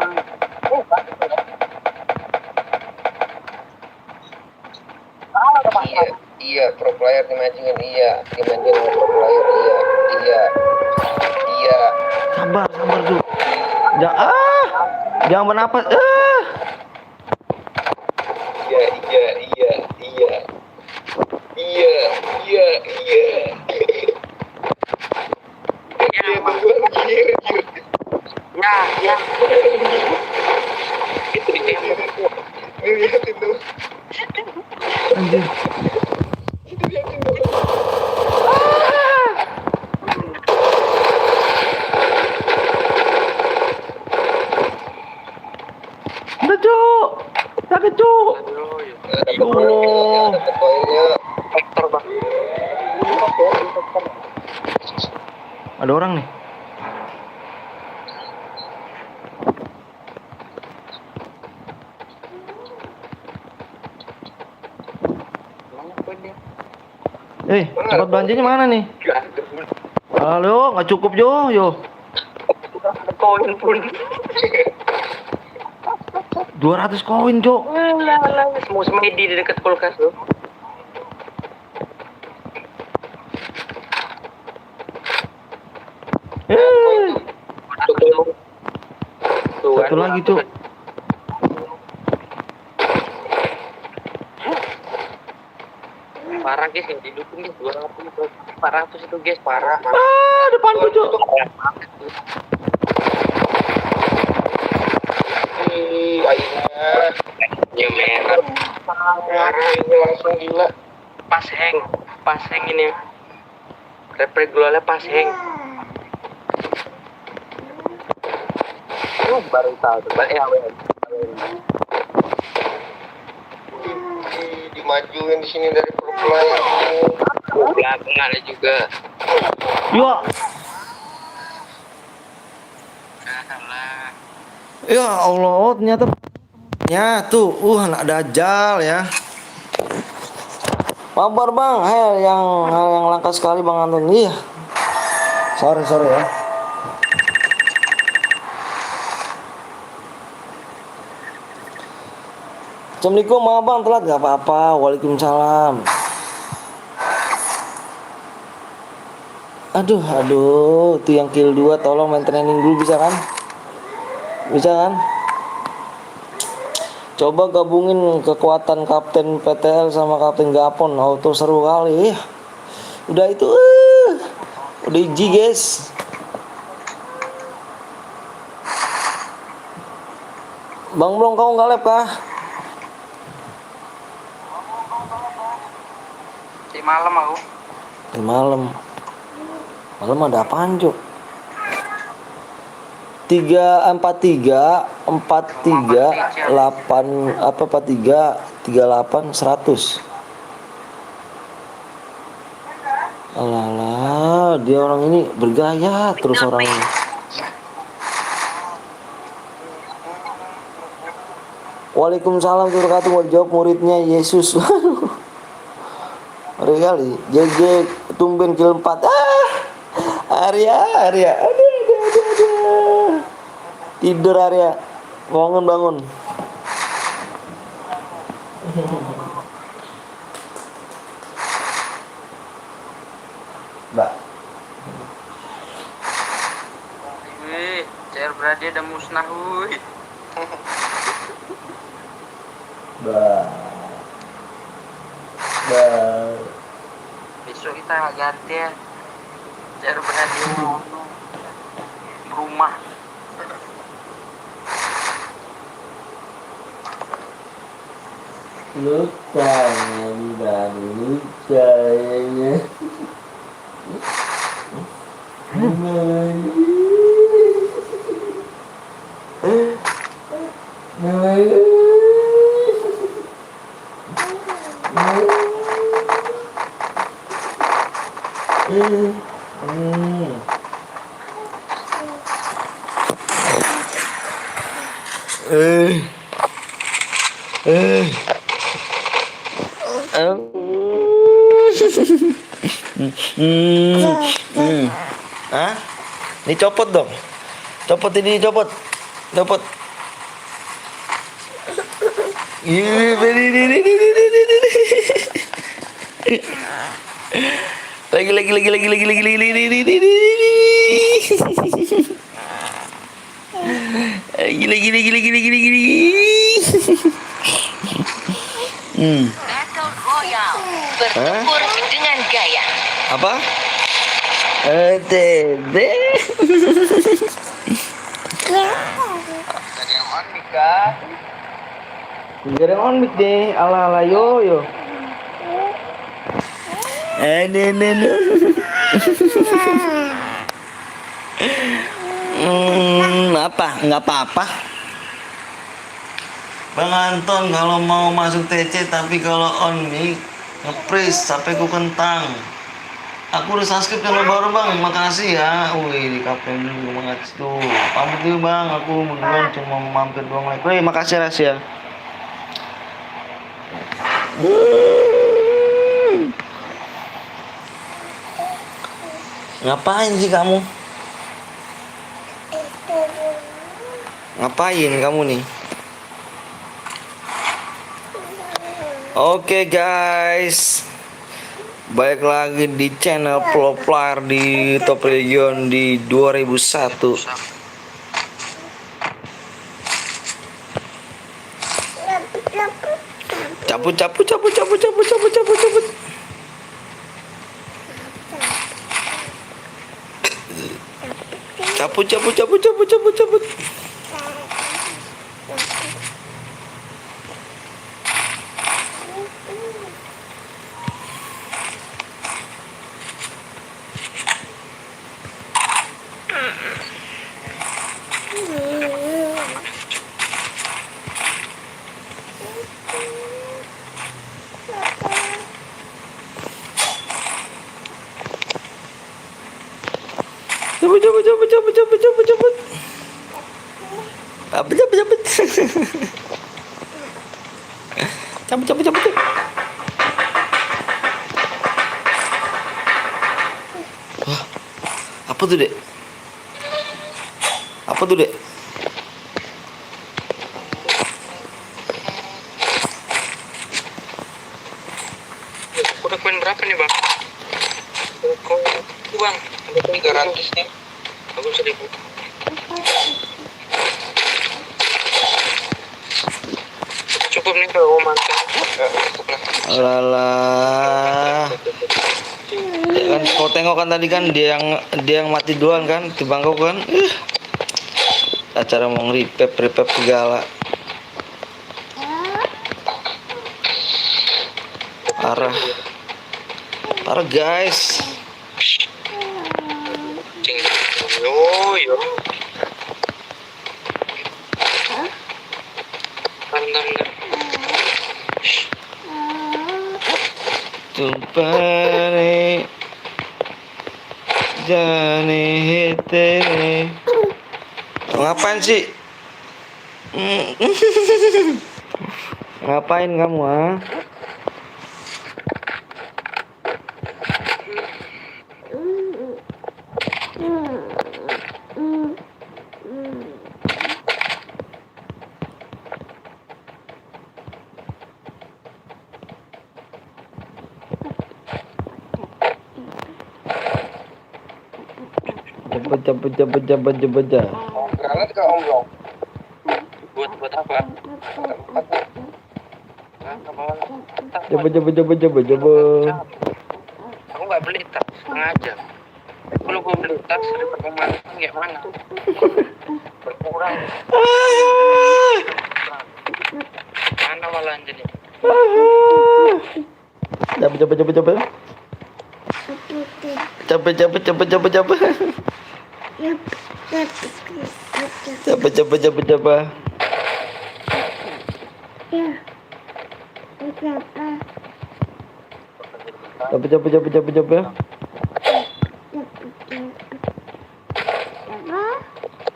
Iya, pro player dimancingin, dimancingin sama pro player, iya. Sabar, Cuk. Jangan bernapas. Iya. Ya. Itu di sini. Lihatin tuh. Anjir. Udah, Cuk. Sakit, Cuk. Allah. Dapat poinnya. Vektor bang. Ada orang nih. Tempat belanjanya mana nih? Halo, nggak cukup yo. Koin pun. 200 koin, Cuk. Semua semedi di dekat kulkas tuh. Satu lagi, Cuk. Parah guys, yang didukung guys 400 itu guys, parah. Depanku, Cuk. Ya merah. Ini langsung gila. Pas hang ini. Regularnya pas hang. Baru tahu tuh. Dimajuin di sini dari pro player. Belakang ada juga. Ya Allah, ternyata tuh, anak dajal ya. Kabar Bang, hal yang langka sekali Bang Anton. Iya. Sorry ya. Assalamualaikum, maaf Bang telat, gak apa-apa. Waalaikumsalam. Aduh, tuh yang kill 2 tolong main training dulu bisa kan? Coba gabungin kekuatan Kapten PTL sama Kapten Gapon, auto seru kali. Udah itu, udah IG guys. Bang Blong, kamu nggak lab kah? Di malam aku. Di malam ada apaan, Cuk? 343 8 apa 43 38 100. Alah, dia orang ini bergaya terus orang ini. Waalaikumsalam warahmatullahi wabarakatuh. Mau jawab muridnya Yesus. Ngeri kali. JJ tumben kill 4. Arya. Aduh. Tidur Arya. Bangun. Mbak. Wih, CR berarti ada musnah, wih. Mbak. Besok kita ganti ya. CR berarti rumah. Lukanya baru lukanya. Hah? Ini copot dong. Copot. Lagi. Battle Royale. Bertempur dengan gaya. Apa? Tede. Ada yang on nih, Kak. Gak ada on mic deh. Ala yo. Apa? Nggak apa-apa. Bang Anton kalau mau masuk TC tapi kalau on mic nge-freeze sampai ku kentang. Aku udah subscribe channel baru bang, makasih ya. Wih, di kapten dulu makasih tuh. Pamit dulu bang, aku beneran cuma mampir doang like. Wih, makasih Rasya. Ngapain sih kamu? Ngapain kamu nih? Oke guys, balik lagi di channel Pro Player di Top Region di 2001. Cabut. Cabut. Cabut. Wah, apa tuh dek? Udah koin berapa nih, Bang? Bang, ada koin 300 nih. Aku 1000. Cukup nih kalau mau makan. Alah. Ya kan kau tengok kan tadi kan dia yang mati duluan kan di bangkau kan. Acara mau repep segala. Parah guys. Yo. Bentar. Tumpare jane hete. Ngapain sih? Ngapain kamu, ah? Jebet. Granat ke Om Blok? Buat apa? Jebet. Aku nggak beli tas, sengaja. Kalau gue beli tas, ribet pemanasan kayak mana? Berkurang. Mana malah jadi? Cepet.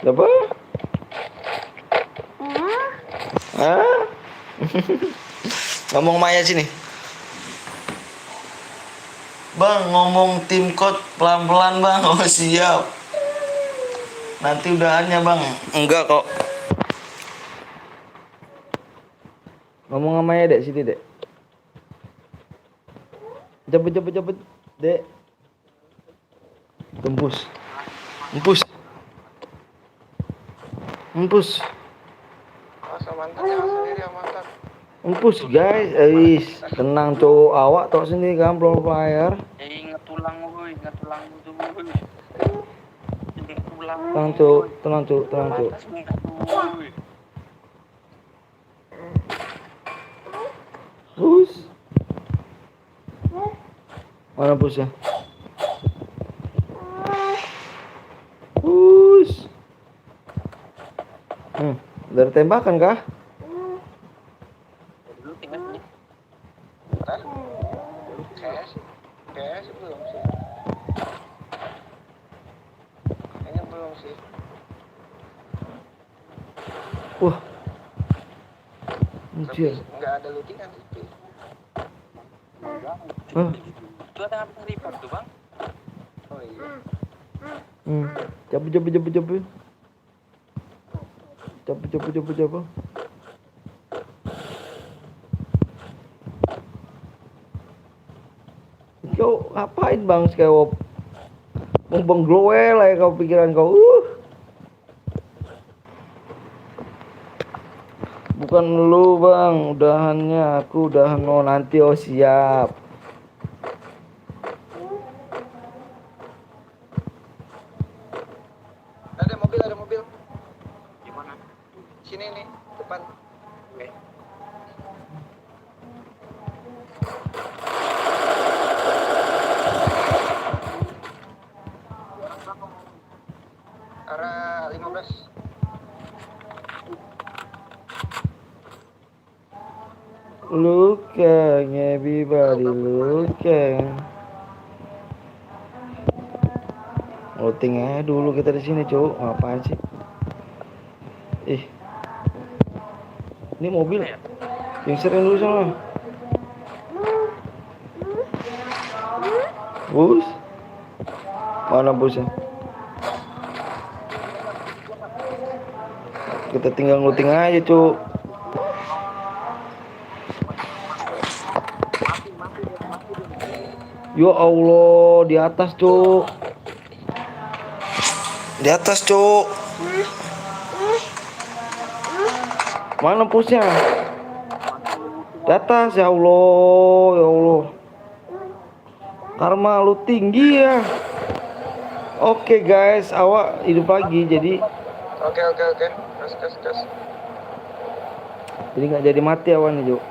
Apa? Hah? Ngomong Maya sini. Bang, ngomong tim code pelan-pelan, Bang. Oh, siap. Nanti udahannya, Bang. Enggak kok. Ngomong sama Maya, Dek, sini, Dek. Cepet, Dek. Tempus. Masa mantannya sendiri yang mantan. Empus guys, tenang cowok awak tok sini kan pro player. Ingat tulang tuh. Ingat tulang. Tenang cuk. Batas ingat tuh. Pus. Mana pusnya? Pus. Dari tembakan kah? Dulu tinggal nih. Kayak sih belum sih. Kayaknya belum sih. Wah. Tapi Anjir. nggak ada lootingan sih. Hah? Itu ada apa report tuh bang? Oh iya. Coba. Kau ngapain bang Skywop? Mau bengglowel lah kau pikiran kau. Bukan lu bang, udahannya aku udahan mau nanti oh siap. Ada mobil. Gimana? Sini nih, depan. Oke. Arah 15. Luka, everybody luka. Loading aja dulu kita di sini, Cuk. Ngapain sih? Ini mobil. Pingsirin dulu sana. Bus. Mana busnya? Kita tinggal looting aja, Cuk. Ya Allah, di atas, Cuk. Di atas, Cuk. Mana pusnya? Di atas, ya Allah. Karma lu tinggi ya. Oke guys, awak hidup lagi jadi. Oke. Gas. Jadi nggak jadi mati awan nih, Cuk.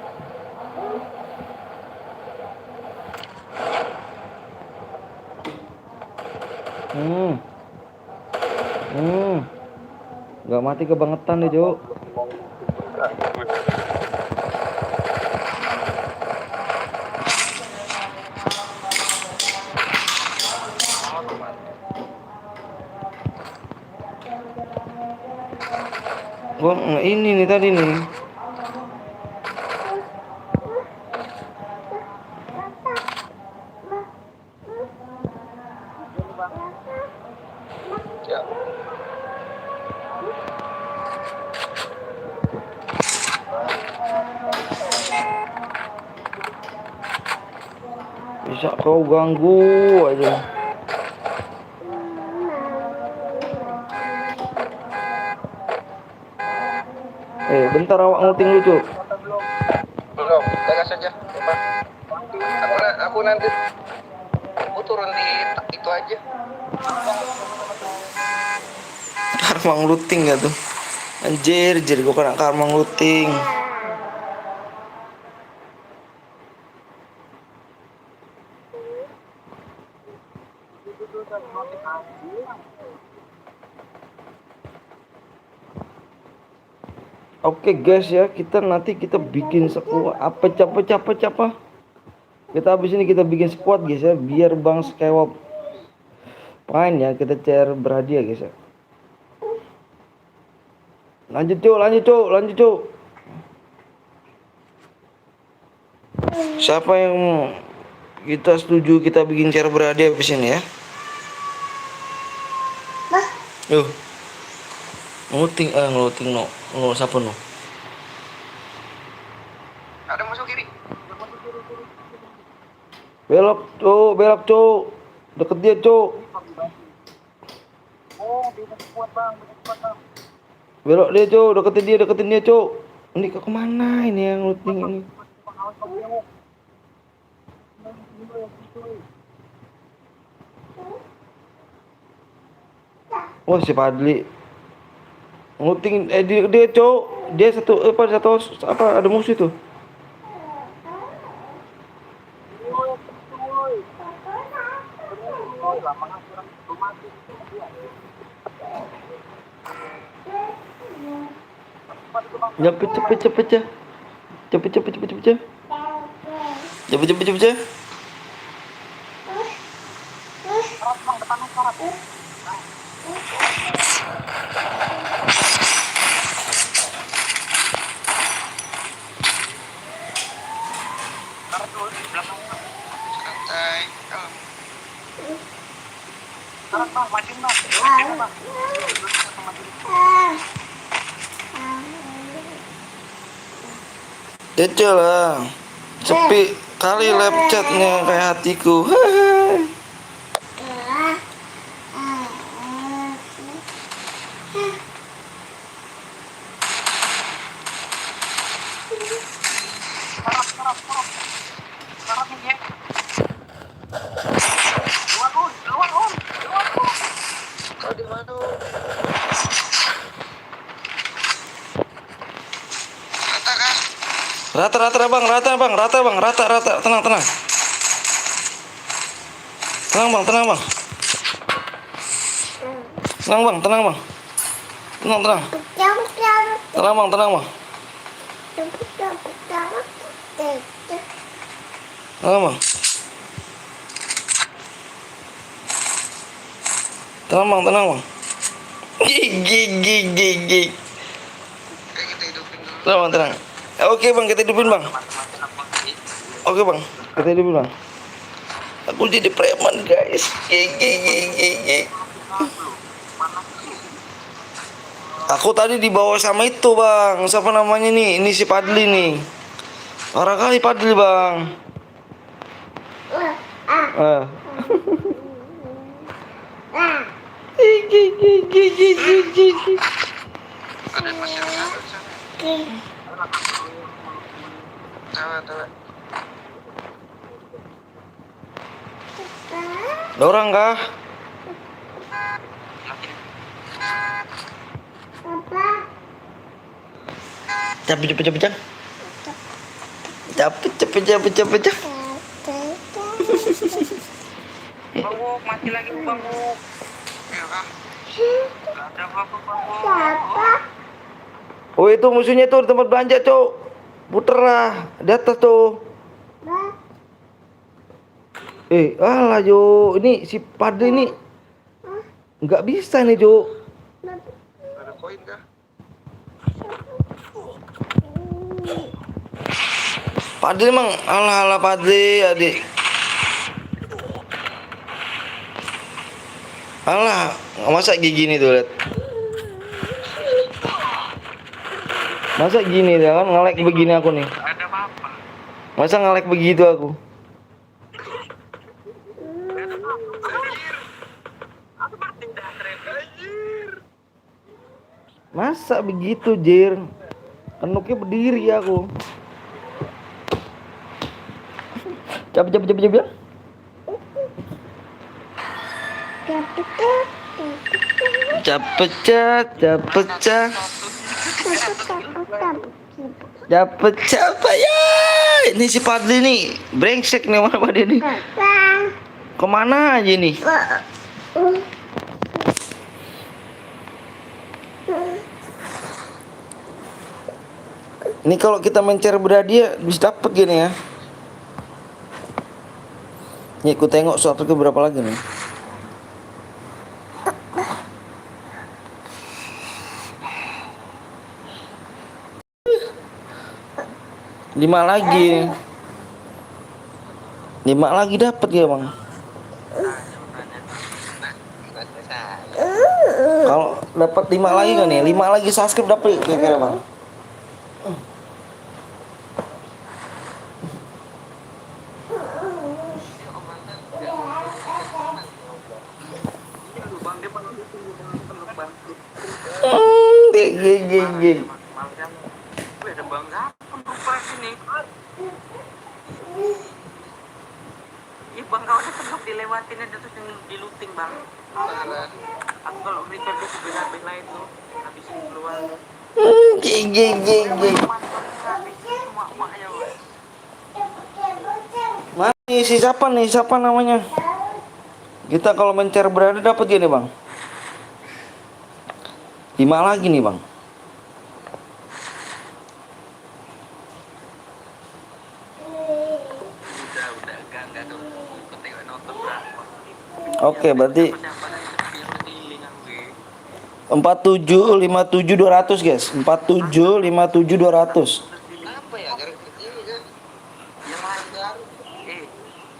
Nggak mati kebangetan nih, Cuk. Gua ini nih tadi nih. Siap. Bisa kau ganggu aja. Bentar awak nguting lucu. Belum, tegas saja. Aku nanti aku turun di itu aja. Karma ngeluting gak tuh? Anjir, gua kena karma ngeluting. Oke guys ya, kita bikin squad apa capek. Kita habis ini kita bikin squad guys ya, biar Bang Skywap main ya, kita share berhadiah guys ya. Lanjut cuk. Siapa yang kita setuju kita bikin share berhadiah habis ini ya? Yuk. Ngeluting no. Siapa no? Ada musuh kiri. Belok cuk. Deket dia cuk. Belok dia cuk, deketin dia cuk. Ini ke kemana ini yang looting ini? Wah si Padli looting dia cuk. Dia satu ada musuh tuh. Cepet. Santai. Kecil lah. Sepi kali live chatnya kayak hatiku. Kau di mana? Rata bang, tenang. Tenang bang. Tenang bang. Gig. Tenang. Oke bang, kita hidupin bang. Oke bang, kita hidupin bang. Aku jadi preman guys. Gig. Aku tadi dibawa sama itu bang. Siapa namanya nih? Ini si Padli nih. Parah kali Padli bang. Gig. Ada masyarakat di sana. Tahu. Ada orang kah? Cepet. Banguk, mati lagi banguk. Ya kah? Ada apa banguk? Oh itu musuhnya tuh di tempat belanja cok. Puter lah di atas tuh. Alah Jo, ini si Padli ini nggak bisa nih Jo. Ada koin kah? Padli emang ala Padli adik. Alah, masa gini tuh liat. Masa gini dia kan ngelek begini aku nih. Ada apa-apa. Masa ngelek begitu aku? Aku bertindak anjir. Masa begitu, Jir? Kenuknya berdiri aku. Cap. Capek ya. Ini si Padli nih, brengsek nih mana dia nih. Kemana aja nih? Ini kalau kita mencer berhadiah bisa dapet gini ya. Nih aku tengok suatu ke berapa lagi nih. Lima lagi dapat ya bang. Kalau dapat 5 lagi kan nih, 5 lagi subscribe dapat kira-kira bang. Geng. Ada bangga pun lupa sini. Ih bang kau ada sebelum dilewatin ada terus yang diluting bang. Aku kalau mereka dia bela itu habisin keluar. Geng. Mana nih siapa namanya? Kita kalau mencer berada dapat gini bang. 5 lagi nih bang. Udah enggak tuh. Tengok nonton berapa. Oke, berarti 4757 200 guys. 4757 200. Apa ya gara-gara ini kan?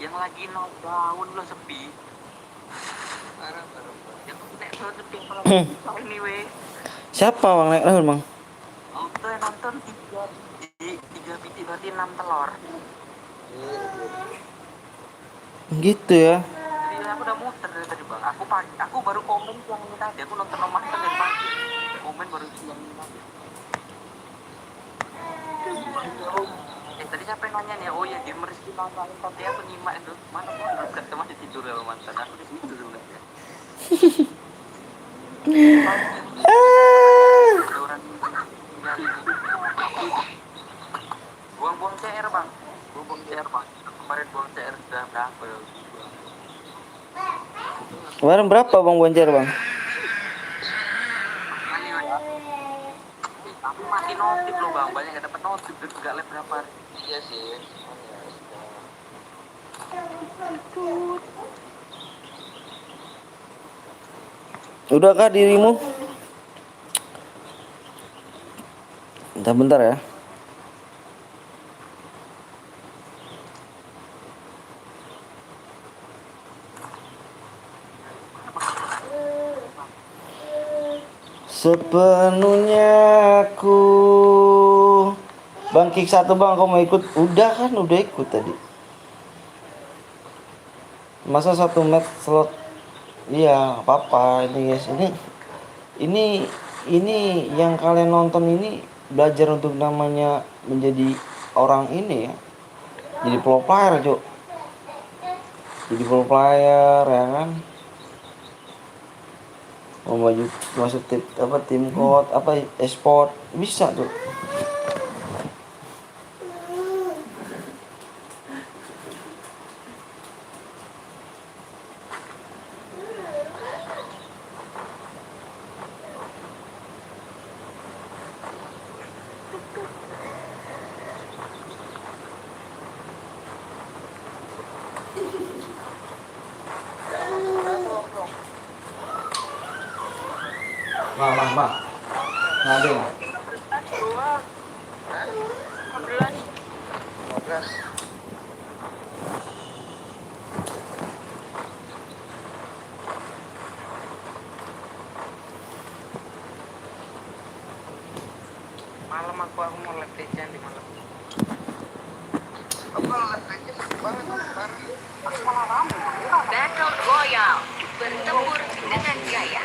Yang lagi daun lo sepi. Parah. Yang nek sepi kalau ini weh. Siapa bang naik daun bang? Auto yang nonton 3 biti berarti 6 telur. Gitu ya. Jadi aku udah muter dari tadi bang. Aku baru komen siang ini tadi. Aku nonton nomor itu dari pagi. Komen baru siang ini tadi. Tadi siapa yang nanya nih? Oh ya gamers di nonton tadi aku nyimak itu. Mana pun gak masih tidur ya mantan. Aku di situ dulu ya. Ada orang buang CR bang. Kemarin buang CR sudah berapa ya? Kemarin berapa bang boncer bang? Tapi mati notif loh bang, banyak gak dapet notif, gak live berapa hari. Iya sih. Udahkah dirimu? Bentar ya. Sepenuhnya aku. Bang kick 1 bang, kau mau ikut? Udah ikut tadi. Masa 1 match slot? Iya, apa ini guys. Ini yang kalian nonton ini belajar untuk namanya menjadi orang ini ya. Jadi pro player, Cuk. Jadi pro player ya kan. Mau maju masuk tim code e-sport bisa tuh. Bang. Nah, 15. 15. Malam aku mau live legend di malam. Aku kalau live aja seru banget parah. Battle Royale. Bertempur dengan gaya.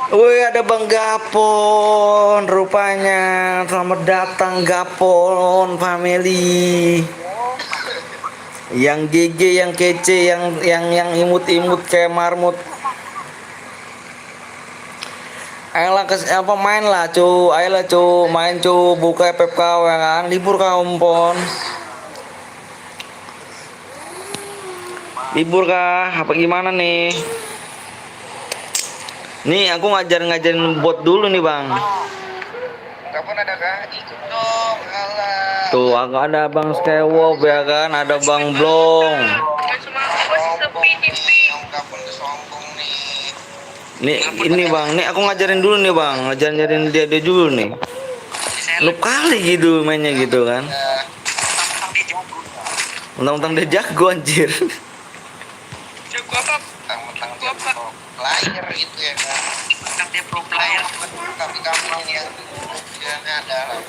Wih, ada Bang Gapon rupanya. Selamat datang Gapon family. Yang GG, yang kece, yang imut-imut kayak marmut. Ayolah apa main lah cu, ayolah cu, main cu, buka FFK ya kan, libur kah Pon? Libur kah? Apa gimana nih? Nih aku ngajarin bot dulu nih bang. Kapan ada kah? Ikut dong, alah. Tuh aku ada bang Skywalk ya kan, ada bang Blong. Main sama aku masih sepi nih, Pi. Kapan kesombong nih? Nih ini bang, nih aku ngajarin dulu nih bang, ngajarin dia dulu nih. Lu kali gitu mainnya gitu kan. Mentang-mentang dia jago anjir. Jago apa? Mentang-mentang dia pro player itu ya kan. Mentang dia pro player. Tapi kamu ini yang tujuannya adalah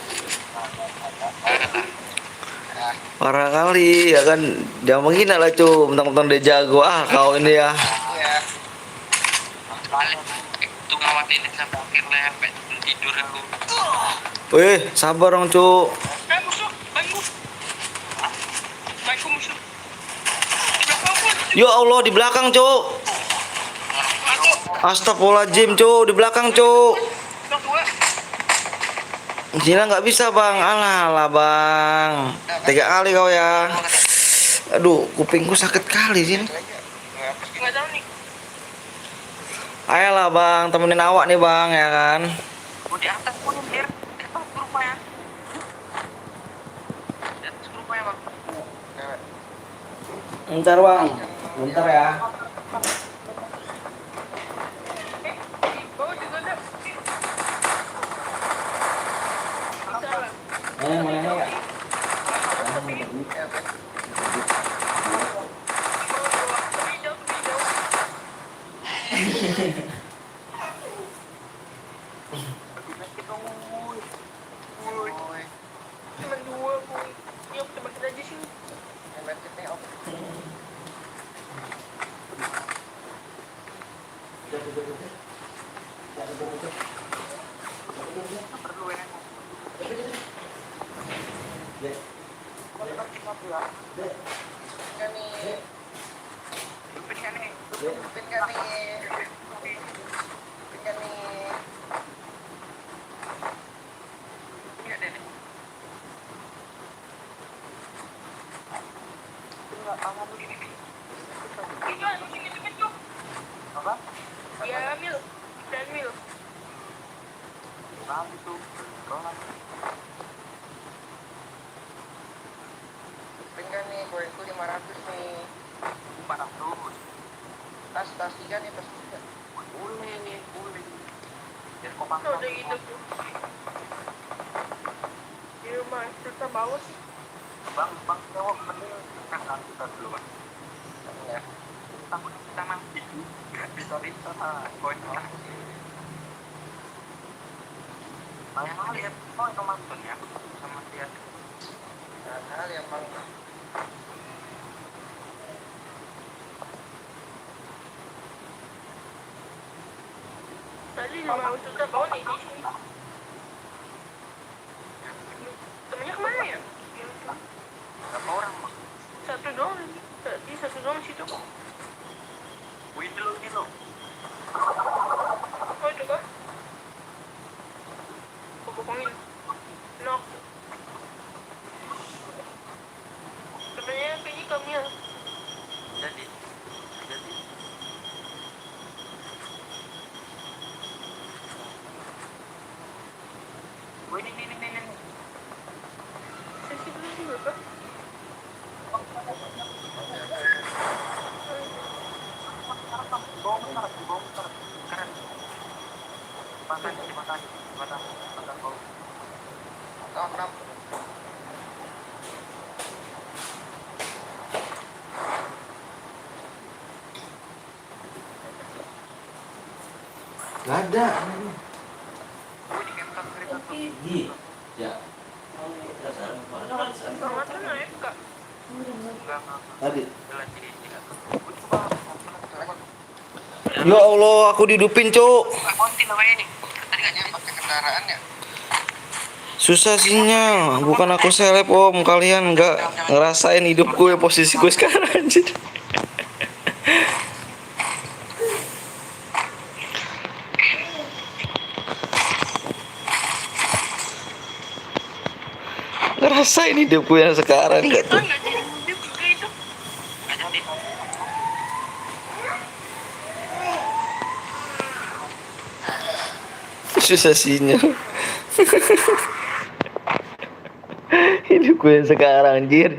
Parah kali ya kan, jangan menghina lah cu, mentang-mentang dia jago kau ini ya. ya. Balik. Itu ngawatin sampai akhir lah, sampai tidur aku. Wih sabar dong cu. Musuh, baikku. Baikku musuh. Ya Allah di belakang cu. Astagfirullahaladzim cu, di belakang cu. Gila nggak bisa bang, alah bang, 3 kali kau ya. Aduh kupingku sakit kali sini. Nggak tahu nih. Ayolah bang, temenin awak nih bang ya kan. Di atas pun dir. Di atas rupanya. Di atas rupanya bang. Bentar bang, bentar ya. Bawah juga ada. Mana ya? Cuman 2 boy. Ya kita makin aja sih. Perlu ya. Ya, Mil. Dan Mil. Tinggal nih, koinku 500 nih. 400. Tas 3 nih, tas 3. Boleh nih, boleh. Biar kau pangkas. Udah gitu tuh. Di rumah kita bawa sih. Bang, jawab bener. Kan kita dulu bang. Ya. Takut kita mati. Gak bisa koin lah. Banyak lihat, oh itu mantan ya. Sama dia. Hal yang bang. Tadi 5 juta bawa nih di sini. Temennya kemana ya? Berapa orang bang? Satu doang. Tadi satu doang situ. Wih dulu gitu. Oh itu kah? Aku bokongin. Knock. Katanya kayaknya kami ya. Jadi. Wih ini. Sesi dulu berapa? kenapa? Gak ada. Gue di kentang cerita tuh. Ya. Sama tuh naik kak. Enggak. Tadi. Jalan di gue coba lewat. Ya Allah, aku dihidupin, Cuk. Enggak konti namanya ini. Tadi nggak nyari pakai kendaraan ya. Susah sinyal. Bukan aku seleb, Om. Kalian nggak ngerasain hidupku ya, posisiku sekarang, anjir. Ngerasain hidupku yang sekarang nggak tuh? Nggak jadi mudik juga itu. Nggak jadi. Susah sinyal. Hidupku yang sekarang, anjir.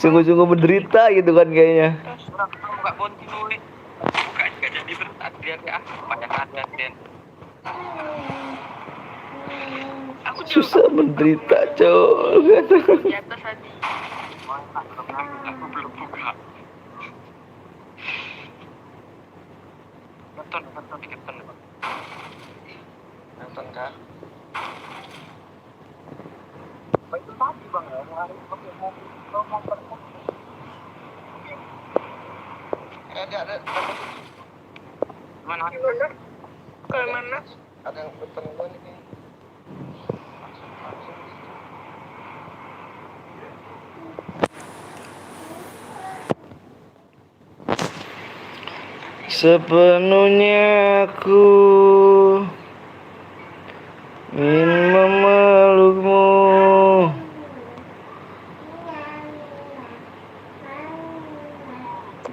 Sungguh-sungguh menderita gitu kan kayaknya. Surat itu buka konti dulu. Buka nggak jadi berhadiah ya. Banyak hadiah dan. Aku Susah menderita, Cuk. di atas tadi. Aku belum buka. Nonton dikit nonton. Nonton kak. Itu tadi bang ya, hari pakai motor. Ada. Mana? Ke mana? Ada yang depan gua nih. Sepenuhnya aku ingin memelukmu,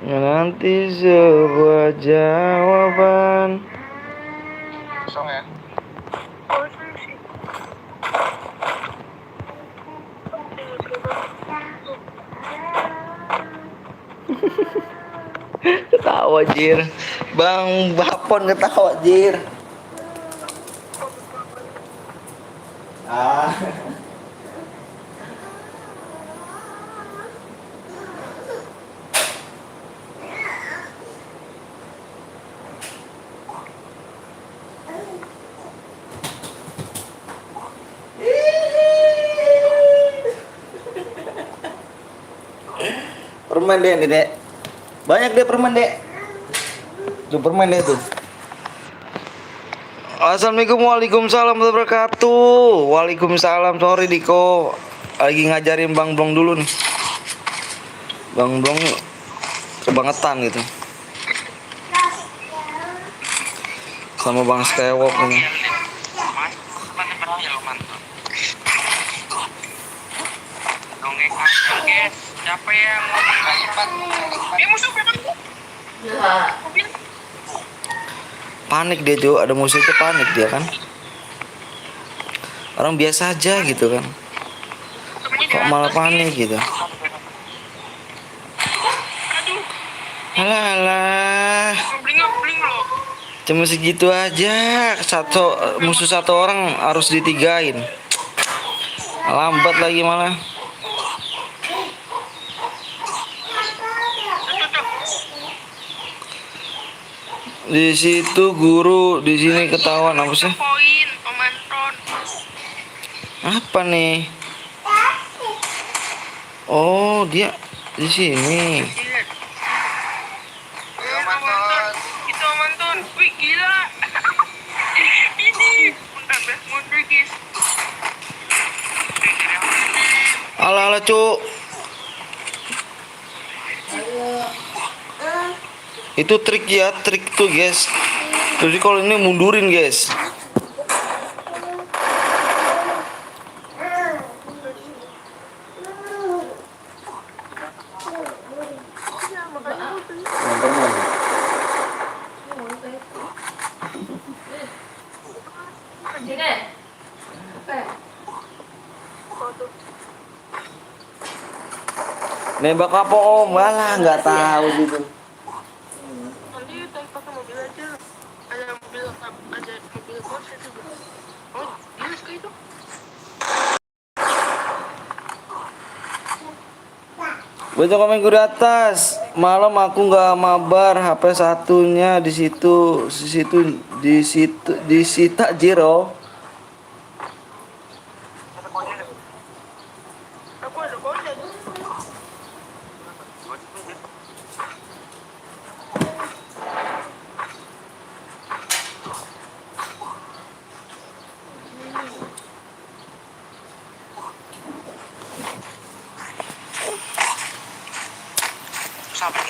menanti sebuah jawaban. Kosong ya? Ketawa, Jir. Bang Bapon ketawa, Jir. Ah. Permen deh, Dek. Banyak deh permen, Dek. Tuh permen deh tuh. Assalamualaikum, waalaikumsalam warahmatullahi wabarakatuh. Waalaikumsalam, sorry Diko. Lagi ngajarin Bang Blong dulu nih. Bang Blong kebangetan gitu. Sama Bang Skywalk ini. Dongeng hasil guys. Siapa yang mau kalipat? Musuh Ya. Panik dia tuh, ada musiknya panik dia kan. Orang biasa aja gitu kan. Kok malah panik gitu. Alah, alah. Bling loh. Cuma segitu aja. Musuh satu orang harus ditigain. Lambat lagi malah. Di situ guru, di sini ketahuan apa sih? Poin, Om Anton. Apa nih? Oh, dia di sini. Om Anton. Itu Om Anton. Wih, gila. Ini. Bentar, mundur guys. Alah, alah, Cuk. Itu trik ya, trik tuh, guys. Jadi kalau ini mundurin, guys. Sini. Oke. Nembak apa, Om? Alah, nggak tahu gitu. Nanti kita pakai mobil aja. Ada mobil Porsche juga. Oh, jelas kayak itu. Baca komen di atas. Malam aku nggak mabar, HP satunya di situ disita Jiro. Aku ada konten. Sampai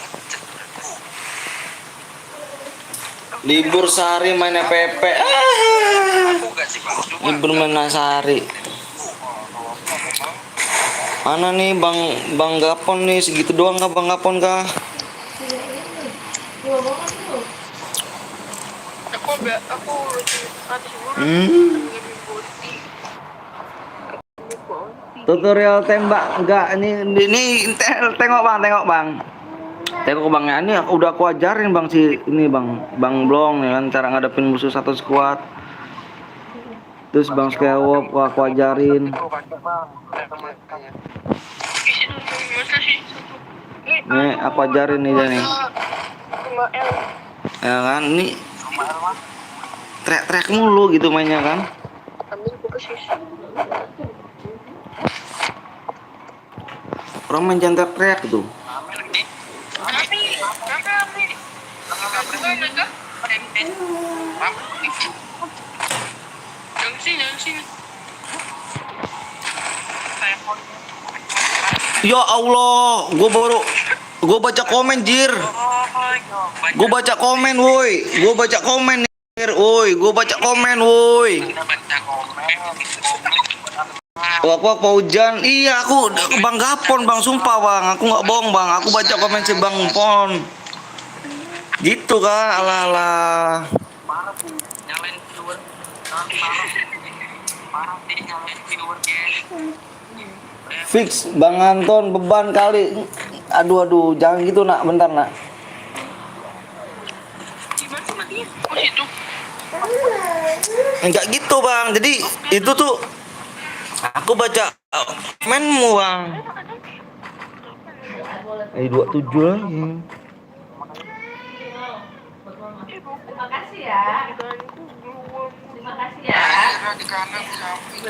Libur sehari mainnya PP. aku gak sih bang, cuma Libur main sehari. Mana nih Bang Gapon nih, segitu doang kah Bang Gapon kah? Dua banget tuh. Aku habis murah. Hmm. Tutorial tembak enggak ini tengok Bang. Tengok Bangnya ini udah aku ajarin Bang si ini Bang Blong ya kan cara ngadepin musuh satu squad. Terus Bang Skewop aku ajarin. Nih aku ajarin nih dia nih. 5L. Ya kan ini trek mulu gitu mainnya kan. Ambil ke posisi. Orang main jangan trek tuh. Jangan sini. Ya Allah, gue baca komen jir. Gue baca komen woi. Gue baca komen jir, woi. Gue baca komen woi. Aku hujan. Iya aku Bang Gapon Bang sumpah Bang. Aku nggak bohong Bang. Aku baca komen si Bang Pon. Gitu kan ala-ala. nyalain viewer nanti parah sih nyalain viewer guys. Fix Bang Anton beban kali. Aduh jangan gitu nak, bentar nak. Gimana matinya? Oh situ. Enggak gitu Bang. Jadi itu tuh aku baca komenmu Bang. 27 lagi. Terima kasih ya. Terima kasih ya. Di kanan di samping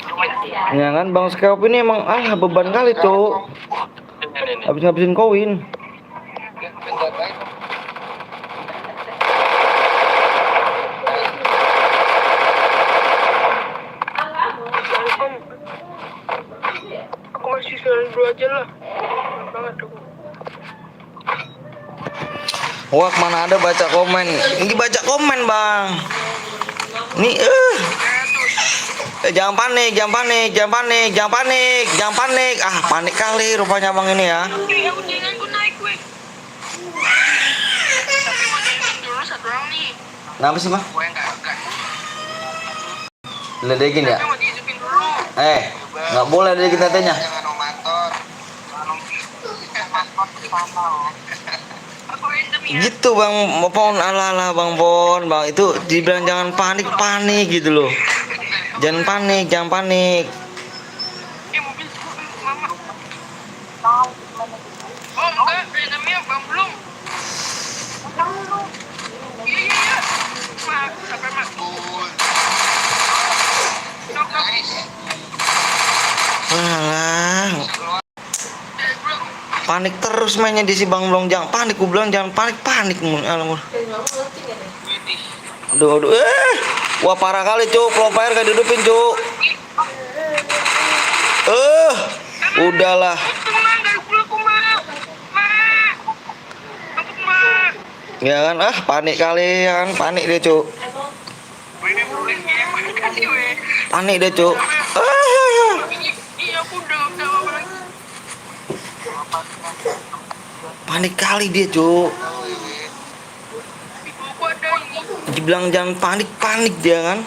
Banyak ya. Ya kan Bang Skewop ini emang beban kali tuh. Habis-habisin koin. Aku masih jalan dulu aja lah. Banget aku. Wah mana ada baca komen. Ini baca komen Bang. Nih jangan panik. Panik kali rupanya Bang ini ya. Aku jangan gue naik gue. Tapi mau jalan dulu satu orang nih. Kenapa sih Bang? gue enggak Ledekin ya? Tapi mau dihidupin dulu. Nggak boleh ledekin tetenya. jangan nomator Aku random ya. Gitu Bang Pon ala-ala Bang Pon. Bang itu dibilang jangan panik gitu loh. Jangan panik. Mobil mama. Oh enggak, randomnya Bang belum. Iya. Mak, sampai mak. Alah. Panik terus mainnya di si Bang Blong. Jangan panik, gue bilang jangan panik. Aduh. Wah parah kali cuk, pro player gak dihidupin cuk. Udahlah. Tenang, dari pulang aku mak. Aku mak. Ya kan, panik kalian, panik deh cuk. Makasih weh. Panik deh cuk. Iya aku udah gak apa lagi. Panik kali dia cuk. Ibu aku ada ini. Dibilang jangan panik dia kan.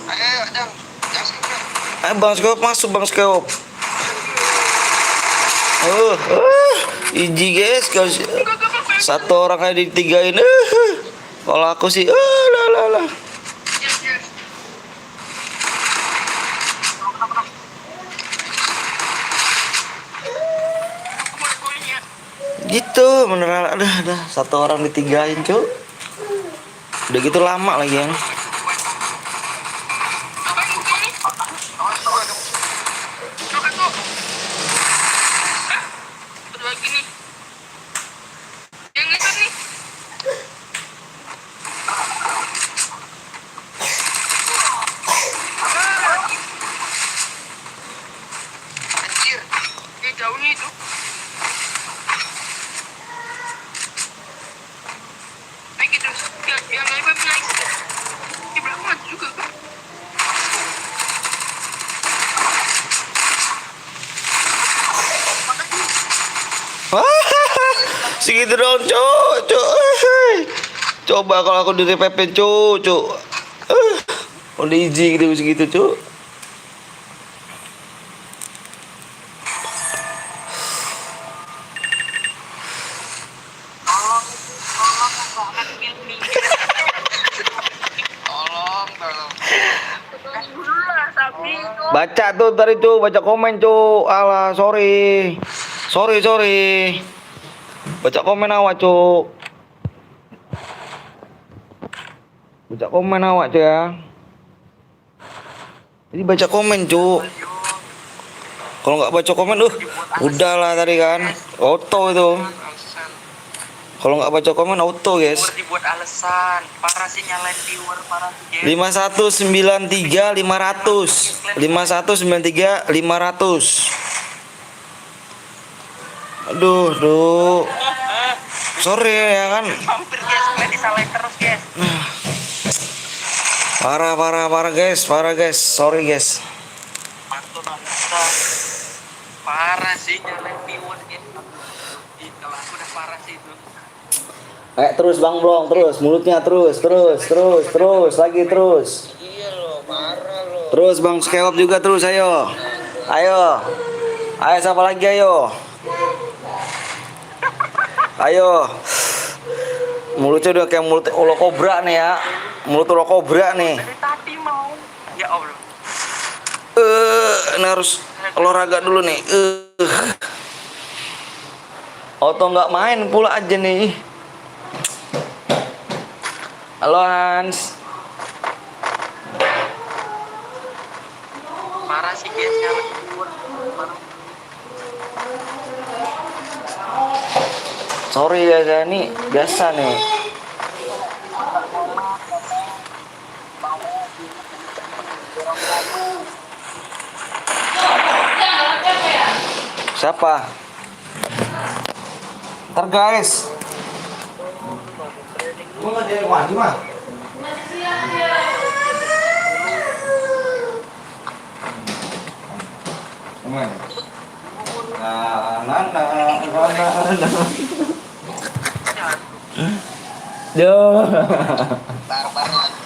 ayo jangan Bang Skewop masuk Bang Skewop. Iji guys, satu orang aja ditigain. Kalau aku sih, lah lah lah. Gitu beneran, ada satu orang ditigain cuy. Udah gitu lama lagi yang. Anjir, jauhnya itu. Naik itu, yang naik naik. Di belakang juga kan. Segitu dong cuk. Coba kalau aku di TPP cuk. Udah izin gitu segitu cuk. Tolong. Baca tuh tadi cuk, baca komen cuk. Alah, sorry. Baca komen awak cuk. Baca komen awak cuk ya. Jadi baca komen cuk. Kalau nggak baca komen, udahlah tadi kan, auto itu. Alasan. Kalau nggak baca komen auto guys. Viewer dibuat alasan. Parah sih nyalain viewer, parah sih. 5193 500. 5193 500. Aduh. Sorry ya kan. Hampir guys, kalian disalahin terus guys. Parah guys. Sorry guys. Pantun bisa. Parah sih nyalain viewer guys. Ih, kalau aku udah parah sih itu. Terus Bang Blong, terus mulutnya terus, lagi terus. Iya loh, parah loh. Terus Bang Skewap juga terus, ayo. Ayo siapa lagi ayo. Mulutnya udah kayak mulut ulo kobra nih ya. Mulut ulo kobra nih. Dari tadi mau. Ya Allah. Ini harus olahraga dulu nih. Auto nggak main pula aja nih. Halo Hans. Parah sih guys nyalain viewer. Parah. Sorry ya, ini biasa nih. Siapa? Ntar guys. Gua nggak jadi mandi mah.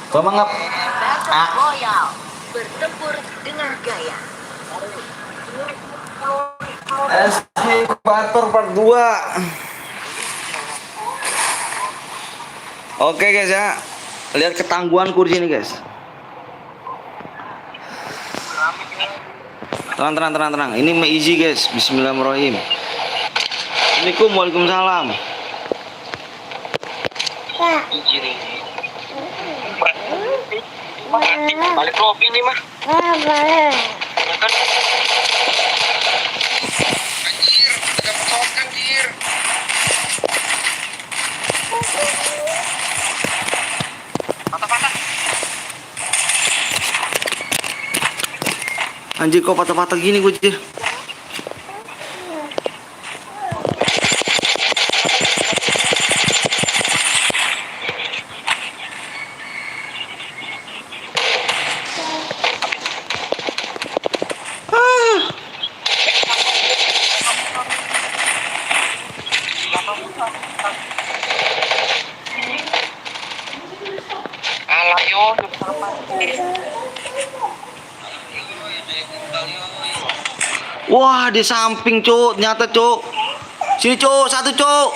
Semangat. Bakat royal bertempur dengan gaya. Eskavator part 2. Oke guys ya. Lihat ketangguhanku di sini guys. Tenang. Ini easy guys. Bismillahirrahmanirrahim. Assalamualaikum, waalaikumsalam. Balik lobby nih mah. Boleh. Anjir, tidak pesawat anjir. Patah-patah. Anjir kok patah-patah gini gue anjir. Alah yo, Wah, di samping, Cuk. Nyata, Cuk. Sini, Cuk. Satu, Cuk.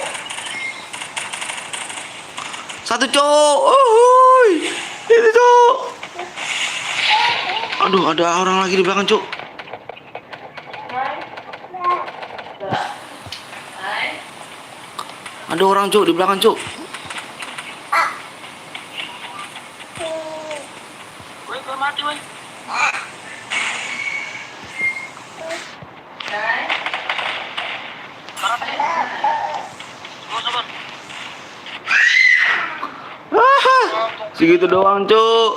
Satu cuk. Uhuy. Itu cuk. Aduh, ada orang lagi di belakang cuk. Ada orang cuk di belakang cuk. Woi, kau mati, woi. Sabar. Segitu doang cuk.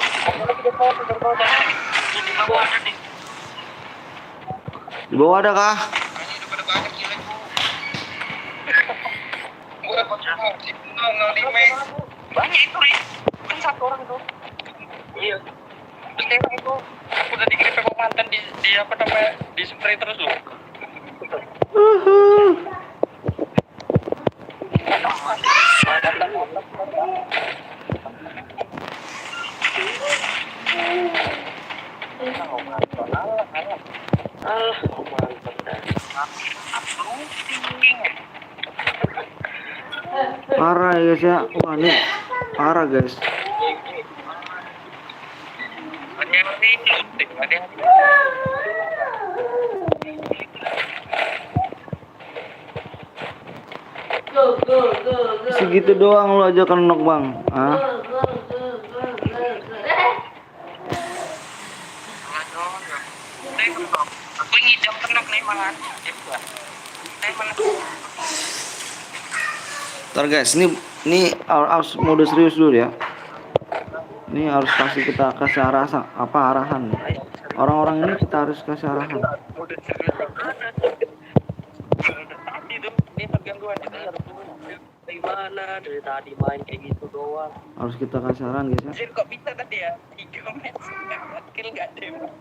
Di bawah ada kah? Banyak itu, Ri. Kan satu orang itu. Iya. Terus tembak itu. Udah dikirim ke mantan di apa namanya? Di spray terus loh. Parah ya guys ya. Wah ini parah guys. Ada yang looting, ada yang Segitu doang lu aja kenok bang. Ah. aku ngidam tenang nih malah. Ntar guys, ini harus mode serius dulu ya. Ini harus kasih arahan. Orang-orang ini kita harus kasih arahan. Tadi tuh, ini pergangguan kita harus dari mana dari tadi main kayak gitu doang. Harus kita kasih arahan guys ya. Anjir, kok bisa tadi ya? 3 match kill nggak ada.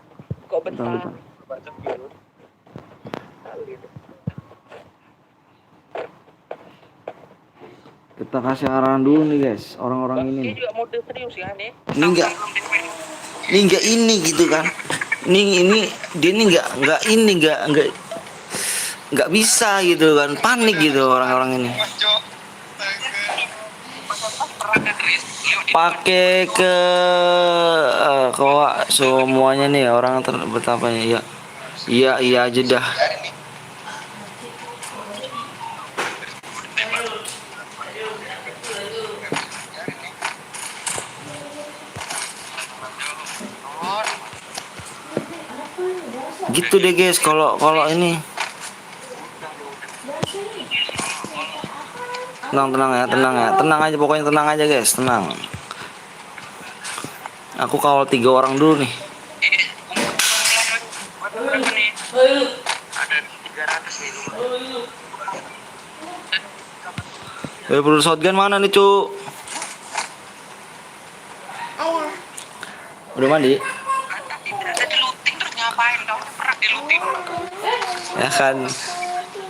Kok bentar? Bentar. Kita kasih arahan dulu nih guys, orang-orang ini. Dia juga mode serius kan nih. Ini enggak ini gitu kan. Ini dia ini enggak bisa gitu kan. Panik gitu orang-orang ini. Pakai ke semuanya nih orang betapanya ya. Iya aja dah. Gitu deh guys, kalau ini tenang aja pokoknya, tenang aja guys, tenang. Aku kawal 3 orang dulu nih. Ada 300 nih lu. Perlu shotgun mana nih cu? Ayah. Udah mandi? Ada di looting terus ngapain? Kamu pernah di looting? Ya kan,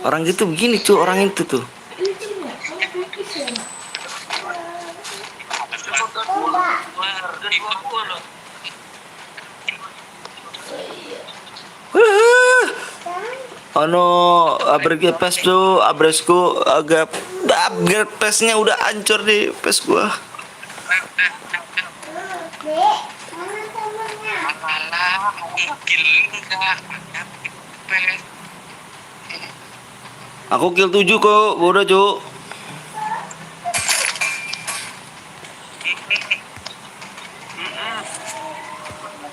orang gitu begini cu, orang itu tuh. Upgrade PES tuh, abresku agak upgrade PES-nya udah hancur nih PES gua. Dek, mana temennya? Malah kill enggak. Aku kill 7 kok, udah cu.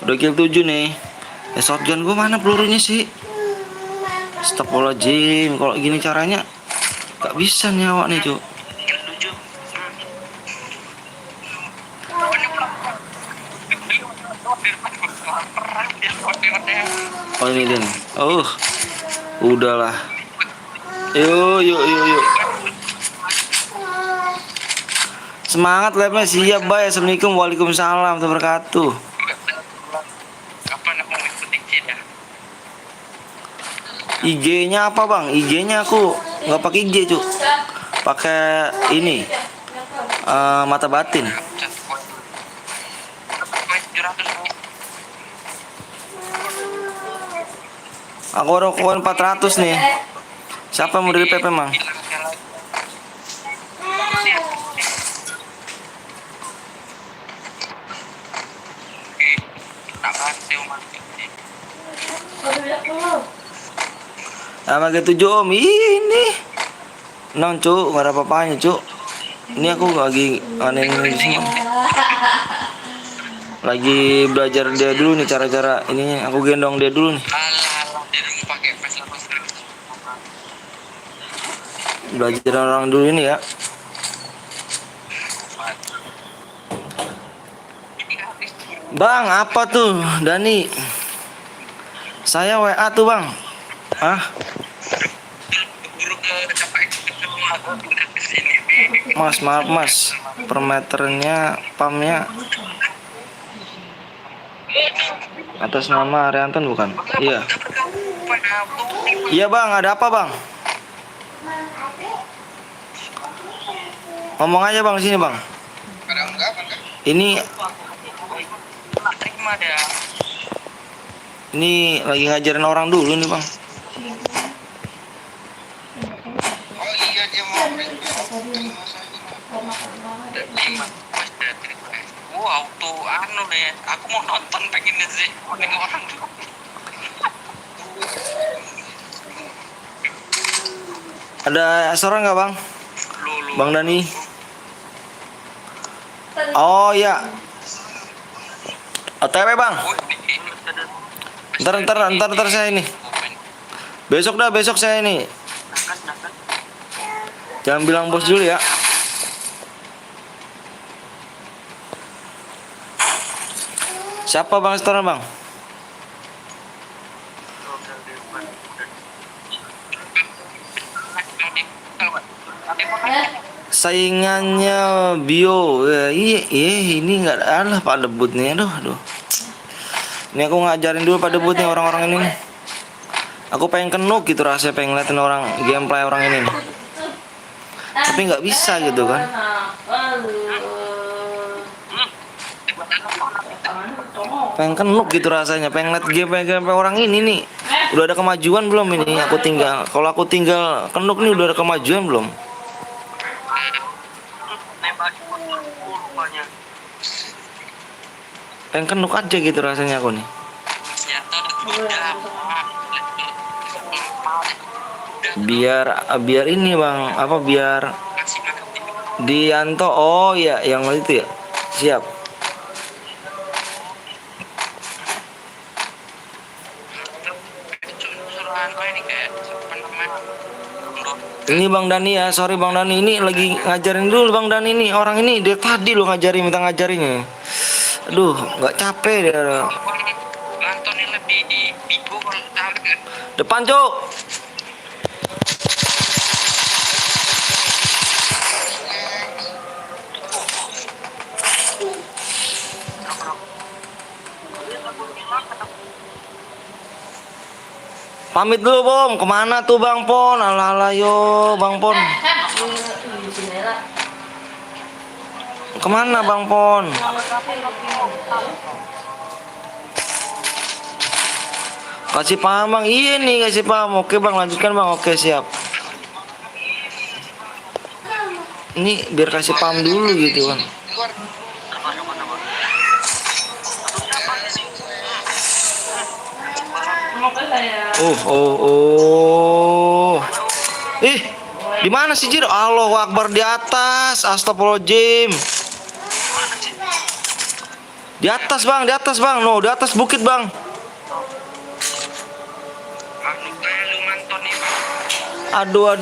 Udah kill 7 nih. Shotgun gua mana pelurunya sih? Astagfirullahaladzim, kalau gini caranya gak bisa nyawa nih cu. Oh ini dia nih. Udahlah. Yuk. Semangat labnya, siap bay. Assalamualaikum, waalaikumsalam warahmatullahi wabarakatuh. Kapan aku mau ikutin ya? IG-nya apa bang? IG-nya aku nggak pakai IG cu, pakai ini mata batin. Aku ada koin 400 nih. Siapa yang mau dari PP mang? Sama gitu Om. Ini. Non cuk, nggak ada apa-apanya cuk. Ini aku lagi aneh ini semua. Lagi belajar dia dulu nih cara-cara ininya. Aku gendong dia dulu nih. Alah, dia mau pakai Vespa terus. Belajar orang dulu ini ya. Bang, apa tuh Dani? Saya WA tuh bang. Ah, Buru ke capai ke rumah gua pindah ke sini. mas maaf mas. Per meternya pamnya atas nama Arianton bukan? Iya. Iya bang, ada apa bang? Ngomong aja bang sini bang. Ini Terima dia. ini lagi ngajarin orang dulu nih bang. Oh iya dia mau terima. Wow tuh anu deh. Aku mau nonton pengennya sih. Ini orang tuh. Ada seorang nggak bang? Lu. Bang Dani. Oh iya. OTW bang. Ntar saya ini. Besok saya ini. Jangan bilang bos dulu ya. Siapa bang sekarang bang? Saingannya Bio. Iya ini nggak ada Pak Debut nih. Aduh. Ini aku ngajarin dulu Pak Debut nih orang-orang ini nih. Aku pengen kenuk gitu rasanya, pengen ngeliatin orang gameplay orang ini nih. Tapi nggak bisa gitu kan. Pengen kenuk gitu rasanya, pengen ngeliat gameplay orang ini nih. Udah ada kemajuan belum ini? Kalau aku tinggal kenuk nih udah ada kemajuan belum? Nembak rupanya. Pengen kenuk aja gitu rasanya aku nih. Senjata udah. Biar ini bang, apa biar Kasih makan Dianto. Oh ya, yang itu ya. Siap. suruhan kau ini kayak apa namanya? Ini Bang Dani ya, sorry Bang Dani, ini lagi ngajarin dulu Bang Dani nih. Orang ini dia tadi lo ngajarin, minta ngajarinnya. Aduh, nggak capek dia. Anton ini lebih di Bigo kalau tahu kan? Depan cuk. Pamit dulu Bom, kemana tuh Bang Pon? Alah yo Bang Pon. Kemana Bang Pon? Kasih paham Bang, iya nih kasih paham. Oke Bang, lanjutkan Bang, oke siap. Ini biar kasih paham dulu gitu kan. Oh. Ih, di mana sih Jir? Allahu Akbar, di atas. Astagfirullahaladzim. Di atas Bang, No, di atas bukit Bang. Aduh.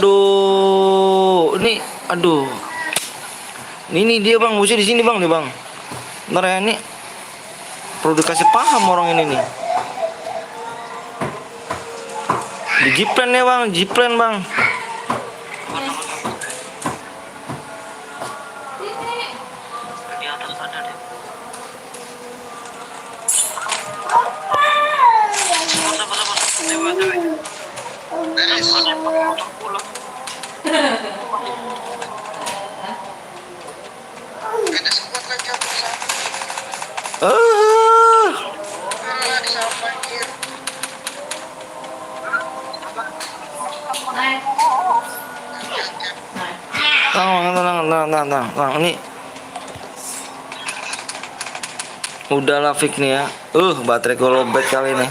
Ini dia Bang, musuh di sini Bang nih Bang. Ntar ya ini perlu dikasih paham orang ini nih. Di Jiplen ya Bang, Jiplen Bang. Di atas ada deh. Tenang. Ini udahlah fix nih ya. Baterai gue lowbat kali ini.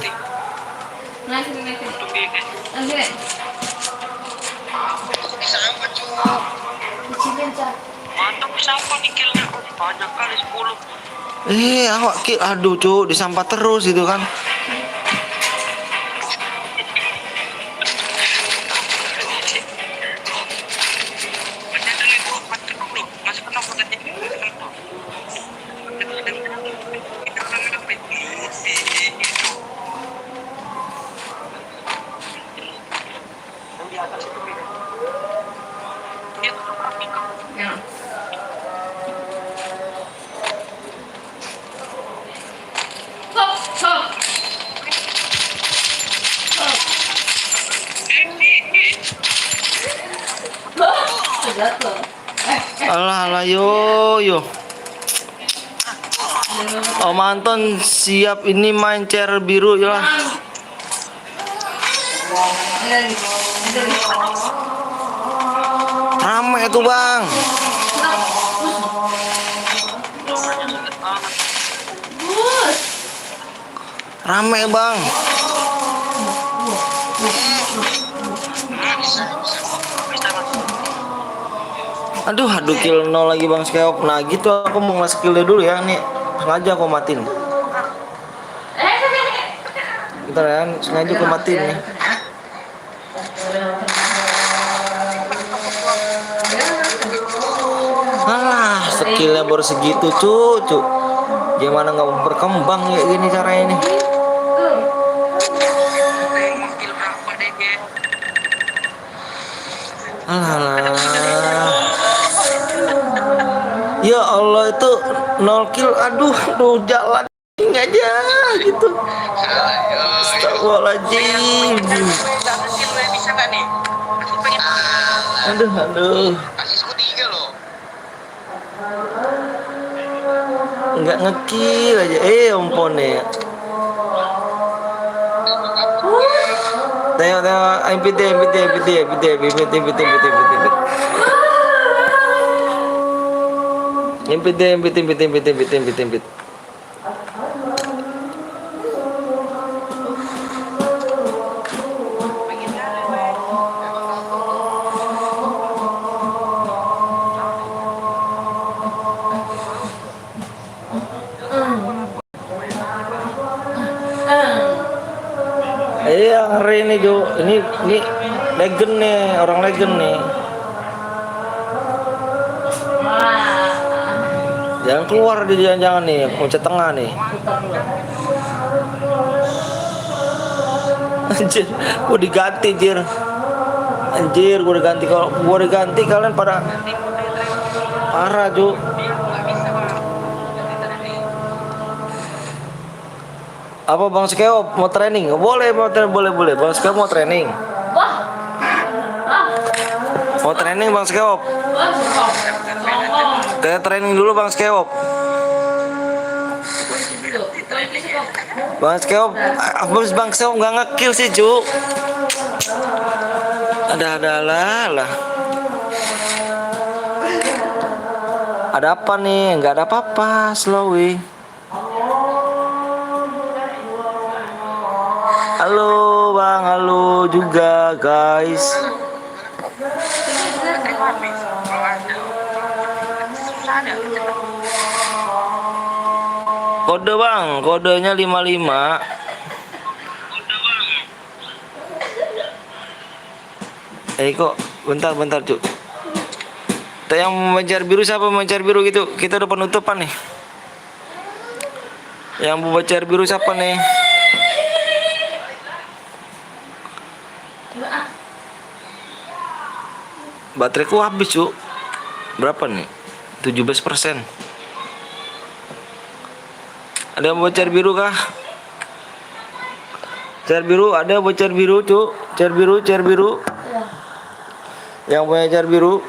Sini. Disambat cu. Di sini aja. Mantap siapa nih killnya? Banyak kali 10. Awak kill, aduh cu, disampat terus gitu kan. Masih kena pakai Ya. Hop, hop. Jatuh. Alah yo. Om Anton siap ini main chair biru ya lah. Rame tuh bang. Rame bang. Aduh kill 0 lagi bang Skeop. Nah gitu aku mau nge-skill dia dulu ya nih. Sengaja aku matiin. Bentar ya, sengaja aku matiin nih. Alah, skillnya baru segitu cucu. Gimana nggak berkembang ya gini caranya ini? kill berapa deh ge? Alah. Ya Allah itu 0 kill. Aduh jalan aja gitu. Astagfirullahaladzim. Bisa nggak nih? Aku pengen Aduh. asisku 3 loh. Nggak ngekill aja. Ompone. Tengok MPT. Hari ini Jo, ini legend nih, orang legend nih. Jangan keluar di jangan nih, pencet tengah nih. Anjir, gua diganti jir. Anjir, gua diganti. Kalau gua diganti kalian pada parah Jo. Apa Bang Skeop mau training? Boleh. Bang Skeop mau training. Mau training Bang Skeop. Kita training dulu Bang Skeop. Bang Skeop, abis Bang Skeop nggak ngekill sih Ju. Ada lah. Ada apa nih? Nggak ada apa-apa, slowy. Halo Bang, halo juga guys. Kode Bang, kodenya 55. Kok bentar Cuk. Yang mengejar biru siapa mengejar biru gitu? Kita udah penutupan nih. Yang mengejar biru siapa nih? Bateraiku habis Cuk. Berapa nih? 17%. Ada yang bocor biru kah? Cer biru, ada bocor biru Cuk. Cer biru. Yang punya cer biru.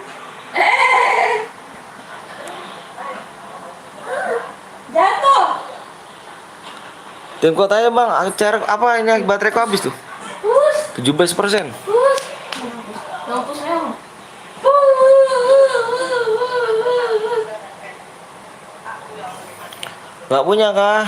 Jatuh. Tim kotanya Bang, cer apa ini bateraiku habis tuh? 17%. Nggak punya kah?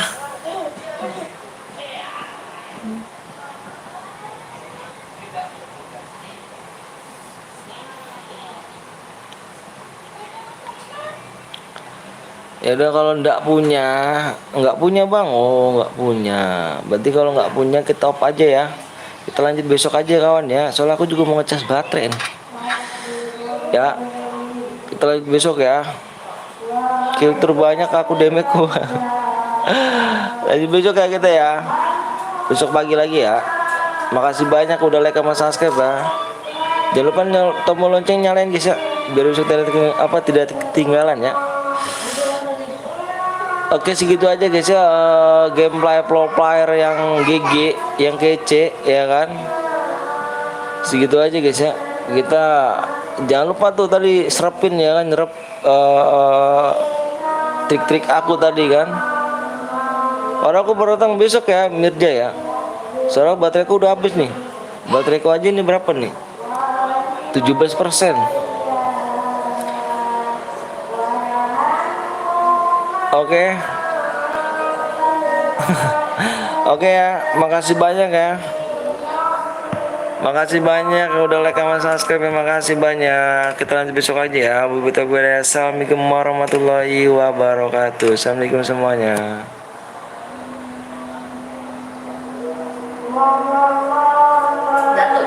Ya udah kalau nggak punya bang, oh nggak punya. Berarti kalau nggak punya kita off aja ya. Kita lanjut besok aja kawan ya. Soalnya aku juga mau ngecas baterai nih. Ya, kita lanjut besok ya. Kill terbanyak aku demeku. Lanjut besok ya kita ya. Besok pagi lagi ya. Makasih banyak udah like sama subscribe ya. Jangan lupa tombol lonceng nyalain guys ya. Biar besok tidak ketinggalan ya. Oke segitu aja guys ya, gameplay pro player yang GG, yang kece ya kan. Segitu aja guys ya. Kita jangan lupa tuh tadi serapin ya kan, nyerap trik-trik aku tadi kan. Orang aku baru datang besok ya Mirja ya. Soalnya bateraiku udah habis nih. Bateraiku aja ini berapa nih? 17%. Oke. Oke ya, makasih banyak ya. Makasih banyak udah like sama subscribe. Makasih banyak. Kita lanjut besok aja ya. Assalamualaikum warahmatullahi wabarakatuh. Assalamualaikum semuanya.